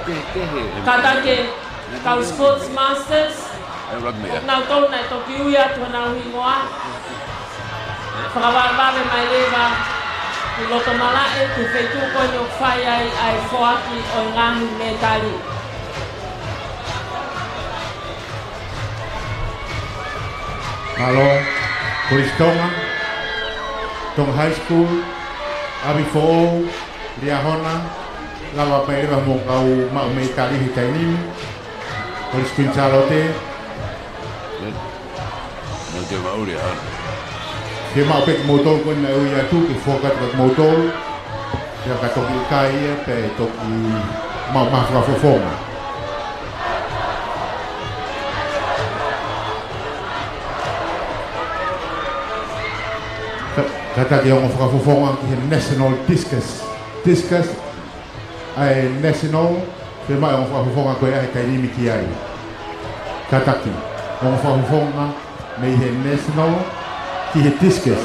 kata ke kau sports masters na tol na to ki uya tu na hingoa whakawar mai lewa I loto malae tu whaitu ko ni o whai ai whoaki o ngahi me tari. Halo, Kuristonga, Tong High School, Abifo, Liahona, Lawa Pereira mo kau mau me tari hitai ni, Kuris Queen Salote. No te va a uriar. Ke mau pek motor ko na uya tu ke fokat kat motor ya ka toki kai pe toki mau ma fra fofonga Kata ke ongo whakafofonga ki he National Discus. Discus ai National, pe mai ongo whakafofonga koe ai kai rimi ki ai. Kataki, ongo whakafofonga me he National ki he Discus.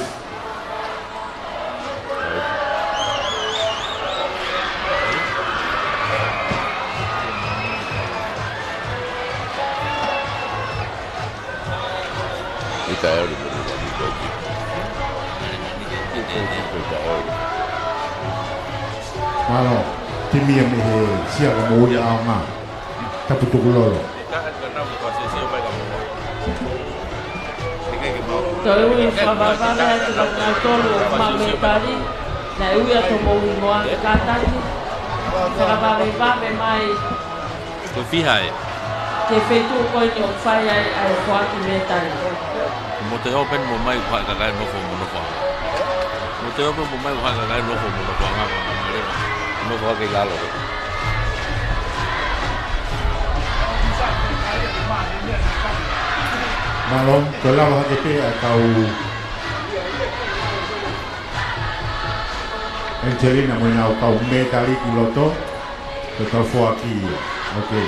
Ita e ori mori wani koki. Malo, timia me he sia ka mo ia nga. Tapu tu lolo. Toi ui whawawale atu ka tolu o mametari, na ui ato mohi moa ke kātaki. Whakawale wame mai Ko fihai. ke whetu koe ni o whai ai whaki metari. Mo te open mo mai kwa ka kai no fo mo fa. Mo te open mo mai kwa ka kai no fo mo fa nga ko na le. No ko ke galo. Malo, ko lawa ke pe a kau Angelina mo na kau medali ki loto. Ko kau fo aki. Okay.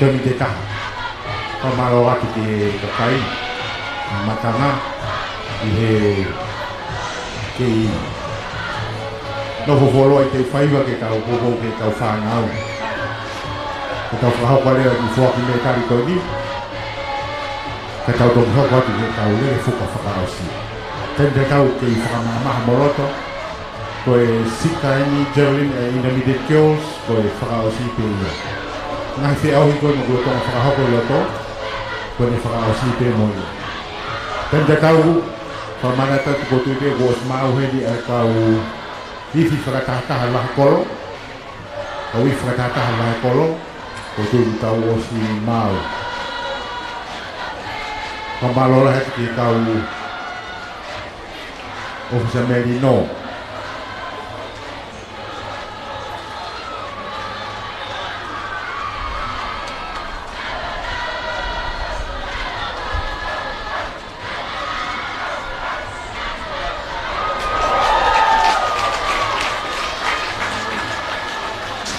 Kami te taha. Ko malo atu ke kai. Matanga i he kei no fofolo ai te whaiwa ke kau popo ke kau whāngau ke kau whahau pare i whoaki me tari koe ni ke kau toki hau atu ke kau lere whuka whakarausi tente kau ke i whakamamaha moroto koe sika eni Geraldine e Intermediate Girls koe whakarausi pe ia ngahi whi auhi koe no koe tonga whakahau koe loto koe ne whakarausi pe mo ia tenta kau pamanata tu tu de gos mau hedi kau ifi whakataha laha kolo kau ifi whakataha laha kolo ko tu tau osi mau pamalola heti ki kau ofisa merino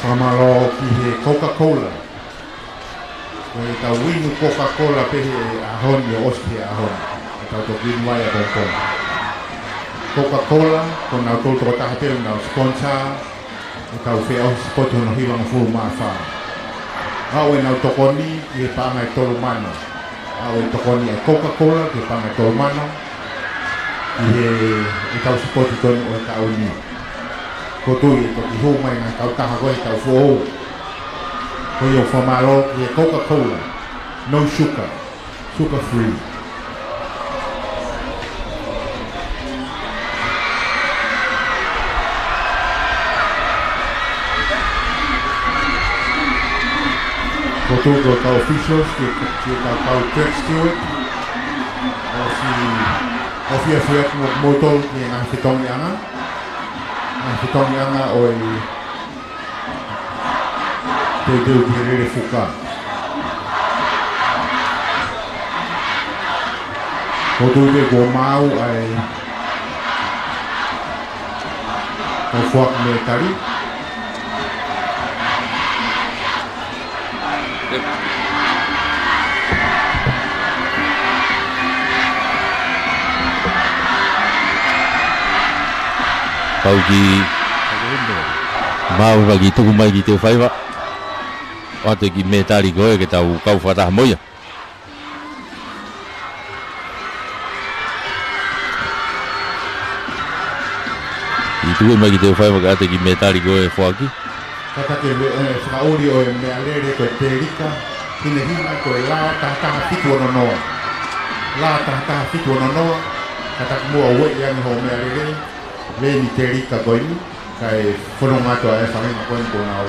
Pamalo ki he Coca-Cola. Koe tau winu Coca-Cola pehe ahon i oski ahon. Tau to winu wai a Hong Coca-Cola, ko nau tolu toko taha peo nau sponsor. Tau whi au spoti hono hiwanga furu maa whaa. Au e nau tokoni ki he paanga e tolu mano. Au e tokoni e Coca-Cola ki he paanga e tolu mano. Ki he tau spoti tonu o e tau ni. Ko tui e toki hou mai ngā tau taha koe tau whohou. Ko i o whamaro ki e Coca-Cola. No sugar. Sugar free. Ko tui ko tau officials ki tau Jack Stewart. O si ofia whiak motol ki ngā whitongi anga. Ang hitongi anga o i te deu ki rere whuka. Ko tuwe ko mau ai ko whuak me tari. Pau ki mau bagi tuku mai ki te whaiwa o te ki me tari koe ke tau kau whataha moia i tuku mai ki te whaiwa ka te ki me tari koe whaki Kata ke whakauri o e mea lere koe te rika hine hina koe la taha fitu ono noa la taha fitu ono noa kata mua ue iangi ho mea lere Leni te rika koe ni, kai whanonga toa e whanenga koe ni kona au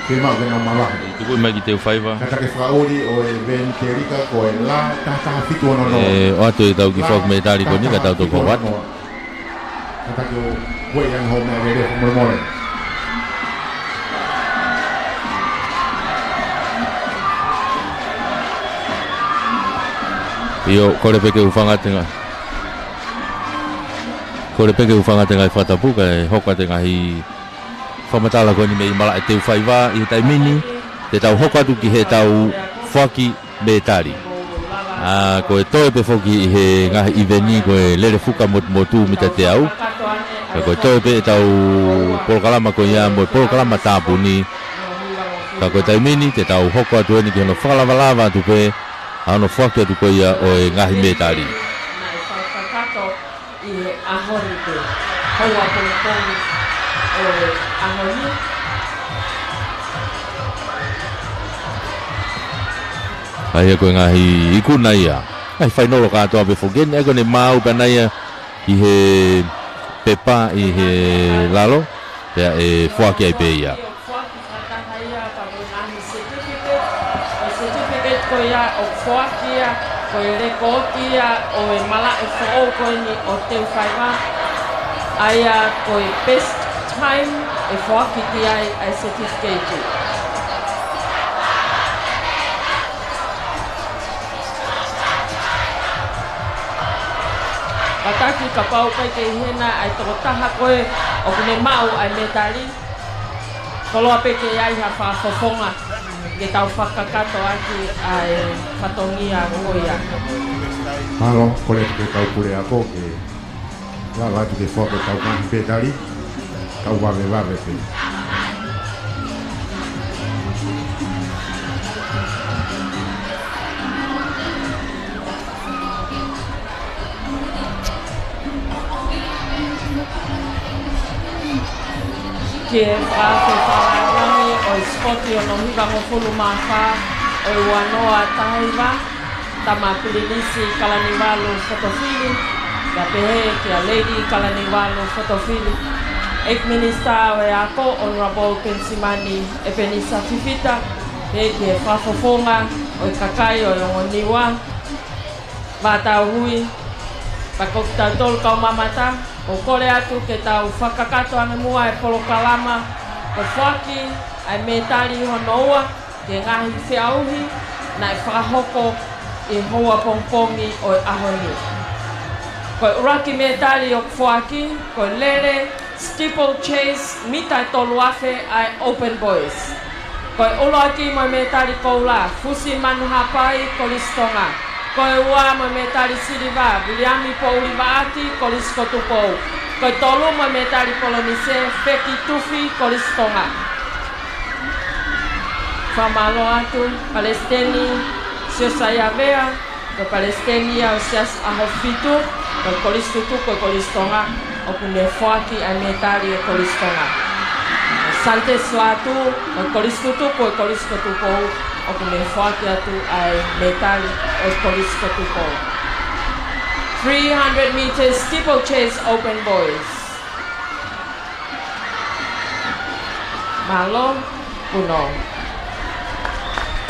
whimau kena malahi. Tuku mai ki te whaiwa. Kata ke whaori o e veni te rika koe la taha fitu ono noa. O atu e tau ki whak me tari koe ni ka tau toko wat. Kata ke ue yang ho mea rere whamoremore. Io kore peke u whangatinga. ko le peke ufanga te ngai whatapuka e hoka te ngai whamatala ko ni mei mala e te uwhaiwa i tai mini te tau hoka tu ki he tau whaki me tari. Ko e toe pe whoki i he ngahi i veni ko e lere fuka motu mita te au. Ko e toe pe e tau polokalama ko ia mo e polokalama tāpu ni. Ka ko e tai mini te tau hoka atu eni ki hono whakalawalawa atu pe ano whaki atu ko ia o e ngahi me tari. Haua pongpong o ahoni. Ai ko ngahi ikuna ia. Ai whainolo katoa pe whogeni. Ai ko ne mau pana ia i he pepa i he lalo. Pea e whaki ai pe ia. Certificate ko ia o whaki ia, ko i rekoti ia o e mala e whoo ko ni o te whaiwa. Aia ko i best time e whaki ti ai certificate. Pataki ka pau kai te hena ai toko taha koe o kune mau ai metari. Koloa peke ai ha whaafofonga ke tau whakakato aki ai whatongia koia. Malo, kore te tau pure ako ke la tu ke foke tau kan petari tau wave pe. Ke whaake wharangi o i skoti o no hiva ngofulu mawha o i wanoa tahaiwa tama pilinisi kalaniwalo fotofili ya pehe ki a Lady Kalaniwalo fotofili Ek Minister o e ako Honorable Pensimani e penisa fifita he ki e whafofonga o i kakai o i ngoniwa vata hui pakokta tol kau mamata o kore atu ke tau whakakato ane mua e polokalama o whaki ai metari honoua ke ngahi whiauhi na e whakahoko i hoa pongpongi o i ahoni. Koe uraki metari o whaki, koe lere, steeplechase, mita tolu afe ai open boys. Koe uloaki mo metari koula, fusi manuhapai kolistonga. Koe ua mo metari siriva, biliami po ulivaati koliskotupou. Koe tolu mo metari polonise, feki tufi kolistonga. Whamalo atu, Palestini, siosayavea, koe Palestinia o sias ahofitu, koe kolistutu, koe kolistonga, o kune whaki ai metari e kolistonga. Sante slatu, koe kolistutu, koe koliskotupou, o kune whaki atu ai metari o koliskotupou. 300 meters steeplechase open boys. Malo, uno.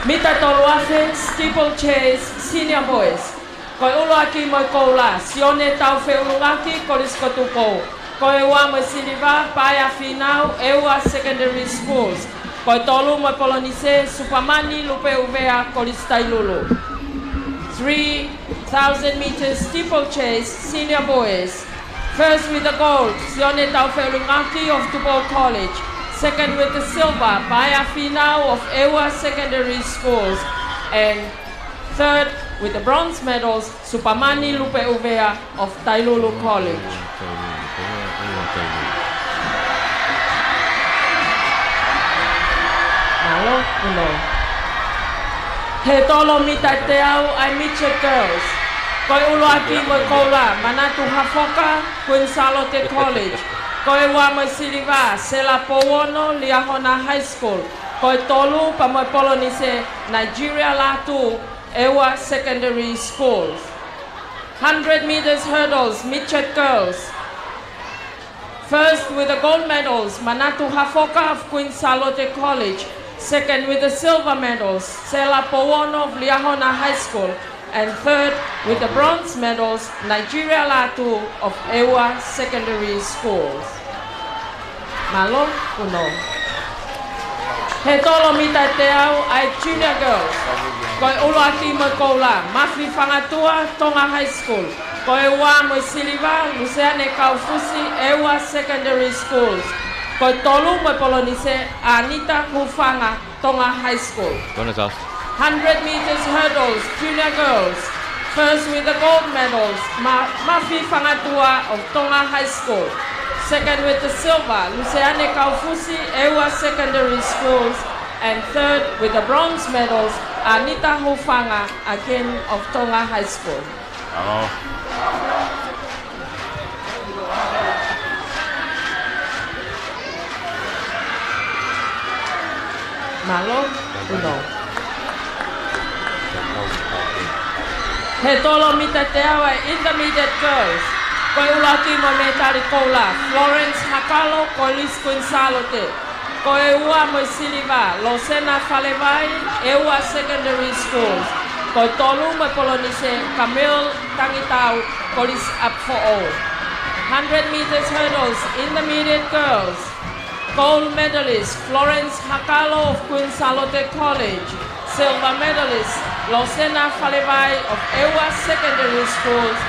Mita tolu afe, steeplechase, senior boys. Koe uloaki mo koula, sione tau feulungaki koliskotupou. Koe ua mo siliva, paia finau, eua secondary schools. Koe tolu mo polonise, supamani lupe uvea kolistailulu. 3,000 meters steeplechase, senior boys. First with the gold, sione tau feulungaki of Tupou College. Second with the silver, Baia Finau of Ewa Secondary Schools. And third with the bronze medals, Supamani Lupe Uvea of Tailulu College. Malo, uno. He tolo mita te au ai Mitchell girls. Koe uloaki mo koula, manatu hafoka, Queen Salote College. Koe ua mo siliva, Sela Powono, Liahona High School. Koe tolu pa mo polonise, Nigeria Latu, Ewa Secondary Schools. 100 meters hurdles, Mitchet girls. First with the gold medals, Manatu Hafoka of Queen Salote College. Second with the silver medals, Sela Powono of Liahona High School. And third with the bronze medals, Nigeria Latu of Ewa Secondary Schools. Malo, uno. He tolo mita te au ai junior girls. Koe ulo aki mo koula, mafi whangatua Tonga High School. Koe ua mo siliva, Luseane Kaufusi, Ewa Secondary Schools. Koe tolu mo polonise, Anita Hufanga, Tonga High School. 100 meters hurdles, junior girls. First with the gold medals, Mafi Whangatua of Tonga High School. Second with the silver, Luseane Kaufusi, Ewa Secondary Schools. And third with the bronze medals, Anita Hufanga, again of Tonga High School. Malo, uno. He tolo mita te awa intermediate girls. Koe ulaki mo me tari koula, Florence Hakalo, Kolis Quinsalo te. Koe ua mo siliva, Losena Falevai, Ewa Secondary Schools. Koe tolu mo polonise, Camille Tangitau, Kolis Apfo'o. 100 meters hurdles, intermediate girls. Gold medalist, Florence Hakalo of Quinsalote College. Silver medalist, Losena Falevai of Ewa Secondary Schools.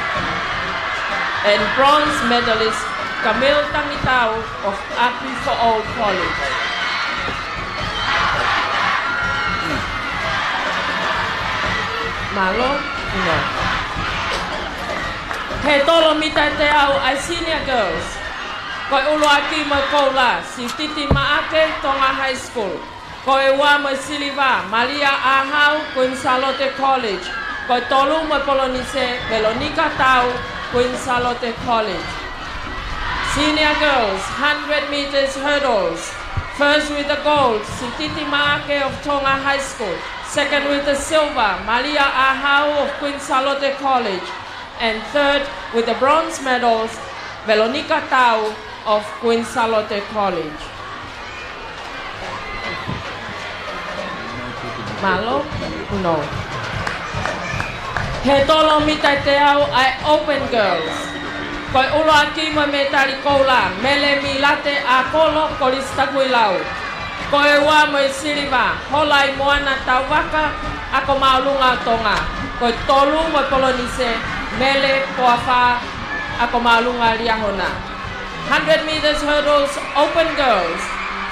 And bronze medalist, Camille Tangitau of Api for All College. Malo, no. He tolo mita te au ai senior girls. Koe ulo aki mo koula, si Titi Maake, Tonga High School. Koe ua mo siliva, Maria Ahau, Quinsalote College. Koe tolu mo polonise, Veronica Tau, Quinsalote College. Senior girls, 100 meters hurdles. First with the gold, Sititi Maake of Tonga High School. Second with the silver, Maria Ahau of Quinsalote College. And third with the bronze medals, Veronica Tau of Quinsalote College. Malo? No. He tolo mita te au ai open girls. Koe ulo aki mo me tari koula, Mele Milate a kolo Kolistakuilau. Koe ua mo siliva, Holai Moana Tauwaka, ako maulunga Tonga. Koe tolu mo polonise, Mele Poafa, ako maulunga Liahona. 100 meters hurdles, open girls.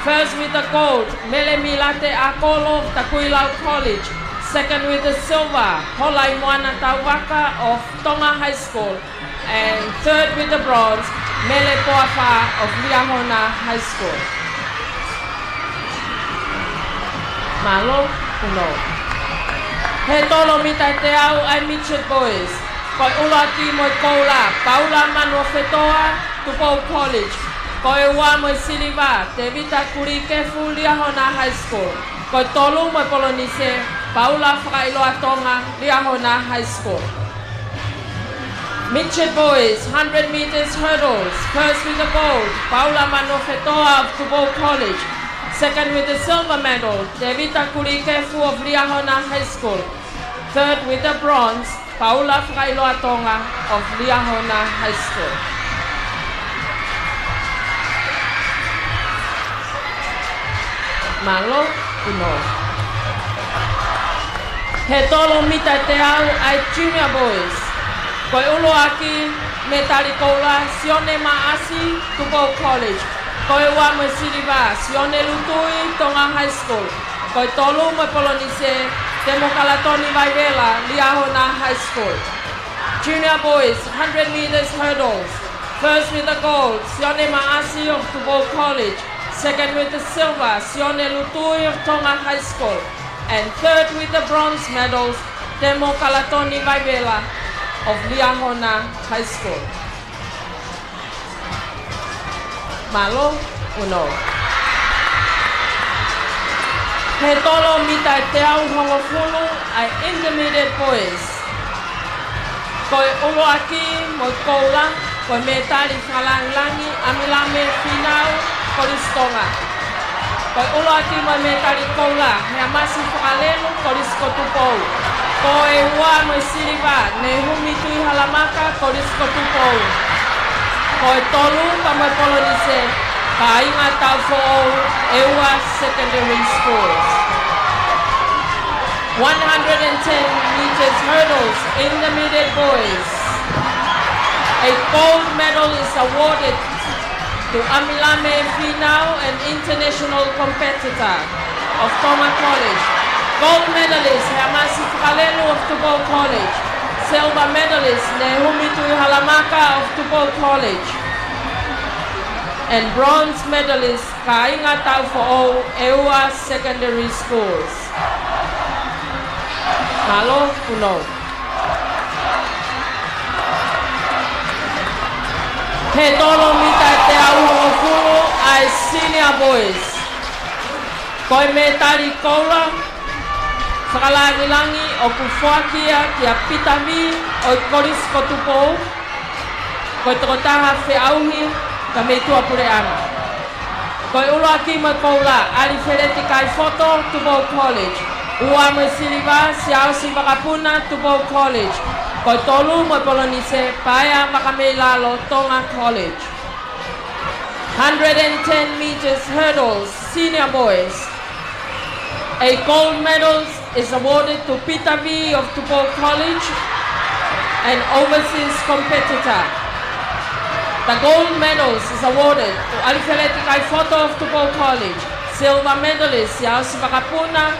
First with the gold, Mele Milate a kolo Takuilau College. Second with the silver, Holai Moana Tauwaka of Tonga High School. And third with the bronze, Mele Poafa of Liahona High School. Malo, uno. He tolo mita te au ai Mitchell Boys. Koe ulati mo koula, Paula Manuafetoa, Tupou College. Koe ua mo siliva, Te Vita Kurikefu Liahona High School. Koe tolu mo polonise, Paula Whakailoa Tonga, Liahona High School. Mitchell Boys, 100 meters hurdles. First with the gold, Paula Manofetoa of Tupou College. Second with the silver medal, Devita Kurikefu of Liahona High School. Third with the bronze, Paula Whakailoa Tonga of Liahona High School. Malo, uno. He tolo mita te au ai junior boys. Koe ulo aki me tari koula, Sione Maasi, Tupou College. Koe ua mo siliva, Sione Lutui, Tonga High School. Koe tolu mo polonise, Te Mokalatoni Vaivela, Liahona High School. Junior boys, 100 meters hurdles. First with the gold, Sione Maasi of Tupou College. Second with the silver, Sione Lutui of Tonga High School. And third with the bronze medals, Te Mokalatoni Vaivela of Liahona High School. Malo, uno. He tolo mita te au hongofulu ai intermediate boys. Koe ulo aki mo koula, koe me tari whalangilangi amilame whinau koristonga. Koe ulo aki mo me tari koula, hea masi whakalelu korisko tupou. Koe ua mo siliva, ne humi tui halamaka korisko tupou. Koe tolu pa mo polonise, ka inga tau fo'ou Ewa Secondary Schools. meters hurdles, intermediate boys. A gold medal is awarded to Amilame Finau, an international competitor of Toma College. Gold medalist Hamasi Kalelu of Tubo College. Silver medalist Nehumi Halamaka of Tubo College. And bronze medalist Kainga Taufo Ewa Secondary Schools. Malo Puno. He tolo mita te au fulu ai senior boys. Koi me tari koula, whakalangilangi o kufuakia kia pitami o koris kotupo. Koi tokotaha whi auhi ka me tuapure ana. Koi uloa ki mo koula, ali whereti kai foto Tubo College. Ua mo siriva si au si makapuna Tubo College. Koi tolu mo polonise paea makameilalo Tonga College. 110 meters hurdles, senior boys. A gold medal is awarded to Peter V of Tubo College, an overseas competitor. The gold medals is awarded to Alifeleti Kaifoto of Tubo College, silver medalist Yausi Bakapuna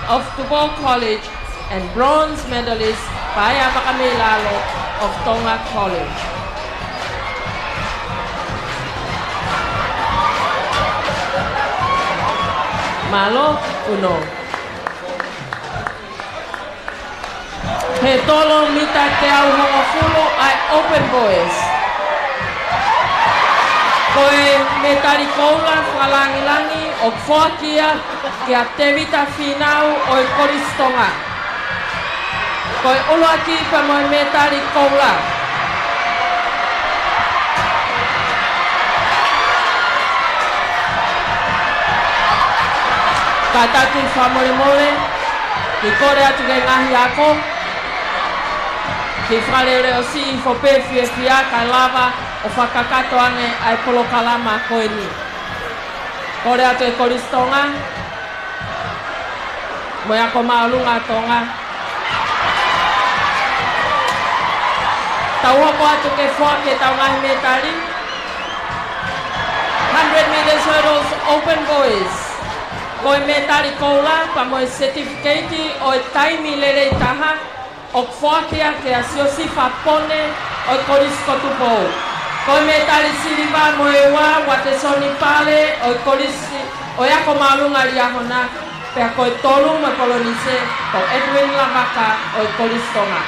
of Tubo College, and bronze medalist Paya Makamelalo of Tonga College. Malo uno. He tolo mita te au hongofulo ai open boys. Koe me tari koula whalangilangi o Fuakia kia te vita whinau o i Koristonga. Koe uluaki pa moe me tari koula. Ka tatu whamore mole, ki kore atu ke ngahi ako, ki wharere o si i whope fie fia kai lava o whakakato ane ai polo kalama koe ni. Kore atu e Koristonga, moe ako maolunga tonga. Tau hoko atu ke whoa ke tau ngahi me tari. 100 meters hurdles open boys. Koe me tari koula pa moe certificate o e taimi lere taha o Fuakia ke a siosi whapone o i Korisko Tupou. Koe me tari siriva moe wa wate soni pale o i Korisi o ako maulunga riahona pe a koe tolu mo polonise o Edwin Lavaka o i Koristonga.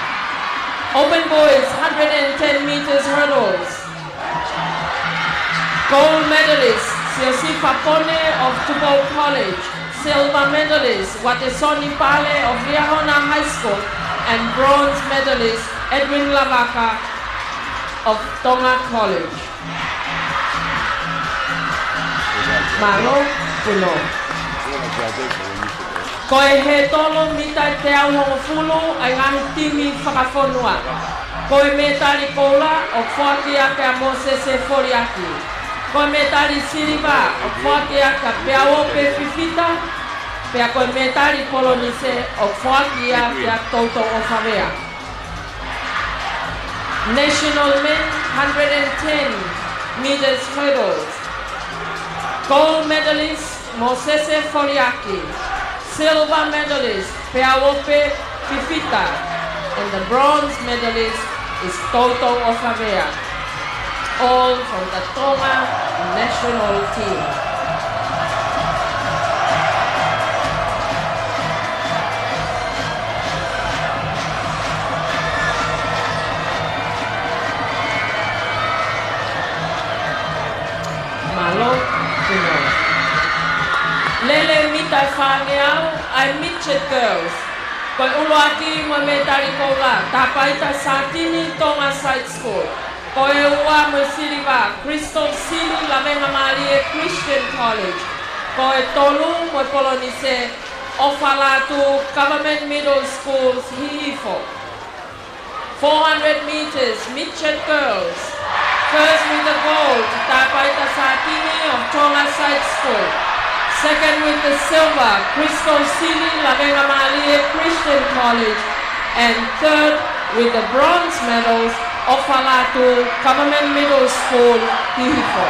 Open boys 110 meters hurdles. Gold medalist Siosi Fapone of Tubo College, silver medalist Watesoni Pale of Riahona High School, and bronze medalist Edwin Lavaka of Tonga College. Malo puno. Koe he tolo mita te au hongofulu ai ngahi timi whakafonua. Koe me tari koula o Fuakia ke a Mosese Foriaki. Koe me tari siriva o Fuakia ka peao pe fifita, pe a koe me tari polonise o Fuakia ke a Toto o Whawea. National men 110 meters hurdles. Gold medalist Mosese Foriaki. Silver medalist Peawope Fifita. And the bronze medalist is Toto o Whawea. All from the Tonga national team. Malo puno. Lele mita whangeau ai Mitchell girls. Koe uloaki mo me tari koula, tapaita Satini Tonga Side School. Koe ua mo siriva, Crystal City Lavenga Marie Christian College. Koe tolu mo polonise, Ofalatu Government Middle Schools Hihifo. 400 meters, Mitchell girls. First with the gold, Tapaita Satini of Tonga Side School. Second with the silver, Crystal Sili Lavenga Malie Christian College. And third with the bronze medals, Ofalatu Government Middle School, Hihifo.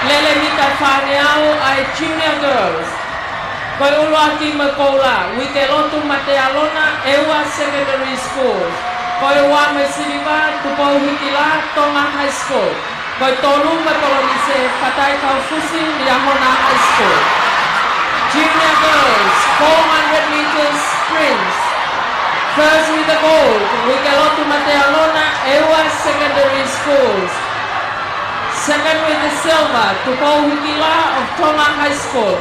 Lele mita whaneau ai junior girls. Koi uluaki makola, wike lotu mate alona, ewa secondary school. Koi wa me siliva, tupau hitila, tonga high school. Koi tolu makolonise, patai kaufusi, liahona high school. Junior girls, 400 meters sprints. First with the gold, wike lotu mate alona, ewa secondary schools. Second with the silver, Tupou Hikila of Tonga High School.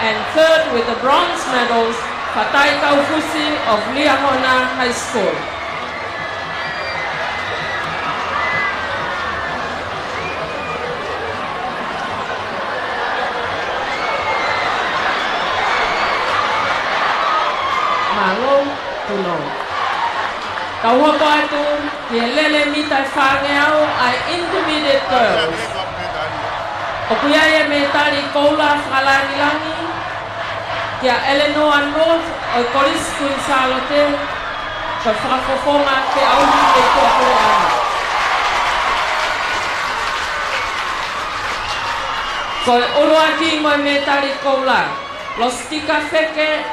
And third with the bronze medals, Fatai Kaufusi of Liahona High School. Malo Puno. Tauhoko atu, kia lele mitai whangeau ai intermediate girls. O kuiaia me tari koula whalangilangi, kia Eleanor North o Koris Queen Salote, ka whakafofonga ke auhi e kuapure ana. Koe uruaki mo me tari koula, Los Tika Feke,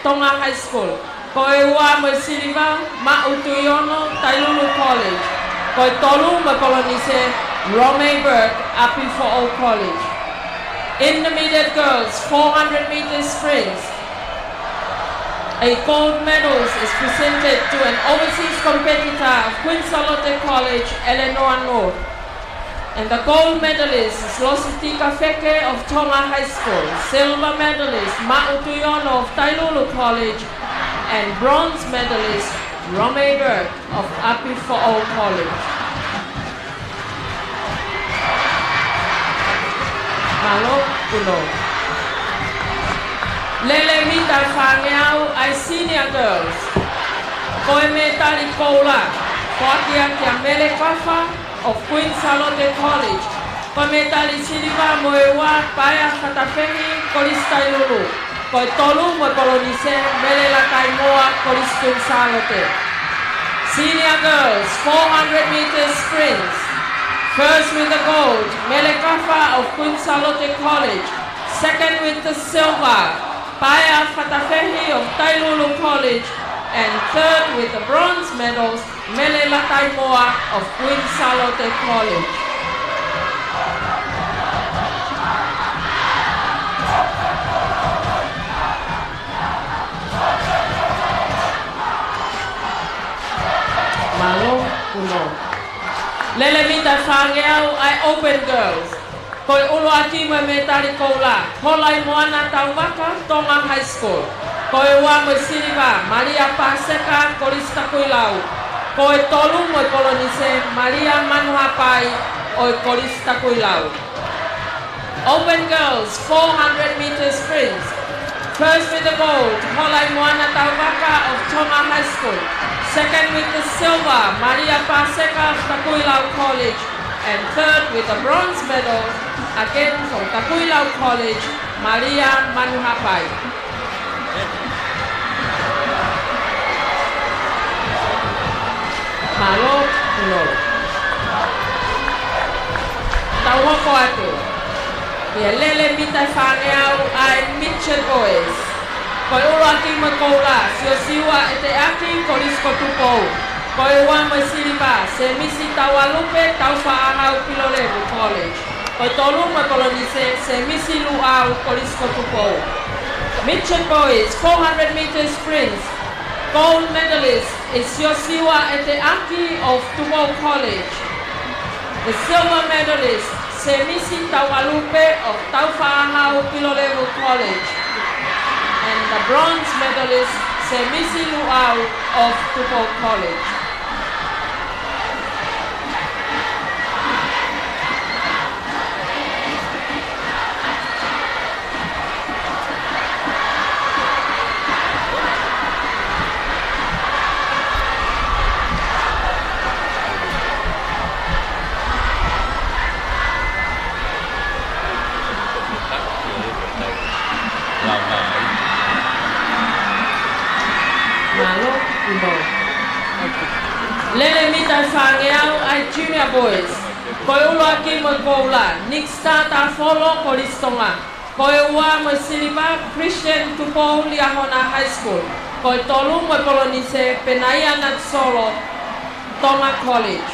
Tonga High School. Koe ua mo siliva, ma utuiono, Tailulu College. Koe tolu mo kolonise, Romay Burke, Api for All College. Intermediate girls, 400 meters sprints. A gold medal is presented to an overseas competitor of Queen Charlotte College, Eleanor North. And the gold medalist is Lositika Feke of Tonga High School. Silver medalist, Ma Utuiono of Tailulu College. And bronze medalist, Romay Burke of Api for All College. Malo Puno. Lele mita whangeau ai senior girls. Koe me tari koula, koakia kia Mele Kafa of Queen Charlotte College. Koe me tari siliva moewa paia katawhengi Koris Tailulu. Koe tolu mo kolonise Mele Lakai Moa Koris Queen Charlotte. Senior girls, 400 meters sprints. First with the gold, Mele Kafa of Queen Charlotte College. Second with the silver, Paia Fatafehi of Tailulu College. And third with the bronze medals, Mele Lakai Moa of Queen Charlotte College. Malo Puno. Lele mita whangeau ai open girls. Koe uluaki mo me tari koula, Holai Moana Tauwaka, Tonga High School. Koe ua mo siliva, Maria Paseka, Koris Takuilau. Koe tolu mo kolonise, Maria Manuhapai, o Koris Takuilau. Open girls, 400 meters sprints. First with the gold, Holai Moana Tauwaka of Tonga High School. Second with the silver, Maria Paseka of Takuilau College. And third with the bronze medal, again from Takuilau College, Maria Manuhapai. Malo Puno. Tauhoko atu. Ia lele mita whangeau ai Mitchell Boys. Koe uruaki mo koula, siwa e te aki Koris Kotupou. Koe ua mo siliva, se misi Tawalupe, Tauwhaahau Pilolevu College. Koe tolu mo kolonise, se misi Luau Koris Kotupou. Mitchell Boys, 400 meters sprints. Gold medalist is Yosiwa Eteaki of Tupou College. The silver medalist, Semisi Tawalupe of Tauwhaahau Pilolevu College. And the bronze medalist, Semisi Luau of Tupou College. Malo, no. Lele mita fangeau ai junior boys. Koi ulo aki mo koula. Nixta ta follow kolistonga. Koi ua mo siliba Christian Tupo Liahona High School. Koi tolu mo polonise Penaya Nat Solo Tonga College.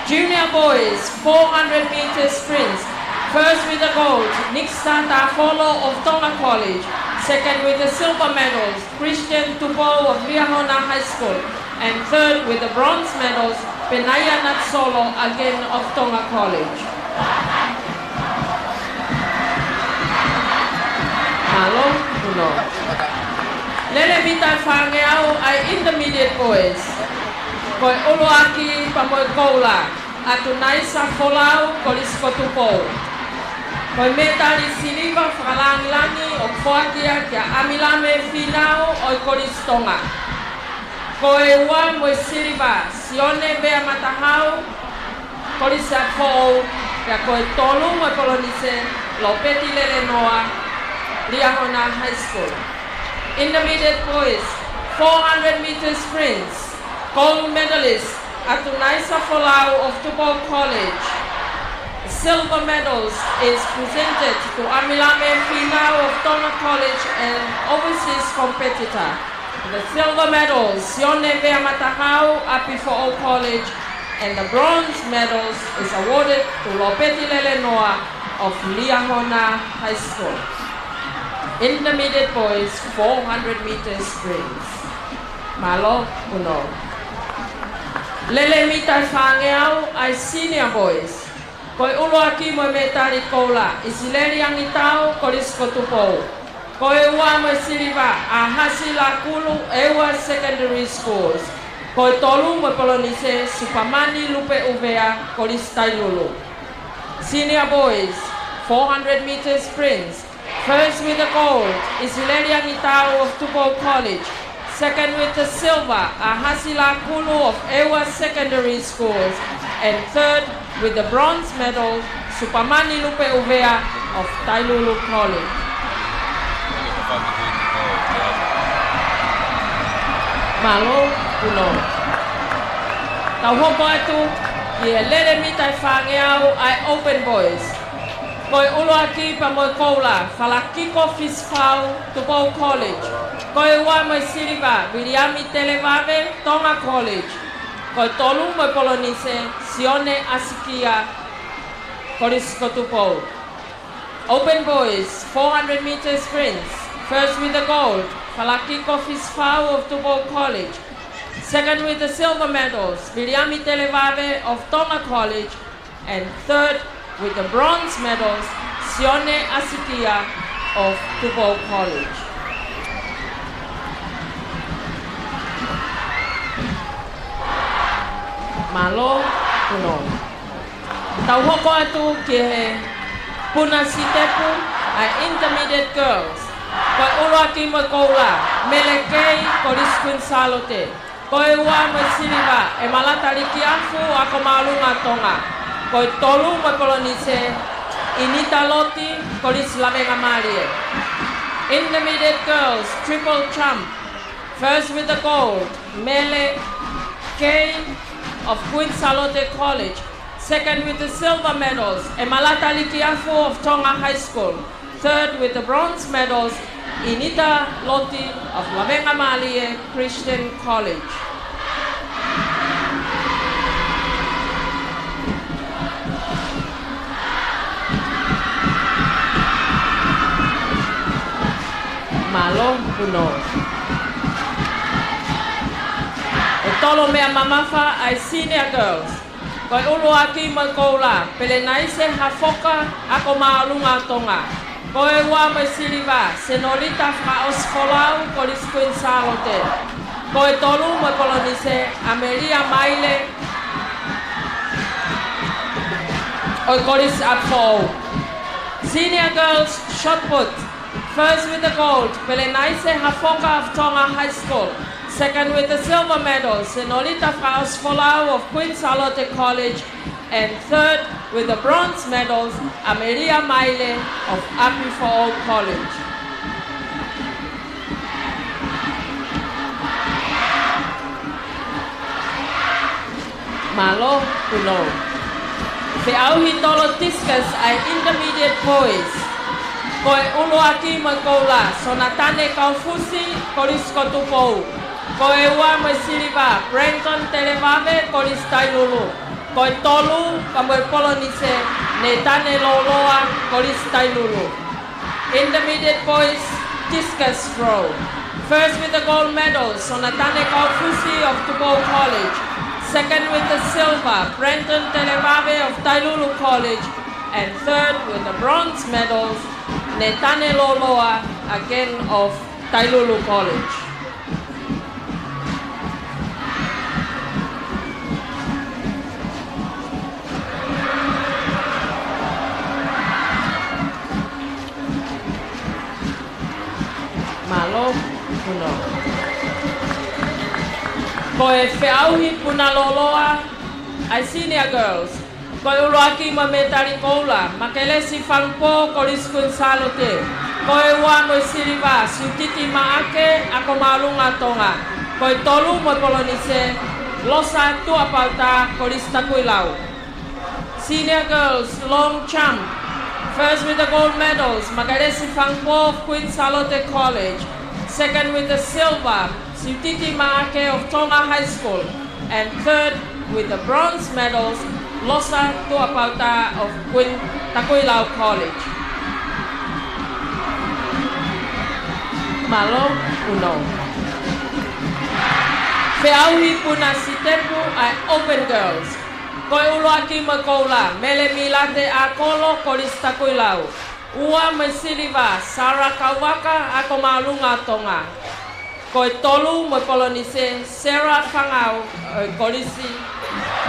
Junior boys 400 meter sprints. First with the gold, Nixta ta follow of Tonga College. Second with the silver medals, Christian Tupo of Liahona High School. And third with the bronze medals, Penaya Nat Solo again of Tonga College. Malo, uno. Lele mita fangeau ay intermediate boys. Koi uluaki pamoy koula. Atu naisa folau kolisko tupo. Koi metali siliva falangi o fuakia kia amilame finau o kolistonga. Koi ua mo siliva sione bea matahau kolisa fou kia koi tolu mo polonise lopeti lele noa Liahona High School. Intermediate boys 400 meter sprints. Gold medalist Atunaisa Folau of Tupo College. Silver medals is presented to Amilame Finau of Tonga College and overseas competitor. The silver medals, Sione Bea Matahau, Apifo'o College, and the bronze medals is awarded to Lopeti Lelenoa of Liahona High School. Intermediate boys, 400 meter sprints. Malo, uno. Lele mita fangeau ay senior boys. Koi ulo aki mo metali koula, isileri ang itao kolisko tupo. Koi ua mo siliva, ahasila kulu ewa secondary schools. Koi tolu mo polonise, supamani lupe uvea kolistai lulu. Senior boys, 400 meter sprints. First with the gold, isileri ang itao of Tupo College. Second with the silver, Ahasila Kulu of Ewa Secondary Schools. And third with the bronze medal, Supamani Lupe Uvea of Tailulu College. Malo, uno. Tauhoko atu, ye lele mitai fangeau ai open boys. Koi ulo aki pa moi koula, falakiko fisfau Tupo College. Koi ua moi siliva, Williami Televave, Tonga College. Koi tolu moi polonise, Sione Asikia, Kolisko Tupo. Open boys, 400 meter sprints. First with the gold, Falakiko Fisfau of Tupo College. Second with the silver medals, Williami Televave of Tonga College. And third with the bronze medals, Sione Asikia of Tupo College. Malo, uno. Tauhoko atu ke puna sitepu ay intermediate girls. Koi ulo aki mo koula, melekei koliskuin salote. Koi ua mo siliva, e malatariki afu ako malunga tonga. Koi tolu mo polonise, inita loti kolis lavenga marie. Intermediate girls, triple jump. First with the gold, Mele Kay of Queen Salote College. Second with the silver medals, Emalata Likiafu of Tonga High School. Third with the bronze medals, Inita Loti of Lavenga Malie Christian College. Malo, uno. Tolo mea mamafa ay senior girls. Koi ulu aki mo koula, pele naise hafoka ako maalunga tonga. Koi ua mo siliva, senolita fra osfolau koliskuin salote. Koi tolu mo polonise, Amelia Maile, oi kolis apfo. Senior girls shot put. First with the gold, pele naise hafoka of Tonga High School. Second with the silver medals, Senolita Faust Folau of Queen Charlotte College. And third with the bronze medals, Amelia Maile of Apifo'o College. Malo puno. Fe'auhi tolo discus ai intermediate boys. Koe ulu aki mo koula, sonatane kaufusi kolis kotupou. Koe ua mo siliva, Brenton televave kolis tailulu. Koe tolu kamoe polonise, ne tane loloa kolis tailulu. Intermediate boys discus throw. First with the gold medal, Sonatane Kaufusi of Tupou College. Second with the silver, Brenton Televave of Tailulu College. And third with the bronze medals, Netane Loloa, again of Tailulu College. Malo puno. Koe feauhi puna loloa, ai senior girls. Koe uloaki ma metari koula, makelesi fangpo kolis kun salote. Koe ua mo siriva, sutiti maake ako malunga tonga. Koe tolu mo polonise, losa tua pauta kolis takuilau. Senior girls, long jump. First with the gold medals, Magalesi Fangpo of Queen Salote College. Second with the silver, Sutiti Maake of Tonga High School. And third with the bronze medals, Losa Tuapauta of Queen Takuilau College. Malo uno. Feauhi puna sitepu ai open girls. Koe uloaki mo koula, mele milate a kolo kolis takuilau. Ua me siliva, Sara Kawaka ako malunga tonga. Koe tolu mo polonise, Sarah Fangau, kolisi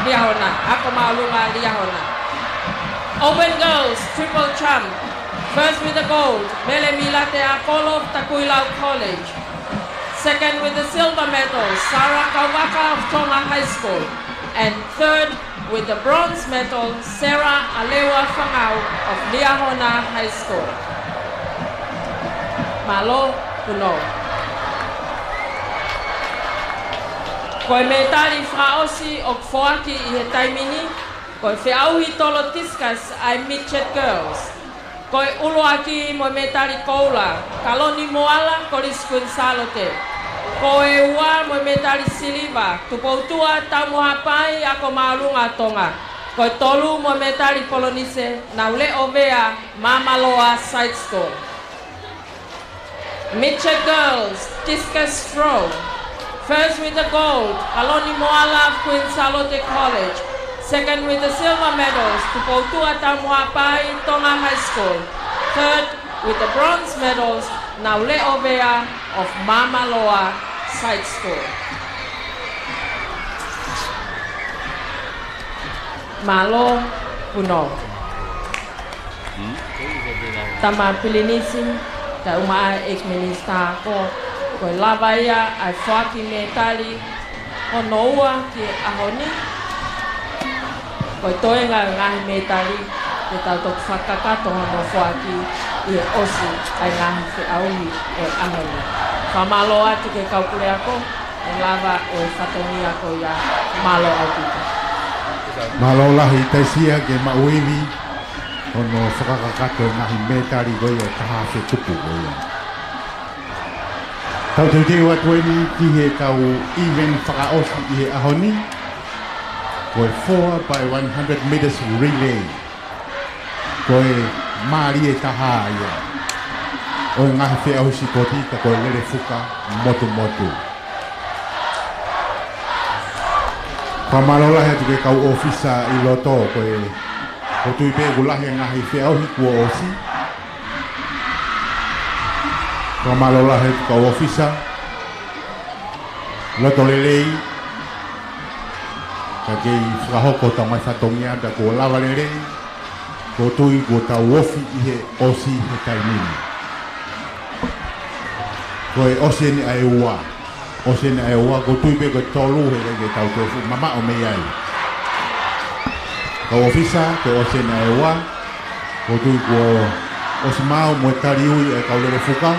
liahona, ako malunga liahona. Open girls, triple champ. First with the gold, mele milate a kolo of Takuilau College. Second with the silver medal, Sara Kawaka of Tonga High School. And third, with the bronze medal, Sarah Alewa Fangau of Liahona High School. Malo puno. Koe metari fraosi o foaki i he taimini, koe feauhi tolo tiskas ai midget girls. Koe uloaki mo metari koula, kaloni moala kolis kun salote. Koe ua mo metari siliva, tupoutua tamuhapai ako malunga tonga. Koe tolu mo metari polonise, naule ovea mamaloa side school. Midget girls, discus throw. First with the gold, Kaloni Moala of Queen Salote College. Second with the silver medals, Tupoutua Tamuhapai Tonga High School. Third with the bronze medals, Naule Ovea of Mamaloa Side School. Malo puno. Tama pilinisim, ta uma ex-minister ko. Koe lava ia ai whaki me tali o noua ki ahoni. Koe toenga ngahi me tali te tautok whakakato hono whaki i e osi ai ngahi te auhi o e ahoni. Whamalo atu ke kaupure ako, e lava o e whatongi ako ia malo au pita. Malo lahi taisia ke mauiwi hono whakakato ngahi me tali goi o tahawhi tupu goi. Tau te watu ni ki he tau even whakaosi i he ahoni. Koe 4 by 100 meters relay. Koe maari e taha ia. O ngahi whi au si koti ka koe lere fuka motu motu. Whamalola he tuke kau ofisa i loto koe o tui pe gulahi ngahi whi au hi kua osi. Kamalola he kau ofisa loto lelei ka kei whakahoko tau mai whatongia da kua lawa lelei ko tui kua tau ofi i he osi he taimini koe osi ni ai ua osi ni ai ua ko tui pe koe tolu he ke tau tofu mama o mei ai kau ofisa koe osi ni ai ua ko tui kua osi mau mo tari ui e kau lele fuka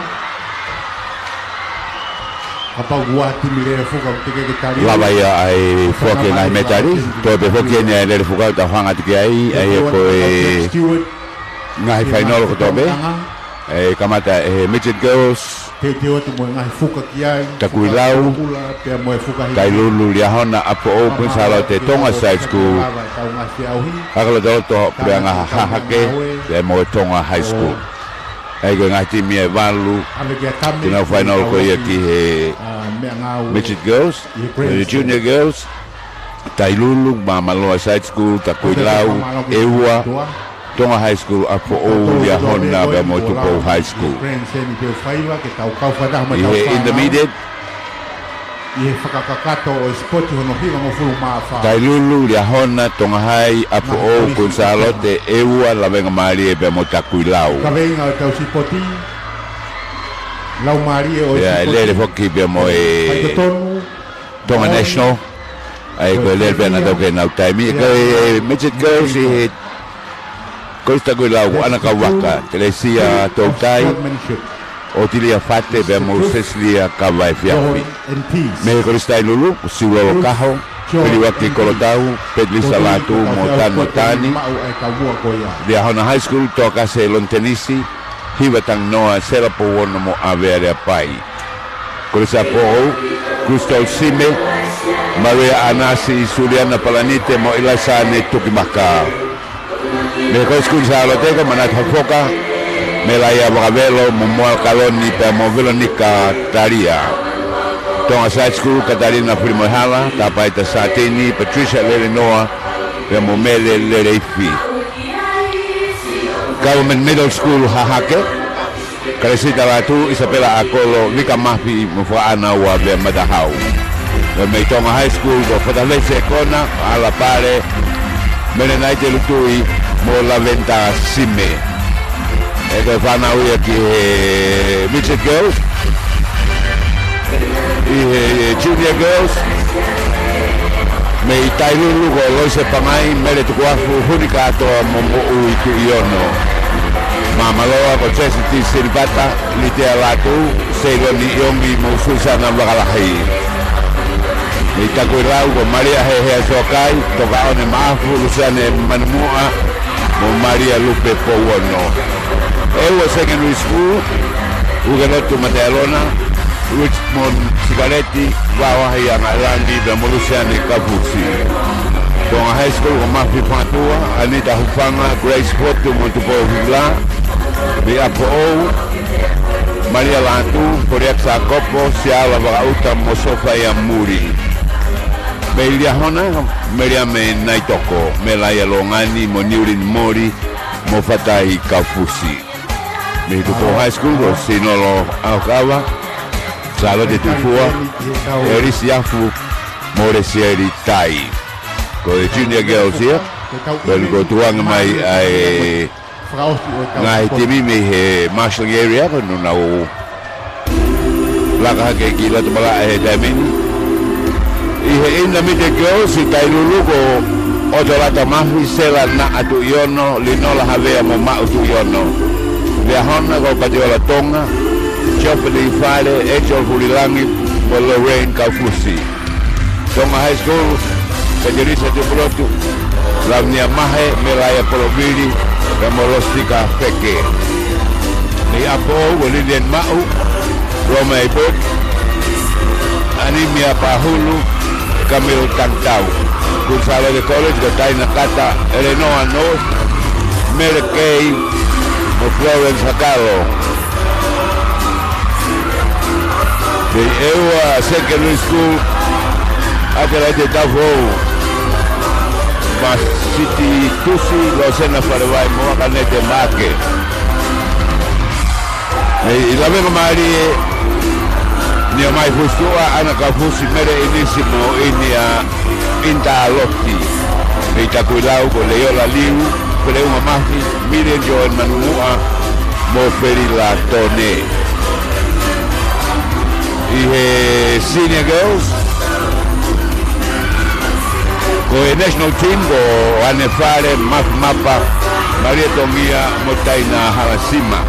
Apa gua timile fuka tike tari. Lava ia ai foke ngai metari. Toi pe foke ni le fuka ta hanga tike ai ko ngai final ko tobe. Kamata Midget Girls. Te tu mo ngai fuka kiai. Takuilau. Pe mo fuka. Kailulu lia hona apo o kun sala te Tonga High School. Akala to preanga hahake te mo Tonga High School. Ai go ngai timi e valu. Tuna final ko ia ki he Midget Girls, the Junior Girls. Tailulu Mamaloa High School, Takuilau, Eua. Tonga High School apo o lia hona be mo Tupo High School. Intermediate. Ie whakakakato o spoti hono hiwa mo fulu maafa. Tailulu lia hona Tonga High apo o kunsalo te Eua la venga mari e be mo Takuilau. Ka venga o tau spoti. Lau mari o spoti. Lele foki be mo e Tonga National. Ai ko lele be na toke na taimi ko Midget Girls e Costa Guilau, Anaka Waka, Telesia Tautai, Otilia Fate, Bemo Cecilia Kawai Fiapi. Me Costa Lulu, Siwa Kaho, Peliwaki Kolotau, Pedli Salatu, Motani, Diahona High School, Toka Ceylon Tenisi, Hivatang Noa, Serapo Wonomo Averia Pai. Costa Po, Crystal Sime, Maria Anasi, Suliana Palanite, Moilasane, Tukimaka. Me ko school sa lotego manat hafoka me la ia bravelo momoal kaloni pe movelo nika taria Tonga High School Katarina Primohala tapaita Satini Patricia Lelenoa pe momele lereifi Government Middle School Hahake Karesita Latu Isabella Akolo Vika Mafi Mufaana wa be Madahau me Tonga High School do Fortaleza Kona ala pare mene naite lutui mo la venta sime e ko fana uia ki Midget Girls e Junior Girls me tailulu ko loise pangai mele tu kwafu hunika to mo ui tu iono mamaloa ko chesiti silbata litea latu seilo ni yongi mo susana wakalahi Itakuilau ko Maria Hehe Sokai toka one maafu Luciane Manmua mo Maria Lupe Powono. Ewa Secondary School Uganotu Matealona Richmond Sigaretti Wawahi ang Alandi da mo Luciane Kapusi. Tonga High School ko Mafi Patua Anita Hufanga Grace Potu mo Tupo Higla di Apo Maria Lantu Koreak Sakopo Siala Wakauta mo Sofia Muri. Melia hona, melia me naitoko, melaya longani, mo niurin mori, mo fatai kaufusi. Me Tupo High School, go sinolo aukawa, salo de tufua, eris yafu, more sieri tai. Go the Junior Girls here, go tuang mai ai ngai timi me he marshal area, no na o laka ke gila tu mala e damini. In the Midget Girls, si tailulu ko odolata mahi sela na atu iono linola havea mo ma atu iono. Dia hona ko padiola Tonga, Chopeli Fale, Echol Fulilangi, mo Lorraine Kaufusi. Tonga High School, Kajerisa de Brotu, Lamnia Mahe, Melaya Polovili, Ramolostika Feke. Ni Apo, Lilian Mau, Roma Ebot, Anemia Pahulu, Camilo Cantau, Gonzalo de College, Gotaina Kata, Eleanor North, Mary Kay, Florence Acalo. The Ewa Secondary School, Adelante Tavo, Mas City Tusi, Rosena Farawai, Moacanete Marque. La Vega Marie. Nia mai fusua ana ka fusi mere inisimo inia inta lotti e Takuilau ko leola liu pele uma mafi Miriam Joan Manua mo ferila tone i Senior Girls ko national team ko anefare mapa Maria Tomia Motaina Harasima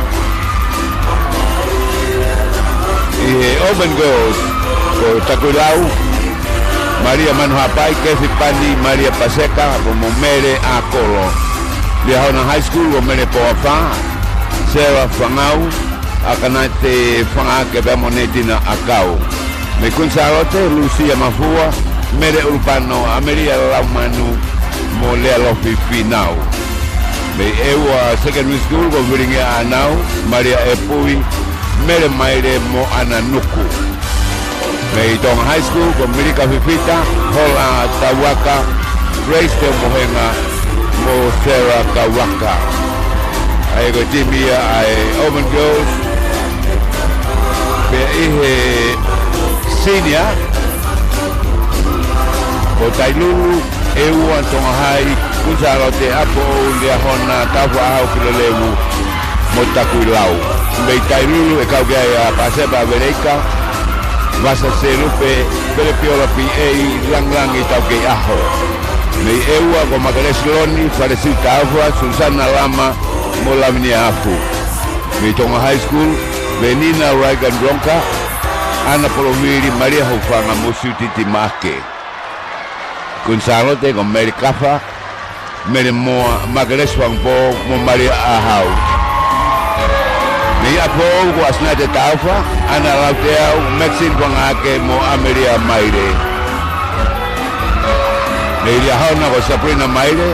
Open Girls Takulau, Maria Manuhapai, Kefi Pani, Maria Paseca, como Mere Akolo. Dia hona high school o Mere Poafa, Sarah Fangau, akanate Fanga ke Bemoneti na Akau. Me Kunsarote, Lucia Mafua, Mere Urbano, Ameria Laumanu, Molea Lofi Finau. Me ewa secondary school go viringe anau, Maria Epui, Mere Maire Mo Ananuku. Me Tonga High School go Mirika Fifita, Hola Tawaka, Grace de Mohenga, Mo Sarah Kawaka. I go Timia, I Open Girls, Be Ihe Senior, Go Tailulu, Ewa Tonga High, Kunsarote Apo, Leahona, Tafu Ahau Kilolemu, Motakuilau. Me Tailulu, Ekaugia, Paseba Vereka, Vasa Selupe, Pelepiola PA, Lang i Tauke Aho. Me Ewa, go Magaresloni, Faresita Afua, Susana Lama, Molamini Afu. Me Tonga High School, Benina Raigan Bronca, Ana Poloviri, Maria Hofanga, Musutiti Make. Kunsarote, go Mary Kafa, Mere Moa, Magareswang Bo, Mo Maria Ahau. Me Apo, was not a Taufa, Ana Lauteo, Mexin Wangake, Mo Ameria Maire. Me Hona go Sabrina Maire,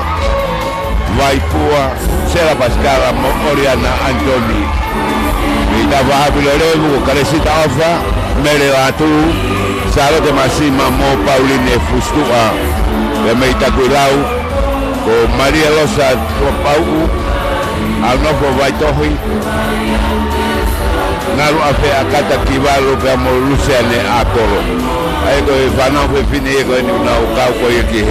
Vaipua, Sera Pascala, Mo Oriana Antoni. Me Dava Habilerevu, Caresita Alfa, Mere Latu, Sarote Masima, Mo Pauline Fustua, Me Takuilau, go Maria Losa, Pau, Alnofo Vaitohi, Naru Afe Akata Kivalu, Pamo Luciane Akolo. I go if I know if you go now, Kauko Yaki.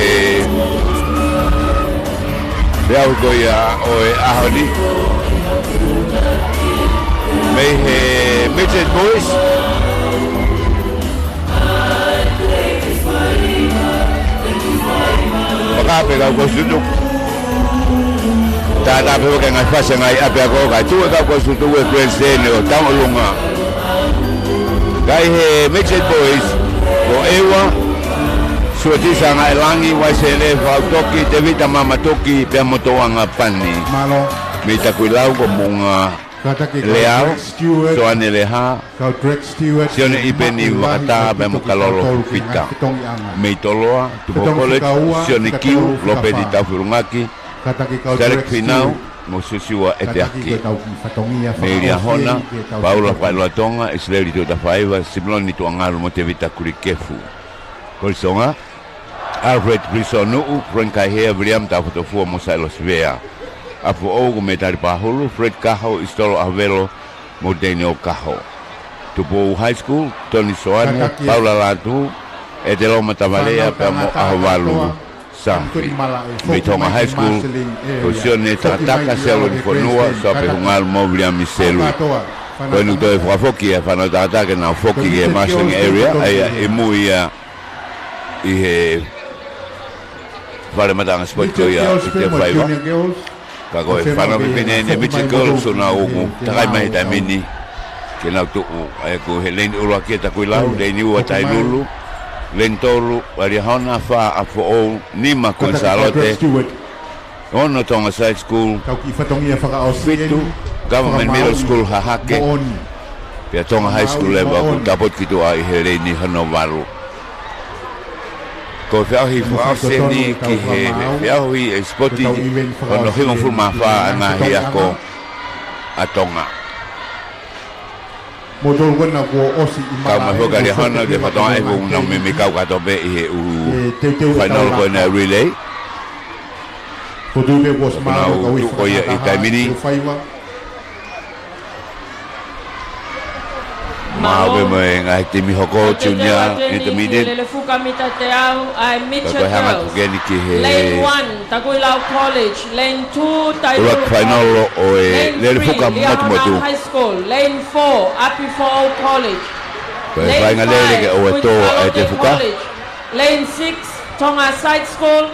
There we go, or Ahoni. May he Midget Boys. Makape go to Tata people can pass and I up a two goes to do a great day or down Lunga. Guy here, Midget Boys. Ewa, Suatisa ngai langi waisele Toki, Devita Mama Toki, Pemotoanga Pani. Malo. Me Takuilau ko mga Leao, Soane Leha, Sione Ipeni Wakata, Bemokalolo Pita. Me Toloa, Tupo College, Sione Kiu, Lope di Tafurungaki, Derek Finau, Mosusiwa Eteaki. Meria Hona, Paula Pailoatonga, Isleri to the Faiva, Sibloni to Angaru Motevita Kurikefu. Colsonga, Alfred Prisonu, Franca here, Briam Tafotofu, Mosalos Vea. Apo Ogo Metari Pahulu, Fred Cajo, Istolo Avelo, Modenio Cajo. Tupo High School, Tony Soane, Paula Latu, Eteloma Tamalea, Pamo Ahavalu. Me Tonga High School, Posione Tataka, Selo di Fonua, Sope Hungal Moblia Miselu. When you do a Foki, if I know that attack and now Foki, a mastering area, a Muia, Valematanga Spotoya, Five. Kago, if I know the Mitchell girls, so now Takai Tamini, Kenautu, I go Helene Uraketa Kuilau, they knew what I lulu. Lentolu, Warihona Fa, Apo, Nima Consarote, Ono Tonga Side School, Fitu, Government Middle School, Hahake, Tonga High School level, Tabokitu, Heleni Hanovaru. Kofiahi Fawseni, Kihe, Spotty, Ono Himon Fumafa, and Nahiako, Atonga. Kama hoga dia hana dia patong ai bu nang me kau ka tobe e u final ko na relay. Podube was ma ko ya itamini. Mau me ngai timi hoko junior intermediate. Le fuka mita te au ai Mitchell Girls. Lane 1 Takuilau College, Lane 2 Tailulu final o le fuka motu. High School, Lane 4 Apifo College. Lane 5 Lane 6 Tonga Side School.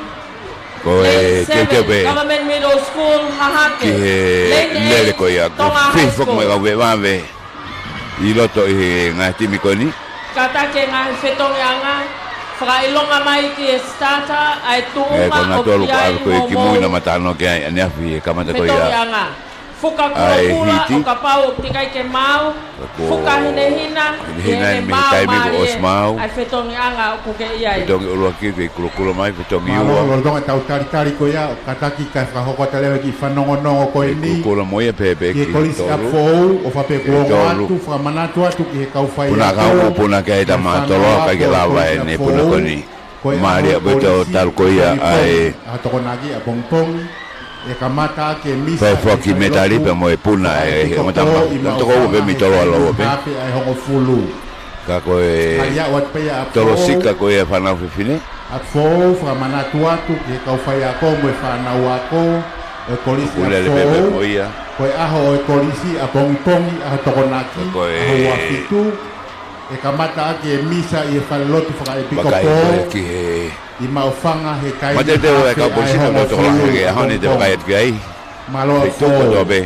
Lane 7 Government Middle School Hahake. Lane 8 Tonga High School. I loto i ngati mikoni katake ngai whetongi anga, whakailonga mai ki e starter, ai tuunga kona o tolu ki ka ai ko ki mui na matano ke ai ane afi kamata ko whetongi ia anga. Fuka Ai, kula hiti. o ka pau o tikai ke mau, fuka hina, hina me tai me ko os mau. ai whetongi anga o kuke iai. dong ulu ki ko kula mai petongi Malo ua lordong tau tari ko ia kataki ka whahoko te lewe ki whanongonongo ko e ni. kula mo ia pepe Ki e ki kolisi a tolu fōu o whape kuongo tolu. atu, whamanatu atu ki he kauwhai puna ka puna ka ida ma tolo ka ke lawa e ne puna ko ni Maria beto tal ko ia ai a tokonagi a pongpong e kamata ke misa Fai foki metali pe mo e puna e matama to ko be mi tolo alo be Ape ai hongo fulu ka ko e Aia wat pe a tolo sika ko e fana fine a fōu whamanatu atu ki he kauwhai a ko mo e whanau a ko e kolisi a ule le pepe mo fōu ia Koe aho e kolisi a pongpongi a tokonaki Koe- a wafitu e kamata ake e misa i e whalelotu whaka e piko baka pō e ki he i maofanga he kai ma te te o ka posita mo to la ke ha ni te ka e ki ai Malo Pe a tu ko do fōu be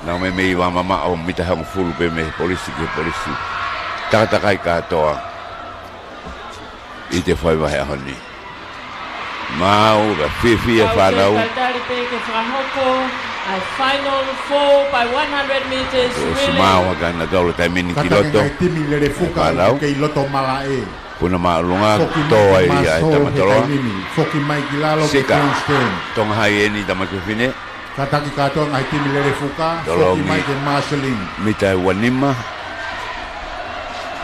na me me iwa mama o mita hang full be me polisi ki polisi ta kai ka toa i te whai wahe honi mau ba fifi e whanau Kaitari pe ke whakahoko, ai final 4 by 100 meters o si relay. mau ka na tolo tai mini Katake kiloto ngai timi lere fuka Whanau. i ke iloto mala e puna ma lunga Foki toa mai i ki ai maso ta he matolo kai nini Foki mai ki lalo ke Sika. Queenstown tong hai e ni ta fine Kataki katoa ngai timi lere fuka Tolongi. Foki mai ke Marceline mita wanima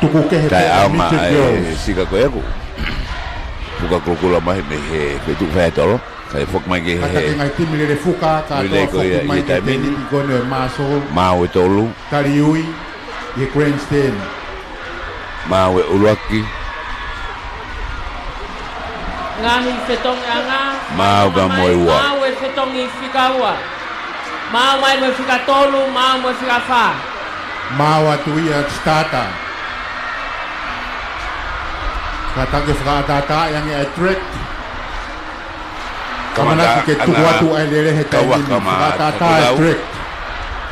Tuku ke he tai pe au a ma Mitchell e Girls sika ko yaku puka kukula mai me he petu fa tolo kai fok mai ke Katake he ngai timi lere fuka Lele Katoa ko ia- Foki mai ia ke tai te mini. nini Kono e maso mau e tolu Tariui i Queenstown mau e uluaki Ngahi whetongi anga. Mau ka moe ua. Mau e whetongi whikaua. Mau mai mo whikatolu, mau mo whikawha. Mau atu ia starter. Katake whakaatata yang e attract. Kamanaki ke tuku atu ai lere he Kawa taimini. kama Whakaatata takulau. attract.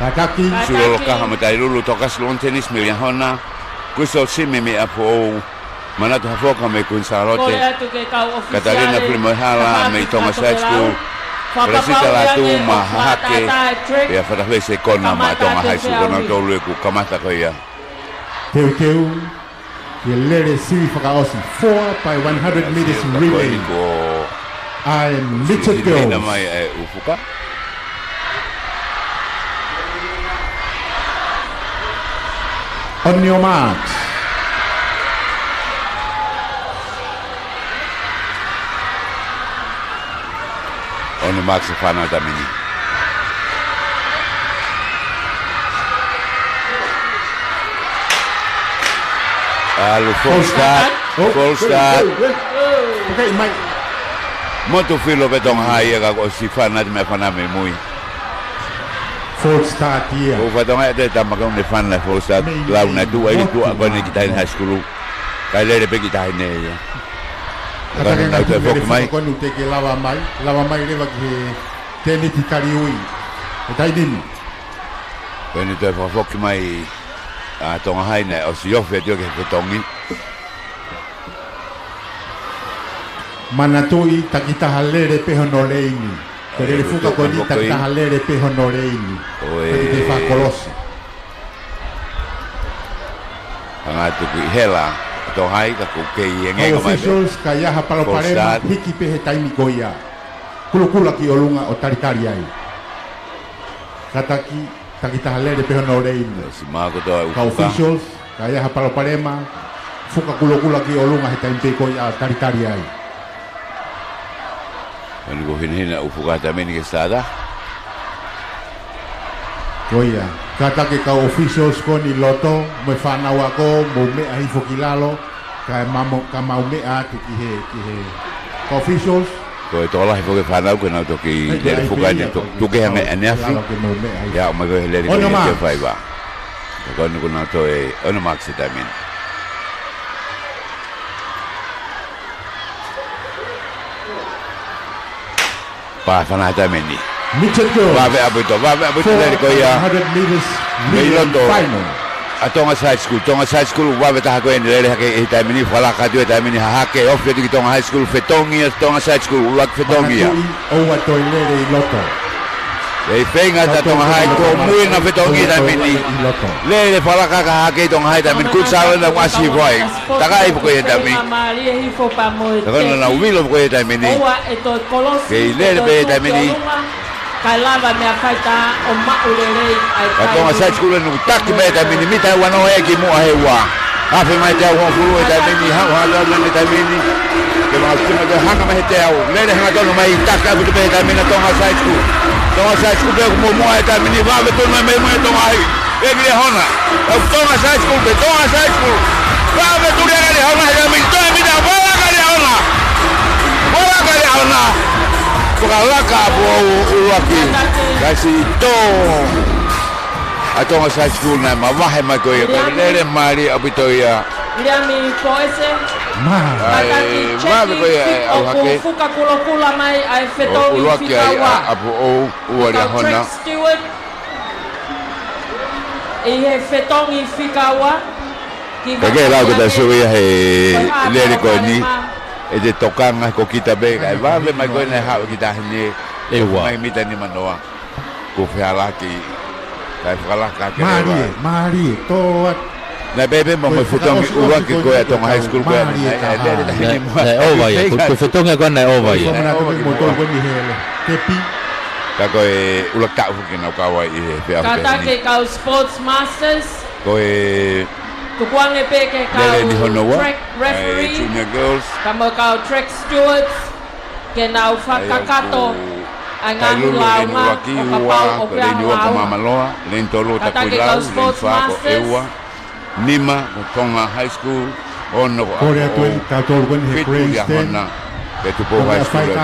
Kataki Sulo ka hamatai lulu tokas lon tenis me ya hona kuso sime me apo mana to foka me kun Kore sarote atu ke kau ofisiale. Katarina Primohala me Thomas High School Resita la tu ma hake ya fata se kona ma to ma high school kona to lu ku kamata ko ya teu teu. Ke lere siri whakaosi. 4 by 100 meters relay. ko I'm Mitchell na Girls. mai ufuka On your marks. on the max fana tamini Alu full start full start Okay, Mike. Moto filo betong hai ga ko si fana me fana me mui Full start here. o fa tonga te tama ka ne fana full start la una tu ai tu ko ne kita in high school kai le pe kita ne ya Katake Kau ngai te timi fok lere mai. fuka konu te ke lava mai. Lava mai rewa ki he teni ti tariui. E tainini. ko ne te fa fok mai a tonga hai ne o si ofe te ke tongi Manatui takita halere pe honoreini. Te lere fuka koni takita halere pe honoreini. Oe. Te fa kolosi. anga tu ki hela to hai ka ku ke yenge Hau ka mai officials ka iaha palo Full parema start. hiki pe he taimi koia. Kulukula ki olunga o taritari ai. Kataki takita halere pe honoreini. si ma ko to Ka officials ka iaha palo parema fuka kulukula ki olunga he taimi pe koia o taritari ai. Ani ko hin ufuka tamini ke sada Koia, katake ka officials ko ni loto, me whanau ako, mo me ahi fokilalo, ka mau me a tu ki he. Ka officials, ko to la ko ke fana ko na to ki le fuka ni to ke hame anefi lalo ke mo me ahi. ya o me ko le ko Ono ke Max. fai ba ko ni ko na to e ono max tamini pa fana tamini Mitchell Girls, va be abuto le ko ya 100 meters Me relay loto. final. Tonga high school wa beta ko en le ke e ta mini fala ka tu ta mini ha ke of de Tonga high school fetongi Tonga high school ulak fetongi o wa toilere i loto e penga ta Tonga high ko mui na fetongi ta mini le fala ka ha ke Tonga high ta mini ku sa na wa si vai ta ka i ko e ta mini ta ko na wilo ko e ta mini ke le be ta mini Kalava me afaita o maulere ai Tonga high school no tak me ta mini mita wa no e ki mo he wa afe mai te ho fulu e ta mini ha da le ta mini ke ma tu me ha ka me te au le le ha to no mai tak ka bu te ta mini Tonga high school be mo mo e ta mini va be to no me mo e Tonga ai e ki hona Tonga high school va be tu le le hona e mi to mi da va ka le hona Laka po uwaki kasi to Tonga high school na mawahe mai ko ia le mari abito ia Liami poese ma ko ia au hake fuka kula mai ai fetongi fikawa apo o uaria hona e fetongi fikawa ke la ko ta suia he le ko ni e de tokanga ko kita be ai va be mai ko na ha kita ni e wa mai mita ni manoa ko feala ki kai fala ka ke mari to na bebe mo mo futongi uwa ki ko ya Tonga high school ko ni over ya ko futonga ko na over ya mo to ko ni hele tepi ka ko e ula ka fu ki na ka wa i pe kata ke ka sports masters ko e Tukuang e peke ka track referee, junior girls, kamo ka track stewards, ke na ufakakato, ang amulaw nga, o kapaw, o Mamaloa, Lentolo, Takuilau, Lenfa, ko Ewa, Nima, Tonga High School, ono ko Korea tuan kator kon he Princeton. Betu po high school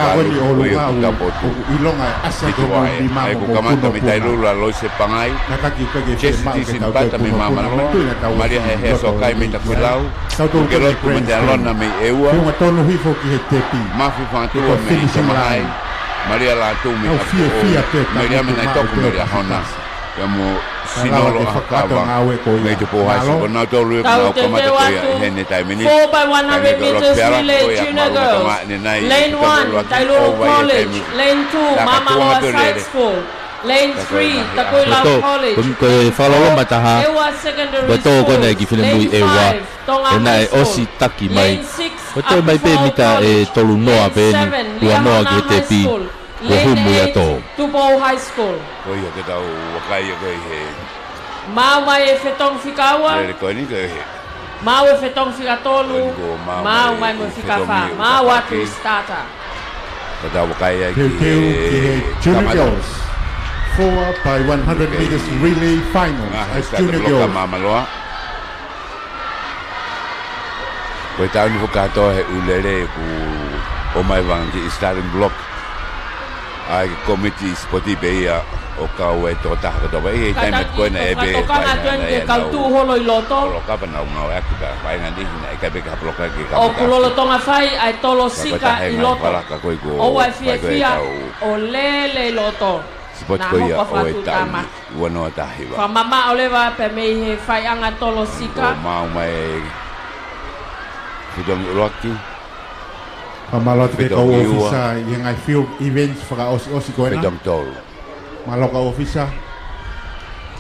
ilonga asa ko di mama ko kamanta mi tailo la lo se pangai nakaki ka ge chesi simpata mi mama lo Maria he so kai mi ta kulau ke lo ko me alona mi ewa ko tono hifo ki he tepi ma fi fa tu me mai Maria la tu mi Maria me na to Maria hona kamo sinolo akaba me te po high school na to lu na kamata ko he ne tai mini 4 by 100 meters relay junior girls lane 1 Tailuru College lane 2 Mamaloa Side School lane 3 Takuilau College ko follow ma ta ha beto ko na gi file mui ewa na e osi taki mai beto mai pe mita e tolu noa pe ni noa ge te pi ko humu ya to Tupo High School ko yo ke tau wakai yo ke he Mau mai e fetong fikawa le ko ni ke he Mau e fetong fikatolu mau mai mo fikafa mau atu starter Kata wakai ya ki junior girls 4 by 100 meters relay finals as junior girls Mamaloa ko tau ni fukato he ulere ku o mai vangi starting block ai committee spoti beia o ka we to ta ka to be tai met ko na ebe ka tu holo i loto lo ka na no ak ka pai ngandi na ka be ka bloka ki ka o kulolo tonga fai ai tolo sika i loto o wa fia o lele loto spot ko ya o ta wono ta hiwa fa mama oleva pe me he fai anga tolo sika ma mai fidong rocky Pamalot ke kau ofisa yang I feel events para osi ko na. Fidong tol. Malo ka ofisa.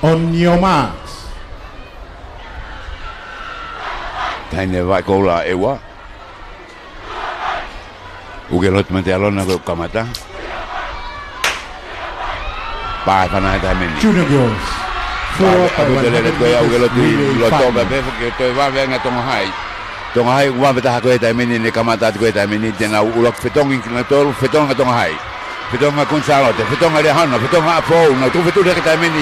On your marks. Taine vai kola ewa. Ugelot mate alona ko kamata. Pa kana ta meni. Junior girls. Aku dele ko ya ugelot lo to ba be ke to va venga Tonga High. Tonga High wa beta ko eta meni ne kamata ko eta meni tena ulok fetong inclinator fetong Tonga High. Fetong kun salote fetong ale hana fetong apo na tu fetu eta meni.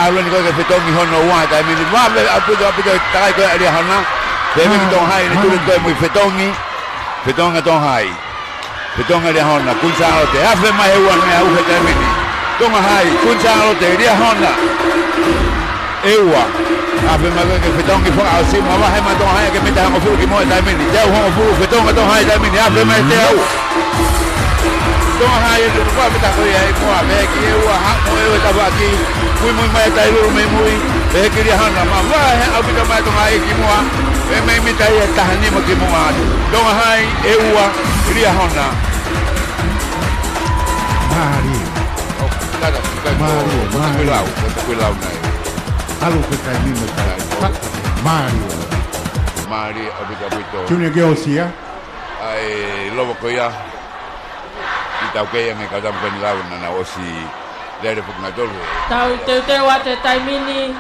Alo ni ko ke fetong ni hono wa eta meni wa be apu ta ko ale hana. Deve Tonga High ni tu ko muy fetongi. Fetong Tonga High. Fetong ale hana kun salote afe mai wa me au eta meni. Tonga High kun salote dia hana. Ewa ape mago ke fetong ki fora si mama he ma Tonga High ke meta mo fu ki mo ta mini ja ho fu fetong Tonga High ta mini ape ma te au Tonga High ko pa meta ko ya ko ape ki ewa ha mo e ta ba ki muy mai ta lu me muy e kiri hana ma wa he au kita mai to mai ki mua e mai mi tai tahani ma ki mua donga hai e ua ria hana Mari. Nada, Mario. Cuidado, nai. Algo que está mismo Mario. Mario, abito. Junior Girls here. Ai lobo ko ia. Kita ke yang ka dam kan lau na osi. Dari puk na dolu. Tau te wa te taimini.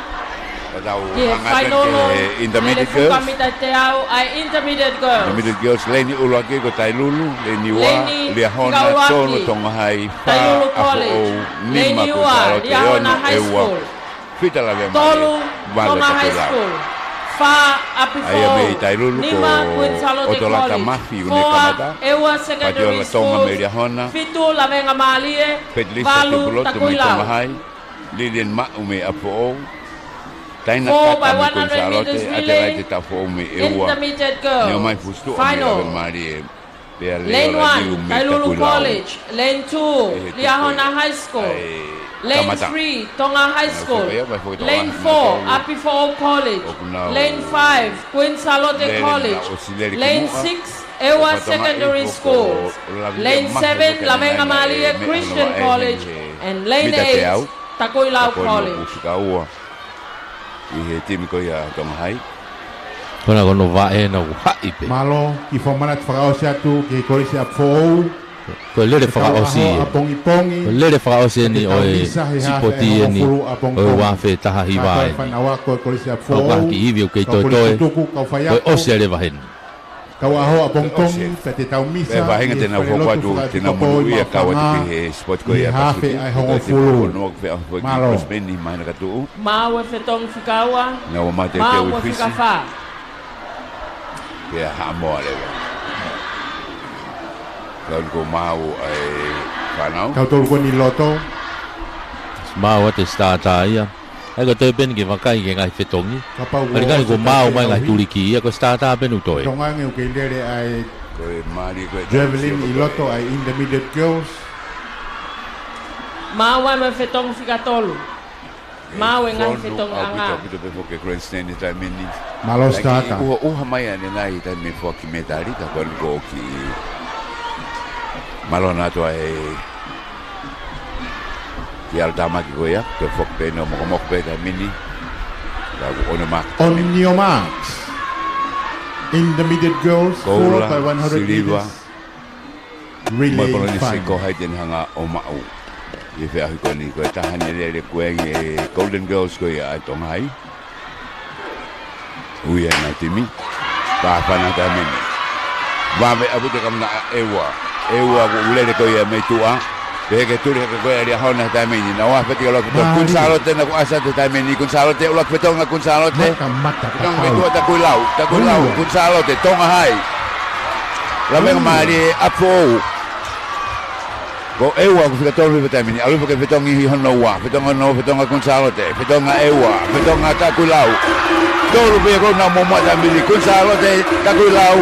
Tau final intermediate girls. Kami te au ai intermediate girls. Intermediate girls leni ulaki ko tai lulu, leni wa, lia hona tono tonga hai. Tai lulu college. Leni wa, lia hona high school. Fita la vema. Tolu, tonga high school. Fa api fo. Ai me tai lulu ko. Otola mafi une kamata. Ewa secondary school. Fitu la venga malie. Valu takuila. Lilian ma ume apo. 4 by 100 meters relay, intermediate girls, final. Lane 1, Tailulu College. Lane 2, Liahona High School. Lane 3, Tonga High School. Lane 4, Apifo College. Lane 5, Queen Salote College. Lane 6, Ewa Secondary School. Lane 7, Lamenga Malia Christian College. And Lane 8, Takoilau College. Ihe timi ko ia tong hai. Kona kono vae na hai pe. Malo ki formana frao satu ki korisi apfo. Ko lele frao si. Pongi pongi. Ko lele frao si ni oi sipoti ni. Oi wa fe taha hiwai. Fanawa ko korisi apfo. Ko ki ivi ke to to. Ko osele vahen. Kau aho apong tong pete tau misa. Ba hinga tena fo kwatu tena mo ia kawa ti sport ko ia. Hafe ai hongo fulu. No fe fo ki spending mana ka tu. Mawe fetong fikawa. Na o mate ke Mawe fisi. fikafa. Ya ha mo le. Kau ko mau ai fanau. Kau tol ko ni loto. Mau te stata ia. Ai ko te ben ke vakai ke ngai fetongi. Ai ka ko mau mai ngai tuliki ia ko stata ben utoi. Tonga nge ke lere ai Ko mari ko. Javelin i loto ai intermediate girls. Mawe me fetong fikatolu. Mawe ngai fetong anga. Kita be ke grandstand ita mini. Malo stata. O mai ane nai ita me fo ki medali ta kon go ki. Malo na to ai Ki altama ki goya, te fok pe no mo pe da mini. La on mark. On your marks. Intermediate girls, 4 by 100 meters. Relay final. Ko hai den hanga o mau. Ye fe ko ni ko ta han le ko Golden Girls ko ya tong hai. Uya na timi. Ba pa na ta mini. Ba me abu te kam na ewa. Ewa ko ule ko ya me tua. Bege turi ko ya hona ta mini na wa peti lo ko kun salote na ko asa ta mini kun salote ulo ko na kun salote Mata tong me tua ta ko lau kun salote tong hai la me mari apo ko ewa ko fika tori ta mini alu ko fitong hi hono wa fitong kun salote fitong ewa fitong ta ko lau toro be ko na mo ta mini kun salote ta ko lau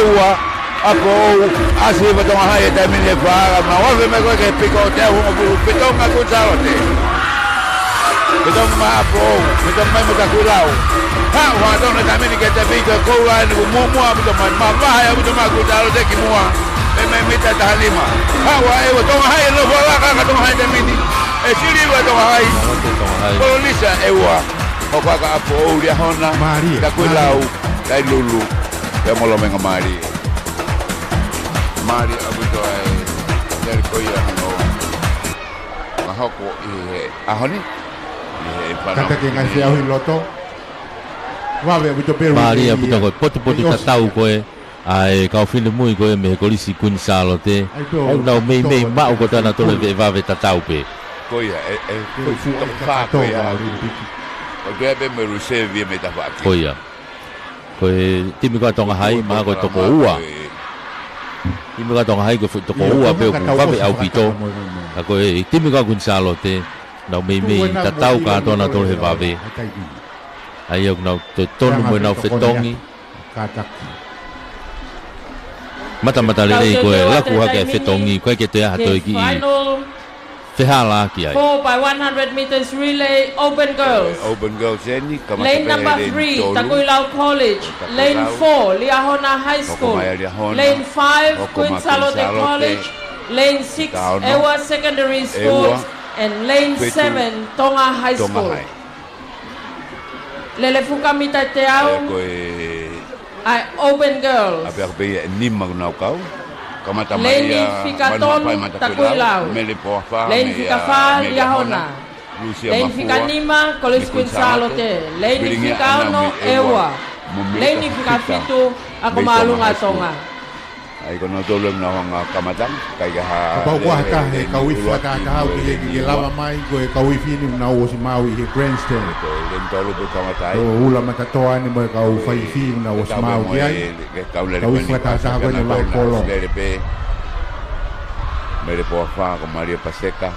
ewa Apo asli betul hai ta mini para ma wa me ko ke piko te ho betul ma kun salote betul ma apo betul ma mo ta ko lau ha wa don ta mini ke te piko ko la ni mo betul ma ba ya betul ma kun salote ki mo me ta halima ha wa e betul hai lo bola ka betul hai ta mini e siri betul hai ko lisa e wa ko ka apo dia hona ta ko lau dai lulu ya mo lo me ngamari Mari abuto ai dari ko ia no mahoko ahoni kata ke ngai au loto wa be abuto peru Mari abuto ko poto ta tau ko ai ka fine mui ko me ko lisi kun salote ai no me ma ko ta na to le va ve ta tau pe ko ia ko futa fa ko ia o debe me ruse vi me ta fa ko ia ko timi ko tonga hai ma ko to ko ua Timi ka tonga hai ko futo ko ua pe ko fa pe au pito. Ako timi ka kun salote na me ta tau ka to na to he va ve. Ai ok na to tonu mo na fetongi. Mata le ko la ku ha ke fetongi ko ke te ha to ki. Fehala ki ai. 4 by 100 meters relay, open girls. Open girls ni kamata Lane number 3, Takuilau College. Lane 4, Liahona High School. Lane 5, Queen Salote College. Lane 6, Ewa Secondary School. And lane 7, Tonga High School. Lele fuka mita te au, open girls. Lane fika tolu, Takuilau. Lane fika fa, Liahona. Lane fika nima, College Queen Salote. Lane fika ono, Ewa. Lane fika fitu, ako malunga Tonga. Ai kono tolong na hanga kamatang kaya ha. Apa kuah kah he kawifi ka hau ki lava mai ko kawifi ni na o si mau he grandstand. Den tolu be kamatai. O ula mata toa ni mo ka o fai fi na o si mau ki ai. Kawifi ka sa ko ni lai polo. Mere po fa ko Maria Paseca.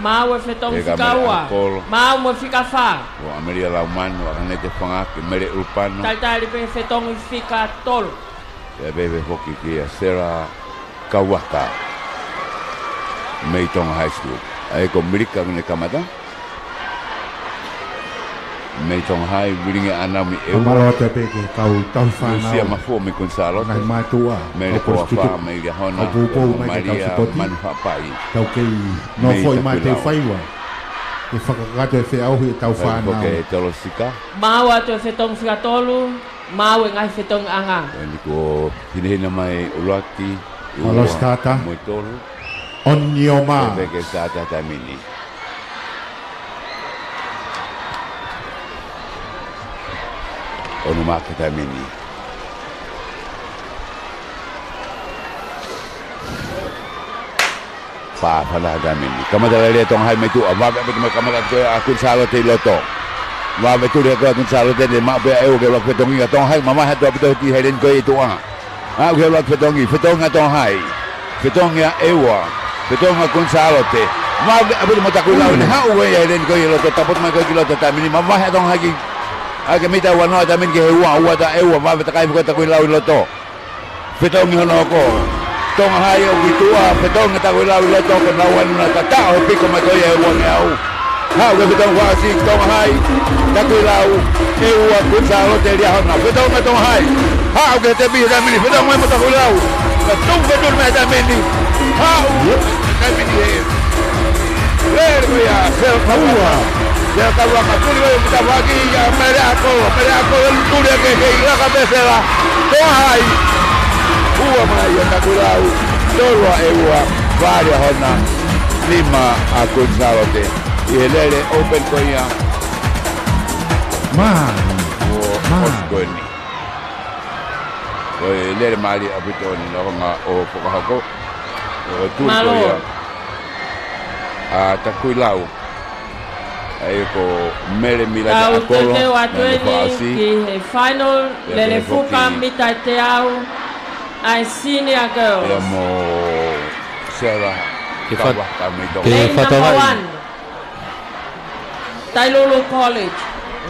Mau e fetong fika ua. Mau mo fika fa. O Maria Lauman o anete fanga ki mere upano. Taltali pe fetong fika tolu. Ya bebe hoki kia Sarah Kawaka Meitong High School. Ai ko Amerika ne kamata. Meitong High wiringe ana mi eu. Malo te pe ke kau tau fa na. Sia ma fo mi konsalo. Na matua. Me ko fa me ya hona. Maria man fa pai. Tau ke no foi mai te faiwa. E whakakato e wheau he tau whanau. Ke tolo sika. Mau atu e fetong fika tolu. Mau e ngai fetong anga. Ni ko hinihina mai ulaki. Alos tata. Moi tolu. Onioma. Ke tata tamini. Onu ma tamini. Pa pala tamini. Kamada le tong hai metu ava be kamada ko akun salo te loto. Wa betul dia ko salo de mak be eu ke lok petong ngi tong hai mama ha do betul ti helen ko itu ah ke lok petong ngi petong tong hai petong ya ewa petong kun salo te ma be mo takul la ha u ya helen ko lo to tapot ma ko kilo to tamini mama ha tong hai age mita wa no tamin ke wa ta ewa ma be takai ko takul la lo to petong ngi no ko tong hai o bitua petong takul la lo to ko na wan na ta o piko ma ko ya wa ngau. Ha udah betong wasi tong hai Takuilau ewa kun salo te dia hona betong tong hai ha udah te bi da mini betong mai Takuilau betong betul mai da mini ha da mini le ya sel kawa ya kawa makuli wa kita bagi ya mere ako tu dia ke ila kabeza la tong hai uwa mai ya Takuilau tolwa ewa varia hona lima akun salo te Ielele open koya. Osgoni. Ielele mali abitoni no nga o pokahako. O tukoya. Takuilau. Ayoko mele mila ta akolo. Tau ki final lele fuka mita te au. Ai senior girls. Amo Sarah. Lane number 1. Tailulu College.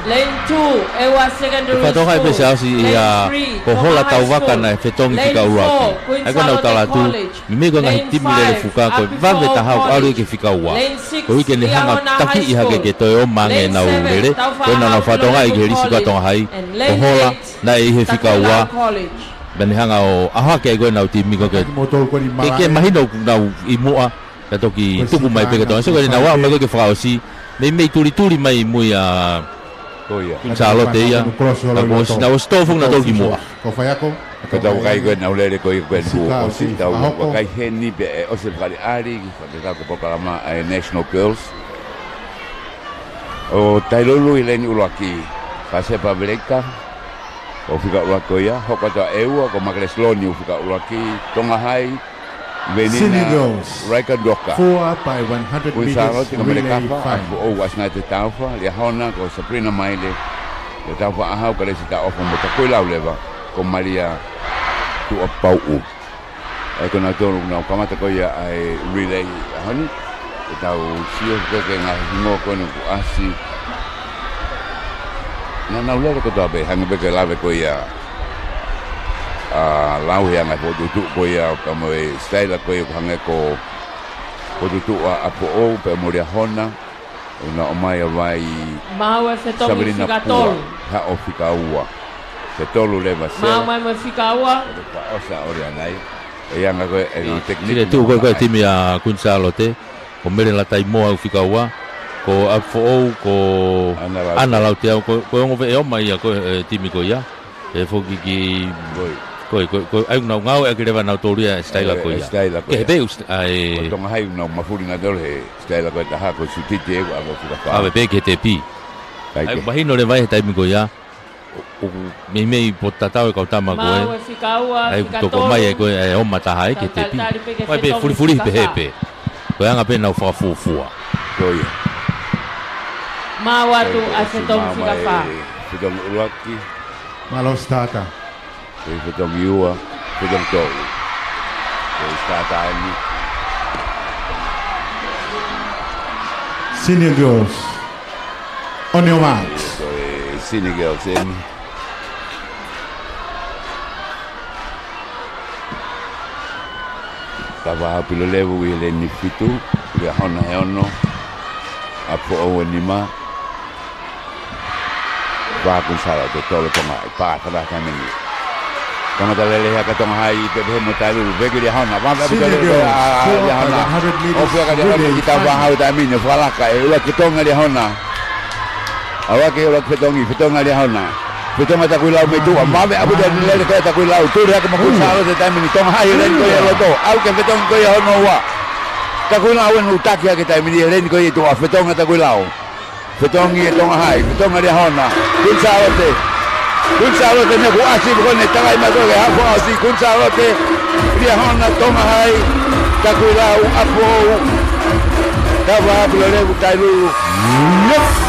Lane 2, Ewa Secondary School. Fatoka pe sa si ya ko hola tauwaka na fetong fika ua. Ai ko na tala tu. Mi ko ngai timi le fuka ko va ve ta hau alu ke fika ua. Ko ke ne hanga taki i hage ke to o mange na ulele. Ko na fatoka i geri si ka tong hai. Ko hola na i he fika ua. Ben hanga o aha ke ko na timi ko ke. Ke mahino na i mua. Ka toki tuku mai pe ke to. So ko na wa mai ko ke frausi. Mei turi mai mui a Koia. Salo te ia. Na o stofung na toki mua. Ko fai ako. Ko tau kai ko na ulere ko ko bu o si tau ko kai heni be o se kali ari ki fa ko programa National Girls. O Tailulu ileni ulaki. Fa se pa breka. O fika ulakoia, hoko ta eua ko Magresloni fika ulaki Tonga Hai. Senior girls. Raika Doka. 4 by 100 meters relay final. O wasna te taufa, le hona ko Sabrina Maile. Le taufa ahau ka le sita ofa mo ta koila leva ko Maria tu apau. Ai ko na tonu na kamata ko ia ai relay hani. Tau sio ko ke na himo ko no asi. Na ulere ko tabe hangi be ke lave ko ia. Lau yang aku duduk koya kamu style koya hange ko o tu apo o pe mo ria hona ona o mai vai Mau e whetongi Sabrina whika Pua, tolu. ha o fika ua. Se tolu leva se. Mau mai me whika ua. O sa ore anai. E anga koe e no tekniki. Sire tu koe timi a Kunsalo te. Ko mere la tai moa u whika ua. Ko afo ou ko ana lau te au. Ko ongo ve e oma ia ko timi ko ia. E foki ki... Ko ai ngau e kirewa nau tōria staila ko ia. Ke he peu ai... Ko tonga hai unau mafuri na dole he staila ko e taha ko sutiti e ko alo whika wha. Awe pe ke te pi. Ai mahino le vai he taimi ko ia. Mei po tatau e kau tama ko e. Mau e whika ua, Ai whika toko tolu. mai e koe e oma taha e ke te pi. Ai pe furi pe hepe. Ko anga pe nau whafufua. Ko ia. Mau atu a whetongi whika wha. Whitongi uruaki. Malo stata. Whitongi ua. Whitongi tau. Stata ani. Senior girls. On your marks. Senegal sen. Tava pilo levu i le ni fitu, le hona e ono, apo o ni ma. Va kun sala te tolo tonga i pa tava ka meni. Kama tale le ka tonga hai pe be mo talu be ki le hona, va be le hona. O fe ka le hona ki tava ha ta meni fala ka e la ki tonga le hona. Awa ke ora fetonga le hona. Fetonga ta kuilau me tu, ma be abu de le ka ta kuilau tu re ka mo kusalo de ta mini tonga hai le ko ya to. Au ke fetonga ko ya hono wa. Ta kuilau en utaki ke ta mini le ko ya to fetonga ta kuilau. Fetonga e tonga hai, fetonga le hona. Kunsalo te ne ko asi ko ne ta mai ma ko ha ko asi kunsalo te le hona tonga hai ta kuilau apo. Tava pulore utailu.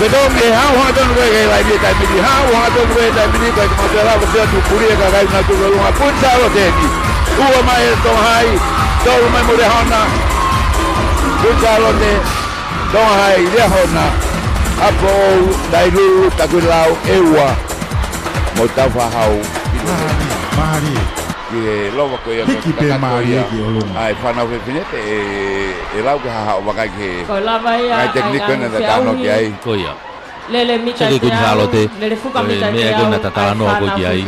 Bedong e ha wa don we la bi ta mi ha wa don we ta mi ko ma te la bo tu puri ka ga na tu lo ma pun sa lo te ni. U ma e to hai. To ma mo re hona. Pun sa lo te. To hai le hona. Apo dailu ta ku lau ewa. Mo ta fa hau. Mari. Ke lowa ko ia Hiki pe mari ki olunga. Ai fana fe finete e lau ka ha wa ka ke. Ko lava ia. Ai tekniko na ta tano ki ai. Ko ia. Lele mita Sake te Kunsalo te. Lele fuka mita te Me ko na tatala no ko ki ai.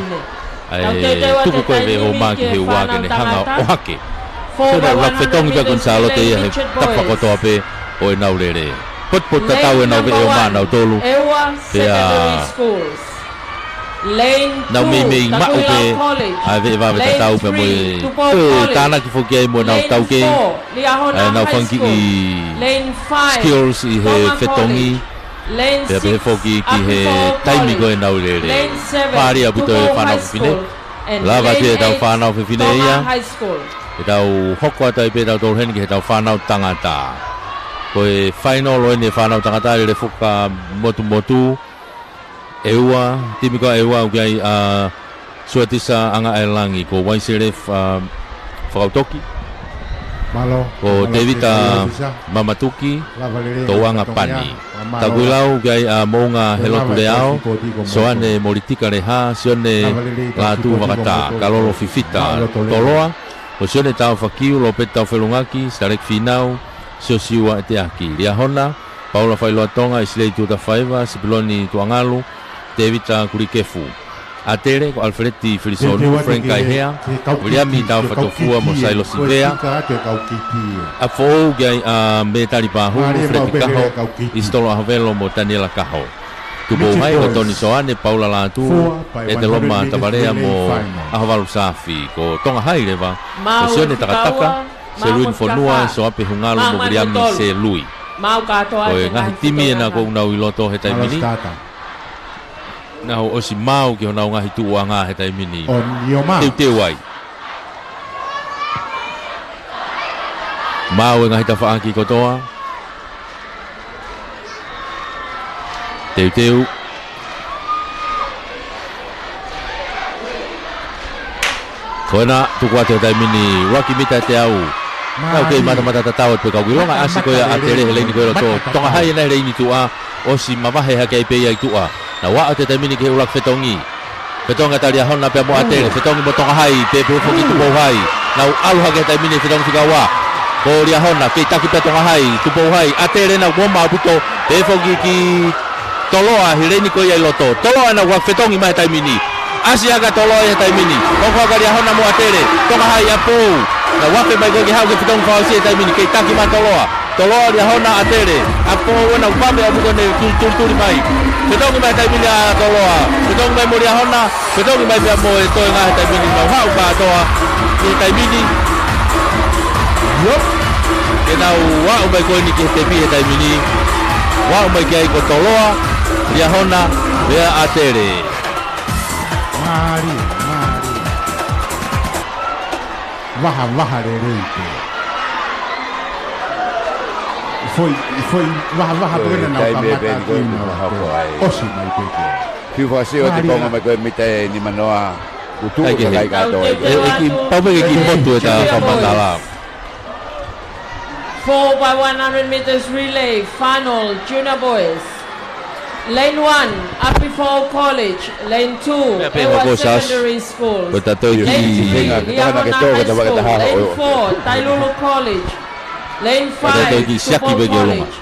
Ai tuku ko ve o ma ki he wa ke ne hanga o hake. So da la fetong ja Kunsalo te ia he tapa ko to ape o e nau lere. Pot tatau e nau ve o ma nau tolu. Ewa Secondary Schools. Lane 2. Nau me ma o pe ai ve va ve tatau pe mo tana ki foki ai mo nau tau ke. Nau fanki i Lane 5. skills i he fetongi. Lane 6. Pe foki ki he taimi ko e nau lere. Lane 7. Pari a puto e whanau whiwhine. Lava te e tau whanau whiwhine ia. High School. E tau hoko ata i pe tau tōrhen ki he tau whanau tangata. Ko e final o ene whanau tangata i le whuka motu. E ua, timi ko e ua uki ai suatisa anga e langi ko waisere whakautoki. Malo. Ko Devita Mamatuki. Toanga pani. Taguilau uki ai mounga helotu le ao. Soane moritika le ha, sione la tu wakata, kalolo fifita, toloa. O sione tau whakiu, lo petau whelungaki, starek finau, sio siua e te aki. Ria hona, Paula Whailoa Tonga, Islei Tuta Whaiva, Sipiloni Tuangalu, Devita Kurikefu. Atere, ko Alfredi Felisonu, Frank Kaihea, Williami tau whatofua mo Sailo Sivea. A fōu gai me tari pahu, Fredi Kaho, Istolo Ahavelo mo Daniela Kaho. Tubo hai o Toni Soane, Paula Latu, e te loma Tavarea mo Ahavalu Safi, ko tonga hai lewa, o sione takataka, se luin fonua, so ape hungalu mo Williami se lui. Ko e ngahi timi e na ko unau iloto he taimini. Nau o si mau ki honau ngahi tua ngā he taimini. Teu ai. Mau e ngahi tawhaaki kotoa. Teu. Koena tuku ate taimini waki mita te au. Nau kei mata tatau pe kau kilonga asi ko ya atere heleni ko to. Tonga hai na reini tua o si mamahe hake pe ia tua. Na wa ate tamini ke ulak fetongi. Fetonga talia hona pe mo atere, fetongi mo tonga hai pe pe foki tu hai. Na alu hake tamini fetongi figa wa. ko lia hona ke taki pe tonga hai tupo hai atere na woma puto pe fogi ki toloa hireni ko ia loto toloa na wa fetongi mai tai mini asia ga toloa ia tai mini ko ga lia hona mo atere tonga hai apo na wa pe mai ko ki hauge fetong fa sia tai mini ke taki ma toloa lia hona atere apo na wa me abuto ne tu mai fetongi mai tai mini a toloa fetongi mai mo lia hona fetongi mai pe mo to nga tai mini no hau ba toa ke tai mini yup kena wa umai ko ni ke te pi tai mini wa umai ke ko toloa lia hona bea atere mari waha re reite foi waha pena na kamata osi mai peke Fifa se o te konga mai koe mite ni manoa utu kai gato ki pawe ki pontu eta pamatala 4 by 100 meters relay final junior boys. Lane 1 Apifo College, lane 2 Ewa Secondary School, lane 3 Liahona High School, lane 4 Tailulu College, lane 5 Tupou College,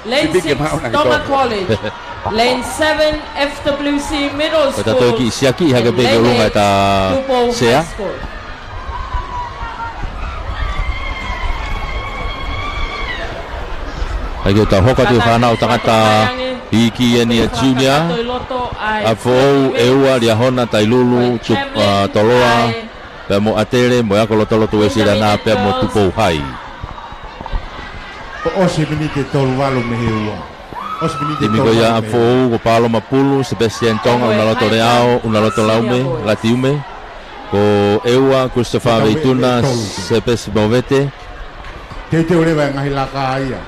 lane 6 Tonga College, lane 7 FWC Middle School, and lane 8 Tupou High School. Ayo ta hoka tu hana utangata iki ni junior afo eua Liahona Tailulu toloa pe mo atere mo ya kolo tolo tu esirana pe mo Tupou hai o se binite tolwalo meheua o se binite tolo ya afo ko palo mapulu Sebastian Tonga una loto reao una loto laume latiume ko eua Christopher Veituna sepes movete te oreva ngahi laka ia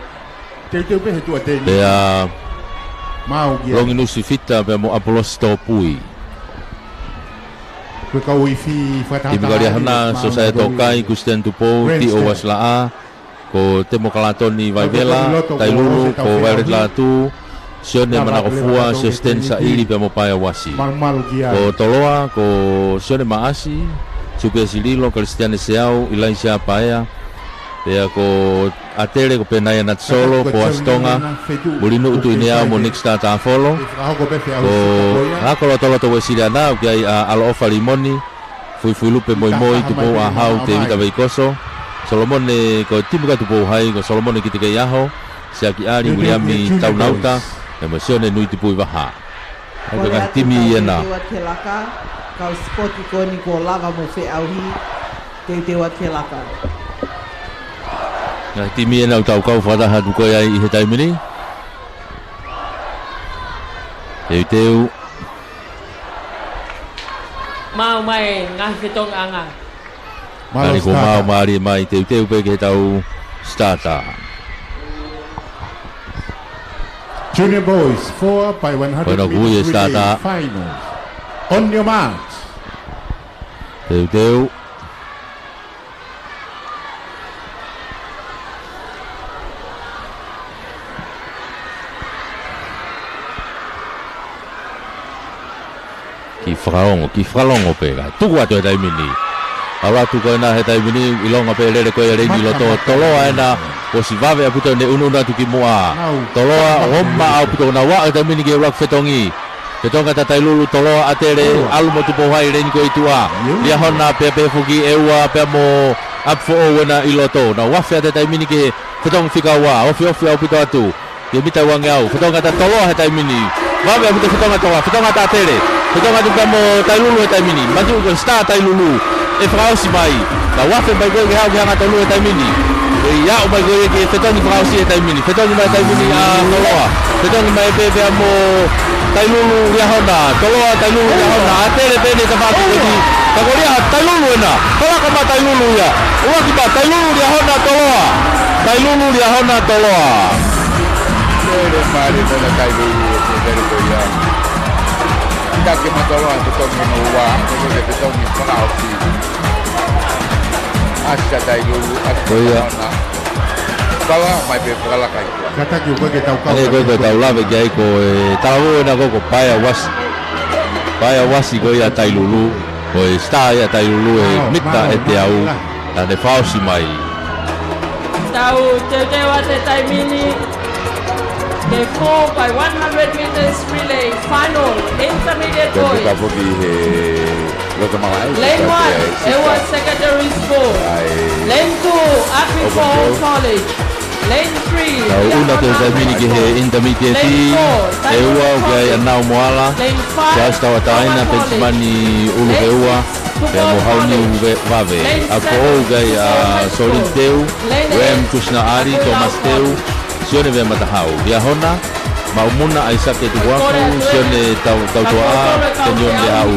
te pe tu ateni ya mau gia longi nusi fita pe mo Apolos Topui ko ka wifi fatata Ibu Liahona so saya tokai Christian Tupou ti owaslaa ko temo kalatoni vaivela Tailulu ko vairet latu sione manakofua sosten sa ili pe mo paya wasi ko toloa ko sione maasi supe sililo Christian Seau Ilaisia paya Pea ko atere ko penaya nat solo ko astonga mulino utu inia mo nixta ta follow ko ako lo to wesiliana ko ai alo ofa limoni fui lupe moi Tupou a hau te vita veikoso Solomon ko timuka Tupou hai ko Solomon kitika yaho siaki ari Williami taunauta emosione nui Tupou vaha ai ka timi ena ka sport ko ni ko lava mo fe auhi te wa kelaka na timi ena utau kau fada hadu ko ai he tai mini teu mau mai ngai fetong anga mari ko mau mari mai teu pe ke tau starta Junior boys 4 by 100 meters relay finals on your marks teu ki fralongo pega tu wa to dai mini ala tu ko na he dai mini ilonga pe le ko le ni loto toloa ena ko si vave aputo ne ununa tu ki moa toloa homma aputo na wa dai mini ke rock fetongi fetonga ta Tailulu toloa atere almo tu pohai le ni ko itua Liahona pe fugi ewa pe mo apfo wena iloto na wa fe dai mini ke fetong fika wa ofi aputo atu ke mita wangau fetonga ta toloa he dai mini vave aputo fetonga toloa fetonga ta atere Fetonga tu kamo Tailulu e mini maju ko sta Tailulu e frausi mai la wafe mai go ha ga Tailulu e mini e ya o mai go ke fetonga frausi e mini fetonga mai mini a toloa fetonga mai pe amo Tailulu Liahona toloa Tailulu Liahona atere bene ka fatu ni ka go ria Tailulu na tola ka ma Tailulu ya o ki ba Tailulu Liahona toloa Tailulu Liahona toloa Tere mari na Tailulu tere ko ya Kaki matoloa tutongi nuwa Kaki tutongi panauti Asya Tailulu Asya Kala mai be kala kai kata ki ko ke tau kau ko tau lave ki ai ko tau na ko paya wasi ko ya Tailulu ko sta ya Tailulu e mita e te au na de fausi mai tau te wa te taimini. The 4 by 100 meters relay final intermediate Kita boys. pergi Loto Malai. Lane 1, Ewa Secondary School. Lane 2, Agrifall College. Lane 3, Tau una te taimini ki he intermediate e ua o ke anau moala. Lane 5, Jas tau ataina pensimani ulu he ua. Pe mo hauni uve vave. A ko o gai a Solin Teu, Rem Krishna Ari, Thomas Teu. Sione ve matahau. Ia hona maumuna aisa ke tuaku sione tau toa kenyon le au.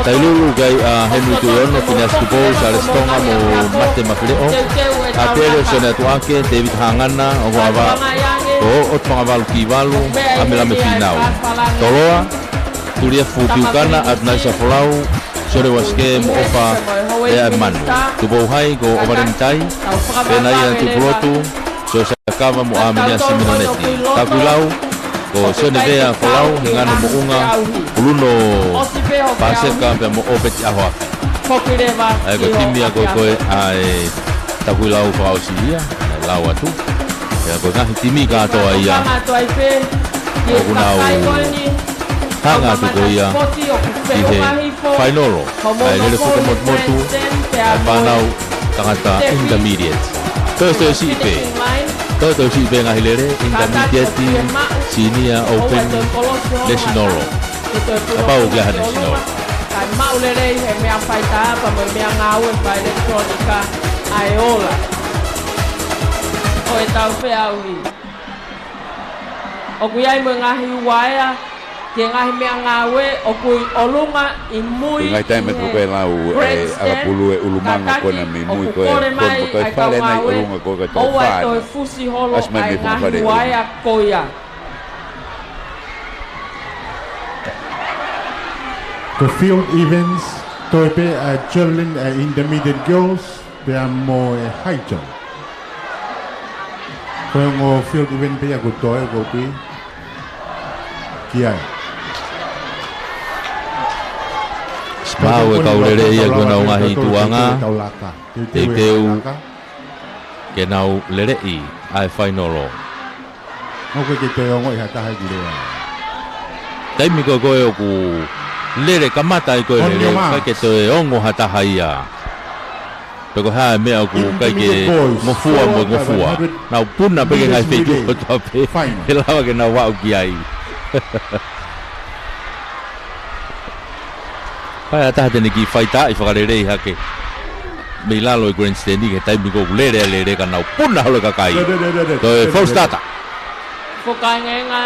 Tailulu gai a Henry Tuyono Finas Kupo Sarestonga mo mate mafleo. Atele sione tuake David Hangana o ava o ot pangavalu kivalu amela me finau. Toloa tulia fukiukana at naisa folau sione waske mo ofa le manu. Tubo hai go overentai penai tu plotu. So kava mo amenya siminoneti takulau ko sone vea folau hingano mo unga uluno paseka pe mo opeti ahoa ai ko timia ko ai takulau fa ausilia lau atu ya ko ngahi timi ka to ia o kunau hanga tu ko ia ihe finalo ai le fuka motu panau tangata intermediate Toto si pe ngahilere intermediate senior open national. Apa uga national? Kai maulere he mea faita pa mo mea ngau e pa electronica aeola. O e tau whea ui. O kuiai mo ngahi waea ke ngahi mea ngau e o kui olunga i mui ngai tai me ko la u ala pulu e ulumanga ko na mi mui ko ko fale na ulunga ko ka to fa. O to fusi holo ai ngahi waea koia. The field events toipe a children intermediate girls pe mo high jump. Ko ngo field event pe ko toi ko pi kia. Mau e kaurere ia ko nau ngahi tuanga te teu ke nau lerei ai finalo. Mo ko ke te ongo i hata hai gure. Taimi ko koe o ku lere kamata i koe lere kai ke te ongo hata haia. Peko hae mea ku kai ke ngofua mo ngofua. Nau puna peke ngai whetu o tape. He lawa ke nau wau ki ai. Pai ata tene ki faita i whakarerei hake. Mei lalo i grandstand i ke taimi ko lere ka nau puna holo ka kai. Toi first data. Fukai ngenga.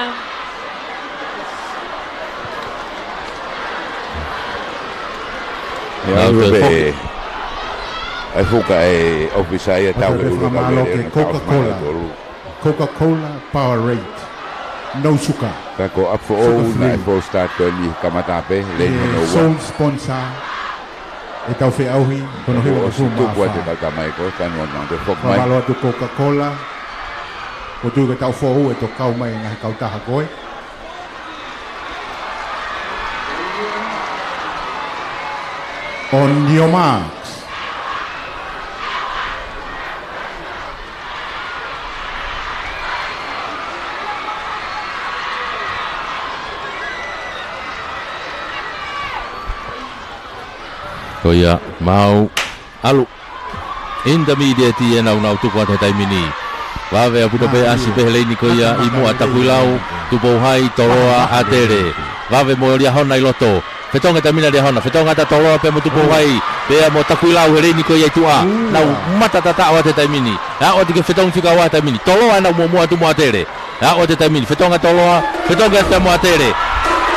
Ya be. Ai fuka e ofisa ia tau ke ulu ka lere. Coca-Cola Powerade. No sugar. Kako up for all na full start ko ni kamatape le no sole sponsor e tau fe auhi kono he o fu ma fa te ka mai ko kan no no de fok mai malo tu Coca-Cola o tu ke tau fo e to kau mai ngai kau ta koe on your marks. Koia mau alu intermediate e nau tuku ata taimini. Wave aputa pe asi pe leini koia imu atakuilau tupo hai toloa atere. Wave mo ria hona i loto. Fetonga tamina ria hona. Fetonga ta toloa pe mo tupo hai. Pe mo takuilau leini koia tua. Nau mata tata ata taimini. Ya o tike fetong fika wa taimini. Toloa na mo atu mo atere. Ya o te taimini. Fetonga toloa. Fetonga te mo atere.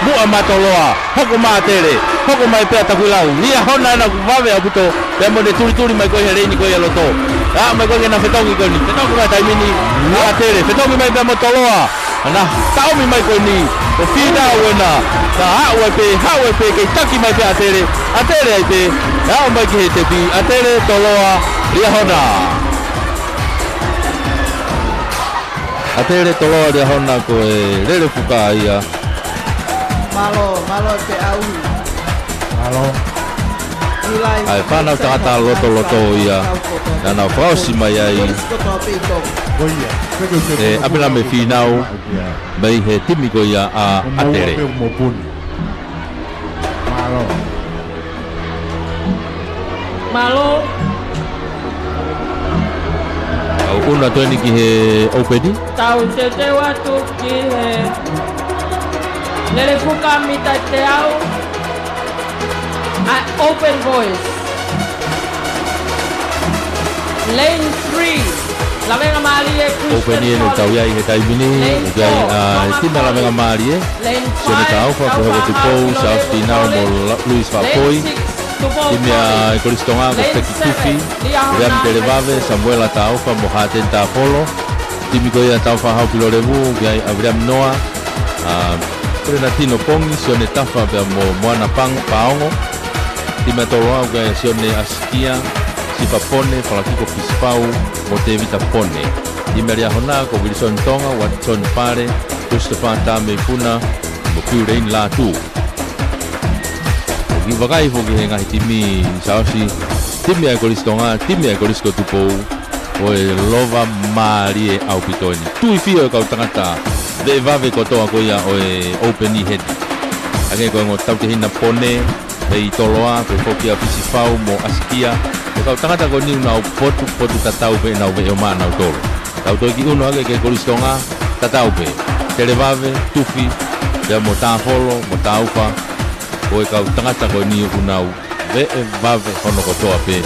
Mua matoloa, hoko matere, hoko mai pe takuilau. Nia hona na vave aputo, pe mo de turi mai ko hereni ko yaloto. Ah mai ko na fetongi ko ni. Fetongi mai taimini, matere, fetongi mai pe mo toloa. Na taumi mai ko ni. O fina wena. Na hawe pe ke taki mai pe atere. Atere ai pe. Ya mai ki te bi, atere toloa, ria hona. Atere toloa ria hona ko e rere fuka ia. Malo te au. Malo. ai whanau tangata loto ia nana whausi mai ai e apena me whinau mai he timiko ia a atere Malo. au una toini ki he openi Tau te watu ki he Lele fuka mita te au Open voice Lane 3 La venga mali e Christian openi e no tau iai he taimini iai tina la venga mari e sone tau fa ko he te pou sa finau mo Luis Vapoi Timia Koristonga ko Peki Tufi Riam Televave Samuela Taufa Mohaten Tapolo Timiko ia Taufa Hau Pilorevu Giai Abriam Noa Renatino Pongi Sione Tafa Bea Mo Moana Pang Paongo Timia Toloa Giai Sione Askia Sipa Pone Palakiko Pispau Motevita Pone Timia Ria Hona Ko Wilson Tonga Watson Pare Christopher Tame Puna Mopiurein Latu Ki wakai foki he ngahi timi saosi timi ai koristonga timi ai korisko tupou oe lova maari e au pitoini tui fio e kau tangata de vave kotoa koia oe openi head ake koe ngo tau te hina pone e i toloa pe foki a pisifau mo askia e kau tangata ko niu nau potu tatau pe nau ve o maa nau tolo tau toi ki uno ake ke koristonga tatau pe televave tufi pea mo tāwholo mo tāufa Koe kau tangata koe ni unau ve vave hono kotoa pe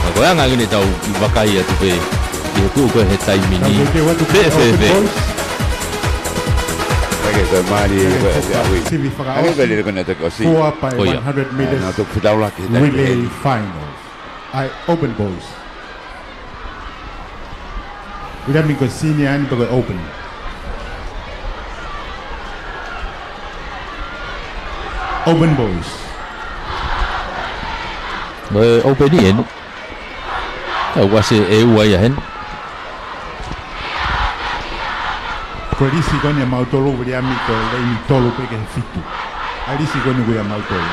ma koe anga ngine tau I wakai atu pe I tu koe he taimini pe Ake koe maari e koe te ahui Ake koe lere kone te kosi 4 by 100 meters Nā tuk whitaulaki he relay finals. Open boys. Ira mi koe senior ani koe open. Open boys. Open in tau wase e ua ia hen Korisi kone mautolo ria mi koe leini tolo peke fitu. Arisi kone kuia mautolo.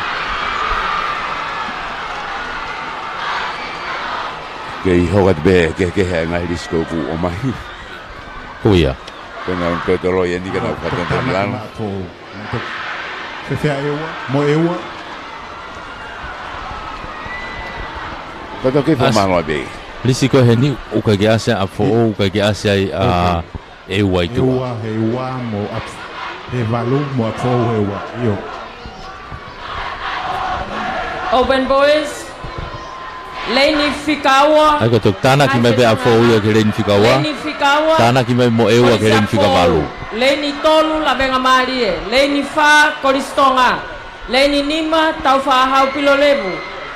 Kei hokat be ke hea ngai risko ku o mahi Kuia Kona un koe tolo ia ni kana whatan tamlana Fefea ewa, mo ewa. Kato ke whamanoa be Lisi koe he ni uka ke ase a fo uka ke ase ai a e ua I tua Ewa, he ewa, mo ap he valu, mo ap fo ewa. Io. Open boys Lane Fikawa Ai ko tuk tana ki mai pe a fo ua ke reini whikawa Lane Fikawa Tana ki mai mo e ua ke reini whikavalu Leni tolu la venga marie, leni fa koristonga, leni nima tau fa hau pilolevu,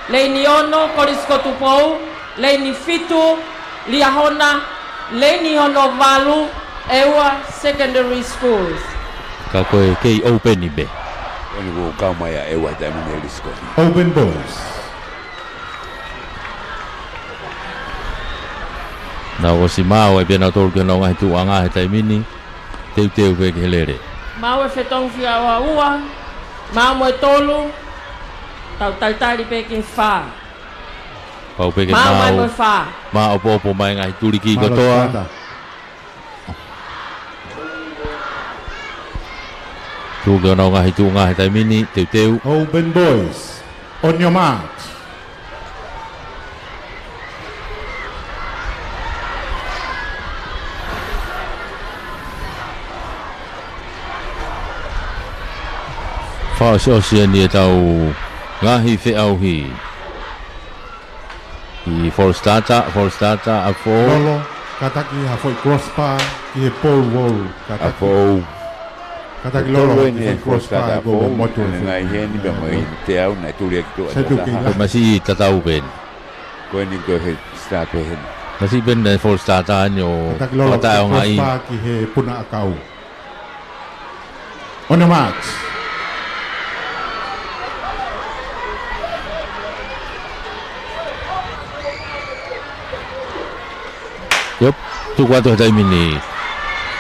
leni ono korisko tupou, leni fitu liahona, leni ono valu ewa secondary schools. Ka koe kei open I be Koni ku kaumaya e wai taimane risko Open boys. Na o si mao e pena tolu ke nonga he tu anga he taimini Teu ke helere Mau e fetong fia ua, mau mo e tolu, tau taitari peke fa. Pau peke Mau mai mo mau fa. Ma opo mai ngai turiki kotoa Tu ke nonga he tu anga he taimini teu Open boys. On your marks. Whaosia ni e tau ngahi whi au hi I fall starter a fo Lolo, kataki ha foi crossbar, ki he pole wall. A fōu Kataki lolo Tolo ki ni he e crossbar kostata go fōu motor. Ngai heni be mo I te au nai turi aki Se tu ki Ko masi tatau ben Koe ni koe he start pe hen Masi ben na fall starter anyo Kataki lolo ki Wata he o ngai crossbar ki he puna akau. On your marks. Yup Tu kuatu he taimini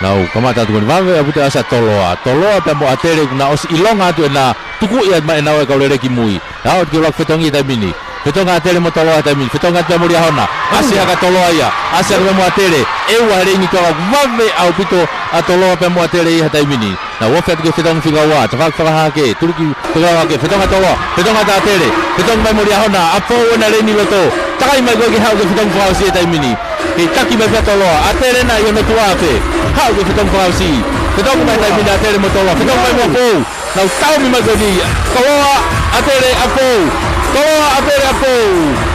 Nau kamata tu vave apu te asa toloa pe mo atere na os ilonga tu na tuku ia mai na ka lere ki mui. Nau ki lok fetongi taimini Fetonga tele mo tolo ata mi. Fetonga te muri hona. Asia ka tolo ia. Asia ka mo tele. E wa re ni ko vave au pito atolo pe mo tele ia tai mini. Na wo fet ke fetong figa wa. Ta fa ha ke. Turki figa wa ke fetonga tolo. Fetonga ta tele. Fetonga me muri hona. Apo na re ni loto. Takai mai go ke ha ke fetong fa si tai mini. Ke taki me tolo. Atele na yo no tua fe. Ha ke fetong fa si. Fetong mai tai mini atele mo tolo. Fetong mai mo po. Na tau mi mai go ni. Tolo atele apo. Toloa atere apo.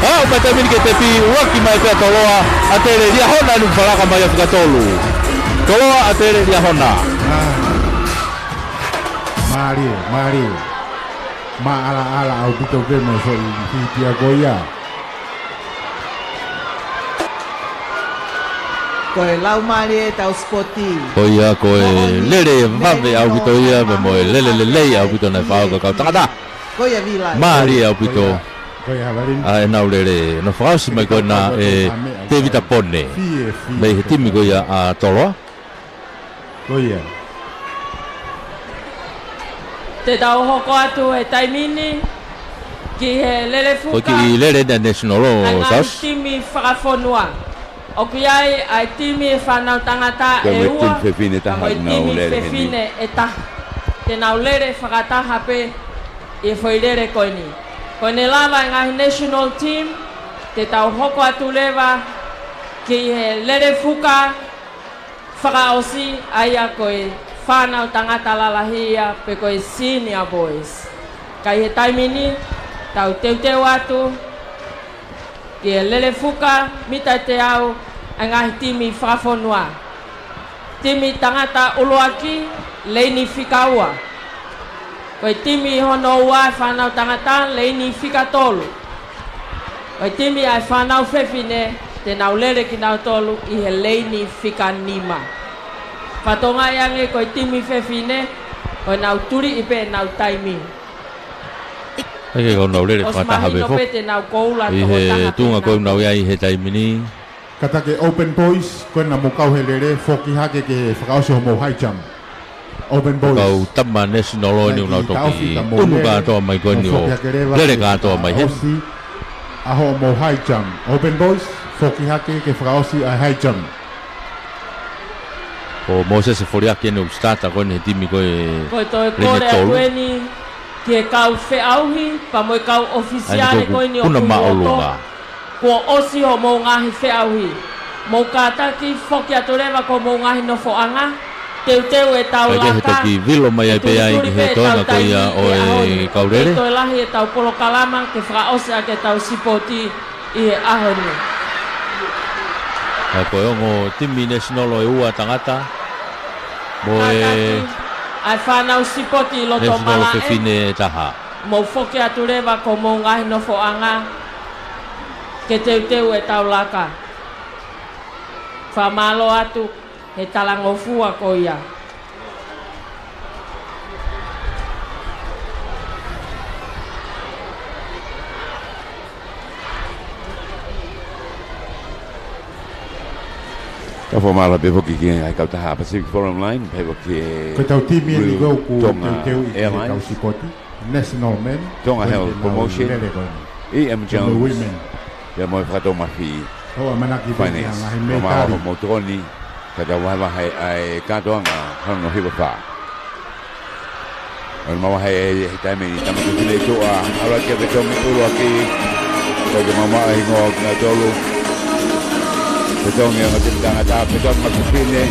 Ah, o pata mini ke te pi waki mai pe toloa atere dia hona nu falaka mai afika tolu. Toloa atere dia hona. Mari. Ma ala au bito vemo so i tia goia. Koe lau mari e tau spoti. Koia koe lere vave au bito ia me moe lele au bito na fao ka tangata. Koia vila. Mari au bito. Koia varin. Ai na lere no fausi mai kona e te vita pone. Mai he timi koia a toloa. Koia. Te tau hoko atu e taimini ki he lele fuka. Ko ki lere da national o saus. Ai timi whakafonua. O ki ai ai timi e whanau tangata e ua. Koe timi fefine e taha. Te nau lere whakataha pe e whairere koe ni. Koe ne lava e ngahi national team, te tau hoko atu lewa ki he lere fuka whakaosi aia koe whanau tangata lalahia pe koe senior boys. Kai he taimini, tau teuteu atu ki he lere fuka mita te au a ngahi timi whakafonua. Timi tangata uluaki leini whikaua. Koe timi hono ua e whanau tangata leini whika tolu. Koe timi ai whanau whewhine te nau lere ki nau tolu i he leini whika nima. Whatonga iange koe timi whewhine koe nau turi i pe nau taimi. Eke kau nau lere whataha Osmahino befo. pe te nau koula I he tunga koe nau iai he taimini. Katake Open Boys, koe na mokau he lere, foki hake ke whakaosi homo high jump. Open Boys. Kau tama national o ni unau toki. Unu katoa mai koe ni o. Lere katoa mai he. Aho mo high jump. Open Boys, foki hake ke whakaosi a high jump. O Moses Foriaki ene ustata koe ni timi koe Koe toi kore a koe ni ki e kau whiauhi, pa moe kau ofisiale koe ni o puna kumoto. maolunga. Kua osi ho mou ngahi whiauhi. Mou kātaki whoki atu rewa ko mou ngahi no whoanga. Teu e tau Ai ke he laka. toki vilo mai ai pe ai ki he toanga koe ia o e kaurere. Toi lahi e tau polo kalama ke whakaose a ke tau sipoti i he ahoni. Ai koe ongo timi national o e ua tangata. Mo e Ai whanau sipoti i loto national mala e. fefine taha. Mou whoki atu rewa ko mou ngahi no whoanga. Ke teu e tau laka. Whamalo atu he talangofua ko ia. Ka fo mala be foki ki ai kau taha Pacific Forum Line pe foki Koe tau timi e ni gau ku Tonga teu i ke Airlines. tau sipoti. National Men. Tonga Health Promotion. E.M. The Jones. women. Ya mo whakato mafi Hoa manaki finance. ngahi Ma ma metari. mo toni ka ta wa wa hai ai katoa nga hono hiwa fa. Al ma wa hai ai tai me ta mo tule to a ala ke be to me ulu aki. Ko de mama ai ngo na tolu. Petong yang atin tanga ta petong makupine.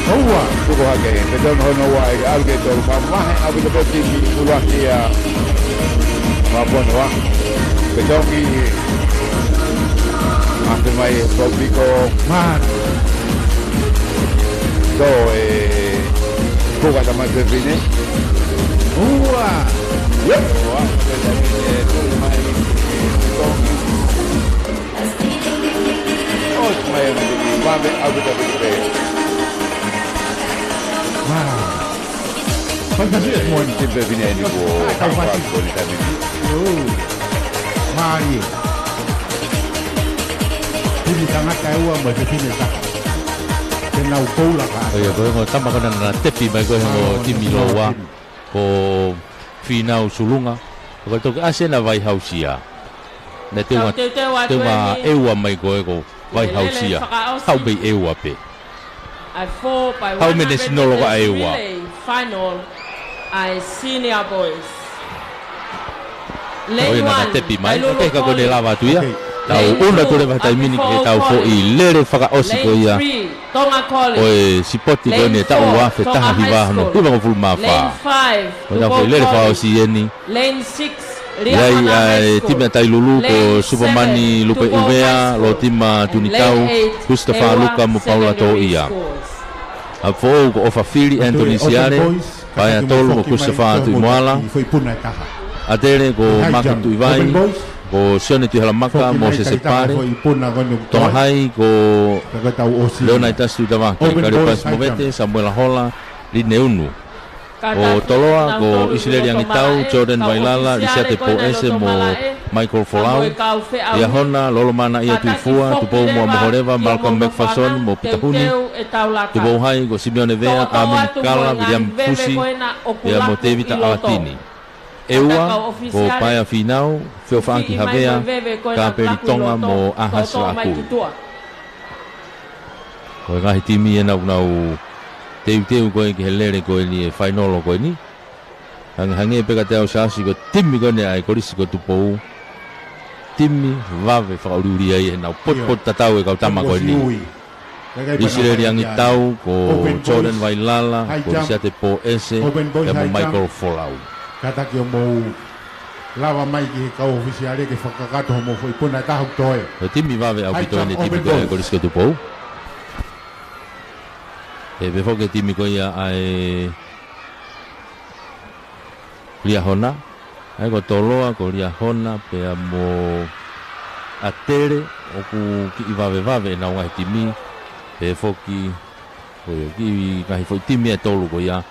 Hoa. Kuko hake petong hono wa ai alge to pa ma hai abu de boti ulu aki ya. Ma bon wa. Petong ki after my público Man. do fuga da mais bene. Hoa. Man. Fantasia semua ni. Sempre viene di Mari. Timi tangata e ua mai te tine taka. Te nau koula ka. Ai koe ngo tama kana na tepi mai koe ngo timi loa ko finau sulunga. Ko toki ase na vai hausia. na te nga e ua mai koe ko vai hausia hau bei e ua pe hau me ne sinolo ka e ua final ai senior boys Oi na tepi mai ke ka ko ne lava tu ia tau una ko le va tai mini ke tau fo I lere faka osi ko ia oi sipoti ko ne tau wa fe taha hiva no tu ngo ful ma fa ko tau fo lere fa osi eni lane 6 Iai ai tima tai lulu ko Supermani lupe uvea lo tima tunitau Christopher Luka mo Paula to ia a fo ko ofa fili Anthony Siare pai atolo ko Christopher tu moala Adere ko maka tu Ivai ko Sione tu Halamaka mo se separe Tonghai ko Leonidas tu Dava ke Karipas Movete Samuel Hola Line Unu o Toloa ko Isileri yang itau Jordan Vailala Isiate po ese mo Michael Folau ia hona lolo mana ia tuifua tupo mo Mohoreva Malcolm McPherson mo Pitahuni tupo hai ko Simeone Vea Amin Kala William Fusi ia mo Tevita Alatini Eua ko Paia Finau Feofanki Havea ka Peritonga mo Ahas Aku ko ngahi timi e nau teu ko ke helere ko ni final ko ni hange peka teo sasi ko timi ko ne ai ko risi ko tupo timi vave fa uri ai na pot tatau e ka tama ko ni Isileri yang itau ko Jordan Vailala ko Isiate po ese e mo Michael Folau kata ki mo lava mai ki ka oficiale ke fakakato mo foi puna ta hoktoe timi vave au pito ne timi ko risi ko tupo e befo ke timi ko ia ai lia hona ai ko toloa ko lia hona pe mo atere o ku ki vave na nga timi e foki ko ki ka foi timi e tolu ko ia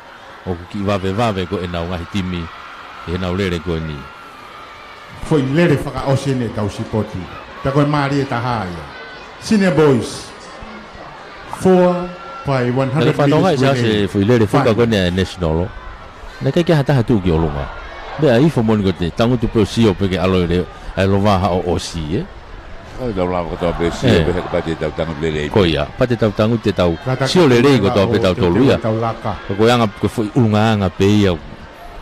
o ku ki vave ko e na nga timi e na lere ko ni foi lere faka osine tau sipoti ta ko mari ta haya senior boys 4 pai 100 meters. Fanonga isa se foi lere fuka ko ne national. Na ke hata hatu ki olunga. Be ai fo mon ko te tangu tu pro sio pe ke alo le alo va ha o si e. Ai da la ko to be si be ke pate tau tangu lere. Ko ia, pate tau tangu te tau. Sio lere ko to pe tau to luia. Ko yanga ko foi ulunga nga pe ia.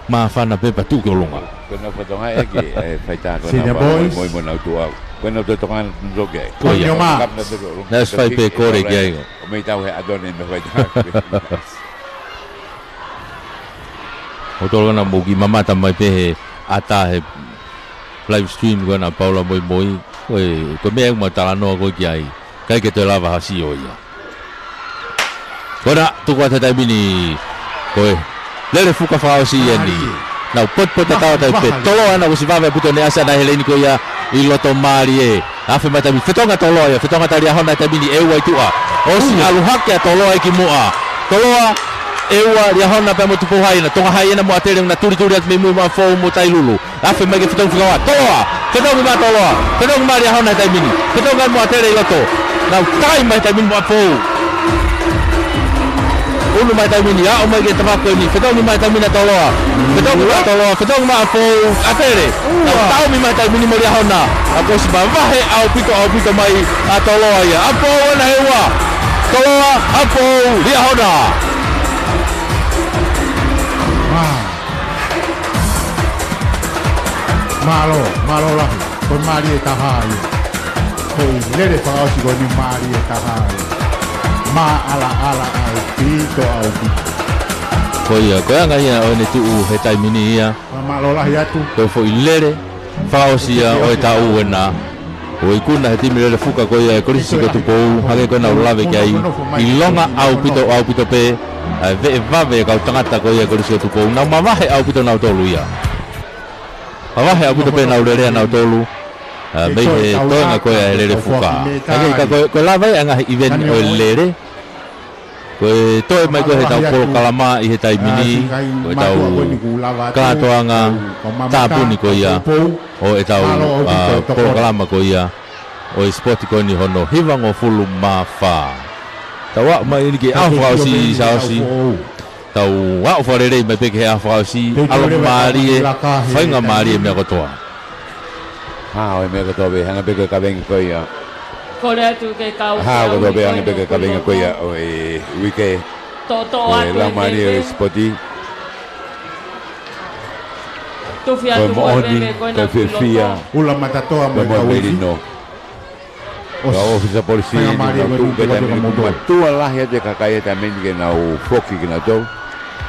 Ma fana pe pa tu ki olunga. Ko na fatonga e ke faita ko na moi mo na tu au. Ko na to tonga joge. Ko ia. Na fai pe kore ki ai. Me tau he adone me vai o tolo na mogi mama ta mai pe ata he live stream ko na Paula moi ko me ma ta no ko ki ai kai ke te lava hasi o ia kora tu ko ta bini ko le fuka fa si ni na pot ta pe tolo ana ko si va puto ne asa na heleni ko ia I loto marie afe mata mi fetonga tolo ia fetonga ta ria hona ta bini e wai tua osi aluhake toloa ki mua toloa ewa ria hona pe mo tupo hai na tonga hai na mo atere na turi at me mu ma fo mo tai lulu afe mege fitong flawa toloa fitong ma toloa fitong ma ria hona tai mini fitong mo atere loto na tai mai tai mini mo fo ulu mai tai mini ya o mege tama ko ni fitong mai tai mini toloa fitong ma fo atere na tau mi mai tai mini mo ria hona ako si ba vahe au pito mai a toloa ya apo na ewa toloa apo ria hona malo lah ko mari ta hai ko lere fa o si ko ni mari ta hai ma ala ai pito au ko ia ko anga ia o ne tu he tai mini ia malo lah ya tu ko fo lere fa o si o ta u na o ikuna he timi le fuka ko ia ko risi ko tu po hage ko na lave ki ai I longa au pito pe ve vave ka tangata ko ia ko risi ko tu po na mama he au pito na tolu ia awahe aku te pena ulere na tolu me he toa ko ia lere fuka hage ka ko lava anga event o lere ko to mai ko he tau ko kalama I he tai mini ko tau ka toanga tapu ni ko ia o e tau ko kalama ko ia o sport ko ni hono hivango fulu mafa tawa mai ni ke afa si sausi tau wa forere me pe ke afa si alo marie fainga marie me ko toa Ha, me ka tobe hanga be ka venga ko ia. Ko le atu ke kau. Ha, ko tobe hanga be ka venga ko ia o e wike. To atu. La Maria Spoti. Tu fia tu Oni, ka fia. Ula matatoa mo ka wifi. Ka ofisa polisi na tu be na tu lah ya de ka kai também que na o foki que na to.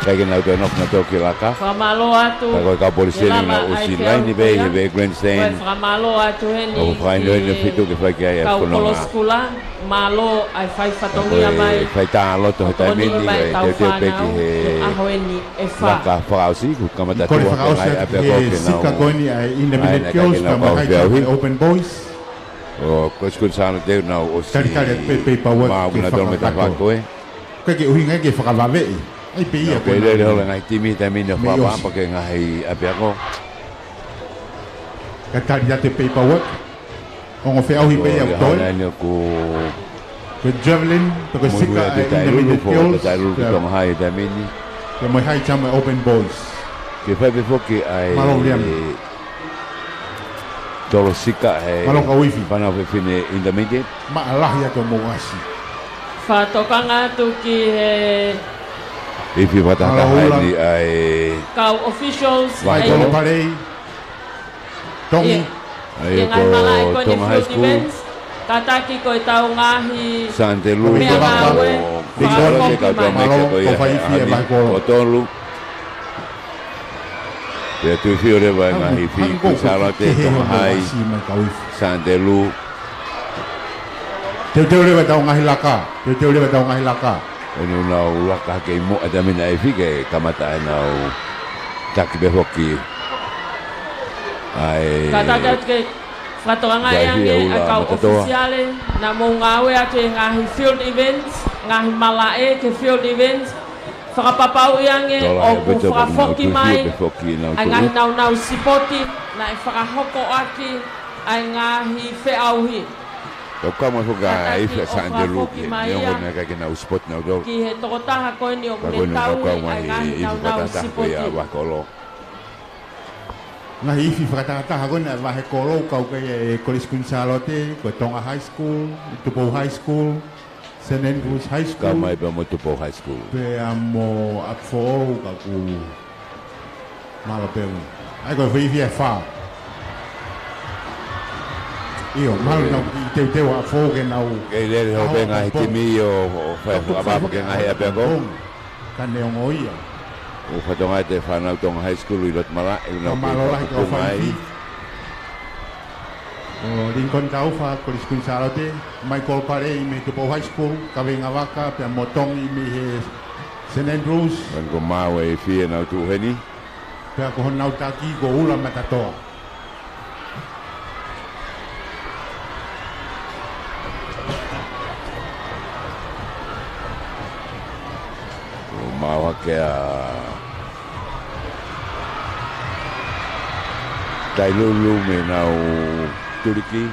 Ka que na to na to que la ka. Famalo atu. Ka polisi na o si line be grandstand. Famalo atu heni. O fai no no fitu que fai que ai ko no. Skula malo ai fai fatongia mai. Fai ta loto também que te pe que ahoeni e fa. Ka fa si ka mata tu ai a pe ko que na. Sika koni ai independent girls ka mai open boys. O koskun sana de na o si. Kari pe power. Ma una dorme ta fa ko e. Ka ke uhinga ke fa va ve. Ai pe ia ko le le ngai timi também na fa pa porque ngai a pe ko. Ka tari te paperwork. On fait au hipe au tol. Ko javelin, ko sika independent girls. Ko mai também. Ko mai hai chama open boys. Que fai be foki ai. Tolo sika e malonga wifi pana fe fine independent ma Allah ya to moasi fa tokanga tu ki e fi bata ta hai ai kau officials vai to parei tongi ai ko tong high school tataki ko tau ngahi Sante Lu me ngawe bigolo ke ka to me ko ia ko tolu ya tu fiore vai ngahi fi ku salate to hai Sante Lu te le tau ngahi laka te le tau ngahi laka ono na laka ke mo ada mina e fi ke kamata na tak be hoki ai kata ke fatonga yang akau ofisiale na mo ngawe ate ngahi field events ngahi malae ke field events whakapapau iange o ku whakafoki mai ai ngahi nau sipoti na whakahoko aki ai ngahi whiauhi o kama hoka ai Sante Lu ki niongo na ka nau spot nau do ki he tokotaha koe ni o mune tau ai ngahi nau sipoti ngahi ifi whakatataha koe na wahe kolo kau kei Koliskun Salote ko Tonga High School Tupo High School St. Andrews High School. Kamai pa mo Tupo High School. Pe amo apfo ka ku malapeu. Ai ko vivi fa. Io mal no te apfo ke nau. Ke le ho benga hitimi o fa apa ke ngai ape ko. Kan ne ngoia. O fa tonga te fa na Tonga High School i lot mala e no. Malola ko fa. Lincoln Taufa, Koliskun Salote, Michael Parei, me Tupo High School, Kawenga Waka, Pia Motong, me St. Andrews. Kan ko mawe e fie na tu heni. Pia ko honau taki ko ula matatoa. O mawa ke a Tailulu me na o Turiki.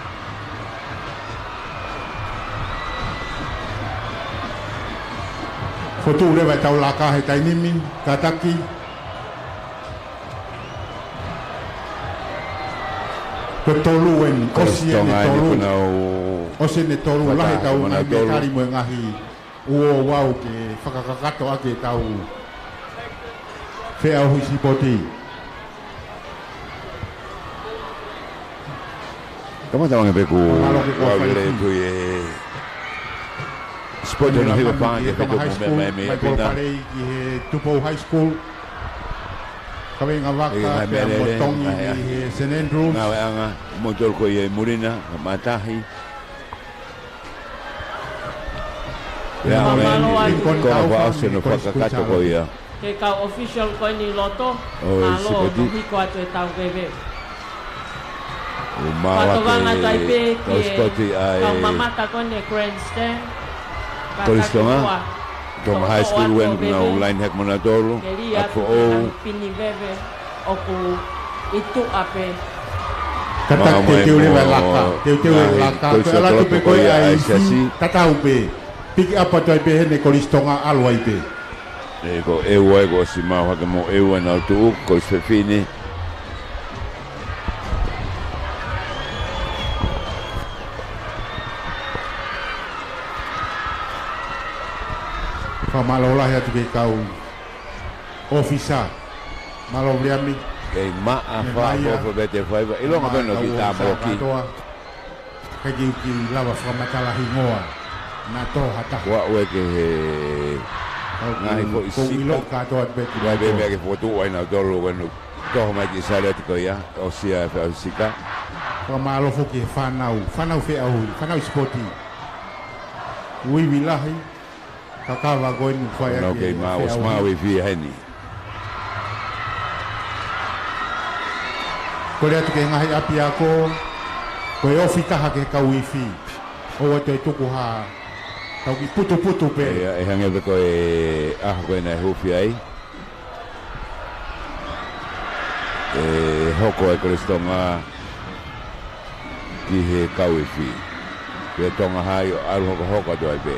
Fotu le vai tau laka he tainimi, kataki. Ko tolu en, osi en tolu. Osi en tolu la he tau ngai me kari mo ngahi. Uo wau ke whakakakato ake tau. Whea hui sipoti. Kamu tahu ngapain ku wale tu ye sport no hiba pan ye peto me pina Tupo High School Kawenga Waka Motong ye St. Andrews na anga motor ko ye Murina matahi ya ko wa ase no pakakato ko ya ke ka official ko ni loto malo hi ko atu tau bebe o mawa ke spoti ai kau mamata kon ne grandstand Kolistonga Tonga High School wen na line hek monatoro ako o pini bebe oku itu ape kata te ule laka te laka ala tu pe ko ai tata upe pick up to pe ne Kolistonga alwa ipe ko e si mawa ke mo e na tu ko se fini Kamalola ya tu ke kau ofisa malo liami Kei maafa ko bete fai ilo ngabe no kita moki. Kagi ki lava framatala hingoa na to hata Wa we ke ngai ko ko ilo ka to beti Wa be me ke foto wa na dolo wenu. To mai ki sale ti ko ya o sia fa sika. Kamalo fo ke fanau fe au fanau sporti. Ui vilahi kakava goinu fai No ke ma os ma we vi heni. Ko le atu ke ngahi api ako ko e ofi kaha ke ka wifi o te tuku ha tau ki putu pe E hange be ko e ko na hufi ai. Hoko e Kristonga ki he kawifi. Ke tonga hai aru hoko do ai be.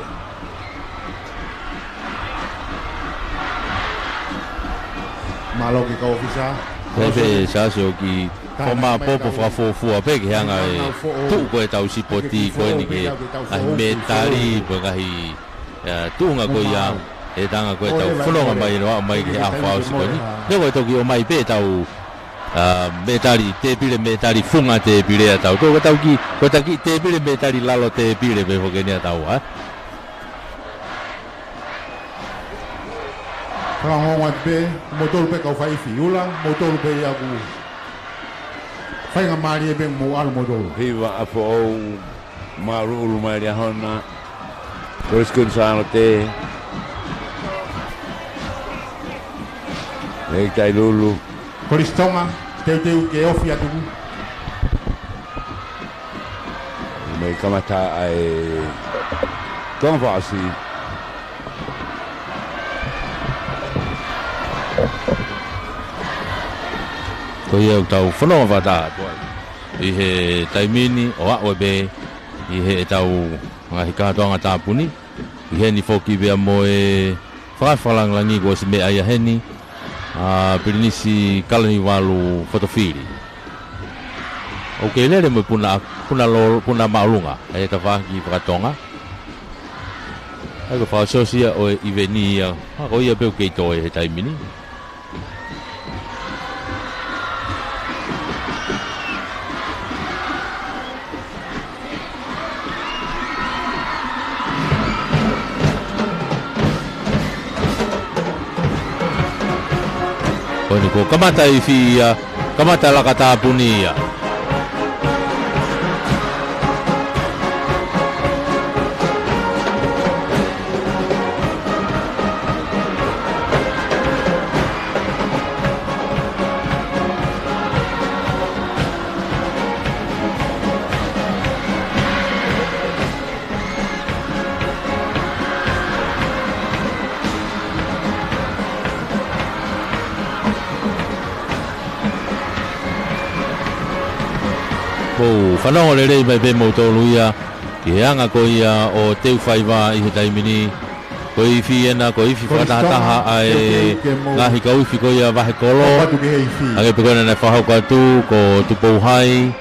malo ke ka ofisa Pepe saso ki koma popo fa pe ke hanga e tu ko e tau sipoti ko ni ke ai metali po ngahi tu nga ko ya e tanga ko e tau fulonga mai ke a fa si ko ni le ko to ki o mai pe tau metali te pile metali funga te pile tau ko tau ki ko ta ki te pile metali lalo te pile pe ho ke ni tau ha Rangonga pe motor pe ka fai fiula motor pe ya ku fai nga mari be mo al motor Hiva a fo maru ulu mai dia hona. Terus kun sa te. Ei tai lulu. Kristonga te ke ofi atu Mai kamata ai konvasi. ko ia tau whanau wata i he taimini o a be i he tau ngahi katoanga tāpuni i he ni whoki bea mo e whakawhalangi ko si me aia heni a pirinisi kalani walu whatawhiri o ke lere mo puna maulunga e ta whaki whakatonga ai ko whakasosia o i veni ia ko ia peo kei toi he taimini ko kamata i fia kamata la kata punia whanau le rei mai pe mautolu ia ki heanga ko ia o teu whaiwa i he taimini ko i whiena ko i whakataha ai ngahi ka uwhi ko ia wahe kolo age pe kona na whahau katu ko tupou hai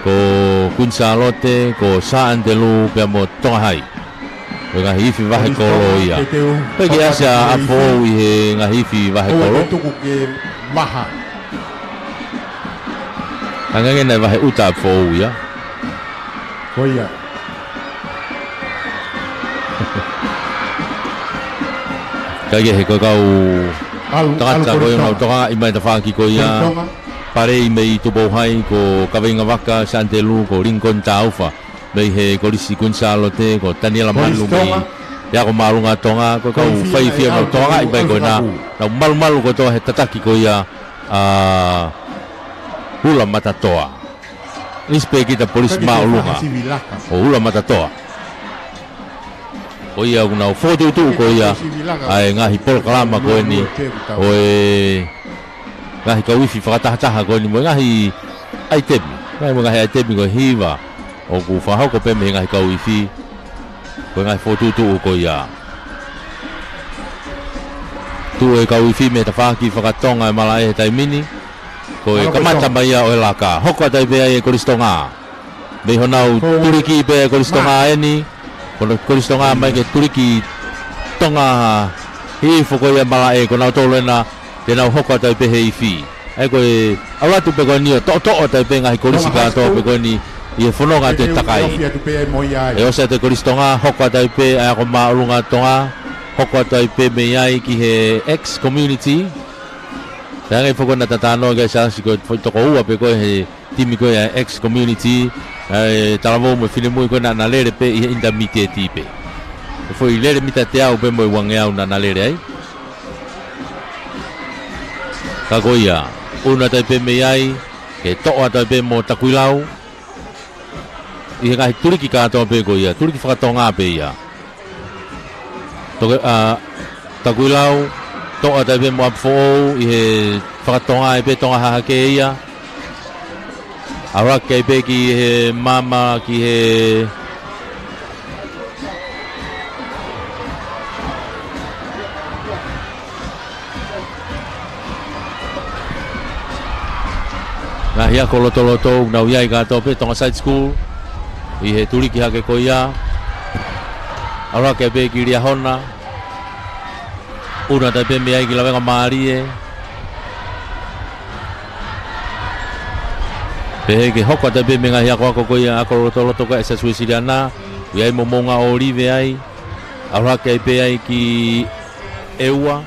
ko kunsa lote ko saan te lu pia mo tonga hai ko ngahi iwhi wahe kolo ia pe ki asa apo i he ngahi iwhi wahe kolo angenge na wahe uta apo ia Koia. Kage he ko kau tata ko ia toka i mai ta whaki ko ia pare i mei to bohai ko kawenga waka Santelu ko Lincoln Taufa mei he ko lisi kunsalo te ko Daniela Malu mei ya ko marunga tonga ko kau fai fia no tonga i mai ko na malu ko to he tataki ko ia hula matatoa Ispe kita polis maulunga o ula matatoa o ia una foto tu ko ia ai ngahi pol kalama ko ni o e ngahi ka wifi whakataha ko ni mo ngahi aitemi ngahi aitemi ko hiva o ku whahau ko peme ngahi ka wifi ko ngahi foto tu ko ia tu e ka wifi me ta whaki whakatonga e malai he taimini ko e kamata mai o e laka hoko tai be e Kristonga me honau turiki be Kristonga eni ko Kristonga mai ke turiki tonga hi fo ko ia mala e ko na tolo na te na hoko tai pe hei fi ai ko ala tu pe ko ni to tai pe ngai ko si ka to pe ko ni i fono nga te takai e o se te koristonga hoko tai pe a ko maulunga tonga hoko tai pe me ai ki he ex community ngai fo ko na tatano ga sa si ko to ko ua pe ko he timi ko ya ex community talamo mo file mo ko na lere pe i intermediate pe fo i lere mita te au pe mo wange au na lere ai ka goia una tai pe me ai ke to ata pe mo takuilau i ga turiki ka to pe goia turiki fa tonga pe ia to takuilau to ata pe mo fo i he fa tonga pe tonga ha ke ia ara ke pe ki he mama ki he na hia ko loto na uia ga to pe tonga side school i he turi ki ha ke ko ia ara ke pe ki ria hona una ta pe me ai ki la venga marie pe ke hoko ta pe me ga hia ko ia ko loto ka esa suisiliana ia mo monga olive ai ara ke pe ai ki eua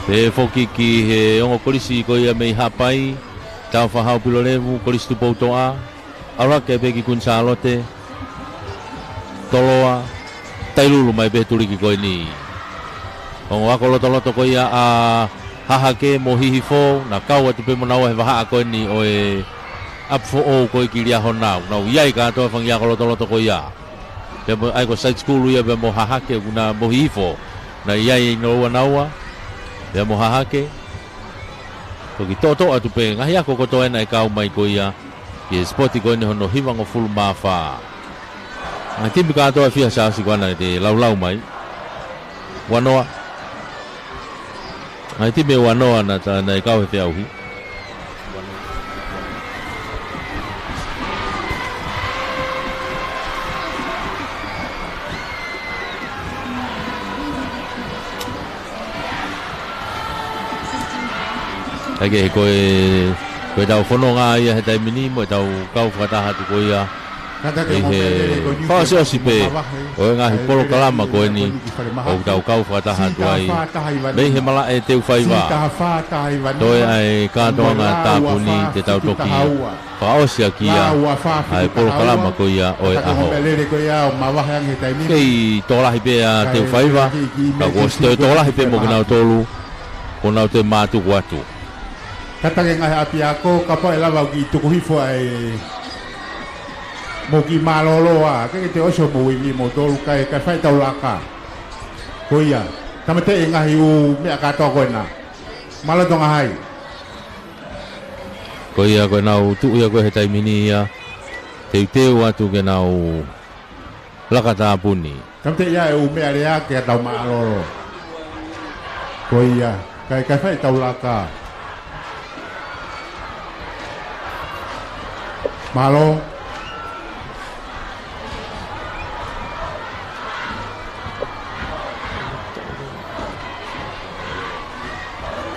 pe foki ki he ongo polisi ko ia mei hapai tau fa hau pilolevu polisi tu poutoa ara ke be ki kunsalote toloa tailulu mai be tuli ki ko ni ongo ako loto ko ia a hahake mohihi fo na kawa tu pe monawa he vaha ko ni oe apfo o ko ki ria hona na ia ka to fang ia ko loto ko ia pe ai ko side school ia be mo hahake una mohihi fo na ia no nawa ya mohahake to ki toto atu pe ngahi ako ko to ena e kau mai ko ia ki spoti ko ne hono hiwa ngo full mafa na timbi ka to afia sa si kwana de lau mai wanoa ai timbe wanoa na ta na e kau he au hi ake koe tau whono ngā ia he taimini mo e tau kau whakataha tu koe ia e he whakase osi pe o e ngahi polo kalama koe ni o tau kau whakataha tu ai mei he mala e teu whaiwa toi ai kātoa ngā tāpu ni te tau toki whakaosia ki ia ai polo kalama koe ia o e aho kei tōlahi pe a teu whaiwa ka kua stoi tōlahi pe mo kinau tolu ko nau te mātuku atu Katange ngahe api ako kapa elawa ki tukuhifo ai mo ki maloloa ke te oso mo wi mo tolu kai ka fai tau laka koia kamate ngahi u me aka to ko na malo to ngahai koia ko nau tu ia ko he taimini ia teu atu ke nau laka tāpuni kamate ia u me area ke tau malolo koia kai ka fai tau laka malo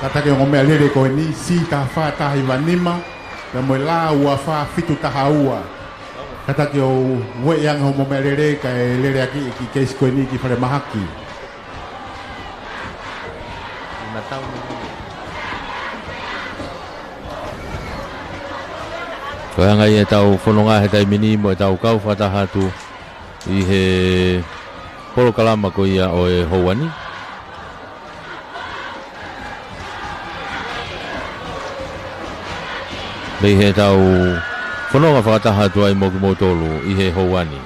kata ke ngome lele ko ni si ta fa ta hivanima na mo la wa fa fitu ta haua kata ke o we yang ho mo lele ka lele aki ki kes ko ni ki fare mahaki na tau ko anga ia tau whanonga he taimini mo e tau kau whataha tu i he polo kalama ko ia o e houani mei he tau whanonga whakataha tu ai mo ki mo tolu i he houani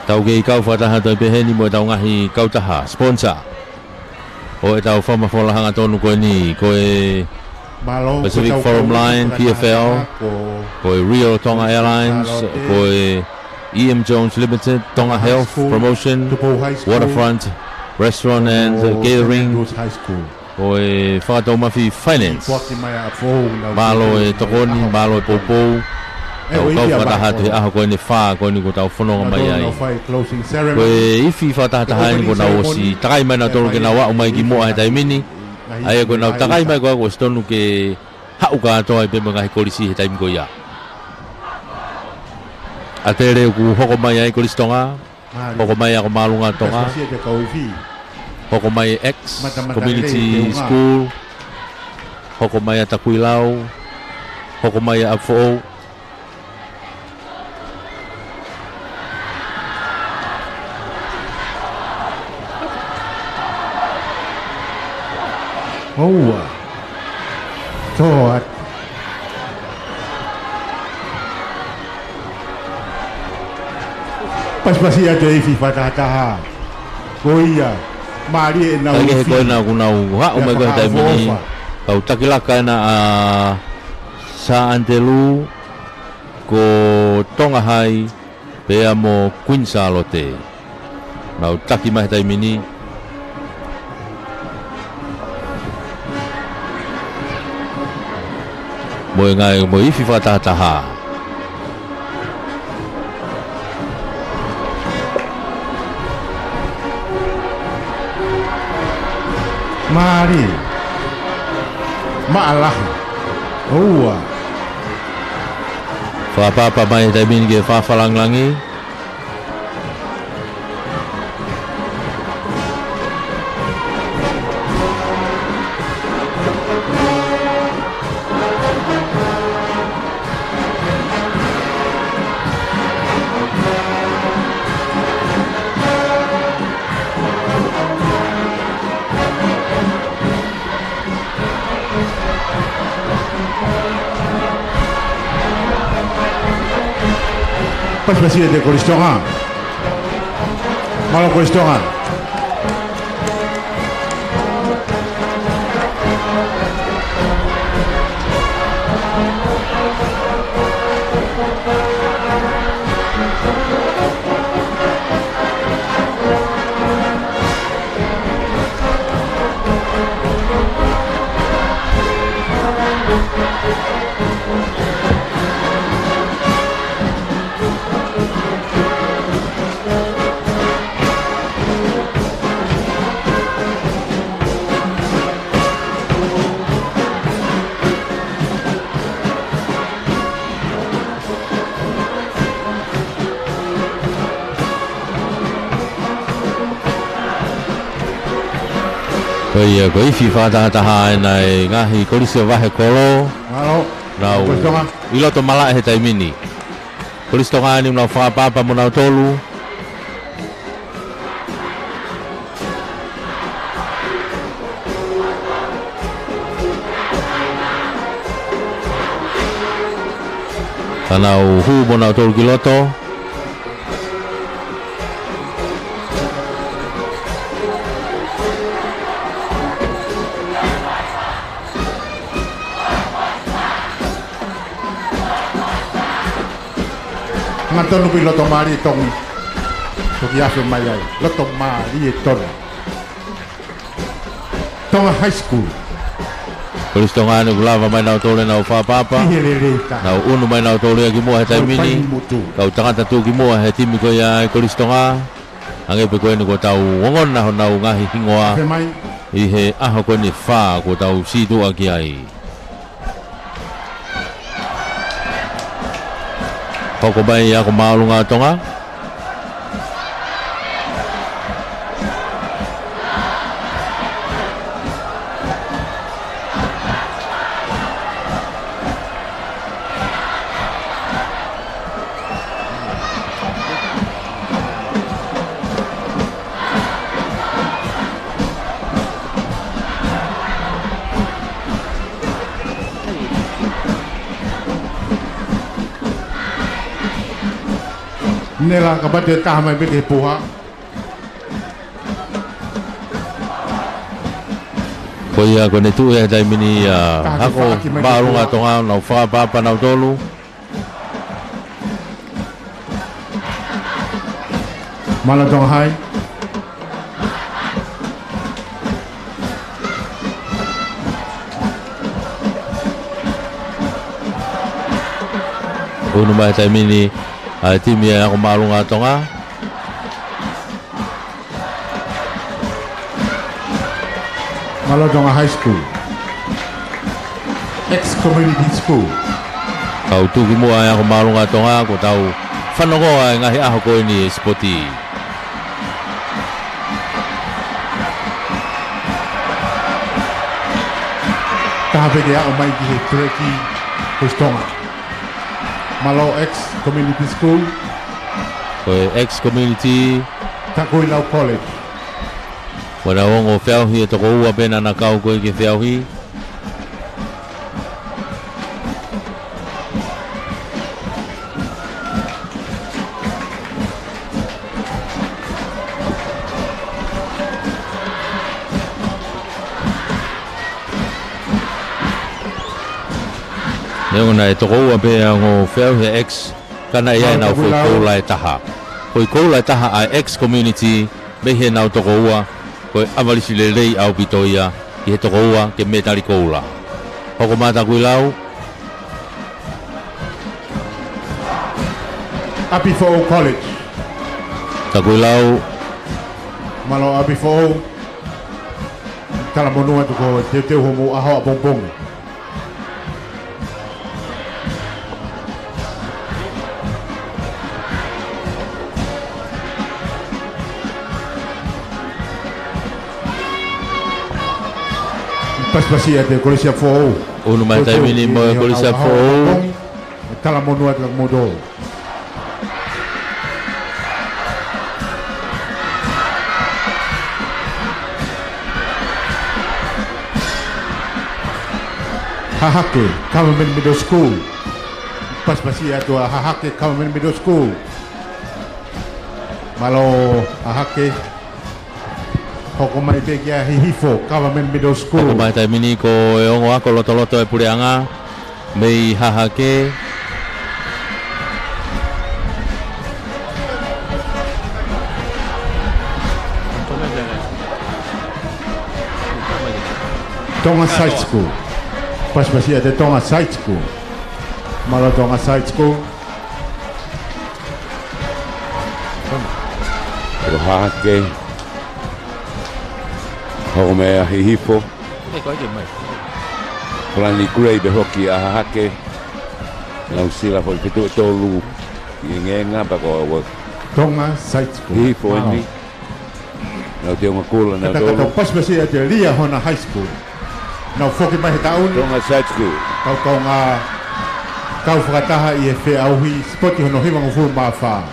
tau ke i kau whataha tu ai peheni mo e tau ngahi kau taha sponsor o e tau whamawholahanga tonu koe ni koe Pacific Forum Line, PFL, koe Rio Tonga Airlines, koe E.M. Jones Limited, Tonga Health Promotion, Waterfront Restaurant and Catering, koe Whakatau Mafi Finance, malo e tokoni, malo e poupou, Kau whakataha te aho koe ne wha koe ni ko tau whanonga mai ai. Closing Koe ceremony. iwi whakataha ni ko na osi takai mai na tolu ke na wau mai ki moa he taimini. Ai ko na takai mai ko stonu ke hau katoa i pe mga he kolisi he taimi ko ia. A te reo ku hoko mai ai kolisi tonga. Hoko mai ako malunga tonga. Hoko mai X Community School. Hoko mai a Takuilau. Hoko mai a Afo. Oua. Toat. Pas-pasi aja ifi fatataha. Koia. Mari na Ai he koe na kunau ha o mai koe tai mini. Kau takilaka na a Sa Antelu ko Tonga Hai pea mo Queen Charlotte. Nau taki mai tai mini. Mo ngai mo ifi fatataha. Mari. Maalah. Oua. Whapapa mai tai mini ke whawhalanglangi. Pas-pasi de Coristongan. Malo Coristongan. Koe koe ifi whakataha nai ngahi kolisi o wahe kolo. Malo. Nau Coristongan. iloto mala he tai mini. Kolisi tonga ni nau whapapa mo nau tolu. Tanau hu mo nau tolu kiloto. Ngantonu pi loto mari tong. Toki aso mai ai. Loto mari tong. Tonga High School. Kolisi tonga ni kulava mai nau tolu nau whapapa. Iherereta. Nau unu mai nau tolu ki mua he tai mini. Kau tangata tu ki mua he timi ko ia kolisi tonga. Ange pe koe ni ko tau ngongon na ho nau ngahi hingoa. Mai. I he aho koe ni wha ko tau situ aki ai. Hoko mai ako maulunga tonga. Nela kabate tahmai bete puha. Ko ia ko ne tu e dai mini hako maulunga tonga nau whapapa nau tolu. Malo Tonga Hai. Unu mai taimini ai timi ako malunga tonga. Malodonga High School, ex-community school. Kau tuki mua ai ako malunga tonga ko tau whanongo ai ngahi aho ko ni spoti. Tahapege ako mai ki he tureki Kustonga. Malo ex-community school, Ko ex-community Takuilau College. wana ongo whiauhi e toko ua pena na kau koe ki whiauhi. Neona e toko ua pena ngo whiauhi ex kana ia nau fui koula e taha. Fui koula e taha ai ex-community mehe nau toko ua koe amalisi lelei au pitoia i he toko ua ke me tali koula. Hoko mata kui lau. Apifo'o College. Ta kui lau. Malo Apifo'o. Talamonua tuko te homo aho a bongbong. Paspasia te Kolisia Fo'o. Unu mai taimini mo e Kolisia Fo'o. Talamonua te modo. Hahake, Government Middle School. Paspasia tu Hahake Government Middle School. Malo Hahake. Hoko mai pekia Hihifo Government Middle School. Hoko mai taimini ko e ongo ako loto e pureanga. Mei hahake. Tonga Side School. Paspasia de Tonga Side School. Malo Tonga Side School. Hahake. Hoko mea Hihifo. Plani kurei be hoki a Hahake. Lau sila po pitu tolu. Ngenga pa ko Tonga Side School. Hihifo ni. Lau te unga kula na Kata tolu. paspasia de Lia Hona High School. Nau foki mai he taun. Tonga Side School. Kau ngā kau whakataha i e whe auhi spoti hono hiwa ngufu mawha.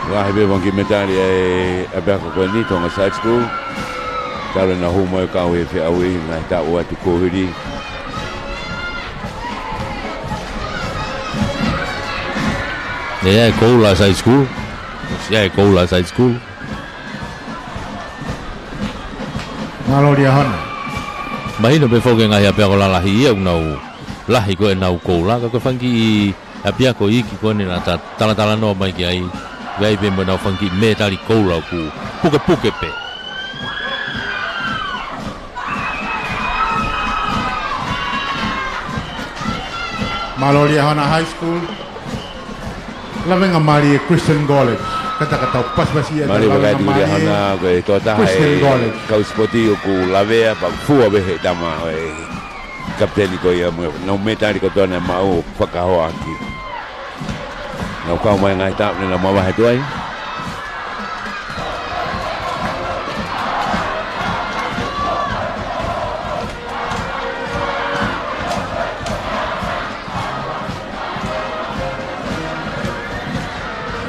Ngahi be wangi metari e abeka koe ni Tonga Side School. Talo na humo e kau e whi aui ngahi ta ua tu kohiri. Ia e koula Side School. Ia e koula Side School. Ngalo lia hana. Mahino pe foke ngai apea ko lalahi ia unau lahi ko e nau koula ka ko fangi apea ko iki ko ni na tala no mai ki ai gai pe mo nau fangi me tali koula ku puke pe. Maloria Hana High School. Lavenga Mari Christian College. Kata paspasia Mari bagai tu dia hana ko e tota Christian College. kau spoti ku lavea pa fua be he tama e kapteni ko ia no metari ko tona mau whakaho aki. Nau kau mai ngai tap ni na mawa he tuai.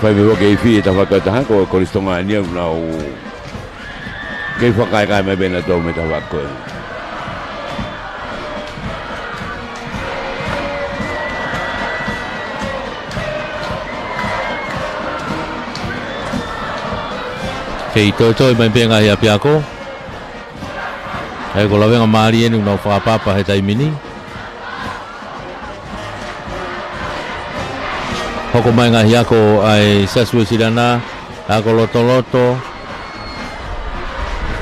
Pai me ke fi ta whakataha ko koristonga ni nau ke whakai mai bena tau me ta wako. Kei toi mai penga ia piako. Ai ko lavenga mari enu no whakapapa he taimini. Hoko mai ngahi ako ai sasue sirana, ako loto.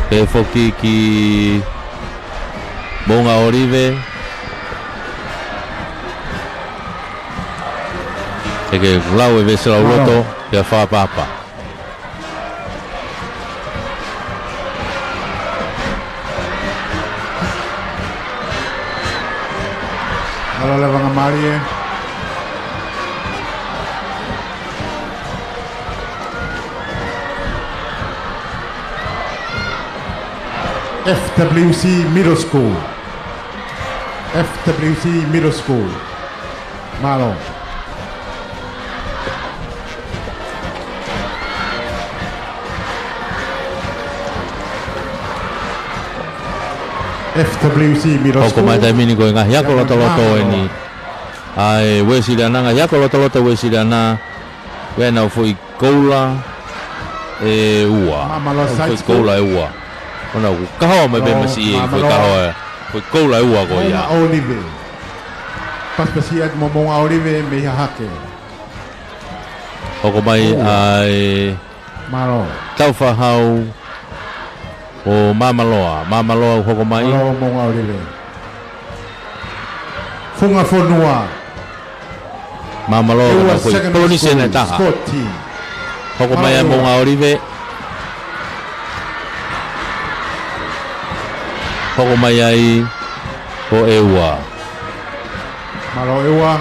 E foki ki Bonga Orive. ke lau e vesela loto pe fa papa Alo le vanga Marie. FWC Middle School. FWC Middle School. Malo. FWC Middle Hoko School. mai tai mini ko nga yako loto ni ai we sila na nga yako loto we sila na we na foi koula e ua Mamalo foi Side School. koula e ua ona ku kaho mai be masi foi kaho foi koula e ua ko Monga ya Olive. Paspasiat mo Monga Olive me hake. hoko mai ai Malo. tau fa hau o mamaloa hoko mai Malo Monga Olive. Funga Fonua. mamaloa ko foi poni sene taha Sport team. hoko mai a monga olive hoko mai ai o eua Malo Ewa.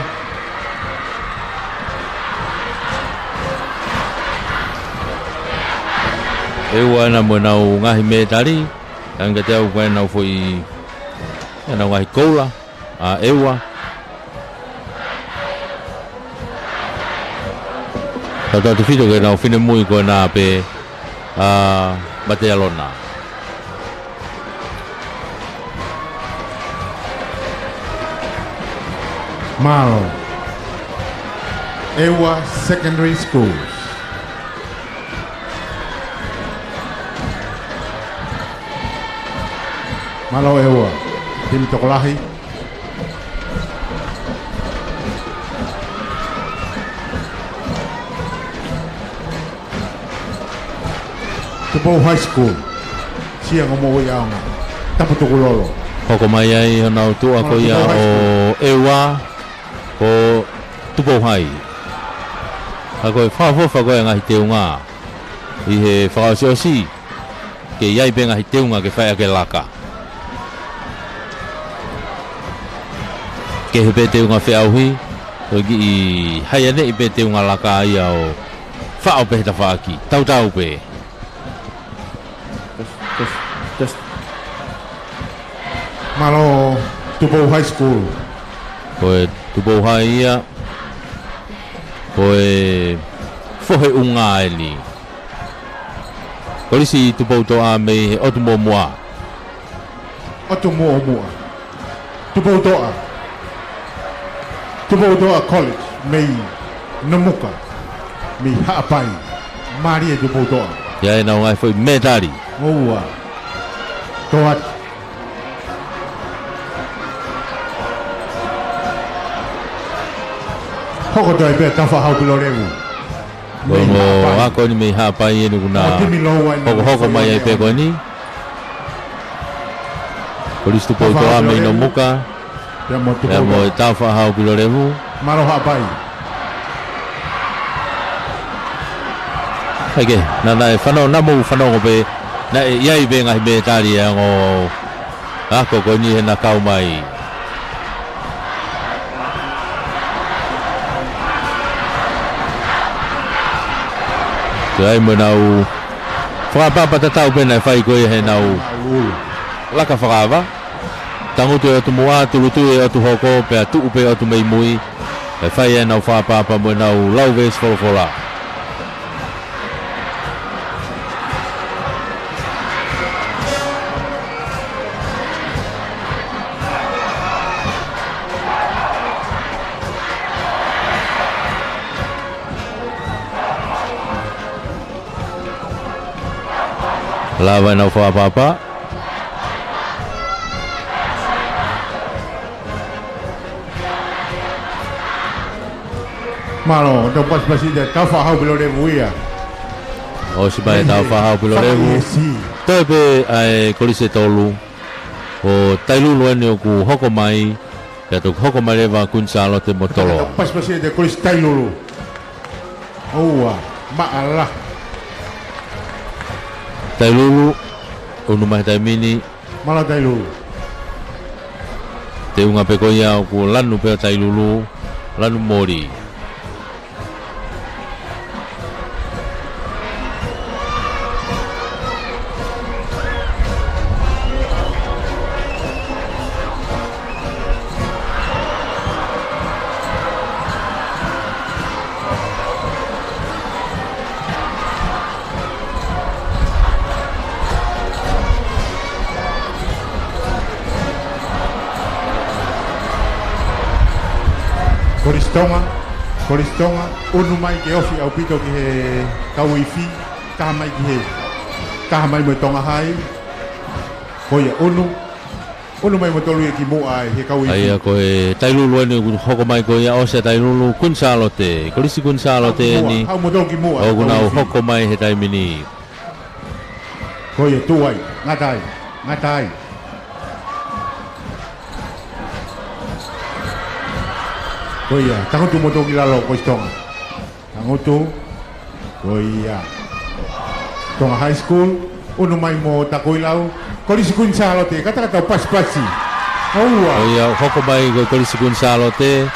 eua na mo nau ngahi me tari anga te au koe nau foi na ngahi koula a eua tata tu fito ke nau fine mui koe na pe a mate alona Malo. Ewa Secondary Schools. Malo Ewa. Tim Tokolahi. Tupo High School. Siang mo ya nga. Tapu Tokololo. hoko mai ai nau tu ako ia o eua o tupo hai ako fa ko ngahi teunga i he fa si ke iai pe ngahi teunga ke fa ke laka ke he pe teunga fe auhi o gi i hai ane i pe teunga laka ia o fa o pe ta fa ki tau pe Just Malo Tupo High School. Koe tupo hai ia koe fohe unga eli Kolisi tupo to a me otu mo mua Otu mua mua. Tupo Toa. Tupo Toa College. Mei Namuka. Mi Haapai. Maria Tupo Toa. ya e nau ngai foi medali Oua. Toa. Hoko toi pe tafa hau pilo revu. mo ako ni me ha pa ye ni kuna hoko mai ai pe ko ni Kolisi tupo to a me no muka Ya mo tupo. ya mo ta fa ha pilo revu Maro Haapai. Hage, na whanau na mo whanau pe na iai be ngai me tari a ngo ako ko ni he na kau mai Ai mo nau whakapapa tatau pe na whai koe he nau laka whakava tangu tu e atu mua tulutu e atu hoko pe atu upe atu mei mui e whai e nau whakapapa mo nau lau ves wholofola Lava nau whakapapa Maro, do pas pasi de tafa hau pilo revu ia. o si pai tau whahau pilo revu toi pe ai kolise tolu o tailulu ene o ku hoko mai pe tu hoko mai rewa kunsa alo te motolo Pas pasi de Chris Tailulu. Oua, ma'ala. Tailulu, unu mai taimini, Mala tailu. te unga pe koia o ku lanu pe tailulu, lanu mori. Koristonga, unu mai ke ofi au pito ki he kauifi, kaha mai ki he, kaha mai mo tonga hai, koia unu mai mo tolu e ki mua he kauifi. Ai ko e tailulu ni hoko mai ko ia o se tailulu kunsalote, kolisi kunsalote ni. Hau mo tolu ki mua. O kuna hoko mai he taimini. Koia tuai, ngatai. Koia, tangotu mo tolu ki lalo koistonga. Tangotu, koia. Tonga high school, unu mai mo takoilau, kolisi kunsalote, kata pas-pasi. Oua. O ia hoko mai ko kolisi kunsalote,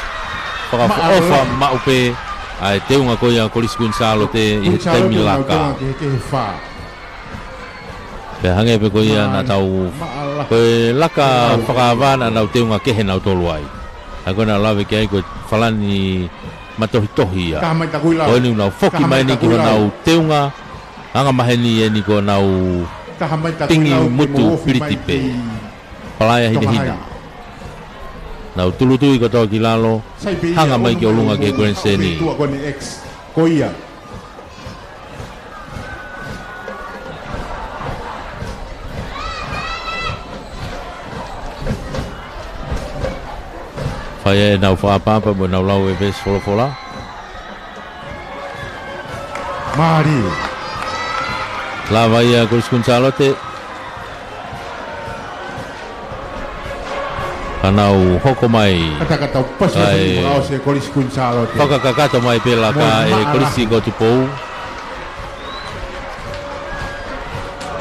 ofa maupe, ai te unga ko ia kolisi kunsalote i he taimi laka. Pe hange pe ko ia na tau, ko laka whakawana nau te unga kehe nau tolu ai. Ako na lawe ki ai ko falani matohi-tohi ia. Kaha mai takoilau. O ni unau foki mai ni ki nau te unga, hanga maheni e ni ko nau tingi mutu piritipe. Palaya hide hina. Nau tulu-tui ko toa ki lalo, hanga mai ki olunga ke Grand Seni. Koia. Whaia e nau whaapapa mo nau lau e ves fola. Mari. La vaia Kolis Kunsalote. Kanau hoko mai. Kata pasu mau se Kolis Kunsalote. Whakakakato mai pela ka e Kolisi ko tupou.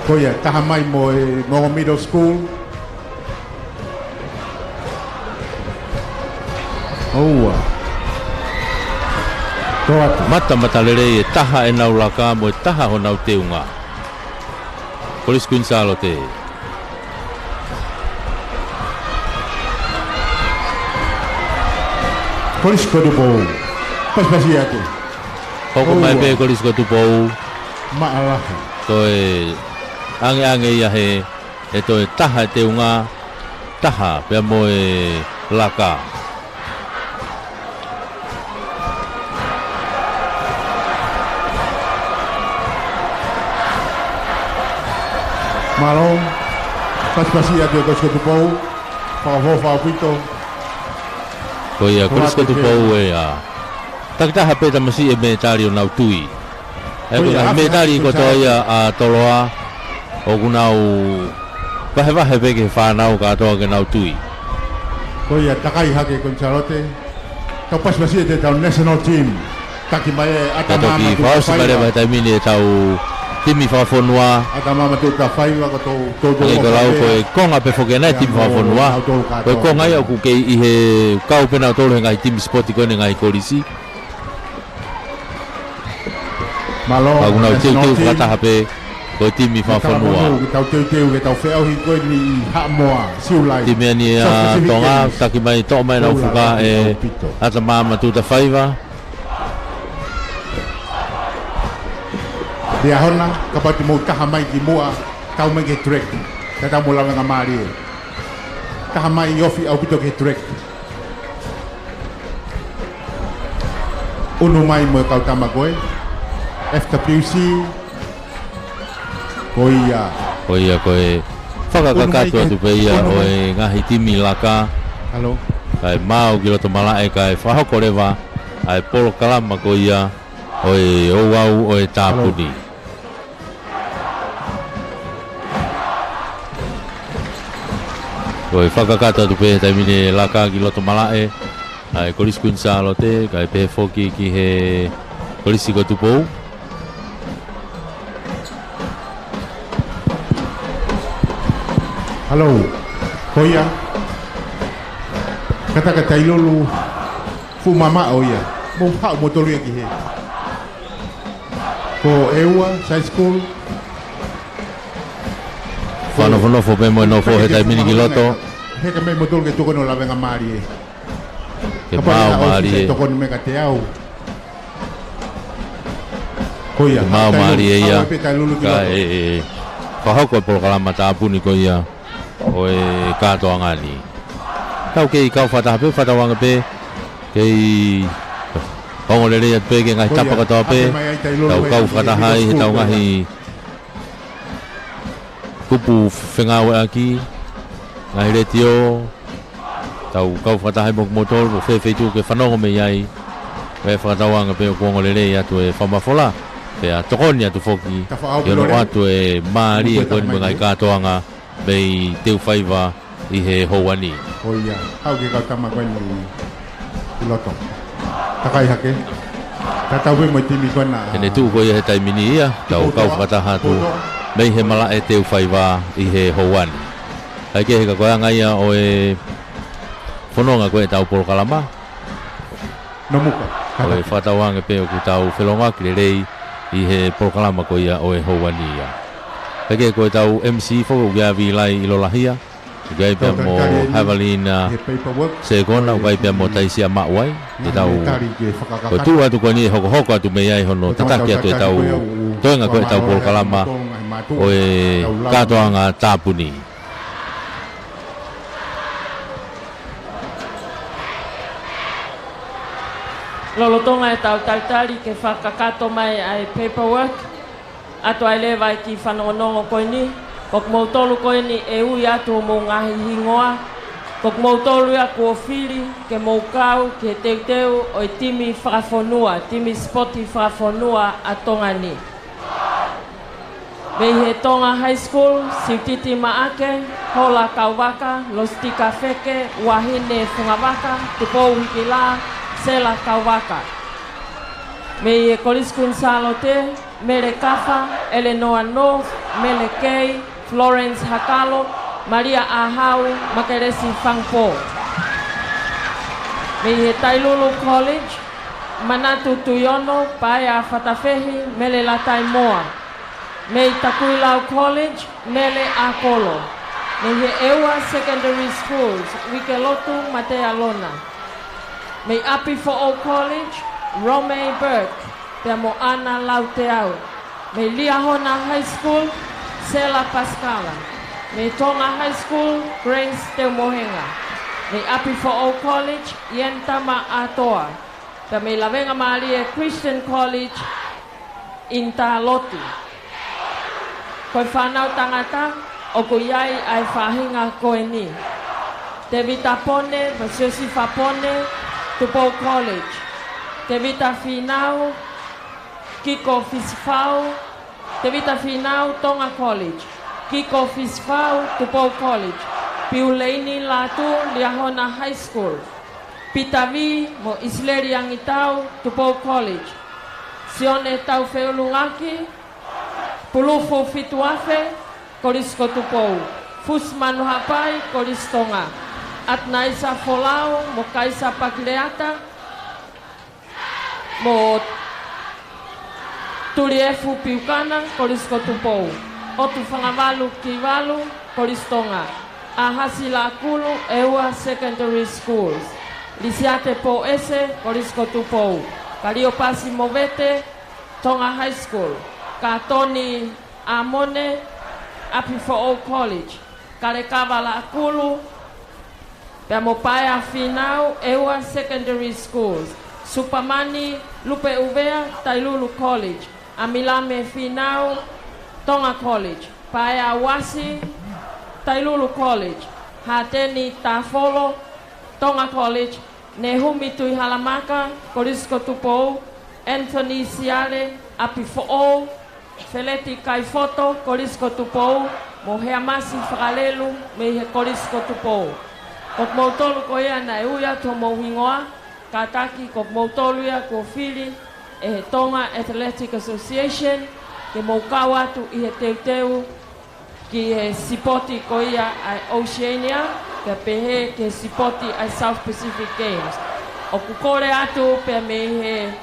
Koia, taha mai mo e Ngogo Middle School. Oua. Mata lere e taha e nau laka mo e taha ho nau teunga. Kolis Kunsalote. Kolis ko tupou. Pas-pasi atu. Hoko mai pe Kolis ko tupou. Maalah. To e ange ia he e to e taha e teunga. Taha pe mo e laka. Malong, pas-pasi atu Kolis ko tupou. Whakawhawhawhito. Ko ia Kolis ko tupou e a. Taktaha pe tamasi e metari o nau tui. E kuna metari ko to ia a toloa. O kunau wahe peke whanau ka toa ke nau tui. Koia takai hake Kunsalote. Tau pas-pasi atu tau national team. Taki mai e atamama Katoki whaosi mare mai taimini e tau timi whafonua. Atamama tu ta whaiwa ko tau Ngai ko lau ko e konga pe whokenai timi whafonua. Ko e konga ia ku kei i he kau pena o tolu he ngai timi spoti ko ne ngai Kolisi. Malong. Ka kunau teu whakataha pe ko timi whafonua. Tau teu ke tau wheau hi koe ni haamoa, siulai. Timi ani a tonga, taki mai to mai nau whuka e atamama tu ta whaiwa. Dia hona, kapati mo taha mai ki mua, tau mai ke trek. Kata mo lawa nga mari e. Taha mai yofi au pito ke trek. Unu mai mo kau tama koe. FWC. Koia. Koia koe whakakakatu atu pe ia o e ngahi timi laka. Halo. Kai mau ki roto malae kai whahoko rewa. Ai polo kalama ko ia o e ouau o e tāpuni. Ko e whakakata tu pe taimine laka ki loto malae. Ai Kolis Kunsalote kai pe foki ki he Polisi ko tupou. Hello. Koia. Kata kata ilolu. Fu mama oia. Mo pa mo tolu ya ki he. Ko eua high school. Whanofono fo pe mo no fo he tai mini kiloto. He ka me mo tolu ke toko no lawe nga mari e. Ke mau mari e. Toko no me ka te au. Koia. Mau mari e ia. Ka e. Whahoko e polokalama tāpuni ko ia. O e katoa ngani. Tau kei kau whatahape, whatawanga pe. Kei hongo lere at pe, ke ngai tapa katoa pe. Tau kau whatahai, he tau ngahi kupu whengawe aki. Ngahi retio. Tau kau whatahai mok motol, mo whewheitu ke whanongo me iai. Pe whatawanga pe o kongo lere atu e whamafola. Pe a tokoni atu foki. Yono atu e maari e koni mga i katoanga. Bei teu whaiva i he houani. Oia, au ke kau tama koe ni piloto. Takai hake. Tatau we mo timi koe na. Kene tu koe he taimini ia, tau kau whatahatu. Mei he mala e teu whaiva i he houani. Hai ke he ka koe anga ia o e whanonga koe tau polokalama. No muka. O e whatawanga pe o ku tau whelonga kire rei i he polokalama koe ia o e houani ia. Peke koe tau MC foko ukia vilai ilolahia. Ukai pia mo Havalina Segona, ukai pia mo Taisia Mauai. Te tau koe tu atu koe ni hoko atu me iai hono tataki atu e tau toenga koe tau polokalama o e katoanga tāpuni. Lolotonga e tau tautari ke whakakato mai ai paperwork. Ato ai lewa i ki whanongonongo koe ni. Kok mautolu koe ni e ui atu mo ngahi hingoa. Kok mautolu ia kua whiri ke maukau ke teuteu o i timi whakafonua, timi spoti whakafonua a tonga ni. Mei he Tonga High School, Siutiti Maake, Hola Kauwaka, Lostika Feke, Wahine Fungawaka, Tupou Hikila, Sela Kauwaka. Mei e Koliskun Salote, Mere Kafa, Eleanor North, Mele Kei, Florence Hakalo, Maria Ahau, Makeresi Fangpo. Mei he Tailulu College, Manatu Tuyono, Paea Fatafehi, Mele Latai Moa. Mei Takuilau College, Mele Akolo. Mei he Ewa Secondary Schools, Wikelotu, Matea Lona. Mei Api Fo'o College, Romei Burke, Pea mo Ana Lauteau. Mei Liahona High School, Sela Pascala. Mei Tonga High School, Grace Teo Mohenga. Mei Api Fo'o College, Yentama Atoa. Pea mei Lavenga Maria Christian College, Intaloti. Koe whanau tangata, o ko iai ai whahinga koe ni. Te vita pone, Masiosi Fapone, Tupou College. Te vita whinau, Kiko Fisfau, te vita whinau, Tonga College. Kiko Fisfau, Tupou College. Piuleini Latu, Liahona High School. Pitavi, mo Isleri Angitau, Tupou College. Sione Tau Feulungaki, Pulufu Fituafe, Korisko Tupou. Fusmanu Hapai, Koristonga. Atnaisa Folau, mo Kaisa Pakileata, mo Turiefu Piukana, Korisko Tupou. Otu Whangavalu Kivalu, Koristonga. Ahasila Akulu, Ewa Secondary Schools. Lisiate Po Ese, Korisko Tupou. Kariopasi Movete, Tonga High School. Katoni Amone, Api Fo'o College. Karekavala Akulu, Pea Mopaea Finau, Ewa Secondary Schools. Supamani, Lupe Uvea, Tailulu College. Amilame Finau, Tonga College. Paea Wasi, Tailulu College. Hateni Tafolo, Tonga College. Nehumi Tui Halamaka, Korisko Tupou. Anthony Siare, Api Fo'o. Feleti Kaifoto, Korisko Tupou. Moheamasi Whakalelu, Mehe Korisko Tupou. Kok mautolu ko ia na e uia to mauhingoa, kataki kok mautolu ia ko whiri, e he Tonga Athletic Association ke moukau atu i he teuteu ki he sipoti ko ia ai Oceania ke pehe ke sipoti ai South Pacific Games. O kukore atu pe me he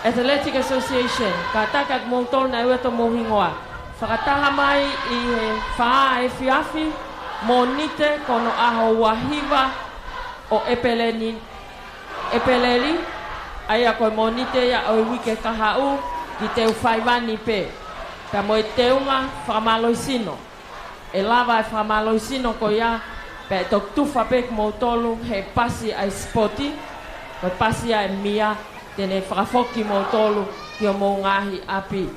Athletic Association ka taka moutol na ueto mohingoa. Whakataha mai i he whaa e whiawhi mō nite kono aho wahiwa o Epeleli ai a koe mō nite ia o wike kahau ki teu whaiwani pe. Ka mo e teunga whamaloisino. E lava e whamaloisino ko ia pe tok tuwha pe mō tolu he pasi ai spoti ko pasi ai mia tene whakafoki mō tolu ki o mō ngahi api.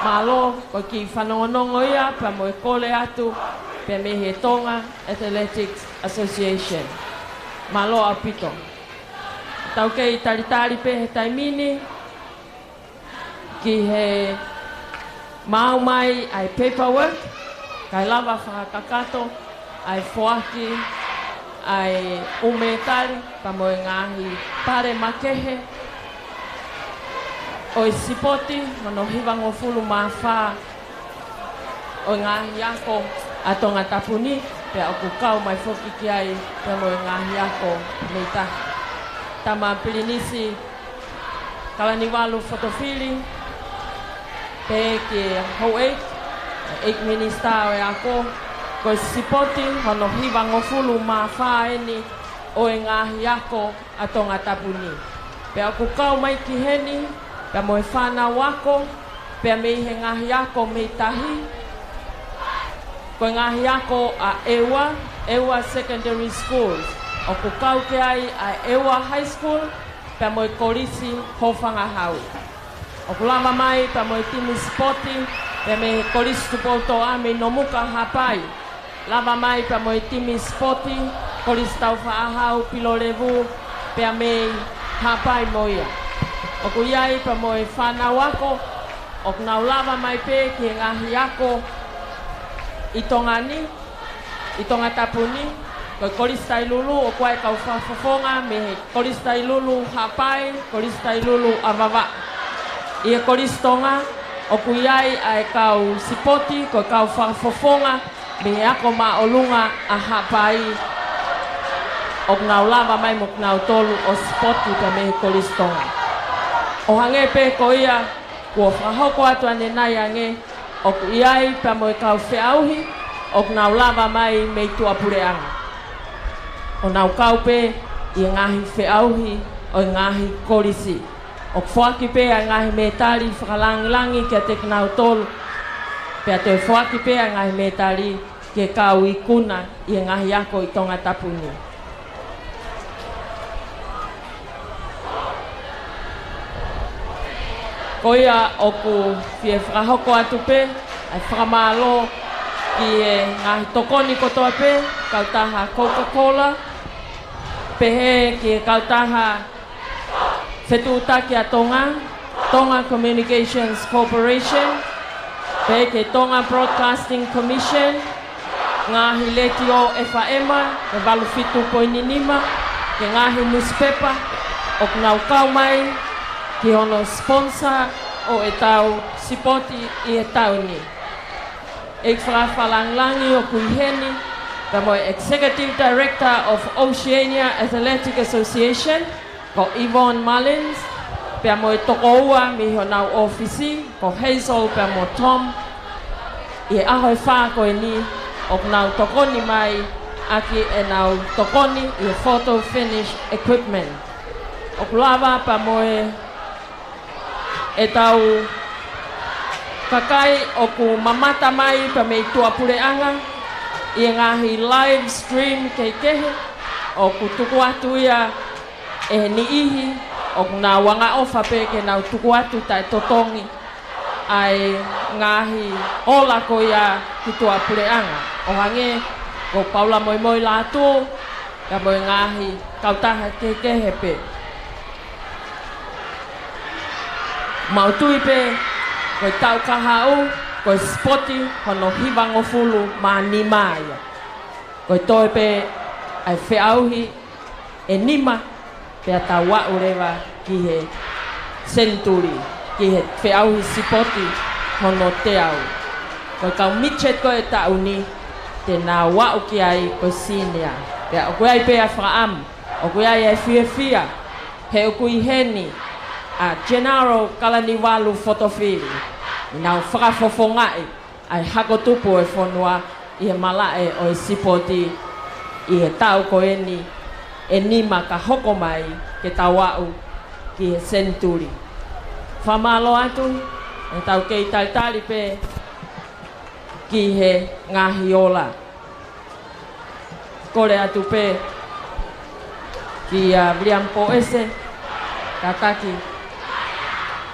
Malo ko ki whanongonongo ia pa mo e kole atu pe me he Tonga Athletics Association. Malo apito. Tau kei taritari pe he taimini ki he mau mai ai paperwork kai lava whakakato ai foaki ai umetari pa mo e ngahi pare makehe o i sipoti mano hiwango fulu mawha o ngahi ako atonga tapuni pe o kukau mai foki ki ai pe mo e ngahi ako meitahi. Tama pilinisi kalaniwalu fotofili pe ki hou 8 minista o e ako ko sipoti hono hiwango fulu mawha eni o e ngahi ako atonga tapuni. Pe o kukau mai ki heni pe mo e whana wako pe me he ngahi ako meitahi ko ngahi ako a Ewa Secondary Schools. O kukau ke ai a Ewa High School pe mo e korisi hofanga hau. O kulama mai pe mo e timi spoti pe me korisi tupoto a me nomuka hapai. Lava mai pe mo e timi spoti korisi tau whaahau pilorevu pe me hapai moia. O kuyai pe mo e whana wako o knau lava mai pe ki ngahi ako i tonga tapuni ko koristai lulu o kwai kau whafofonga me he koristai lulu hapai, koristai lulu avava. I e koristonga o kuyai ai kau sipoti ko kau whafofonga me he ako maolunga a hapai o knau lava mai mo knau tolu o sipoti pe me he koristonga. O hange pe ko ia kua whahoko atu ane nai ange o kuyai pe mo e kau whiauhi o knau lava mai me tua pureanga. O nau kaupe i ngahi whiauhi o ngahi korisi. O whaki pe a ngahi metari whakalangilangi kia te knau tolu. Pea te whaki pe a ngahi metari ke kau i kuna i ngahi ako i tonga tapuni. Ko ia o ku fie whakahoko atu pe, ai whakamalo ki e ngahi tokoni kotoa pe, kautaha Coca-Cola, pehe ki kautaha whetutaki a Tonga Communications Corporation, pehe ke Tonga Broadcasting Commission, ngahi letio FAMA, ke walu fitu poininima, ke ngahi newspaper, o knau kau mai, ki hono sponsor o e tau sipoti i e tau ni. E whakawhalanglangi o kuiheni, ka mo Executive Director of Oceania Athletic Association, ko Yvonne Mullins, pia mo e toko ua mi honau ofisi, ko Hazel pia mo Tom, i e aho e wha ko e ni, o nau tokoni mai, aki e nau tokoni i e photo finish equipment. O kulava pia mo e tau kakai o ku mamata mai pa me tua pureanga i ngahi live stream kei kehe o ku tuku atu ia e ni ihi o na wanga ofa pe ke na tuku atu tai totongi ai ngahi ola ko ia ki tua pureanga o hange ko Paula moi moi la tu ka moi ngahi kautaha kei kehe pe mautui pe koe tau kahau, koe spoti hono hiwango fulu ma nima ia. Koe toi pe ai whiauhi e nima pe a tau wau rewa ki he Century ki he whiau hi sipoti hono te au. Ko kau mitchet ko e tauni te nā wau ki ai ko senior. Pea o koe ai pea whakaam, o koe ai e fia he o kui heni a General Kalaniwalu Fotofili. I nau whakafofongai ai hako tupu e whanua i he malae o e sipoti i he tau ko eni e nima ka hoko mai ke tau wau ki he Century. Whamalo atu, e tau kei taitari pe ki he ngahi ola. Kore atu pe ki William Poese, tataki,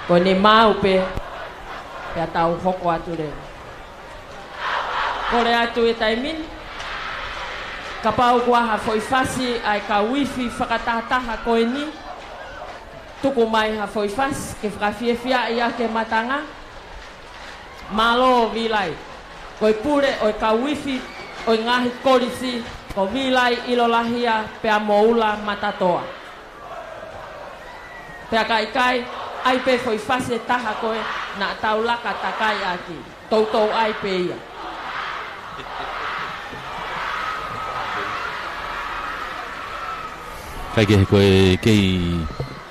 ko ne mau pe tau hoko atu re. Kore atu e taimin, ka pau kua ha foi fasi ai ka wifi whakatataha koe ni, tuku mai ha foi fas ke whakawhiawhia ia ke matanga, malo vilai, koe pure o ka wifi o ngahi korisi, ko vilai ilolahia pea moula matatoa. Pea kai ai pe foi fase taha koe na taulaka takai aki. Tautou ai pe ia. Kai ke koe kei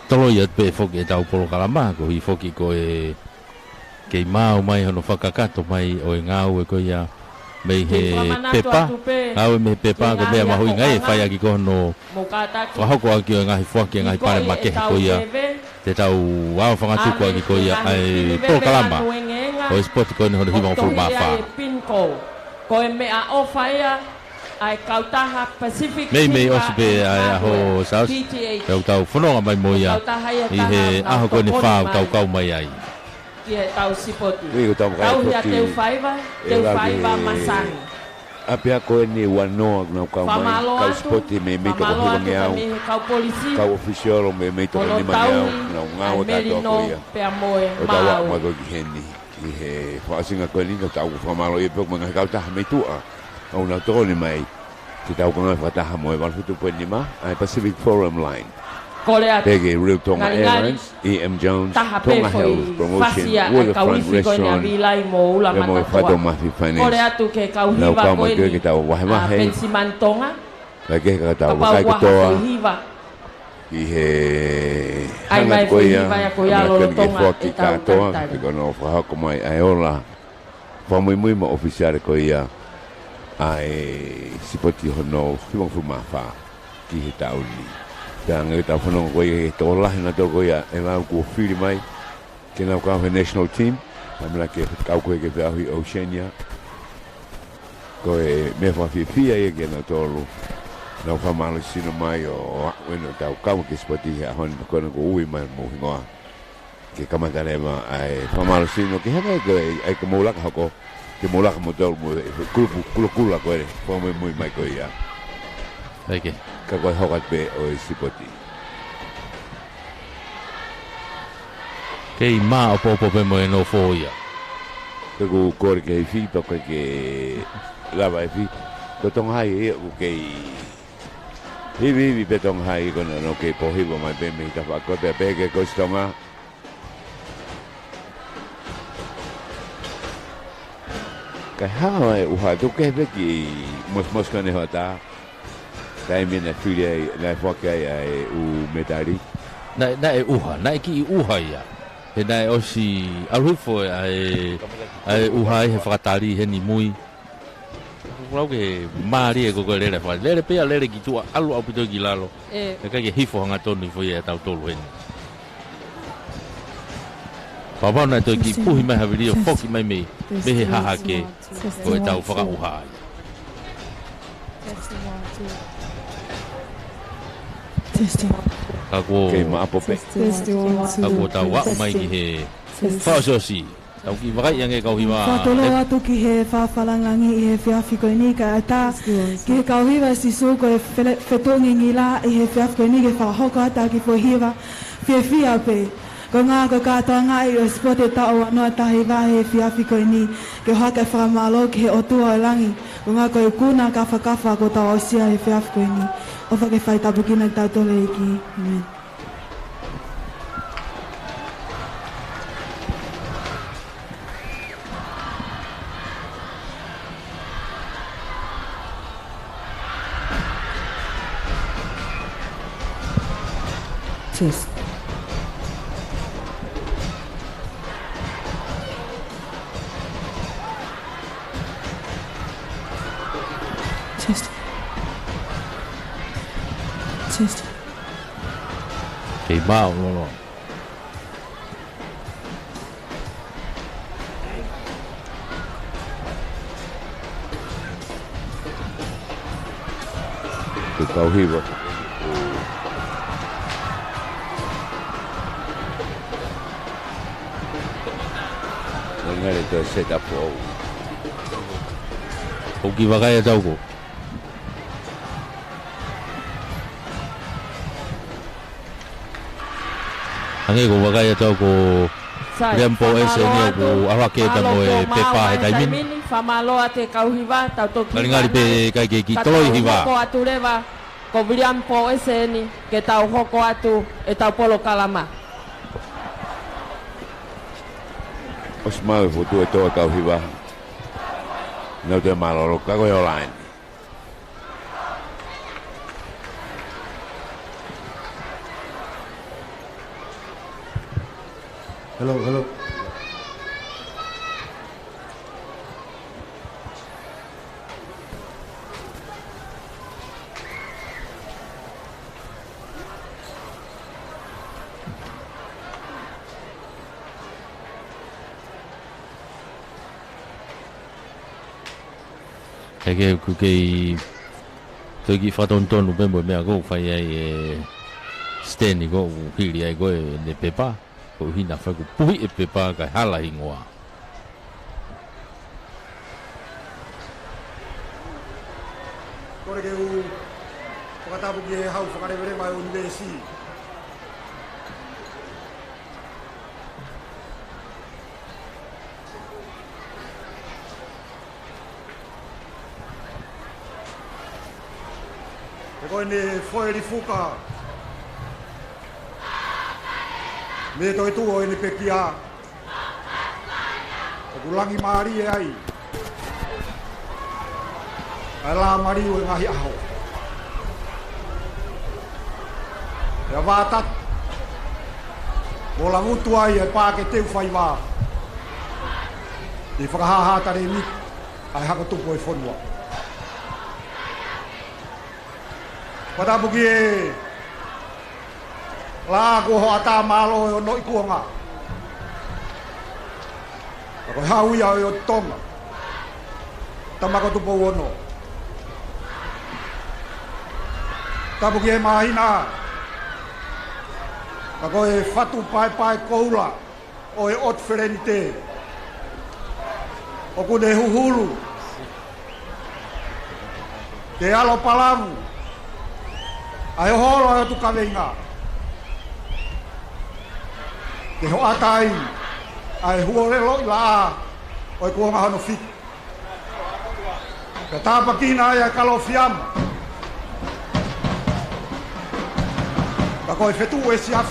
tolo ia pe foki e tau polo kalama ko hi foki koe kei mau mai hono whakakato mai o e ngau e koe ia mei he pepa, au me pepa ko mea mahui ngai e whai aki ko hono whahoko aki o ngahi whaki ngahi pare makehe ko ia te tau wao whangatuku aki ko ia ai polo kalama o e spoti koe ni hono hima o furu maa wha. Ko e mea o whaia ai kautaha Pacific mei osi pe ai aho saus e tau whanonga mai mo ia i he aho koe ni whao kau mai ai. Ki e tau sipoti. Tau hia teu whaiva masangi. Apea koe ni wanoa ngau kau mai, kau spoti me me toko hiwangi au, kau official me me toko ni mai au, ngau tato ako ia. O tau wak mago ki heni, i he whaasinga koe ni, tau whamalo i pek mga kau taha me tua, au nau toko ni mai, ki tau kongai whataha mo e walhutu koe ni ma, ai Pacific Forum Line. Pege Real Tonga Airlines, E.M. Jones, Tonga Hills Promotion, Waterfront Restaurant, le mo e whato mafi finance. Nau kau mai koe ki tau wahemahe, lai ke ka tau wakai katoa, i he hangat koe ia, mea kani ke whaki katoa, ki kono whahako mai ai ola, whamui ma ofisiare koe ia, ai sipoti hono hiwang fumawha ki he tauni. Pea ngai tau whanonga koe e tō lahi na tō koe e lau kua whiri mai ke nau kau he national team hamila ke kau koe ke whiahui Oceania koe me whawhiwhia e ke nau tōru nau whamalo sino mai o weno tau kau ke spoti hea honi kona ko ui mai mo hingoa ke kamatarema ai whamalo sino ke hema koe ai ka moulaka hako ke moulaka mo tōru mo kulukula koe whamai mui mai koe ia. Eke. Ka koe hokat pe o e sipoti. Kei maa o popo pe mo e no fo ia. Ka ku kore ke hi to ke lava e fi. Ko tong hai e ku kei hivi pe tong hai ko no ke po hivo mai pe me ta fa ko pe ke ko stonga. Ka ha e u ha to ke pe ki mos ka ne hota. Kai mena whiri nei whakai ai u medari. Nai uha, nai ki uha ia. He nai osi aluifo ai uha he whakatari he ni mui. Rau ke maari e koko lere whai. Lere pea lere ki tua alu au pito ki lalo. E kai ke hifo hanga tonu i fwoi e tau tolu heni. Pawau nai toi ki puhi mai hawiri o whoki mai me he haha ke ko e tau whaka uha ai. Ako ako tau wa mai ki he whaasosi tau ki wakai ange kau hiwa whatolo atu ki he whawhalangangi i he whiawhiko ni ka ata ki he kau hiwa si suko e whetongi ngila i he whiawhiko ni ke whahoko ata ki fo hiwa whiawhia pe ko ngā ko kātoa ngā i o spote tau anua tahi wahe whiawhiko ni ke hake whamalo ki he otua o langi ko ngā ko e kuna ka whakawha ko tau o sia he whiawhiko ni o whake whai tabukina tau tole iki. Amen. Test. Test. Test. Kỳ bao luôn. Từ cầu hy vọng ngay là tôi set up của Hậu kỳ và cái đâu của anh ấy của cái đâu của Rempo SNL của Awake ta moi pepa he taimin famalo ate kauhiva tau to kali ngali pe kai ke kitoi hiva ko atu leva ko William po SN ke tau hoko atu e tau polo kalama Osmau foto itu kau hiba. Nau te malolo ka ko online. Hello. cái tôi nghĩ phát động tuần lúc bên bờ mẹ có phải stand này có khi đi có để pepa có khi nào phải có bụi pepa cái hà là hình hoa có cái có ta bukti hau có cái về mai university ko ni foi di fuka me toi tu o ni pekia ko langi mari ai ala mari o ngahi aho ya vatat bola mutu ai e pa ke te fai va di faka ha ta ni ai ha ko tu poi fonwa pada bugi la ko ho ata malo no ikuanga ko hau ya yo tonga tamako tu powono ta bugi mahina ko e fatu pai koula o e ot frente o ko de huhulu ke alo palamu ai holo ai tu kalenga ke ho atai ai huore lo la oi ko nga no fit ka ta pakina ya kalofiam ka ko fetu e siaf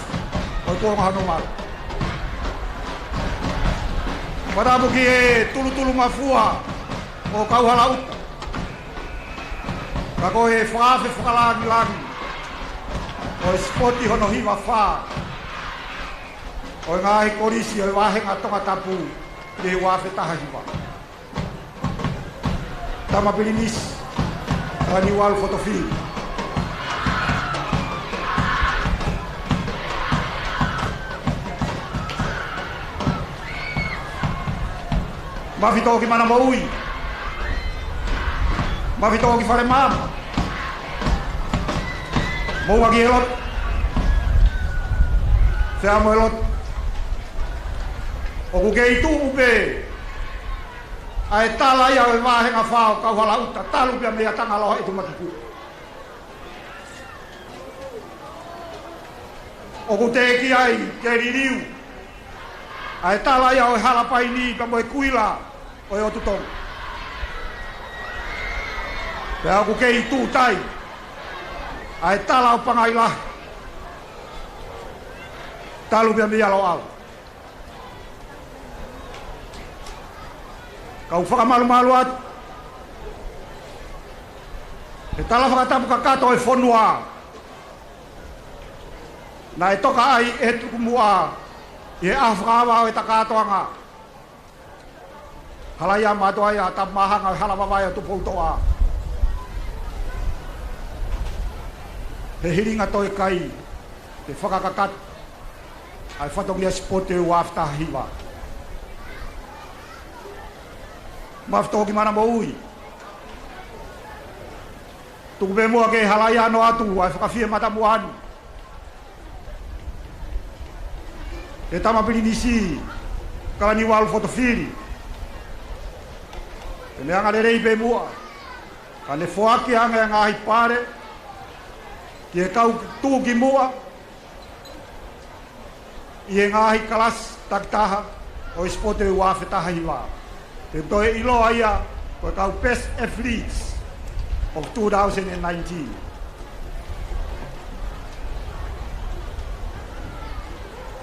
oi ko nga no mal pada buki tulu mafua o kau halau ka ko e fafe fakalagi lagi o spoti hono hiwa fa o ngai korisi o wahe ngatonga tapu de wafe tahiwa tama bilinis ani wal fotofil mafito ki mana maui mafito ki fare mama mau bagi elot saya mau elot oku ke itu ube ai tala ya wa he ngafao kau hala uta talu pia mea tanga loh itu makiku oku te ki ai ke ririu ai tala ya o hala pai ni ka mo kuila o yo tutong ya oku ke itu tai ai tala pangailah talu pia mea lo al kau faka malu at e tala faka tapu kakato e fonua Na e toka ai e tuku mua e awhakawa o e takatoanga. Hala ia matua ia ta mahanga hala wawai o tupoutoa. He hiringa toi kai te whakakakat ai whatongia spote o afta hiwa. Maftoki mana mo ui. Tuku be mua ke hala ia no atu ai whakawhia mata muani. E tama pirinisi kalani walu fotofiri. E me anga rei pe mua. Ka le foaki anga e ngahi pare. Ki e kau tuki mua. I e ngahi kalas taktaha o ispote ua whetaha hiwa. Te toe iloa ia ko e kau Best Athletes of 2019.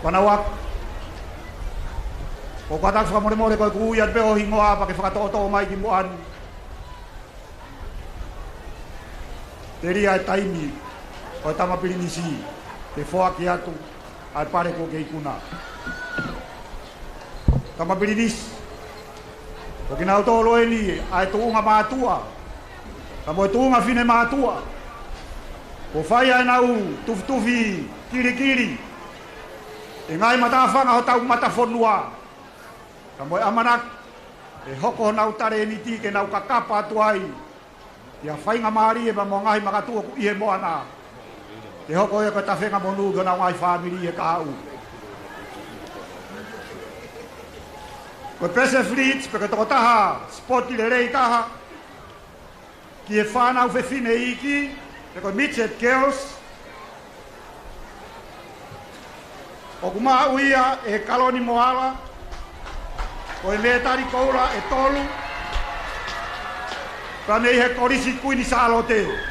Panawak. O katak whakamore koe kuia te peo hingoa pa ke whakatoto mai ki muan. Te ria e taimi o e tamapirinisi te whoaki atu ai pare ko kei kuna. Tamapirinis o ki nau tōlo e ni ai tuunga mātua. Ka moe tuunga fine mātua. O whai ai nau tufi kiri. E ngai matawhanga ho tau matafonua. Ka moe amanak e hoko nau tare ni ti ke nau kakapa atu ai. Ia whainga maari e ma mo ngai makatua ku ihe moana. Te hoko e ko tawhenga monu ka nau ngai whamiri e ka au. Ko pese flits pe ko taha spoti le rei taha. Ki e whanau whewhine iki pe ko Midget Girls. O kuma uia e kaloni moala. O e mea tari koura e tolu. Ka nei he korisi kuini sa alote.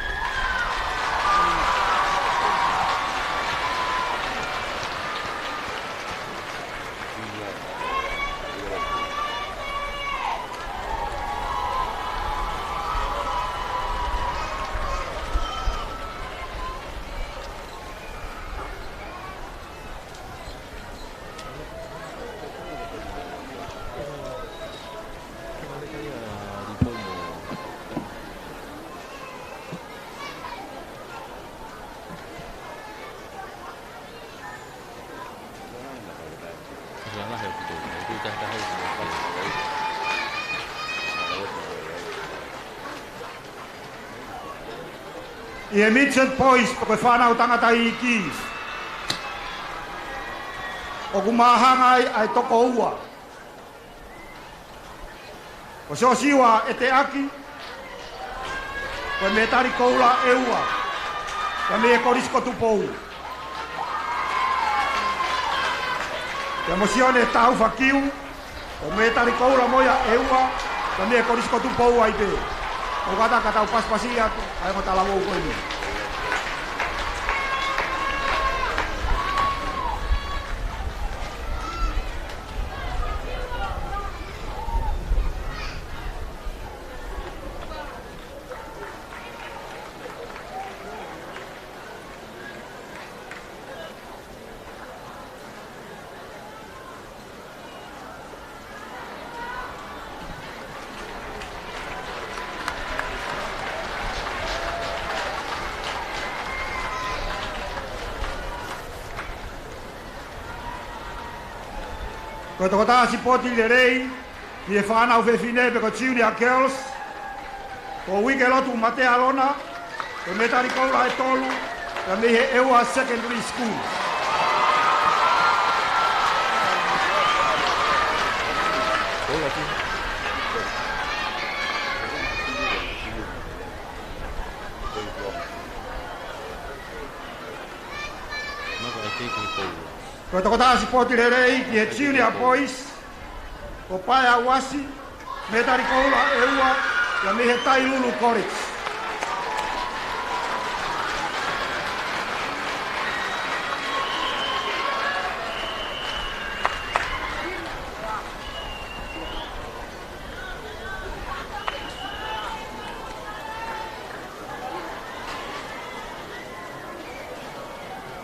I e Midget Boys po koe whanau tangata i ki. O kumahangai ai toko ua. O seo siwa e te aki. Koe me tari koula e ua. Koe me e korisko tupou. Koe mo sione tau whakiu. O me tari koula moia e ua. Koe me e korisko tupou ai te. O kata katau paspasi atu, ai mo talawo ko ini. Ko toko tāsi poti le rei, ki e whanau whewhine pe ko Junior Girls, ko wike lotu mate alona, ko metari koura e tolu, ka me he Ewa Secondary School. Ko toko tāsi poti le rei ki he Junior Boys, ko pai a wasi, me tari koula e ua, ja me he Tai Lulu College.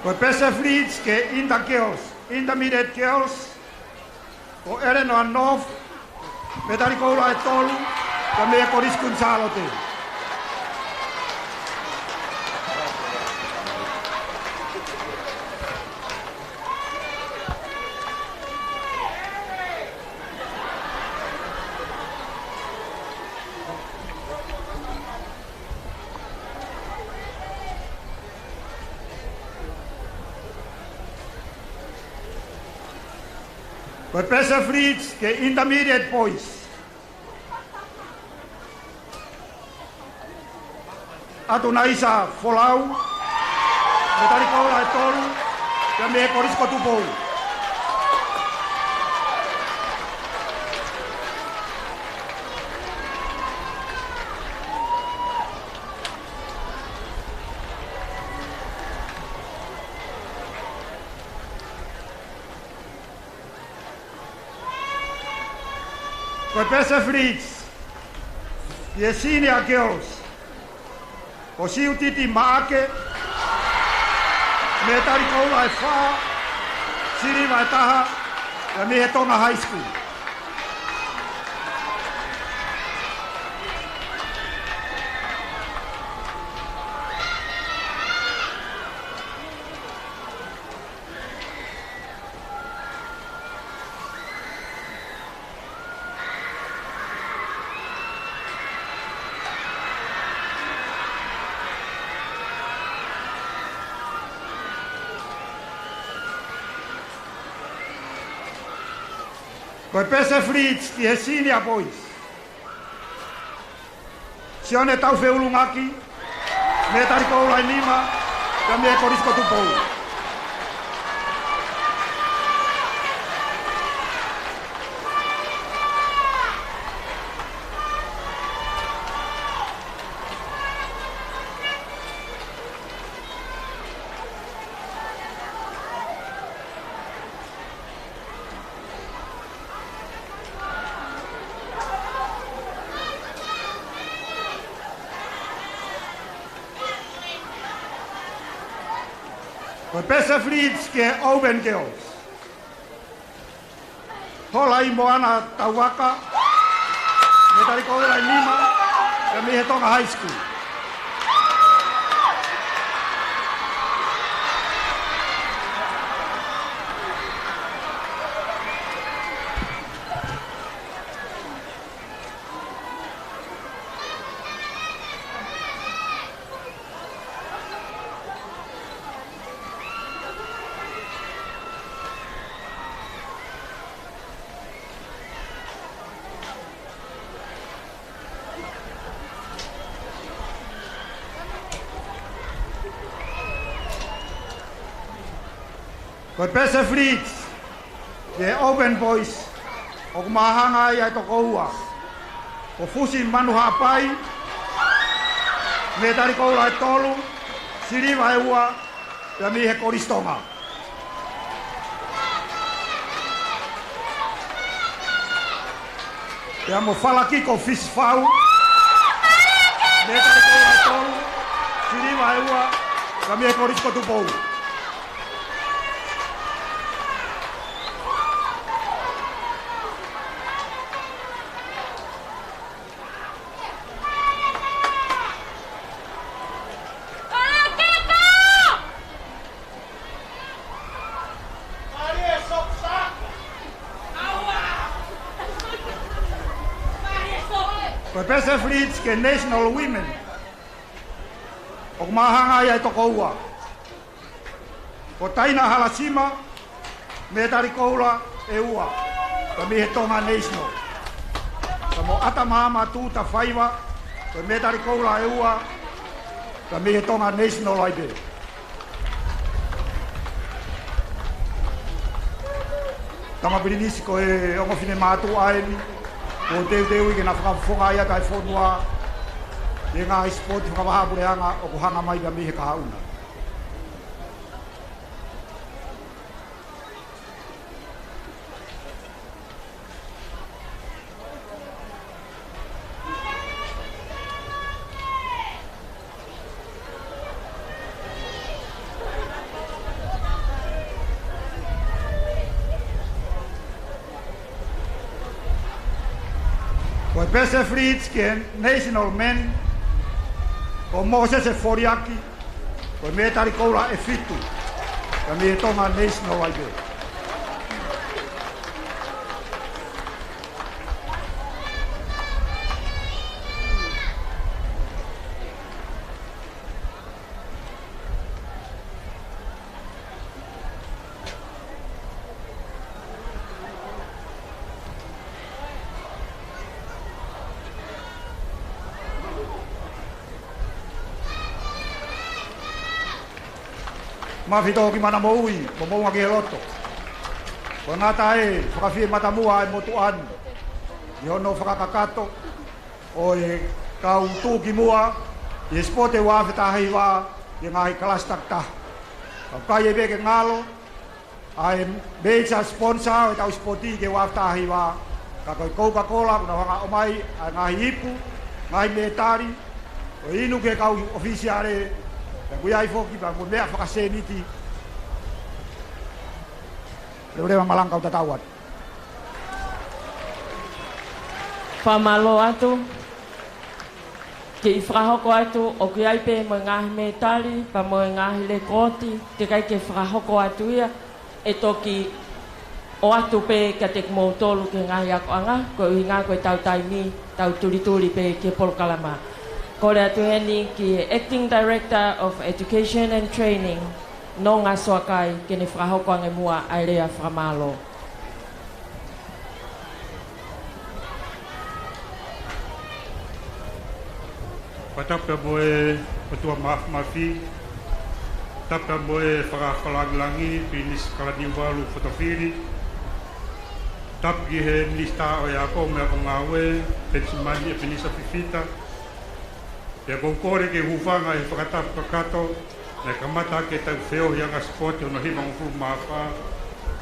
Koe pese Fritz ke Inda Girls, Intermediate Girls, ko Eleanor North, metari koula e tolu, ka mea koriskun salote. Koe pese Fritz ke Intermediate Boys. Atu na isa folau, metari koula e tolu, ka mea korisko tupou. Koe pese Fritz, ye Senior Girls, ko siu titi maake, me tari koula e whaa, siriwa e taha, ja me he tonga high school. Koe pese Fritz ki he Senior Boys. Sione tau feulungaki, me tari koula e nima, ja me korisko tupou. Koe pese Fritz ke Open Girls. Hola i moana tauaka, me tari koula e nima, ja me he tonga high school. Koe pese Fritz, ke Open Boys, o kumahanga i ai toko ua. Ko fusi manu hapai, me tari koula e tolu, siriwa e ua, ja mi he koristonga. Te amo falaki ko fis fau, me tari koula e tolu, siriwa e ua, ja mi he korisko tupou. Koe pese Fritz ke National Women. O kumahanga i ai toko ua. Ko taina halasima, me tari koula e ua. Ka mi he tonga National. Ka mo ata mahama tūta whaiwa, ko me tari koula e ua. Ka mi he tonga National ai be. Tamapirinisi ko e ongo fine mātu aeni. Ko teu i ke na whakafonga ia kai whonua e ngā sport whakawahapureanga o ko hanga mai ka mihe ka hauna. Ko pese Fritz ke national men. Ko Moses e Foriaki. Ko me tari koula e fitu. Ka me tonga national aibe. Mafito ki mana moui, mo ki loto. Ko ngata e whakawhie matamua e motuan. I hono whakakakato o e kau tūki mua i e spote wāwhetahi wā i ngahi kalastakta. Kau kai e beke ngalo a e beja sponsor o tau spoti ke wāwhetahi wā. Ka koi Coca-Cola kuna whanga omai a ngahi ipu, ngahi metari o inu ke kau ofisiare Kui ai foki pa mea whakaseniti. Rewa malangkau tatawat. Whamalo atu. Ke i whakahoko atu o ki ai pe mo ngahi me tali, pa mo ngahi le koti, te kai ke whakahoko atu ia, e toki o atu pe ka te mo tolu ke ngahi ako anga, ko i ngā koe tau taimi, tau turi pe ke Polokalama. Kore atu heni ki Acting Director of Education and Training no ngā soakai ke ne whakahoko ange mua ai rea whamalo. Patapa moe patua mafi, tapa moe whakawhalangilangi pinis kalaniwalu whatawhiri, tapi he nista o iako mea ko ngāwe, pensimani e pinisa fifita, Te kore ke hufanga e whakatapa kato, na kamata ke tau wheo hianga sport o no hima ngufuru mawha,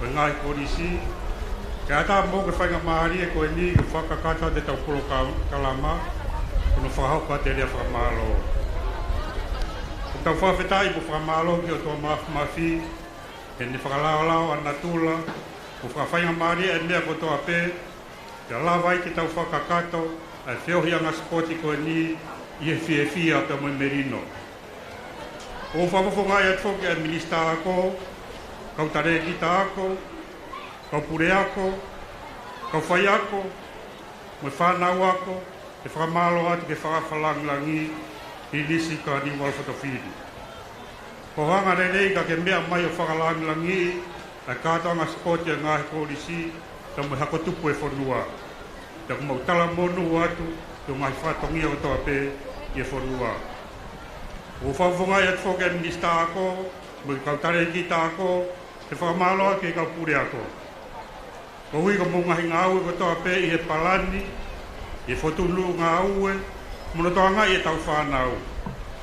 o ngai korisi. Ke ata mō ke whainga mahari e koe ni ke whakakata te tau Polokalama, o no whahauka te rea whamalo. O tau whawhetai po whamalo ki o toa mafi, e ne whakalao ana tula, o whawhainga mahari e mea ko toa pe, te lawai ke tau whakakato, e wheo hianga sport i koe ni, I e fia pe mo merino. O whawafo ngai at whoke administa ako, kau tare kita ako, kau pure ako, kau whai ako, mo whanau ako, e whakamalo atu ke whakawhalanglangi, I lisi ka ni walwhatawhiri. Ko hanga rei ka ke mea mai o whakalanglangi, a kātanga spoti a ngahe kōrisi, ta mo hakotupu e whanua. Ta kumau tala monu atu, Tō ngai whatongia o toa pe i e whorua. O whawhonga i at whoke minista ako, mo i kautare ki ta ako, te whakamaloa ke kau pure ako. Ko hui ka mungahi ngā ue ko toa pe i he palani, i e whotulu ngā ue, mono toa ngai e tau whanau.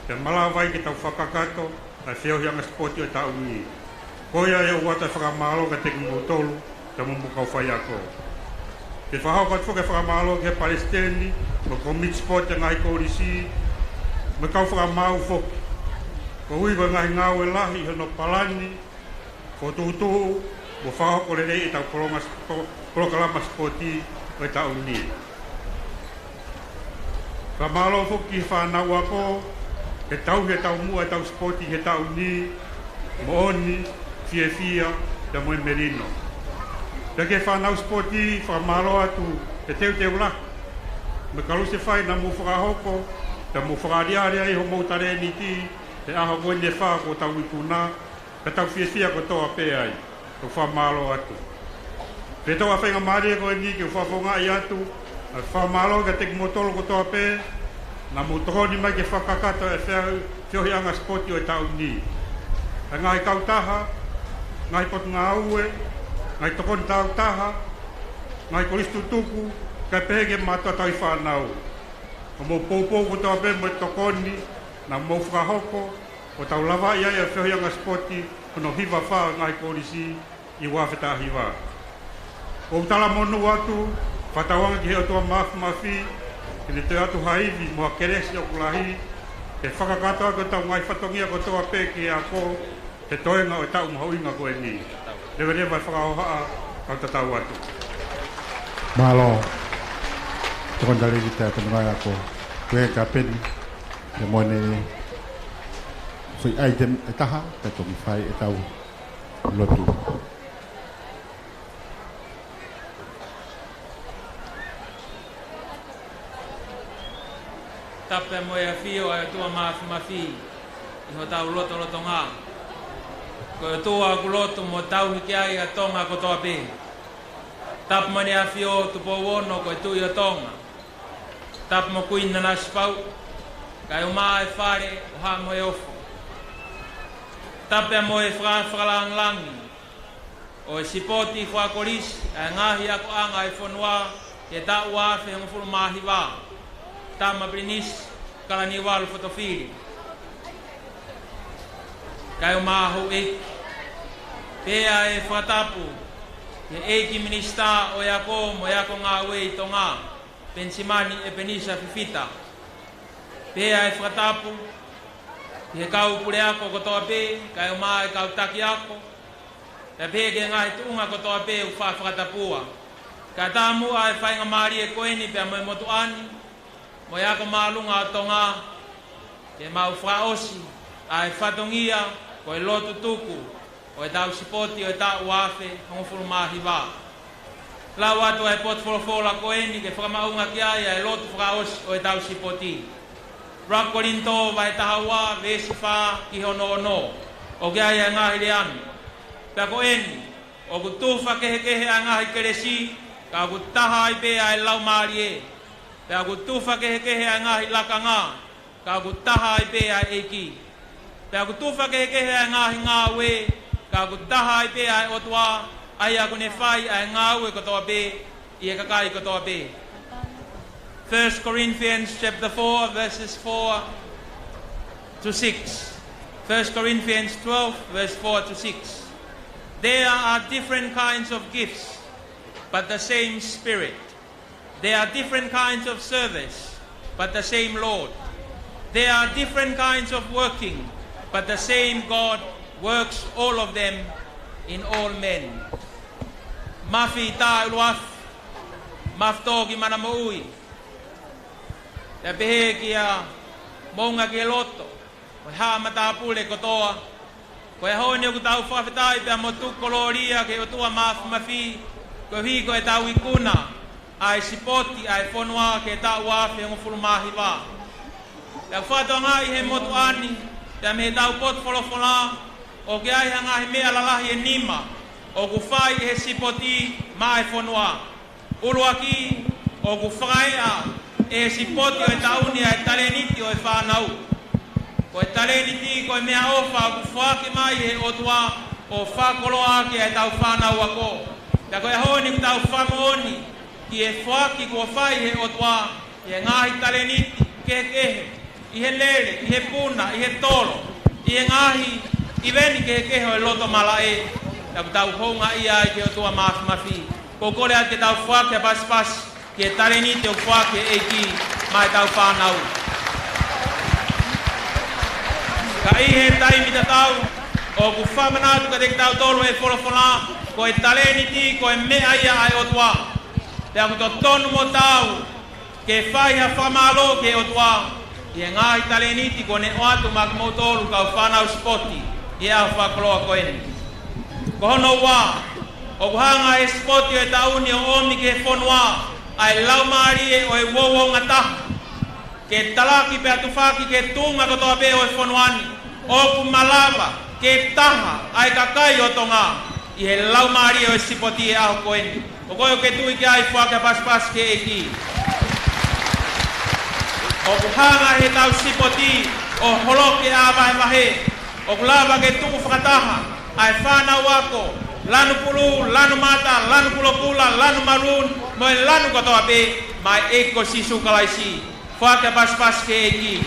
Te malawai ke tau whakakato, a whiohianga spoti o tau ngi. Ko ia e uata whakamalo ka teki motolu, te mumukau whai ako. Te whahauka whoke whakamalo ke Palestini, mo commit sport e ngai kōrisi, me kau whakamau whoki. Ko hui ko ngai ngāu e lahi hono palani, ko tūtū, mo whahauko le rei e tau Polokalama spoti o e tau ni. Whamalo whoki whanau ako, he tau mua e tau spoti he tau ni, mo oni, fia, te moe merino. Te ke whanau spoti, whamalo atu, e teu la. Me kalu se whai na mu whakahoko, te mu whakariarea I ho moutare ni ti, te aha moene wha ko tau ikuna, ka tau fia ko toa pe ai, ko whamalo atu. Pe toa whainga maria ko ni ke whawhonga I atu, a whamalo ka teki motolo ko toa pe, na mu tohoni mai ke whakakato e whiohianga spoti o e tau ni. E ngai kautaha, ngai potu ngā ue, ngai tokoni tau taha, ngai koristu tuku, ka pehege matua tau I whanau. O mo poupou ko tau pe mo e tokoni, na mo whakahoko, o tau lawa ia e whiohianga spoti, kono hiwa wha ngai korisi I wawheta hiwa. O tala monu atu, whatawanga ki heo tua mafi, ki te atu haivi, moa keresi o kulahi, te whakakatoa ko tau ngai whatongia ko toa pe ki a ko, te toenga o tau mahoinga ko e ni. Lewe whakahohaa, kau tatau atu. Malo. Tukon dari kita pendengar aku. Kue kapen. Demone. Fui item etaha. Tatung fai etau. Lotu. Tape moe fio ai tua mafi. Iho tau loto ngā. Ko tua kuloto mo tau hiki ai a tonga ko toa pe. Tap mani a fio tu po wono ko tu i a tonga. Tap mo kuina na spau. Kai uma e whare o ha mo e ofo. Tape mo e whakalang langi. O e sipoti wha korisi a ngahi ako anga e whanua e ta ua whi ngofuru mahi wā. Tama brinis kalani walu fotofiri. Kai uma ho e. Pea e whatapu. Ke eiki minista o yako mo yako ngā wei tonga. Pensimani e penisa fifita. Pea e whatapu. Ke kau pure ako kotoa pe. Kai uma e kau taki ako. Te pege ngahi tuunga kotoa pe u whakatapua. Ka tamu a e whainga maari e koeni pea mo e motu ani. Mo yako maalunga o tonga. Ke mau whaosi. A e whatongia ko e lotu tuku. O e tau sipoti o e tau wafe hongofuru mahi wā. Lau atu e pot wholofola koeni ke whakamaunga ki aia e lotu whakaosi o e tau sipoti. Rakorinto vai taha wā vesi whā ki hono ono. O ki aia ngahi le anu. Pea koeni, o ku tuwha kehe a ngahi keresi, ka ku taha i pea e lau maari e. Pea ku tuwha kehe a ngahi laka ngā, ka ku taha i pea e ki. Pea ku tuwha kehe a ngahi ngā we, ka ku taha i pea e otua, ai a kune whai a ngā we kotoa pe, i e kakai kotoa pe. 1 Corinthians chapter 4 verses 4 to 6. 1 Corinthians 12 verse 4 to 6. There are different kinds of gifts, but the same Spirit. There are different kinds of service, but the same Lord. There are different kinds of working, but the same God works all of them in all men. Mafi ta uluaf, maftogi manamoui. Te pehe kia monga ki loto, o ha mata pule kotoa. Ko e hone o tau whawhetai pia mo tukoloria ke o tua mafi, ko hi ko e tau ikuna, ai sipoti, ai whonua ke tau wafe ngofuru mahi wā. Pia whatua ngā i he motu ani, pia me he tau pot wholofola, o ke ai hanga he mea lalahi e nima, o ku whai he sipoti ma e whonua. Uruaki, o ku whakaea, e sipoti o e tauni a e taleniti o e whanau. Ko e taleniti, ko e mea ofa, ku whake mai he otua, o whakoloa ki e tau whanau ako. Pea ko e honi ku tau whamooni, ki e whaki kua whai he otua, i e ngahi taleniti, kehe, i he lele, i he puna, i he tolo, i e ngahi, i veni kehe o e loto mala e. Pea ku tau honga i ai ke otua mafi. Ko kore ake tau whake a pas, ki e taleniti o whake e ki, mai tau whanau. Ka i he taimi ta tau, o ku whamanatu ka te tau tolu e wholofola, ko e taleniti, ko e mea ia ai otua. Pea ku to tonu mo tau, ke whai ha whamalo ke otua, i e ngahi taleniti ko ne oatu mak mo tolu ka whanau spoti, i au whakoloa ko eni. Ko hono wā, o ku hanga e spoti o e tauni o omi ke whonua, ai lau maari e o e wowo ngataha. Ke talaki pe atufaki ke tunga kotoa pe o e whonuani. O ku malava ke taha ai kakai o tonga. I he lau maari o e sipoti e aho koeni. O koe o ke tui ki ai whaka pas ke e ki. O ku hanga he tau sipoti o holoke a vahe. O ku lava ke tuku whakataha ai whanau ako. Lanu pulu, lanu mata, lanu pulopula, lanu marun. Mo e lanu kotoa pe mai eko sisu kalaisi. Whaka pas ke eki.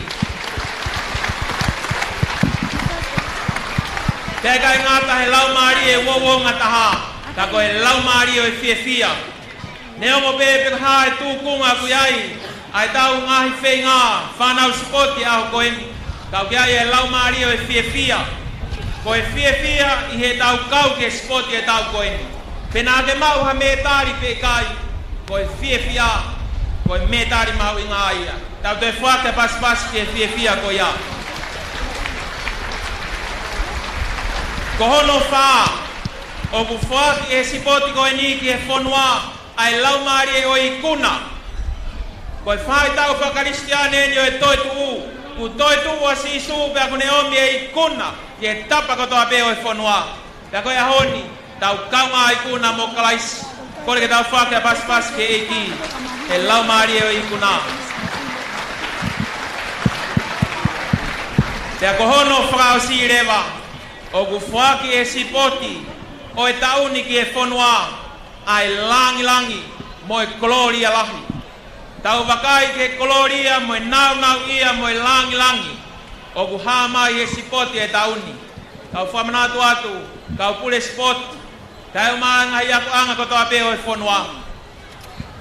Te kai ngata he lau maari e wowo ngataha. Ta ko e lau maari o e fia. Neo mo pepe ha e tūkunga kuyai. Ai tau ngahi whei ngā whanau sipoti aho koeni. Tau ki ai e lau maari o e fia. Ko e fia i he tau kau ke sipoti e tau koeni. Pena te mau ha me tari pe kai. Ko e fia. Ko me tari mau inga ia. Tau te whaka pas ke fia ko ia. Ko hono wha. O ku whaki e sipoti ko e ni ki e whonua. Ai lau maari e o i kuna. Ko e whai tau whakaristiane ni o e toi tuu. Ku toi tuu a si isu pia kune omi e i kuna. Ki e tapa kotoa pe o e whonua. Pia ko e ahoni. Tau kaunga i kuna mo kalaisi. Kore ke tau whaka pas ke e ki. E lau maari e o i kuna. Pia ko hono whakao si rewa. O ku whaki e sipoti. O e tauni ki e whonua. Ai langi mo e koloria lahi. Tau wakai ke koloria mo e nau ia mo e langi. O ku hamai e sipoti e tauni. Kau whamanatu atu, kau pule sipoti. Tau maanga i aku anga kotoa pe o e whonua.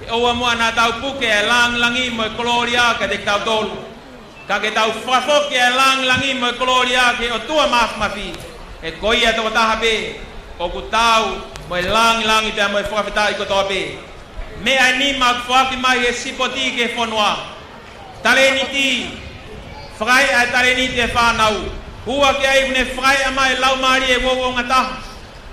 Ke oua mua na tau puke e langi mo e koloria ka te tau tolu. Ka ke tau whafoke e langi mo e koloria ke o tua mafi. E koia toko taha pe. O ku tau mo e langi pia mo e whakawhita i kotoa pe. Me ai ni ma whaki mai e sipoti ke whonua. Tale ni ti. Whakai ai tale ni te whanau. Hua ke ai une whakai amai lau maari e wowo ngataha.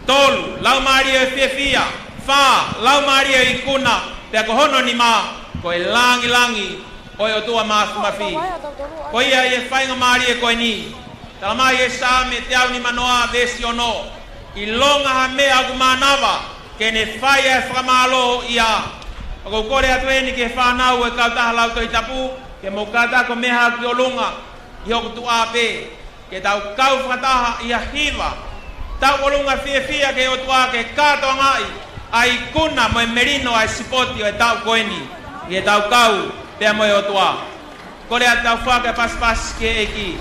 Tolu, lau maari e whiawhia. Wha, lau maari e ikuna. Pea ko hono ni ma. Ko e langi. O e o tua mafi. Ko ia e whainga maari e koe ni. Tala mai e sa me te au ni manoa vesi ono. I longa ha mea aku manawa. Ke ne whai e whakamalo ia. Ako kore atu e ni ke whanau e kautaha lau toi tapu. Ke mo kata ko meha ki o lunga. I hoku tu ape. Ke tau kau whataha ia hiva. Tau o lunga fia ke o tua ke kato ngai. Ai kuna mo e merino ai sipoti o e tau koeni. I e tau kau pea mo e o tua. Kore atu tau whaka pas ke eki.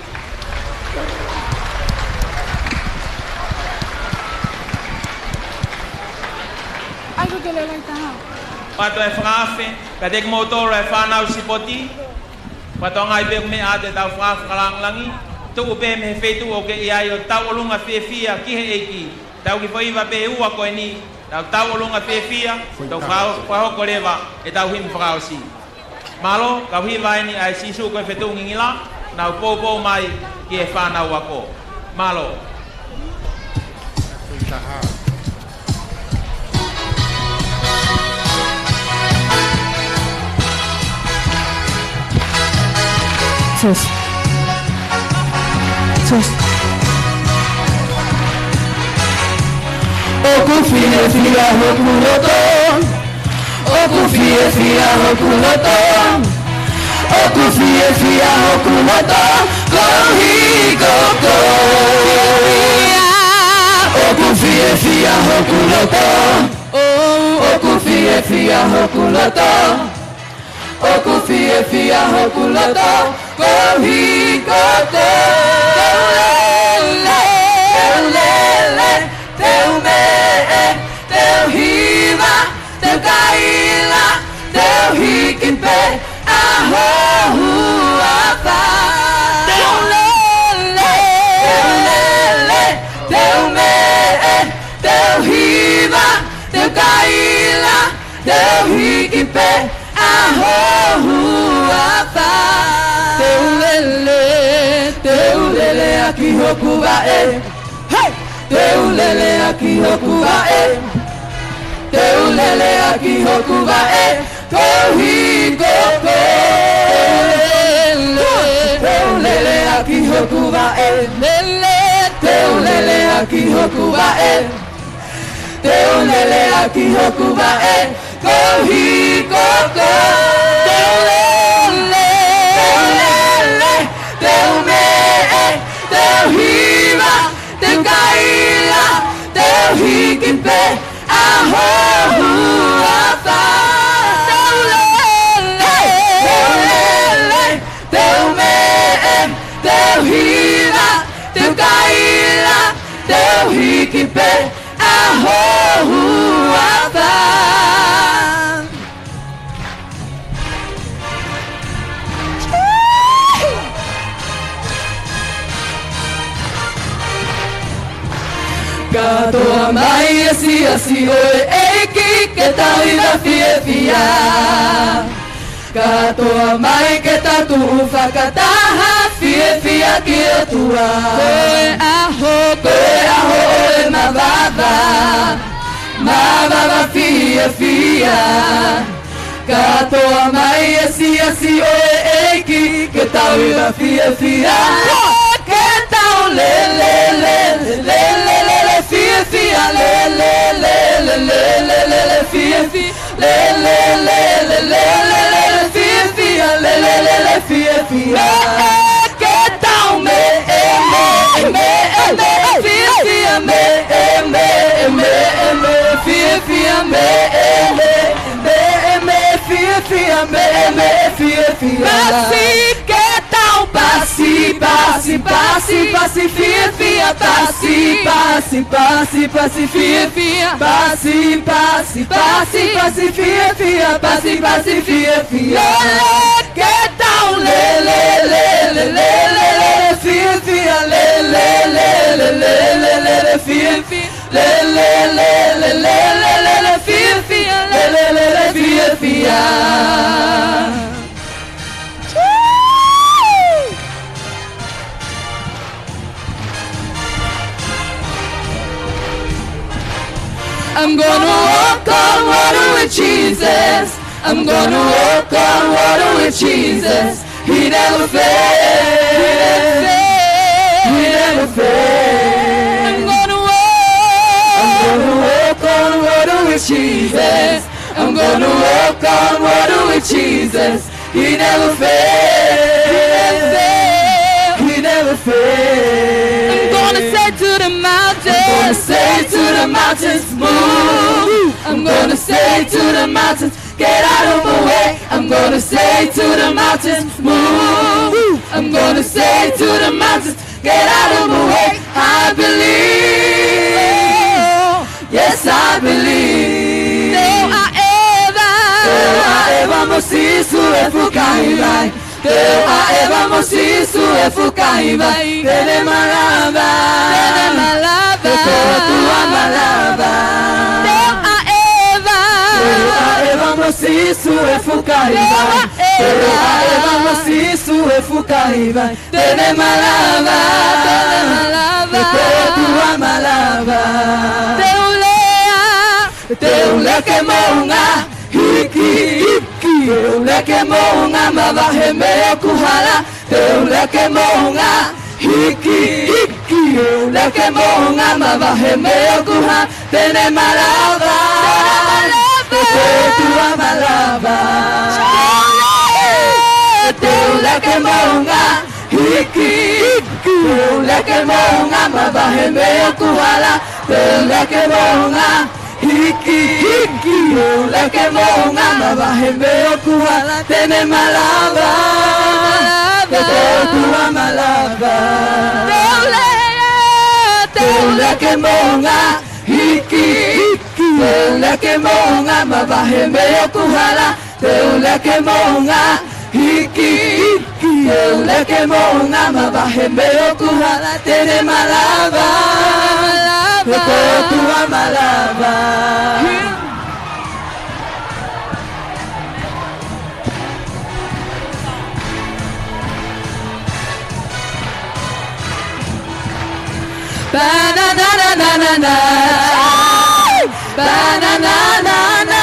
Aku kele lai taha. Pato e whakawhe, ka teke motoro e whanau sipoti. Pato ngai pe me ate tau whakawhe kalangi. Tuku pe me whetu o ke iai o tau olunga fia ki he eki. Tau ki whaiva pe ua koe ni. Tau olunga fia, tau whahoko rewa e tau himi whakawasi. Malo, kau hiva eni ai sisu koe whetu ngingila. Nau popo mai ki e whanau ako. Malo. Sos. Oku fia hoku loto. Oku fia hoku loto. Oku fia hoku loto. Kohi koko. Oku fia hoku loto. Oku fia hoku loto. Oku fia hoku loto. Kohi koko. Teu me, teu hiva, teu kaila, teu hikimpe, aho apa. Teu lele, teu me, teu hiva, teu kaila, teu hikimpe, aho apa. Teu lele aqui hokubae. Teu lele aqui hokubae. Teu lele aqui hokubae. Teu hikoko. Teu lele aqui hokubae. Teu lele aqui hokubae. Teu lele aqui hokubae. Teu hikoko. Teu lele, teu me, teu hiva. Teu kaila, teu hikimpe, aho apa. Teu lele, teu me, teu hiva, teu kaila, teu hikimpe, aho apa. Katoa mai asi oe eiki ke tau ina fia. Katoa mai ke tatu whakataha Fia ki o tua Koe aho e mawava Mawava fia Katoa mai asi o e eiki Ke tau iwa fia Ke tau le fia le fia fia que tal me I'm gonna walk on water with Jesus. I'm gonna walk on water with Jesus. He never fails. He never fails. I'm gonna walk on water with Jesus. I'm gonna walk on water with Jesus. He never fails. He never fails. I'm gonna say to the mountains. I'm gonna say to the mountains, move. I'm gonna say to the mountains, get out of the way. I'm gonna say to the mountains, move. I'm gonna say to the mountains, get out of the way. I believe. Yes, I believe. Deu a Eva mosisu efukai vai. Deu a Eva mosisu efukai vai. Tene malava. Tua malava. Deu a Eva mosisu efukai vai. Deu a Eva mosisu efukai vai. Tene malava. Tua malava. Teu leke monga hiki. Teu leke monga mavahe mea kuhala. Teu leke monga hiki. Teu leke monga mavahe mea kuhala. Tene malava. Tua malava. Teu leke monga hiki. Teu leke monga mavahe mea kuhala. Teu leke monga hiki. Teu leke monga mavahe mea kuhala. Tene malava. Tua malava. Teu leke monga hiki. Teu leke monga mavahe mea kuhala. Teu leke monga hiki. Teu leke monga mavahe mea kuhala. Tene malava. Tua malava. Ba-na-na-na-na-na-na. Ba-na-na-na-na-na.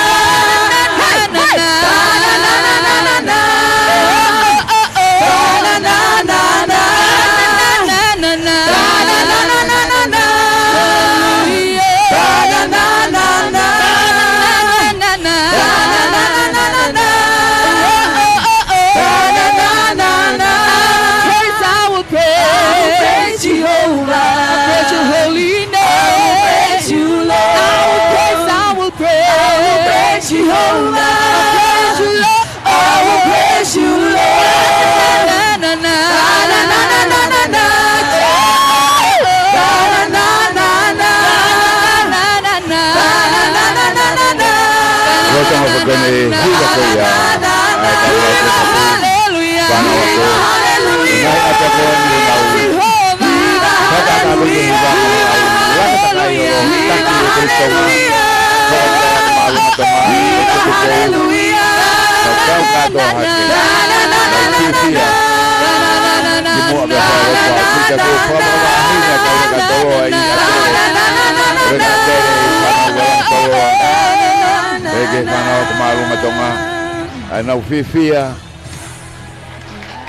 Ana ufifia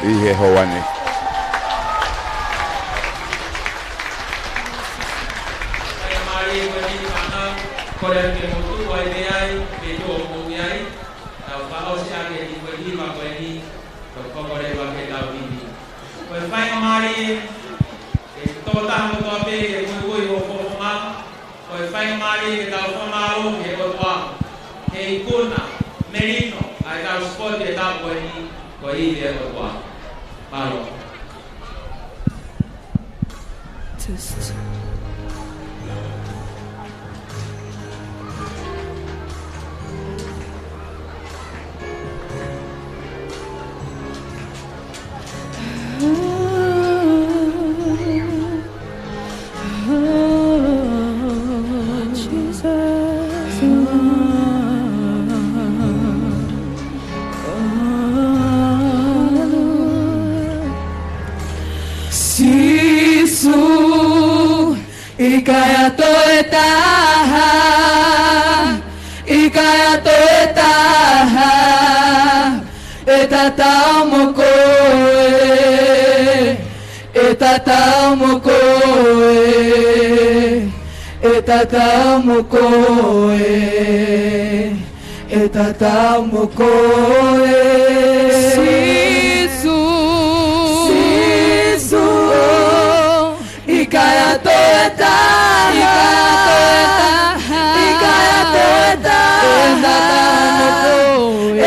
ihe hoane Merino, ai dau sport e dau ko i le ko Halo. Test. Ikaya toetaha, ikaya toetaha, etatamo koe, etatamo koe, etatamo koe, etatamo koe. Sisu, sisu, ikaya toetaha.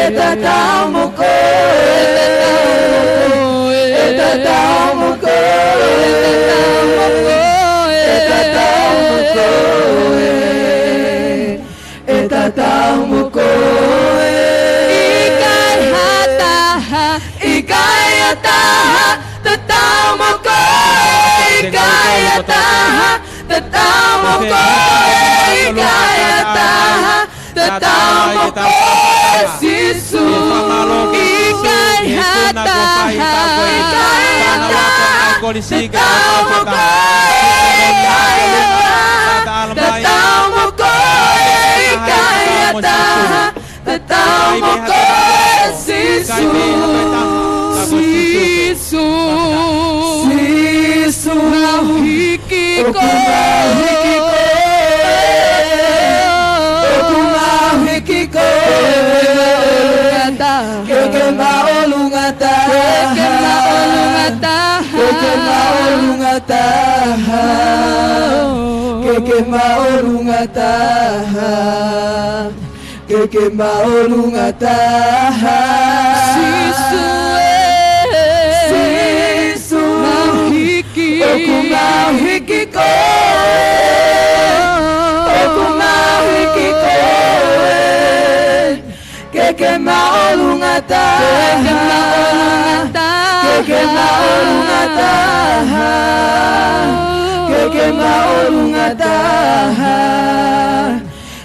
Etatamo koe, etatamo koe, etatamo koe, etatamo koe. Ikayataha, tatamo koe, ikayataha, tatamo koe, ikayataha, tatamo koe. Sisu ikayata Keke maolungataha sisu sisu mahiki okumahiki koe keke maolungataha keke maolungataha keke maolungataha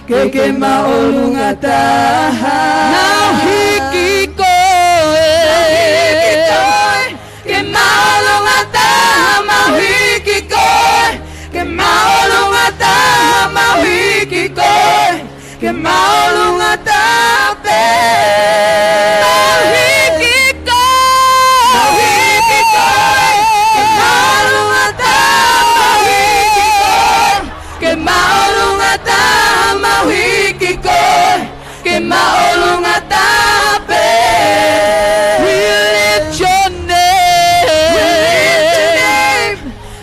keke maolungataha mahiki koe ke maolungataha mahiki koe ke maolungataha mahiki koe ke maolungataha mahiki we lift your name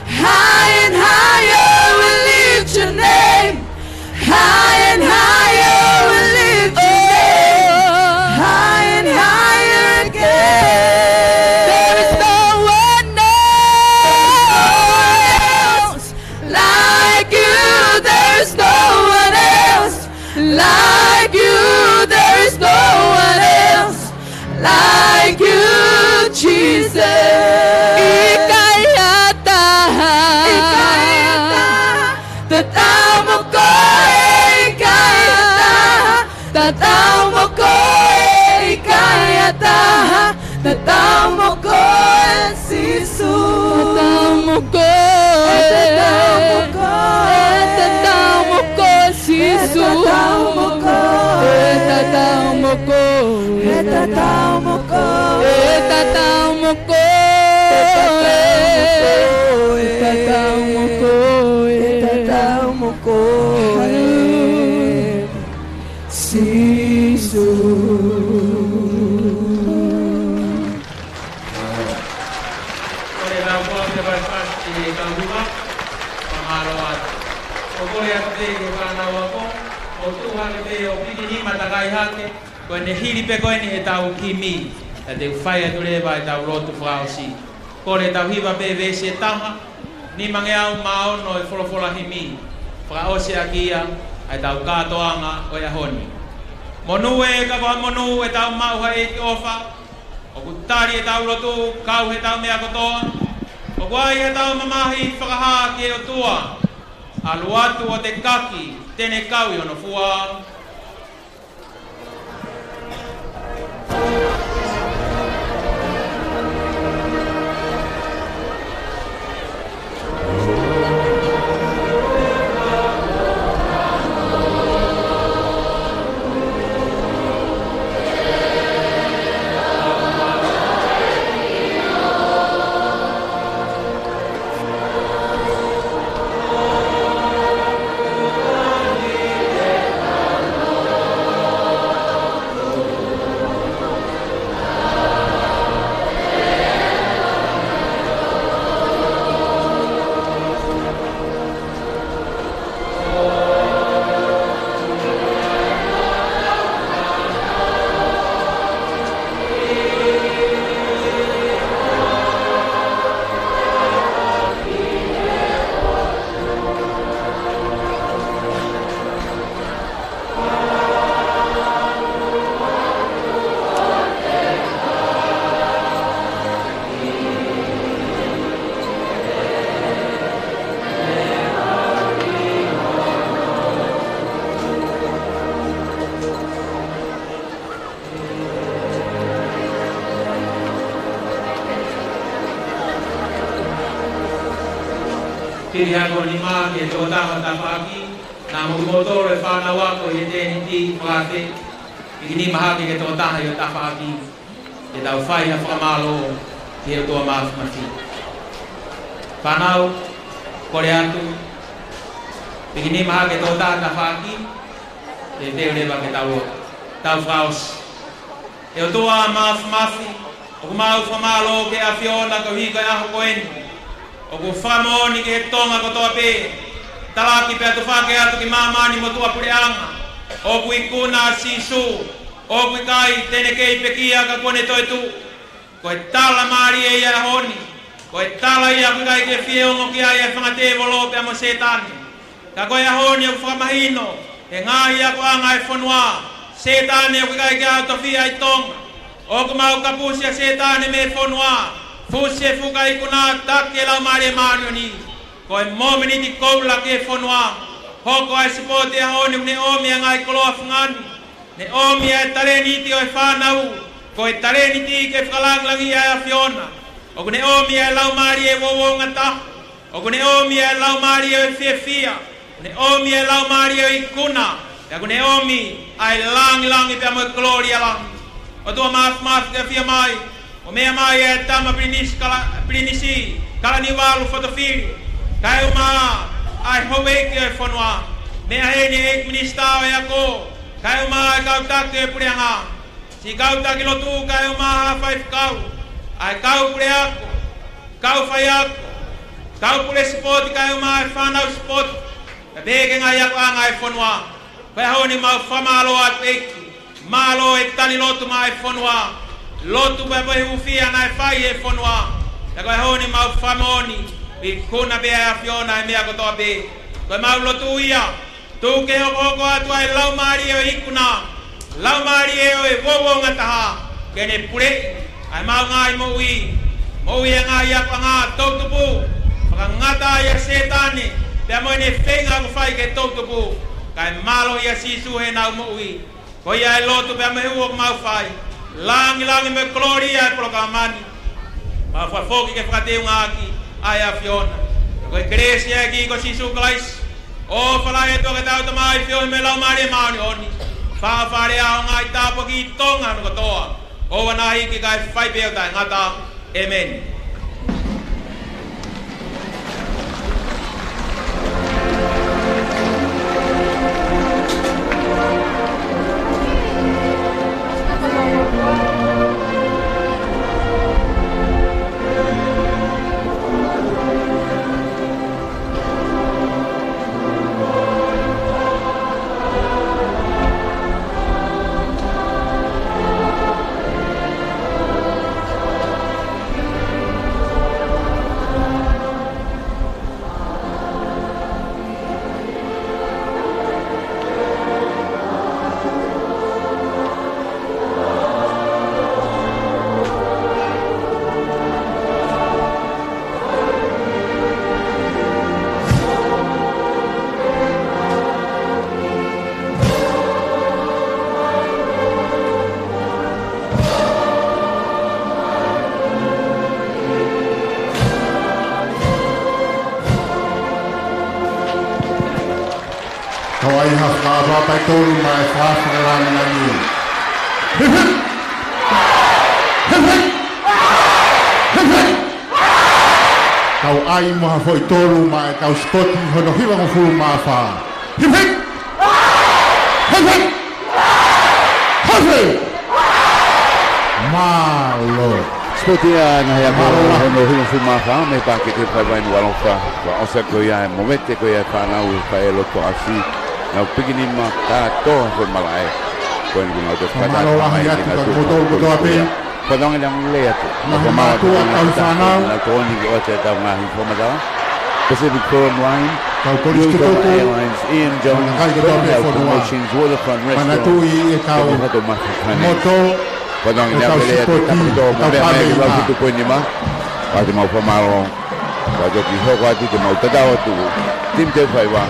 high and higher. We lift your name high and higher. We lift your name high and higher again. There is no one else like you. There is no one else like you. There is no one else like you, Jesus. Ikayataha, tatamo koe, ikayataha, tatamo koe, ikayataha. moko sisu ko ne hili pe ko ni etau kimi te fai tu le vai tau lotu frausi ko le tau hiva pe ve se tama ni mangea mao no e folo himi frausi akia ai tau katoanga o ya honi monu e ka ba monu e tau mau hai ofa o kutari e tau lotu kau he tau me akotoa o guai e tau mamahi whakaha ke o tua aluatu o te kaki tene kau i ono fua Pilihan ko ni ma ke to ta pagi na mo motor e fa na wa ko yete ni pate ini maha ke to ta yo ta pagi e da fai na fa malo ke to ma mati panau koreatu ini maha ke to ta pagi e te le ba ke ta fraus e to ma mafi o ma fa malo ke afiona ko hi ka a ko en o ko famoni ke tonga ko tope talaki pe to fa ke atu ki mama ni mo to apureanga o ku ikuna sisu o ku kai tene ke pekia ka kone to tu ko tala mari e ya honi ko tala ya ku kai ke fie ngo ki ai fa te volo pe mo setan ka ko ya honi o fa mahino e ngai ya ko anga e fonwa setan e ku kai ke auto fi ai tong o ku mau kapusia setan me fonwa Fuse fukai kuna take la mare marioni ko momeni di koula ke fonwa hoko ai sipote honi ne omi ngai kolo afngani ne omi ai tareni ti o fanau ko tareni ti ke falang langi ai afiona o ne omi ai lau mari e wo ngata o ne omi ai lau mari e fia ne omi ai lau mari e kuna ya ne omi ai lang pe mo gloria lang o do mas ke fia mai o mea mai e tama prinisi kala ni walu fotofili kai uma ai howe ke fonwa mea heni ek minister e ako kai uma kau tak ke pureanga si kau tak lo tu kai uma five kau ai kau pure ako kau fai ako kau pure sport kai uma fana sport bege ngai ako angai fonwa kai honi ma famalo at ek malo e tali lotu mai fonwa lotu baba ufia na fai e fonwa ya ko honi ma famoni e kona be afiona e me ko to be ko ma lotu ia tu ke o ko atu ai lau mari e ikuna lau mari e wo ngata ke ne pure ai ma ngai mo ui ngai ya panga to tu bu pa ngata ya setani pe mo ne fenga ko fai ke to tu bu kai malo ya sisu he na mo ui ko ya lotu pe mo ma fai langi me gloria e programani ma fa foki ke frate unga aki ai a fiona. Ko igreja aqui ko Jesus Christ. O fala e to ke tau tamai fio me lau mari mauni oni. Fa fare a ngai tapo ki tonga no toa. O wana hi ki kai fai pe ta ngata. Amen. Kau ai hafkava pai tolu mai whawhakarana nani. Kau ai maha foi tolu mai kau spoti hono hiwa mo fulu maa wha. Malo. Spotia na ya ko hono hiwa fulu maa wha me pa ke te pai vai no alonfa. Wa osa ko ia momete ko ia pa na u pa elo to asi. Na pigini ma ta to fo malai. Ko ni no to pa ta mai ni na to. Pa dong yang le atu. Ma ma tu au fanau. Na to ni o te ta ma hi fo ma da. Pacific Forum Line. Kau koris tu tu. Airlines Ian Jones. Kai ko to pe fo no. Waterfront Restaurant. Mana tu I kau. Moto. Pa dong yang le atu ta to ma be me la tu ko ni ma. Pa te mau pa malo. Pa jo ki ho wa ti te mau ta da tu. Tim te fai wa.